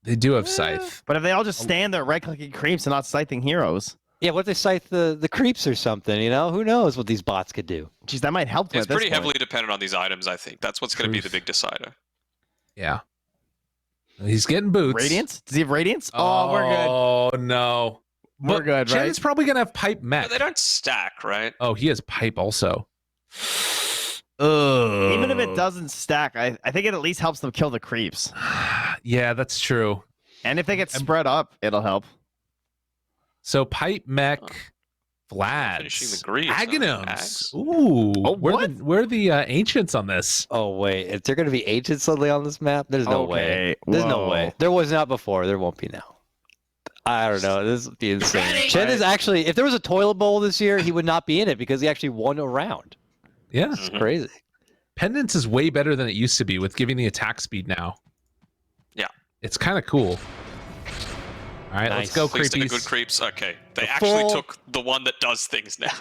They do have Scythe. But if they all just stand there right-clicking creeps and not scything heroes, yeah, what if they scythe the creeps or something, you know? Who knows what these bots could do? geez, that might help them It's at this pretty point. heavily dependent on these items, I think. That's what's going to be the Truth. big decider. Yeah. He's getting boots. Radiance? Does he have Radiance? Oh, we're good. Oh no. We're good, right? Chen's probably gonna have pipe mech. But they don't stack, right? Oh, he has pipe also. Even if it doesn't stack, I think it at least helps them kill the creeps. Yeah, that's true. And if they get spread up, it'll help. So pipe mech, Finishing the Vlads, greaves, huh? Aghanims. Axe? Ooh, Oh, where are the ancients on this? Oh, wait. If they're going to be ancient suddenly on this map, there's no way. Okay, There's no whoa. way. There was not before. There won't be now. I don't know. This would be insane. Ready? Chen is actually, if there was a toilet bowl this year, he would not be in it because he actually won a round. Yeah. It's crazy. Pendants is way better than it used to be with giving the attack speed now. Yeah. It's kind of cool. All right, Nice. let's go, Please take a creepies. good creeps. Okay, they The actually full- took the one that does things now.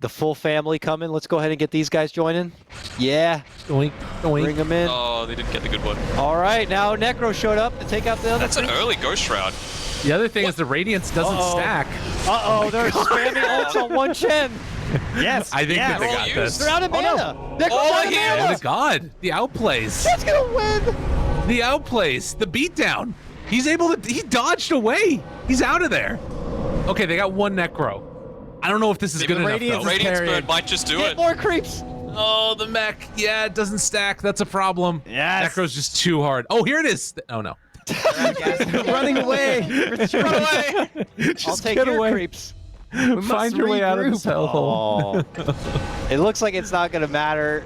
The full family coming. Let's go ahead and get these guys joining. Yeah, Doink, doink. bring them in. Oh, they didn't get the good one. All right, now Necro showed up to take out the other. That's an early Ghost Shroud. The other thing is the Radiance doesn't Uh-oh. stack. Uh-oh, they're spamming ults on one Chen. Yes. I think that they They're all got used. this. They're out of mana. Necro's Oh, out of he Oh mana. my god, the outplays. Chen's gonna win. The outplays. The beatdown. He dodged away. He's out of there. Okay, they got one Necro. I don't know if this is Maybe good the enough Radiance though. is Radiance carrying. Bird might just do Get it. more creeps. Oh, the mech. Yeah, it doesn't stack. That's a problem. Yes. Necro's just too hard. Oh, here it is. Oh no. Running away. Run away! I'll take get your away. creeps. Find your way out of this hellhole. Oh. It looks like it's not gonna matter.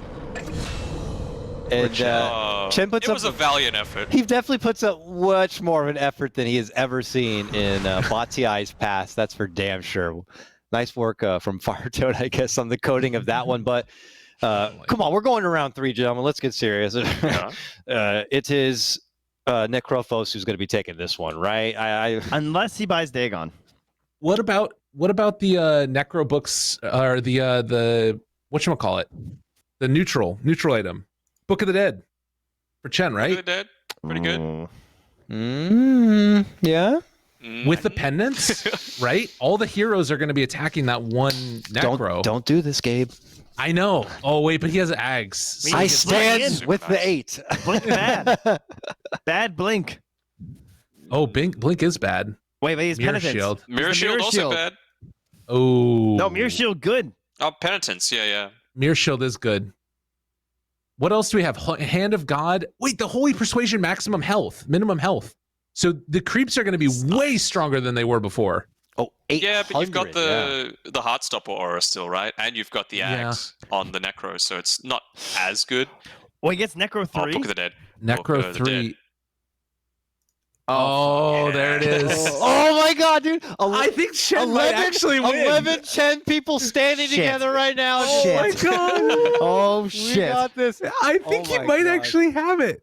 And Chen puts it was up. a valiant effort. He definitely puts up much more of an effort than he has ever seen in Bot TI's past. That's for damn sure. Nice work from Firetoad, I guess, on the coding of that one. But come on, we're going to round 3, gentlemen. Let's get serious. It is Necrophos who's going to be taking this one, right? Unless he buys Dagon. What about the Necro books or the whatchamacallit? The neutral item. Book of the Dead for Chen, Right? right? Dead. Pretty good. Yeah. With the pendants, right? All the heroes are going to be attacking that one Necro. Don't do this, Gabe. I know. Oh wait, but he has Ags. Me I Blink stand in. with the 8. Blink bad. Bad blink. Oh, Blink is bad. Wait, he's Mirror penitence. Shield. Mirror the Shield Mirror also Shield. bad. Oh. No, Mirror Shield good. Oh, Penitence. Yeah. Mirror Shield is good. What else do we have? Hand of God. Wait, the Holy Persuasion maximum health, minimum health. So the creeps are going to be way stronger than they were before. Oh, 800. Yeah, but you've got yeah. the Heartstopper aura still, right? And you've got the Yeah. Axe on the Necro, so it's not as good. Well, he gets Necro Oh, 3. Book of the Dead. Book Necro of the 3. Dead. Oh, there it is. Oh my god, dude. I think Chen might actually win. 11 Chen people standing Shit. together right now. Shit. Oh my god. Oh, We shit. got this. I think Oh he my might God. actually have it.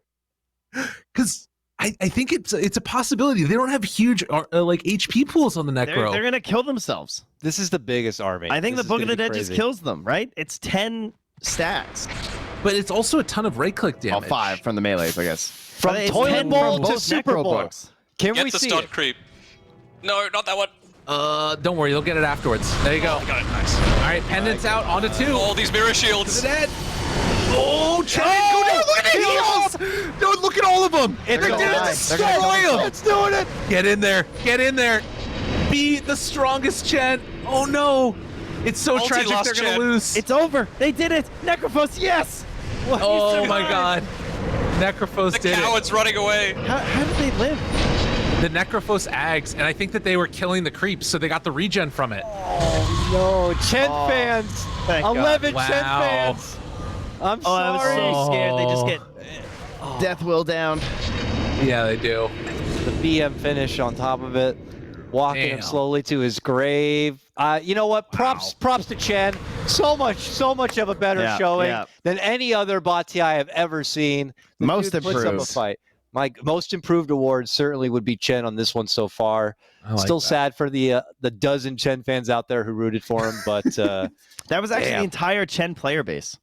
Because I think it's a possibility. They don't have huge like HP pools on the They're Necro. going to kill themselves. This is the biggest army. I think This the is Book of gonna the be Dead just crazy. kills them, right? It's 10 stacks. But it's also a ton of right click damage. 5 from the melees, I guess. From But it's Toilet 10 Bowl from to both Super Necro Bowl. books. Can we Get the see stun it? creep. No, not that one. Don't worry, they'll get it afterwards. There you go. Oh, got it. Nice. All right, pendants out onto 2. All these mirror shields. Dead. Oh, Chen! Go down! Look at the heals! Dude, look at all of them! It's They're going gonna high. destroy They're gonna go them! high. It's doing it. Get in there! Get in there! Be the strongest, Chen! Oh no! It's so Ulti tragic lost, they're gonna Chen. lose. It's over. They did it. Necrophos, yes. Well, he Oh my survived. god. Necrophos The did coward's running away. How did they live? it. The Necrophos Ags, and I think that they were killing the creeps, so they got the regen from it. No, Chen Oh, fans. thank God. 11 Wow. Chen fans. I'm Oh, I was sorry. so scared. They just get Oh. death will down. Yeah, they do. The BM finish on top of it, walking him Damn. slowly to his grave. You know what? Props to Chen. So much of a better Yeah, showing yeah. than any other bot TI I've ever seen. The Most dude puts up a improved. fight. My most improved award certainly would be Chen on this one so far. I like Still that. sad for the dozen Chen fans out there who rooted for him, but That was actually Damn. the entire Chen player base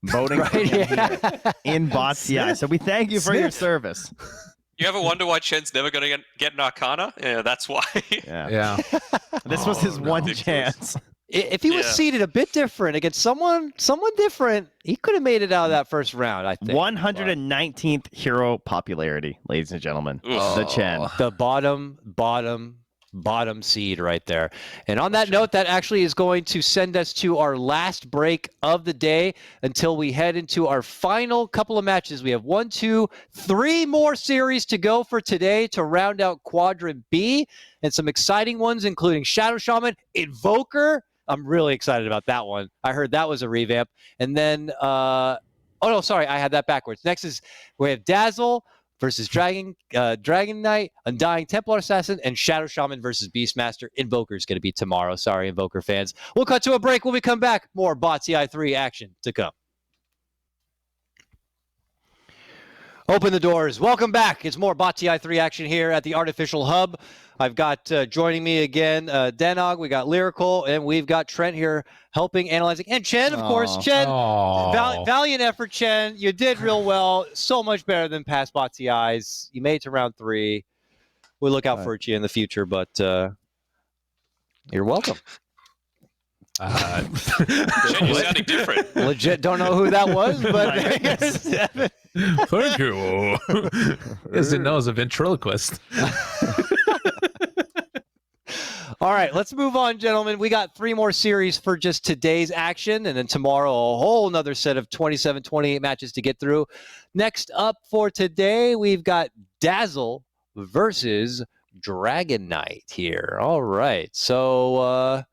voting for right, him yeah. here in Bot TI. So we thank you for your service. You ever wonder why Chen's never going to get an Arcana? Yeah, that's why. Yeah. Yeah. This was his no. one Ridiculous. chance. If he was Yeah. seated a bit different against someone different, he could have made it out of that first round, I think. 119th hero popularity, ladies and gentlemen. Oof. The Chen. The bottom seed right there. And on that note, that actually is going to send us to our last break of the day until we head into our final couple of matches. We have 1, 2, 3 more series to go for today to round out Quadrant B, and some exciting ones, including Shadow Shaman, Invoker. I'm really excited about that one. I heard that was a revamp. And then, oh no, sorry, I had that backwards. Next is we have Dazzle, versus Dragon Knight, Undying Templar Assassin, and Shadow Shaman versus Beastmaster. Invoker's going to be tomorrow. Sorry, Invoker fans. We'll cut to a break. When we come back, more Bot TI3 action to come. Open the doors. Welcome back. It's more Bot TI3 action here at the Artificial Hub. I've got joining me again, Denog, we got Lyrical, and we've got Treant here helping, analyzing, and Chen, of course. Chen, valiant effort, Chen. You did real well. So much better than past Bot TIs. You made it to round 3. We'll look out for you in the future, but you're welcome. Chen, you're sounding different. Legit don't know who that was, but thank you. Because it knows a ventriloquist. All right, let's move on, gentlemen. We got 3 more series for just today's action, and then tomorrow a whole nother set of 27, 28 matches to get through. Next up for today, we've got Dazzle versus Dragon Knight here. All right, so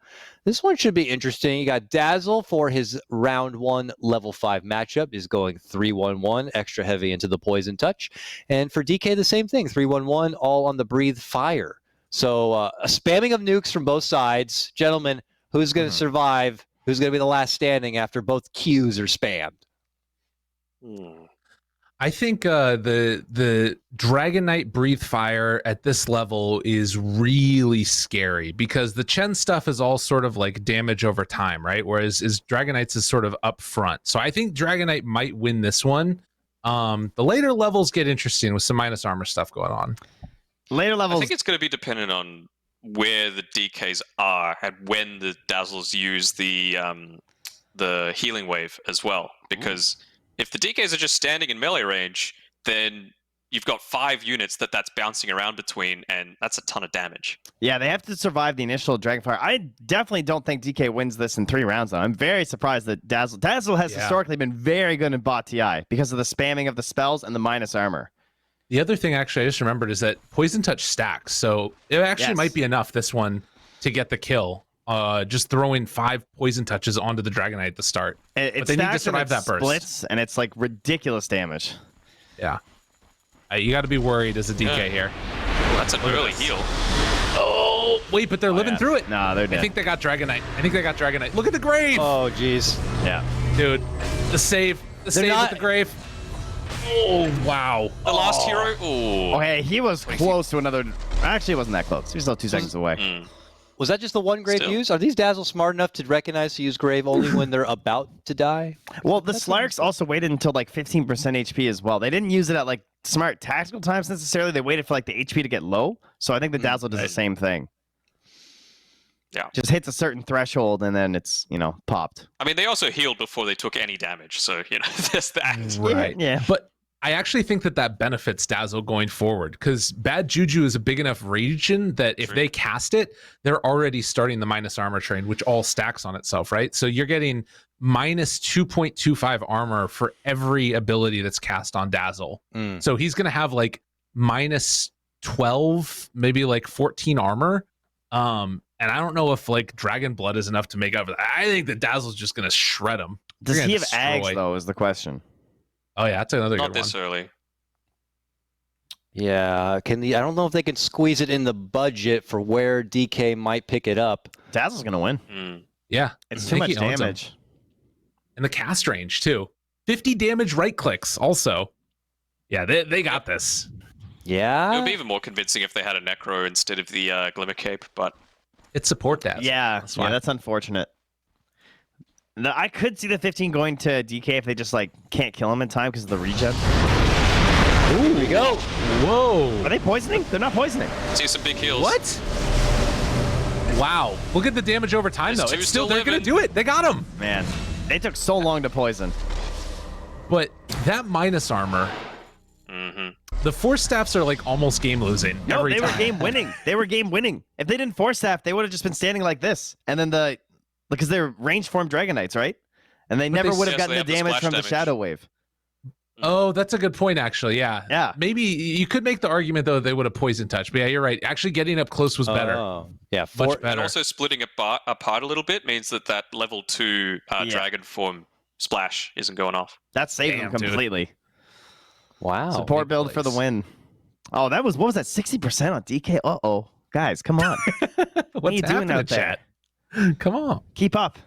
this one should be interesting. You got Dazzle for his round 1 level 5 matchup is going 3-1-1, extra heavy into the poison touch. And for DK, the same thing, 3-1-1, all on the breathe fire. So a spamming of nukes from both sides. Gentlemen, who's going to survive? Who's going to be the last standing after both Qs are spammed? I think the Dragon Knight Breathe Fire at this level is really scary because the Chen stuff is all sort of like damage over time, right? Whereas Dragon Knight's is sort of up front. So I think Dragon Knight might win this one. The later levels get interesting with some minus armor stuff going on. Later levels. I think it's going to be dependent on where the DKs are and when the Dazzles use the healing wave as well. Because if the DKs are just standing in melee range, then you've got 5 units that's bouncing around between, and that's a ton of damage. Yeah, they have to survive the initial Dragonfire. I definitely don't think DK wins this in 3 rounds, though. I'm very surprised that Dazzle has historically been very good in bot TI because of the spamming of the spells and the minus armor. The other thing, actually, I just remembered is that Poison Touch stacks. So it actually might be enough, this one, to get the kill. Just throwing 5 Poison Touches onto the Dragon Knight at the start. But they need to survive that burst. Splits, and it's like ridiculous damage. Yeah. You got to be worried as a DK here. That's an early heal. Oh, wait, but they're living through it. Nah, they're dead. I think they got Dragon Knight. Look at the grave. Oh, jeez. Yeah. Dude, the save with the grave. Oh, wow. The last hero. Oh. Okay, he was close to another. Actually, it wasn't that close. He was still 2 seconds away. Was that just the one grave used? Are these Dazzles smart enough to recognize to use grave only when they're about to die? Well, the Slarks also waited until like 15% HP as well. They didn't use it at like smart tactical times necessarily. They waited for like the HP to get low. So I think the Dazzle does the same thing. Yeah. Just hits a certain threshold and then it's, popped. I mean, they also healed before they took any damage, so, there's that. Right. Yeah. But I actually think that benefits Dazzle going forward because Bad Juju is a big enough region that if they cast it, they're already starting the minus armor train, which all stacks on itself, right? So you're getting minus 2.25 armor for every ability that's cast on Dazzle. So he's going to have like minus 12, maybe like 14 armor. And I don't know if like Dragon Blood is enough to make up for that. I think the Dazzle's just going to shred him. Does he have Ags, though, is the question. Oh, yeah, that's another good one. Not this early. Yeah, I don't know if they can squeeze it in the budget for where DK might pick it up. Dazzle's going to win. Yeah. It's too much damage. And the cast range, too. 50 damage right clicks, also. Yeah, they got this. Yeah? It would be even more convincing if they had a Necro instead of the Glimmer Cape, but... It's support Dazzle. Yeah, that's unfortunate. I could see the 15 going to DK if they just can't kill him in time because of the regen. Ooh, here we go. Whoa. Are they poisoning? They're not poisoning. See some big heals. What? Wow. Look at the damage over time, though. It's still, they're going to do it. They got him. Man, they took so long to poison. But that minus armor, the Force Staffs are almost game losing. No, they were game winning. They were game winning. If they didn't Force Staff, they would have just been standing like this. And then because they're range form Dragon Knights, right? And they never would have gotten the damage from the Shadow Wave. Oh, that's a good point, actually. Yeah. Yeah. Maybe you could make the argument, though, they would have Poison Touch. But yeah, you're right. Actually, getting up close was better. Yeah, much better. And also splitting apart a little bit means that level 2 Dragon form splash isn't going off. That saved them completely. Wow. Support build for the win. Oh, what was that? 60% on DK? Uh-oh. Guys, come on. What are you doing out there? Chat? Come on. Keep up.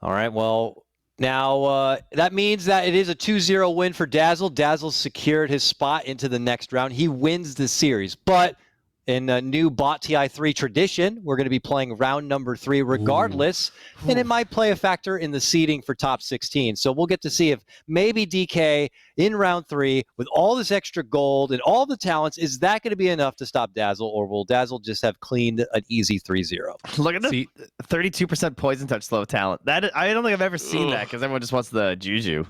All right, well, now that means that it is a 2-0 win for Dazzle. Dazzle secured his spot into the next round. He wins the series, but in a new Bot TI3 tradition, we're going to be playing round number 3 regardless, and it might play a factor in the seeding for top 16. So we'll get to see if maybe DK in round 3, with all this extra gold and all the talents, is that going to be enough to stop Dazzle, or will Dazzle just have cleaned an easy 3-0? Look at the 32% poison touch slow talent. I don't think I've ever seen that, because everyone just wants the Juju.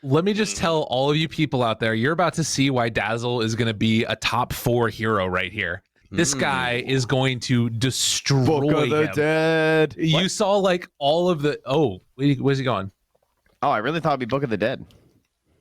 Let me just tell all of you people out there, you're about to see why Dazzle is going to be a top 4 hero right here. This guy is going to destroy Book of the Dead. You saw like all of the. Oh, where's he going? Oh, I really thought it'd be Book of the Dead.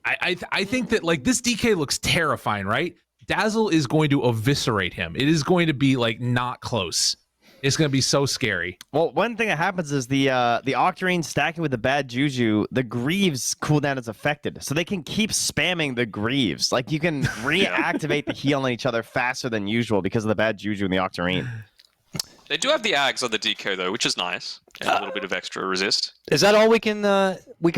I think that like this DK looks terrifying, right? Dazzle is going to eviscerate him. It is going to be like not close. It's going to be so scary. Well, one thing that happens is the Octarine stacking with the bad Juju, the Greaves cooldown is affected. So they can keep spamming the Greaves. Like, you can reactivate the heal on each other faster than usual because of the bad Juju and the Octarine. They do have the Ags on the DK, though, which is nice. And a little bit of extra resist. Is that all we can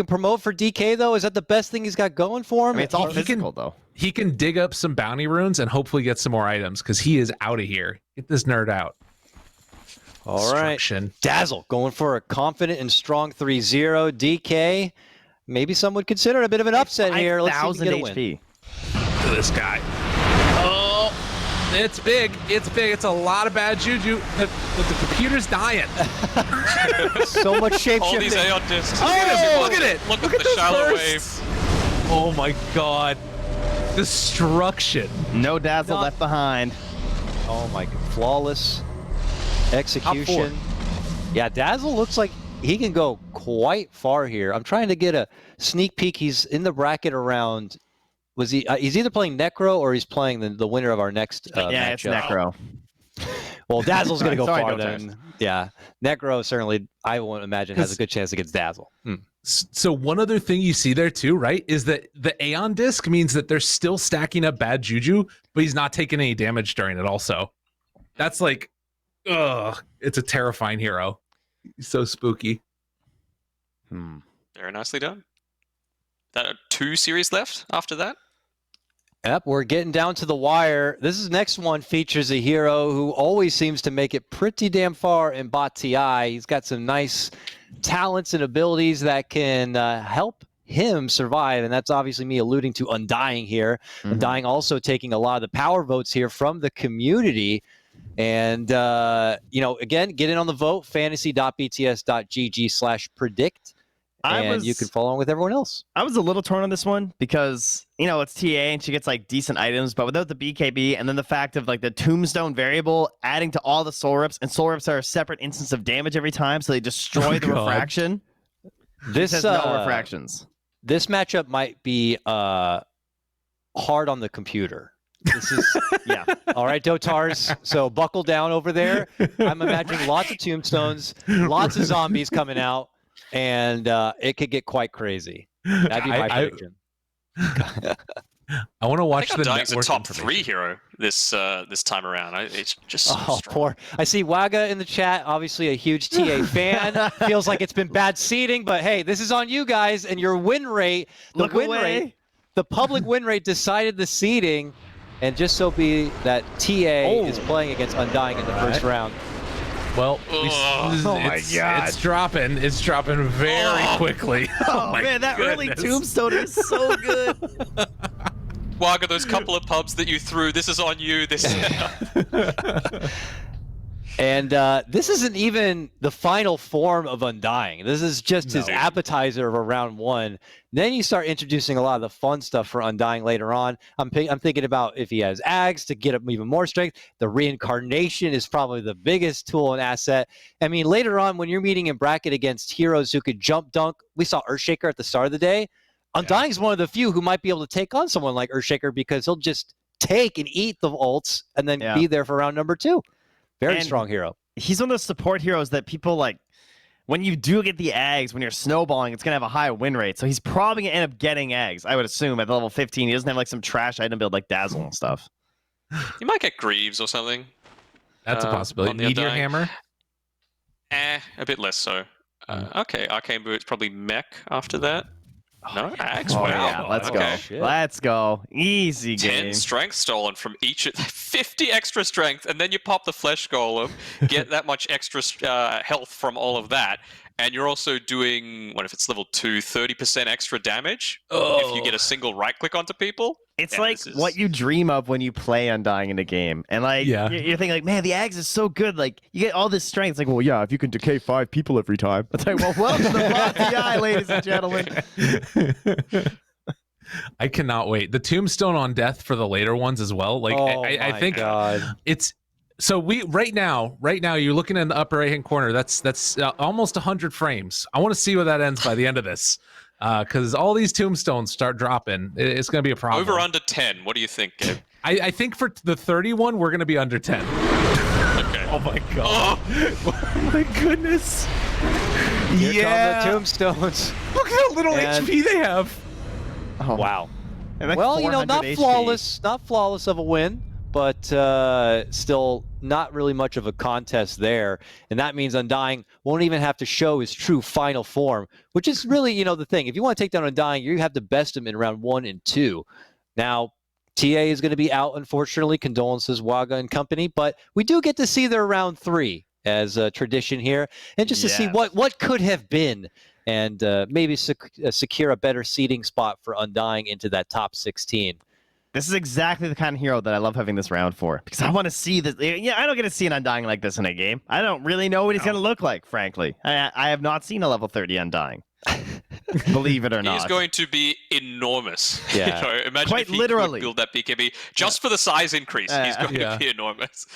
promote for DK, though? Is that the best thing he's got going for him? I mean, it's all physical, though. He can dig up some bounty runes and hopefully get some more items because he is out of here. Get this nerd out. All right, Dazzle going for a confident and strong 3-0. DK, maybe some would consider it a bit of an upset here. Let's see if he can get a win. Look at this guy. Oh, it's big. It's big. It's a lot of bad juju. The computer's dying. So much shape All shifting. these Aeon discs. Oh, look at it. Look at those the shallow bursts. wave. Oh my God. Destruction. No Dazzle left behind. Oh my God. Flawless execution. Yeah, Dazzle looks like he can go quite far here. I'm trying to get a sneak peek. He's in the bracket around. Was he? He's either playing Necro or he's playing the winner of our next yeah, matchup. it's Necro. Well, Dazzle's going to go Sorry, far no then. Yeah, Necro certainly, I won't imagine, has a good chance against Dazzle. So one other thing you see there too, right, is that the Aeon disc means that they're still stacking up bad juju, but he's not taking any damage during it also. That's like, ugh, it's a terrifying hero. He's so spooky. Very nicely done. That 2 series left after that? Yep, we're getting down to the wire. This next one features a hero who always seems to make it pretty damn far in Bot TI. He's got some nice talents and abilities that can help him survive, and that's obviously me alluding to Undying here. Undying also taking a lot of the power votes here from the community. And, you know, again, get in on the vote, fantasy.bts.gg/predict. And you can follow on with everyone else. I was a little torn on this one because, you know, it's TA and she gets like decent items, but without the BKB and then the fact of like the tombstone variable adding to all the soul rips, and soul rips are a separate instance of damage every time, so they destroy the refraction. This has no refractions. This matchup might be hard on the computer. This is yeah. All right, Dotars. So buckle down over there. I'm imagining lots of tombstones, lots of zombies coming out. And it could get quite crazy. That'd be my prediction. I want to watch the Undying's a network top 3 hero this time around. It's just so strong. Poor. I see Waga in the chat. Obviously, a huge TA fan. Feels like it's been bad seeding, but hey, this is on you guys and your win rate. The public win rate decided the seeding, and just so be that TA is playing against Undying in the first round. Well, it's dropping. It's dropping very quickly. Oh man, that early tombstone is so good. Waga, those couple of pubs that you threw, this is on you. This. And this isn't even the final form of Undying. This is just his appetizer of round 1. Then you start introducing a lot of the fun stuff for Undying later on. I'm thinking about if he has Ags to get him even more strength. The reincarnation is probably the biggest tool and asset. I mean, later on when you're meeting in bracket against heroes who could jump dunk, we saw Earthshaker at the start of the day. Undying is one of the few who might be able to take on someone like Earthshaker because he'll just take and eat the ults and then be there for round number 2. Very strong hero. He's one of those support heroes that people like when you do get the eggs, when you're snowballing, it's going to have a high win rate. So he's probably going to end up getting eggs, I would assume, at level 15. He doesn't have like some trash item build like Dazzle and stuff. You might get Greaves or something. That's a possibility. on the Meteor Undying. Hammer? A bit less so. Okay, Arcane Boot's probably mech after that. No, Axe. Oh, Wow. yeah, let's Okay. go. Shit. Let's go. Easy 10 game. strength stolen from each 50 extra strength, and then you pop the flesh golem, get that much extra health from all of that, and you're also doing, what if it's level 2, 30% extra damage if you get a single right click onto people? It's Yeah, like this is- what you dream of when you play Undying in a game. And like Yeah. you're thinking like, man, the Ags is so good. Like you get all this strength. It's like, well, yeah, if you can decay 5 people every time. It's like, well, welcome to the TI, ladies and gentlemen. I cannot wait. The Tombstone on Death for the later ones as well. Like Oh I my think God. it's so we right now you're looking in the upper right hand corner. That's almost 100 frames. I want to see where that ends by the end of this. Because all these tombstones start dropping, it's going to be a problem. Over under 10, what do you think, Gabe? I think for the 31, we're going to be under 10. Okay. Oh my god! Oh my goodness! Here come the tombstones. Look at how little And- HP they have. Oh, Wow. and like Well, 400 not HP. flawless of a win, but still not really much of a contest there. And that means Undying won't even have to show his true final form, which is really, the thing. If you want to take down Undying, you have to best him in round 1 and 2. Now, TA is going to be out, unfortunately. Condolences, Waga and company. But we do get to see their round 3 as a tradition here, and just to see Yes. what could have been, and maybe secure a better seeding spot for Undying into that top 16. This is exactly the kind of hero that I love having this round for, because I want to see this. Yeah, I don't get to see an Undying like this in a game. I don't really know what he's going to look like, frankly. I have not seen a level 30 Undying. Believe it or not. He's going to be enormous. Yeah. Imagine Quite if he literally. could build that BKB just for the size increase. He's going Yeah. to be enormous.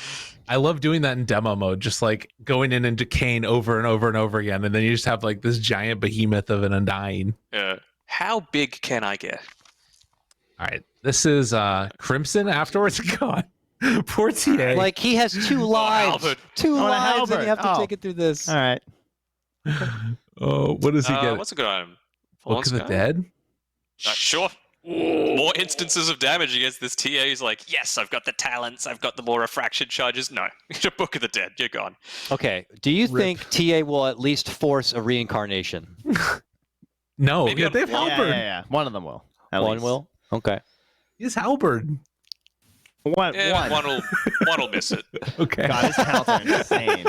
I love doing that in demo mode, just like going in and decaying over and over and over again, and then you just have like this giant behemoth of an Undying. How big can I get? All right, this is Crimson afterwards. God, poor TA. Like, he has 2 lives. Halberd. 2 Oh, a lives, and halberd. you have to Oh. take it through this. All right. Oh, what does he get? What's a good item? Book of the Sky? Dead. Sure. More instances of damage against this TA is like, yes, I've got the talents, I've got the more refraction charges. No, the Book of the Dead, you're gone. Okay, do you Rip. think TA will at least force a reincarnation? No, Maybe yeah, I'm- they have Yeah, Halberd. yeah. One of them will. At One least. will? Okay. He's Halberd. One. One will miss it. Okay. God, his counts are insane.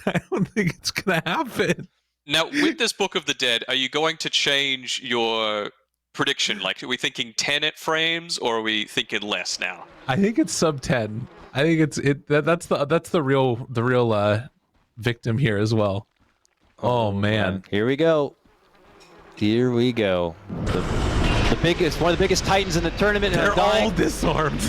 I don't think it's gonna happen. Now, with this Book of the Dead, are you going to change your prediction? Like, are we thinking 10 at frames, or are we thinking less now? I think it's sub 10. I think that's the real victim here as well. Oh man. Here we go. Here we go. The biggest, one of the biggest titans in the tournament. And They're Undying. all disarmed.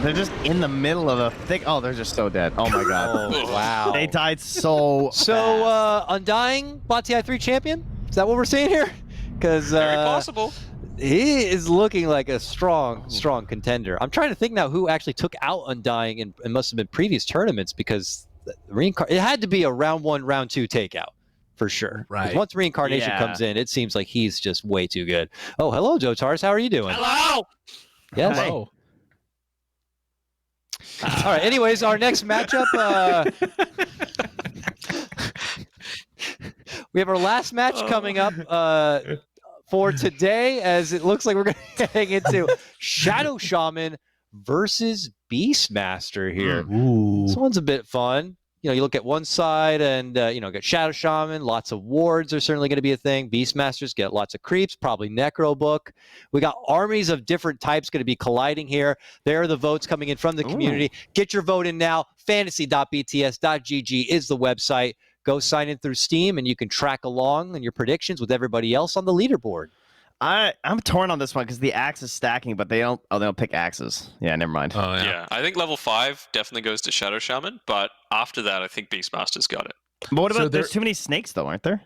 They're just in the middle of a thick. Oh, they're just so dead. Oh my god. Oh, wow. They died so. So, fast. Undying, Bot TI3 champion? Is that what we're seeing here? Because Very possible. he is looking like a strong contender. I'm trying to think now who actually took out Undying in it must have been previous tournaments, because it had to be a round 1, round 2 takeout for sure. 'Cause Right. once reincarnation Yeah. comes in, it seems like he's just way too good. Oh, hello, Dotars. How are you doing? Hello! Yes. Hey. Oh. All right. Anyways, our next matchup. We have our last match coming up for today, as it looks like we're going to be getting into Shadow Shaman versus Beastmaster here. Ooh. This one's a bit fun. You look at one side and, get Shadow Shaman. Lots of wards are certainly going to be a thing. Beastmasters get lots of creeps, probably Necro Book. We got armies of different types going to be colliding here. There are the votes coming in from the community. Get your vote in now. Fantasy.bts.gg is the website. Go sign in through Steam, and you can track along in your predictions with everybody else on the leaderboard. I'm torn on this one because the axe is stacking, but they don't pick axes. Yeah, never mind. Oh Yeah, I think level 5 definitely goes to Shadow Shaman, but after that, I think Beastmaster's got it. But what So about there- there's too many snakes though, aren't there?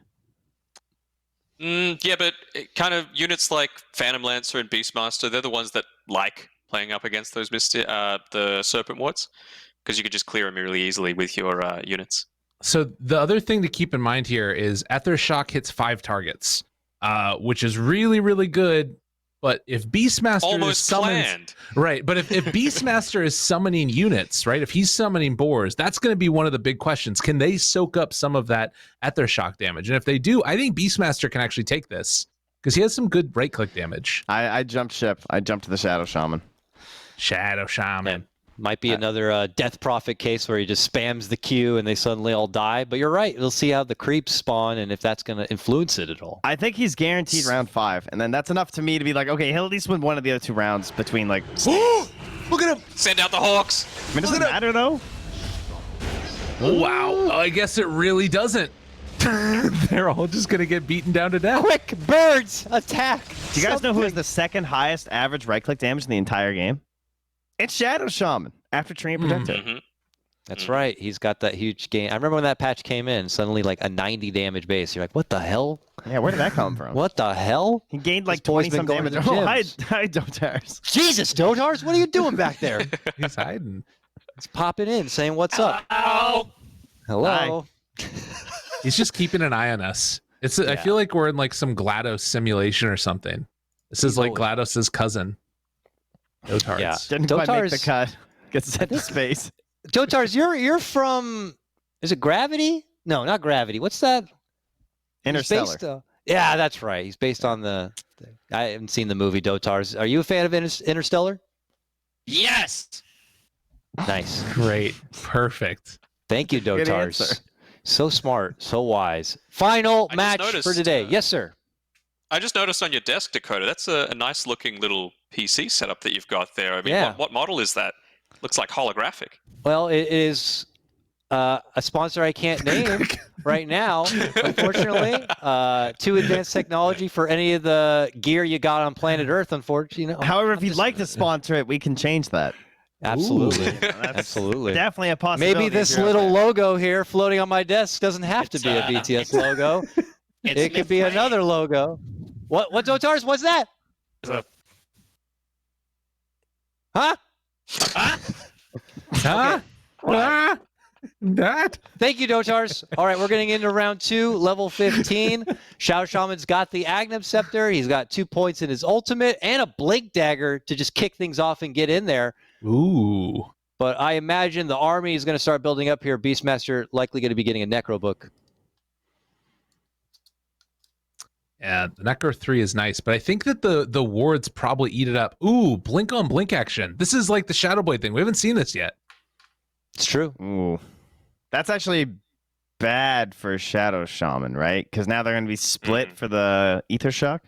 Yeah, but kind of units like Phantom Lancer and Beastmaster, they're the ones that like playing up against those the Serpent Wards, because you could just clear them really easily with your units. So the other thing to keep in mind here is Earthshaker hits 5 targets, which is really, really good. But if Beastmaster Almost planned. right, but if Beastmaster is summoning units, right, if he's summoning boars, that's going to be one of the big questions. Can they soak up some of that Earthshaker damage? And if they do, I think Beastmaster can actually take this because he has some good right-click damage. I jumped ship. I jumped to the Shadow Shaman. Shadow Shaman. Might be another Death Prophet case where he just spams the Q and they suddenly all die. But you're right. We'll see how the creeps spawn and if that's going to influence it at all. I think he's guaranteed round 5, and then that's enough to me to be like, okay, he'll at least win one of the other 2 rounds between like. Look at him! Send out the Hawks! I mean, does it matter though? Wow. I guess it really doesn't. They're all just going to get beaten down to death. Quick, birds, attack! Do you guys know who has the second highest average right-click damage in the entire game? It's Shadow Shaman after Treant Protector. Mm-hmm. That's right. He's got that huge gain. I remember when that patch came in, suddenly like a 90 damage base. You're like, what the hell? Yeah, where did that come from? What the hell? He gained like This boy's 20 been some going to damage. the Oh, hi, gyms. Dotars. Jesus, Dotars, what are you doing back there? He's hiding. He's popping in, saying, what's up? Oh, Hello. He's just keeping an eye on us. I feel like we're in like some GLaDOS simulation or something. This is like GLaDOS's cousin. Dotars. Yeah. Didn't quite make the Dotars- cut. Gets sent to space. Dotars, you're from, is it Gravity? No, not Gravity. What's that? He's Interstellar. based, yeah, that's right. He's based on I haven't seen the movie Dotars. Are you a fan of Interstellar? yes. Nice. Great. Perfect. Thank you, Good Dotars. answer. So smart, so wise. Final I just match noticed, for today. Yes, sir. I just noticed on your desk, Dakota, that's a nice looking little PC setup that you've got there. I mean, Yeah. what model is that? Looks like holographic. Well, it is a sponsor I can't name right now, unfortunately. Too advanced technology for any of the gear you got on planet Earth, unfortunately. However, if you'd like to sponsor it, we can change that. Absolutely. That's Absolutely. Definitely a possibility. Maybe if this you're out little there. logo here floating on my desk doesn't have to be a BTS logo. It could be another logo. What Dotars? What's that? Huh? Huh? Ah, that? Thank you, Dotars. All right, we're getting into round 2, level 15. Shadow Shaman's got the Agnum Scepter. He's got 2 points in his ultimate and a Blink Dagger to just kick things off and get in there. Ooh. But I imagine the army is going to start building up here. Beastmaster likely going to be getting a Necro book. Yeah, the Necro 3 is nice, but I think that the wards probably eat it up. Ooh, blink on blink action. This is like the Shadow Blade thing. We haven't seen this yet. It's true. Ooh. That's actually bad for Shadow Shaman, right? Because now they're going to be split for the Ether Shock.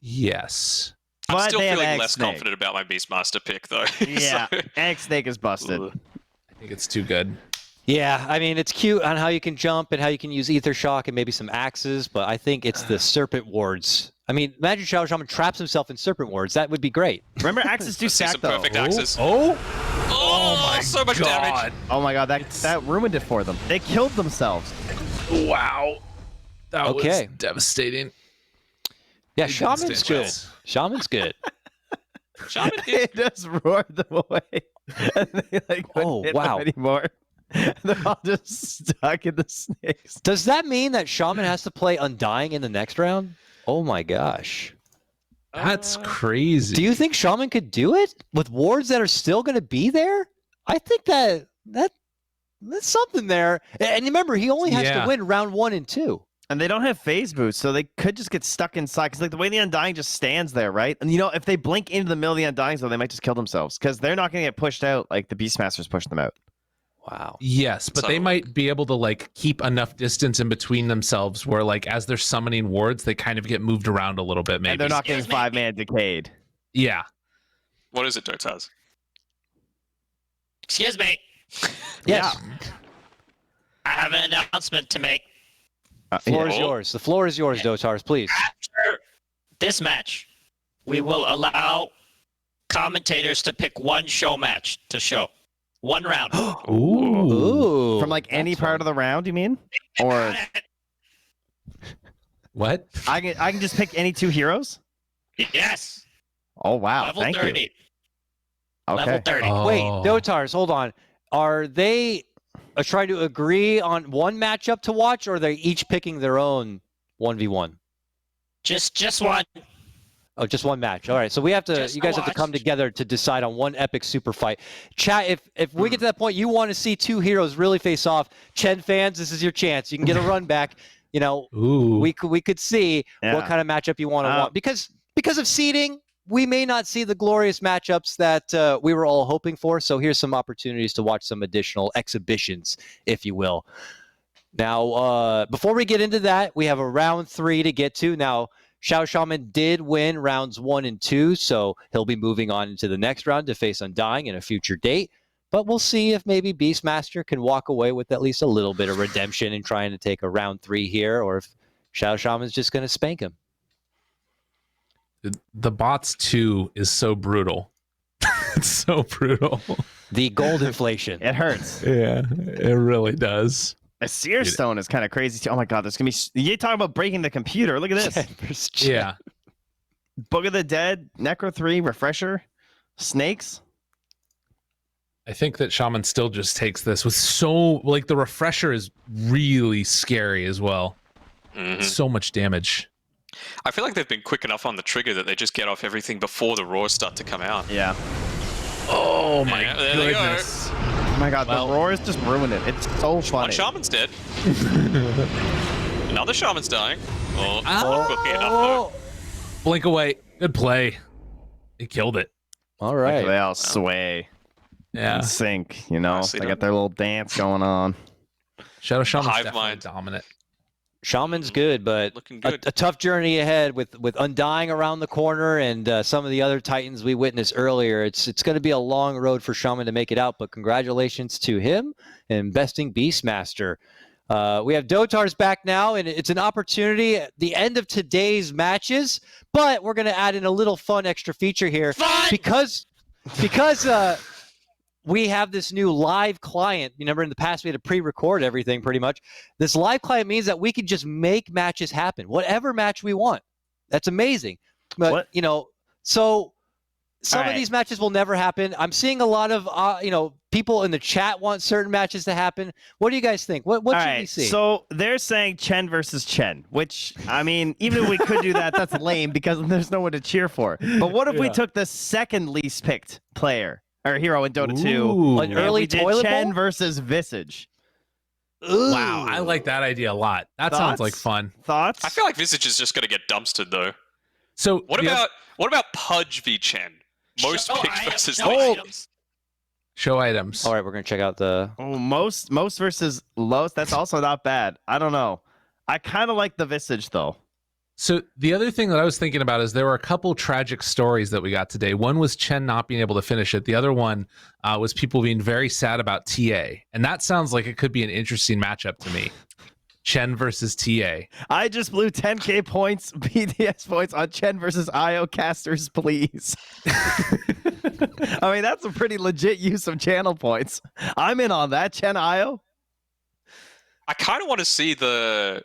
Yes. I'm But still they have feeling Egg less Snake. confident about my Beastmaster pick, though. Yeah, So- Egg Snake is busted. I think it's too good. Yeah, I mean, it's cute on how you can jump and how you can use Ether Shock and maybe some axes, but I think it's the Serpent Wards. I mean, imagine Shadow Shaman traps himself in Serpent Wards. That would be great. Remember, axes do See stack some though. perfect axes. Oh, Oh, so much damage. Oh my god, that ruined it for them. They killed themselves. wow. That Okay. was devastating. Yeah, He didn't Shaman's stand good. chance. Shaman's good. Shaman It just roared them away. And they like couldn't Oh, hit wow. them anymore. They're all just stuck in the snakes. Does that mean that Shaman has to play Undying in the next round? Oh my gosh. That's crazy. Do you think Shaman could do it with wards that are still going to be there? I think that's something there. And remember, he only has to win round 1 and 2. And they don't have phase boost, so they could just get stuck inside. Because like the way the Undying just stands there, right? And you know, if they blink into the middle of the Undying zone, they might just kill themselves. Because they're not going to get pushed out like the Beastmasters pushed them out. Wow. Yes, but they So- might be able to like keep enough distance in between themselves where like as they're summoning wards, they kind of get moved around a little bit maybe. And they're not getting Excuse me. 5-man decayed. Yeah. What is it, Dotaz? Excuse me. Yes. I have an announcement to make. Floor Yeah. is yours. The floor is yours, Dotars, please. After this match, we will allow commentators to pick one show match to show. One round. Ooh. Ooh. From like any part of the round, you mean? Or What? I can just pick any 2 heroes? Yes. Oh wow, Level thank 30. you. Level Okay. 30. Oh. Wait, Dotars, hold on. Are they trying to agree on one matchup to watch, or are they each picking their own 1v1? Just one. Oh, just one match. All right. So we have to. Just You guys have to come together to decide on one epic super fight. Chat. If we get to that point, you want to see two heroes really face off. Chen fans, this is your chance. You can get a run back. You know, we could see what kind of matchup you want to want because of seeding. We may not see the glorious matchups that we were all hoping for. So here's some opportunities to watch some additional exhibitions, if you will. Now, before we get into that, we have a round 3 to get to. Now, Shaman did win rounds 1 and 2, so he'll be moving on into the next round to face Undying in a future date. But we'll see if maybe Beastmaster can walk away with at least a little bit of redemption in trying to take a round 3 here, or if Shaman's just going to spank him. The bots 2 is so brutal. It's so brutal. The gold inflation. It hurts. Yeah, it really does. A Seer Stone is kind of crazy too. Oh my god, there's gonna be. You talking about breaking the computer? Look at this. Yeah. Book of the Dead, Necro 3, Refresher, Snakes. I think that Shaman still just takes this with the Refresher is really scary as well. So much damage. I feel like they've been quick enough on the trigger that they just get off everything before the roars start to come out. Yeah. Oh my there they go. goodness. Oh my god, the roars just ruined it. It's so funny. One Shaman's dead. Another Shaman's dying. Quickly enough though. Blink away. Good play. He killed it. All right. They all sway. Yeah. In sync, you know. Nicely They done. got their little dance going on. Shadow Shaman's Hive definitely mind. dominant. Shaman's good, but Looking good. a tough journey ahead with Undying around the corner and some of the other Titans we witnessed earlier. It's going to be a long road for Shaman to make it out, but congratulations to him and besting Beastmaster. We have Dotar's back now, and it's an opportunity at the end of today's matches, but we're going to add in a little fun extra feature here because we have this new live client. Remember, in the past, we had to pre-record everything pretty much. This live client means that we can just make matches happen, whatever match we want. That's amazing. But, so some of these matches will never happen. I'm seeing a lot of, people in the chat want certain matches to happen. What do you guys think? What should we see? So they're saying Chen versus Chen, which, I mean, even if we could do that, that's lame because there's no one to cheer for. But what if we took the second least picked player? Or hero in Dota 2. An early we did toilet Chen bowl? versus Visage. Ooh. Wow, I like that idea a lot. That sounds like fun. Thoughts? I feel like Visage is just going to get dumpstered though. So What about Pudge v Chen? Most picked versus show least. items. Show items. All right, we're going to check out the... Oh, most versus lowest. That's also not bad. I don't know. I kind of like the Visage though. So the other thing that I was thinking about is there were a couple tragic stories that we got today. One was Chen not being able to finish it. The other one was people being very sad about TA. And that sounds like it could be an interesting matchup to me. Chen versus TA. I just blew 10k points, BDS points on Chen versus IO casters, please. I mean, that's a pretty legit use of channel points. I'm in on that, Chen IO. I kind of want to see the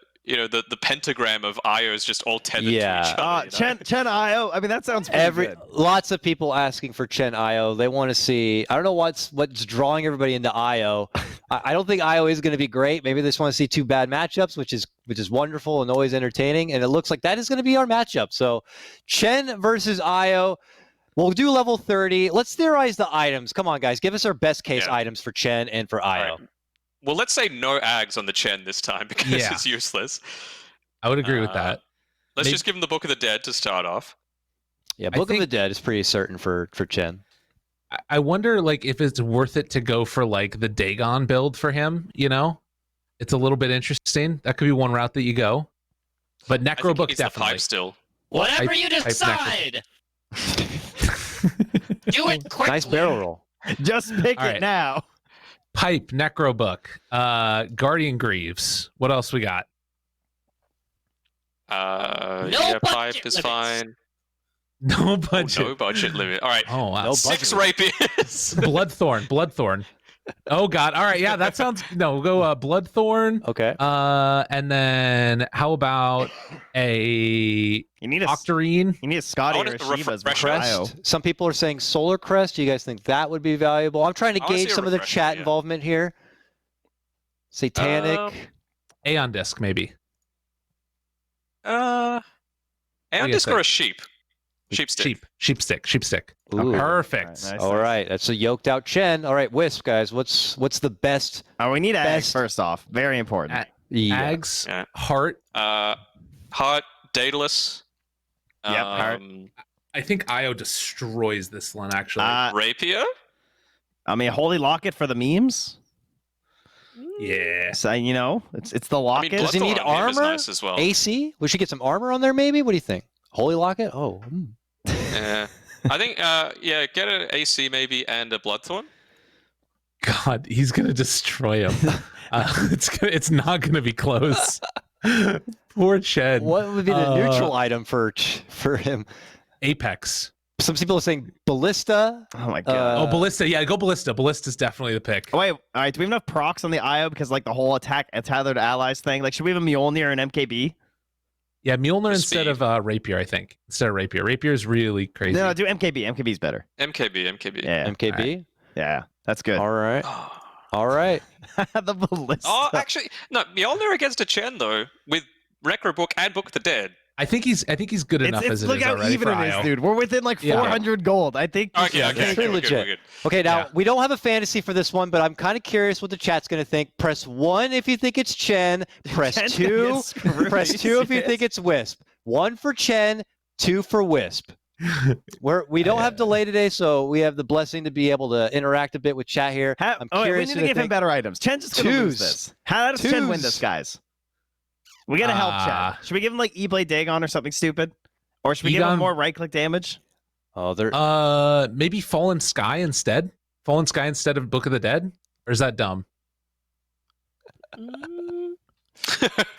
pentagram of IOs just all tethered to each other. Chen IO. I mean, that sounds pretty good. Lots of people asking for Chen IO. They want to see. I don't know what's drawing everybody into IO. I don't think IO is going to be great. Maybe they just want to see two bad matchups, which is wonderful and always entertaining. And it looks like that is going to be our matchup. So Chen versus IO. We'll do level 30. Let's theorize the items. Come on, guys. Give us our best case items for Chen and for IO. Right. Well, let's say no ags on the Chen this time because it's useless. I would agree with that. Let's just give him the Book of the Dead to start off. Yeah, Book of the Dead is pretty certain for Chen. I wonder, if it's worth it to go for, the Dagon build for him, It's a little bit interesting. That could be one route that you go. But Necro Book, definitely. The pipe still. Whatever you decide. Do it quickly. Nice barrel roll. Just pick it now. Pipe, Necro Book, Guardian Greaves. What else we got? Pipe is fine. No budget. No budget limit. All right. Oh, wow. No 6 budget. rapiers. Bloodthorn. Oh, God. All right. Yeah, that sounds... No, we'll go Bloodthorn. Okay. And then how about a Octarine? You need a Scotty or a Shiva's Crest. Some people are saying Solar Crest. Do you guys think that would be valuable? I'm trying to gauge some of the chat involvement here. Satanic. Aeon Disc, maybe. Aeon you Disc think? or a sheep? Sheepstick. Sheepstick. Ooh. Perfect. Nice, All nice. right, that's a yoked out Chen. All right, Wisp guys, what's the best? Oh, we need Ags Best- first off. Very important. Yeah. Ags, Yeah. Heart. Heart, Daedalus. Yep, Heart. I think Io destroys this one, actually. Rapier. I mean, Holy Locket for the memes. yeah. So, you know, it's the locket. I mean, Does he need Bloodthorn on him is armor? nice as well. AC? We should get some armor on there, maybe. What do you think? Holy Locket? Oh, Yeah. I think, get an AC maybe and a Bloodthorn. God, he's gonna destroy him. It's not gonna be close. Poor Chen. what would be the neutral item for him? Apex. Some people are saying Ballista. Oh my god. Ballista. Yeah, go Ballista. Ballista's definitely the pick. Wait, all right. Do we have enough procs on the IO because like the whole attack tethered allies thing? Like, should we have a Mjolnir and MKB? Yeah, Mjolnir For instead speed. of Rapier, I think. Instead of Rapier. Rapier is really crazy. No, do MKB. MKB's better. MKB. Yeah, MKB. yeah, that's good. All right. All right. The ballista. Oh, actually, no. Mjolnir against a Chen though, with Recro Book and Book of the Dead. I think he's good enough as it look is how already even for it is, IO. dude. We're within like Yeah. 400 gold. I think. Okay, Yeah, okay, pretty we're good, legit. we're good. Okay, now Yeah. we don't have a fantasy for this one, but I'm kind of curious what the chat's going to think. Press 1 if you think it's Chen. Press Chen's 2. gonna get screwed. Press 2 if you Yes. think it's Wisp. 1 for Chen, 2 for Wisp. We don't have delay today, so we have the blessing to be able to interact a bit with chat here. I'm we curious need who to give him think. better items. Chen's just gonna lose Twos. this. How does Chen win Twos. this, guys? We gotta help Chen. Should we give him like E-Blade Dagon or something stupid? Or should we give him Dagon- more right-click damage? Oh, they're Maybe Fallen Sky instead? Fallen Sky instead of Book of the Dead? Or is that dumb?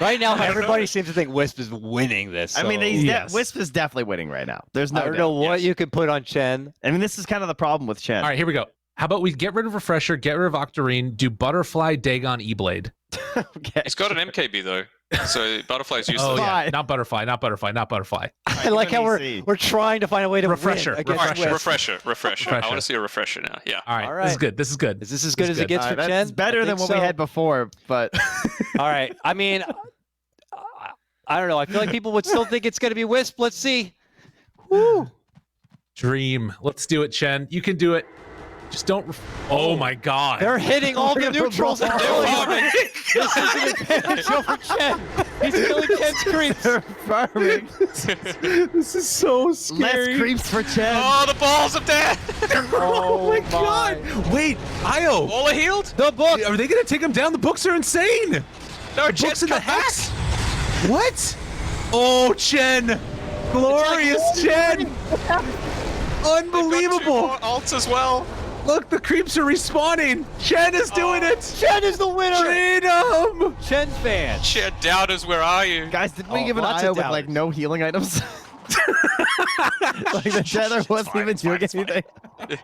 right now. Everybody seems to think Wisp is winning this. I mean, so- Yes. Wisp is definitely winning right now. There's no I don't doubt. know what Yes. you could put on Chen. I mean, this is kind of the problem with Chen. All right, here we go. How about we get rid of Refresher, get rid of Octarine, do Butterfly, Dagon, E-Blade. Okay. He's got an MKB though, so Butterfly's useless. Oh, yeah. Fine. Not Butterfly. I like how we're trying to find a way to Refresher, win against refresher. Wisp. Refresher. I want to see a refresher now. Yeah. All right, All this is right. good. This is good. Is this as good as it gets for That's Chen? better I than think what we so. had before, but All right. I mean, I don't know. I feel like people would still think it's going to be Wisp. Let's see. Woo. Dream. Let's do it, Chen. You can do it. Just don't. Oh my God. They're hitting all the We're gonna neutrals and roll. killing them. This is an advantage over Chen. He's killing Ken's creeps. they're farming. This is so Less creeps for Chen. Oh, the balls of death! Oh my God. Wait, Io. All are healed? The book. Are they going to take him down? The books are insane. No, The Chen's books in the come back. hex. What? Oh, Chen. Glorious Chen. They've got 2 Unbelievable. more ults as well. Look, the creeps are respawning. Chen is doing it. Chen is the winner. Freedom. Chen fan. Chen doubters, where are you? Guys, didn't we Oh, give an lots IO of with like doubters. no healing items? Like the tether wasn't fine, even it's fine, doing it's fine. anything.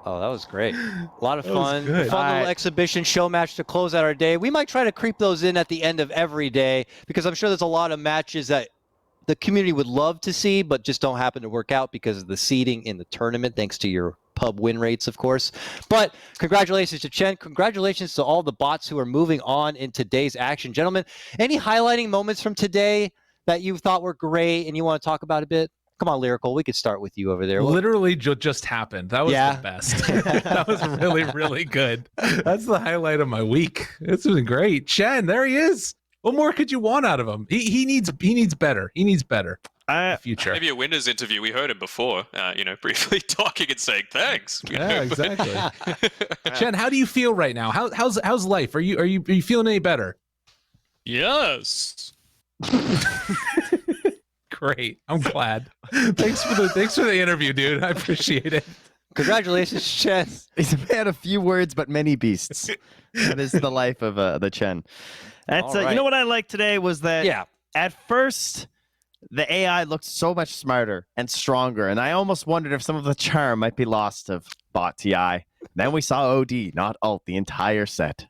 Oh, that was great. A lot of That was fun. good. Fun little Alright. exhibition show match to close out our day. We might try to creep those in at the end of every day because I'm sure there's a lot of matches that the community would love to see, but just don't happen to work out because of the seeding in the tournament, thanks to your pub win rates, of course. But congratulations to Chen. Congratulations to all the bots who are moving on in today's action. Gentlemen, any highlighting moments from today that you thought were great and you want to talk about a bit? Come on, Lyrical. We could start with you over there. Literally just happened. That was Yeah. the best. That was really, really good. That's the highlight of my week. It's been great. Chen, there he is. What more could you want out of him? He needs better. He needs better. in the future. Maybe a winner's interview. We heard him before, briefly talking and saying thanks. you Yeah, know. exactly. Chen, how do you feel right now? How's life? Are you feeling any better? Yes. Great. I'm glad. Thanks for the interview, dude. I appreciate it. Congratulations, Chen. He's a man of few words but many beasts. That is the life of the Chen. That's All right. You know what I liked today was that Yeah. at first the AI looked so much smarter and stronger, and I almost wondered if some of the charm might be lost of bot TI. Then we saw OD, not ult, the entire set.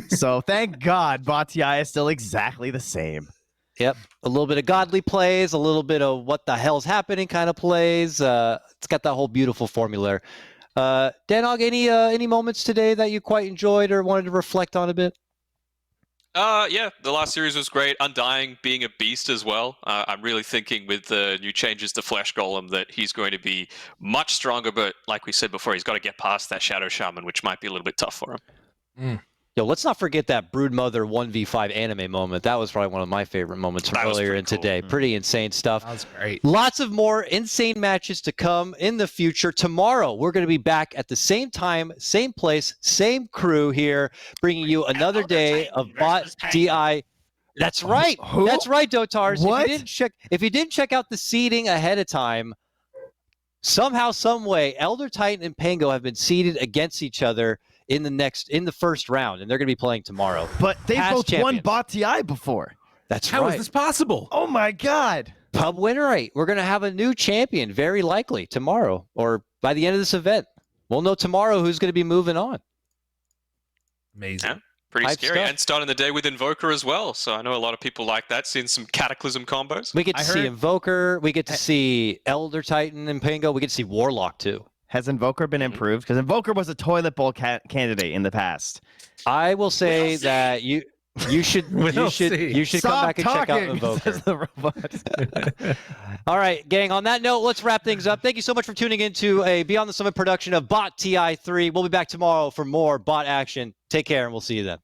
So thank God bot TI is still exactly the same. Yep. A little bit of godly plays, a little bit of what the hell's happening kind of plays. It's got that whole beautiful formula. Danog, any moments today that you quite enjoyed or wanted to reflect on a bit? Yeah, the last series was great. Undying being a beast as well. I'm really thinking with the new changes to Flesh Golem that he's going to be much stronger, but like we said before, he's got to get past that Shadow Shaman, which might be a little bit tough for him. Yo, let's not forget that Broodmother 1v5 anime moment. That was probably one of my favorite moments from earlier in today. Pretty insane stuff. That was great. Lots of more insane matches to come in the future. Tomorrow, we're going to be back at the same time, same place, same crew here, bringing you another day of Bot DI. That's right. Who? That's right, Dotars. What? If you didn't check out the seeding ahead of time, somehow, some way, Elder Titan and Pango have been seeded against each other in the first round, and they're going to be playing tomorrow. But they Past both won champions. Bot TI before. That's How right. is this possible? Oh my God. Pub winner rate. We're going to have a new champion very likely tomorrow or by the end of this event. We'll know tomorrow who's going to be moving on. Amazing. Yeah. Pretty Hype scary. stuff. And starting the day with Invoker as well. So I know a lot of people like that, seeing some Cataclysm combos. We get to see Invoker. We get to see Elder Titan and Pango. We get to see Warlock too. Has Invoker been improved? Because Invoker was a toilet bowl candidate in the past. I will say that you should come back and check out Invoker. Says the robot. All right, gang, on that note, let's wrap things up. Thank you so much for tuning in to a Beyond the Summit production of Bot TI3. We'll be back tomorrow for more bot action. Take care, and we'll see you then.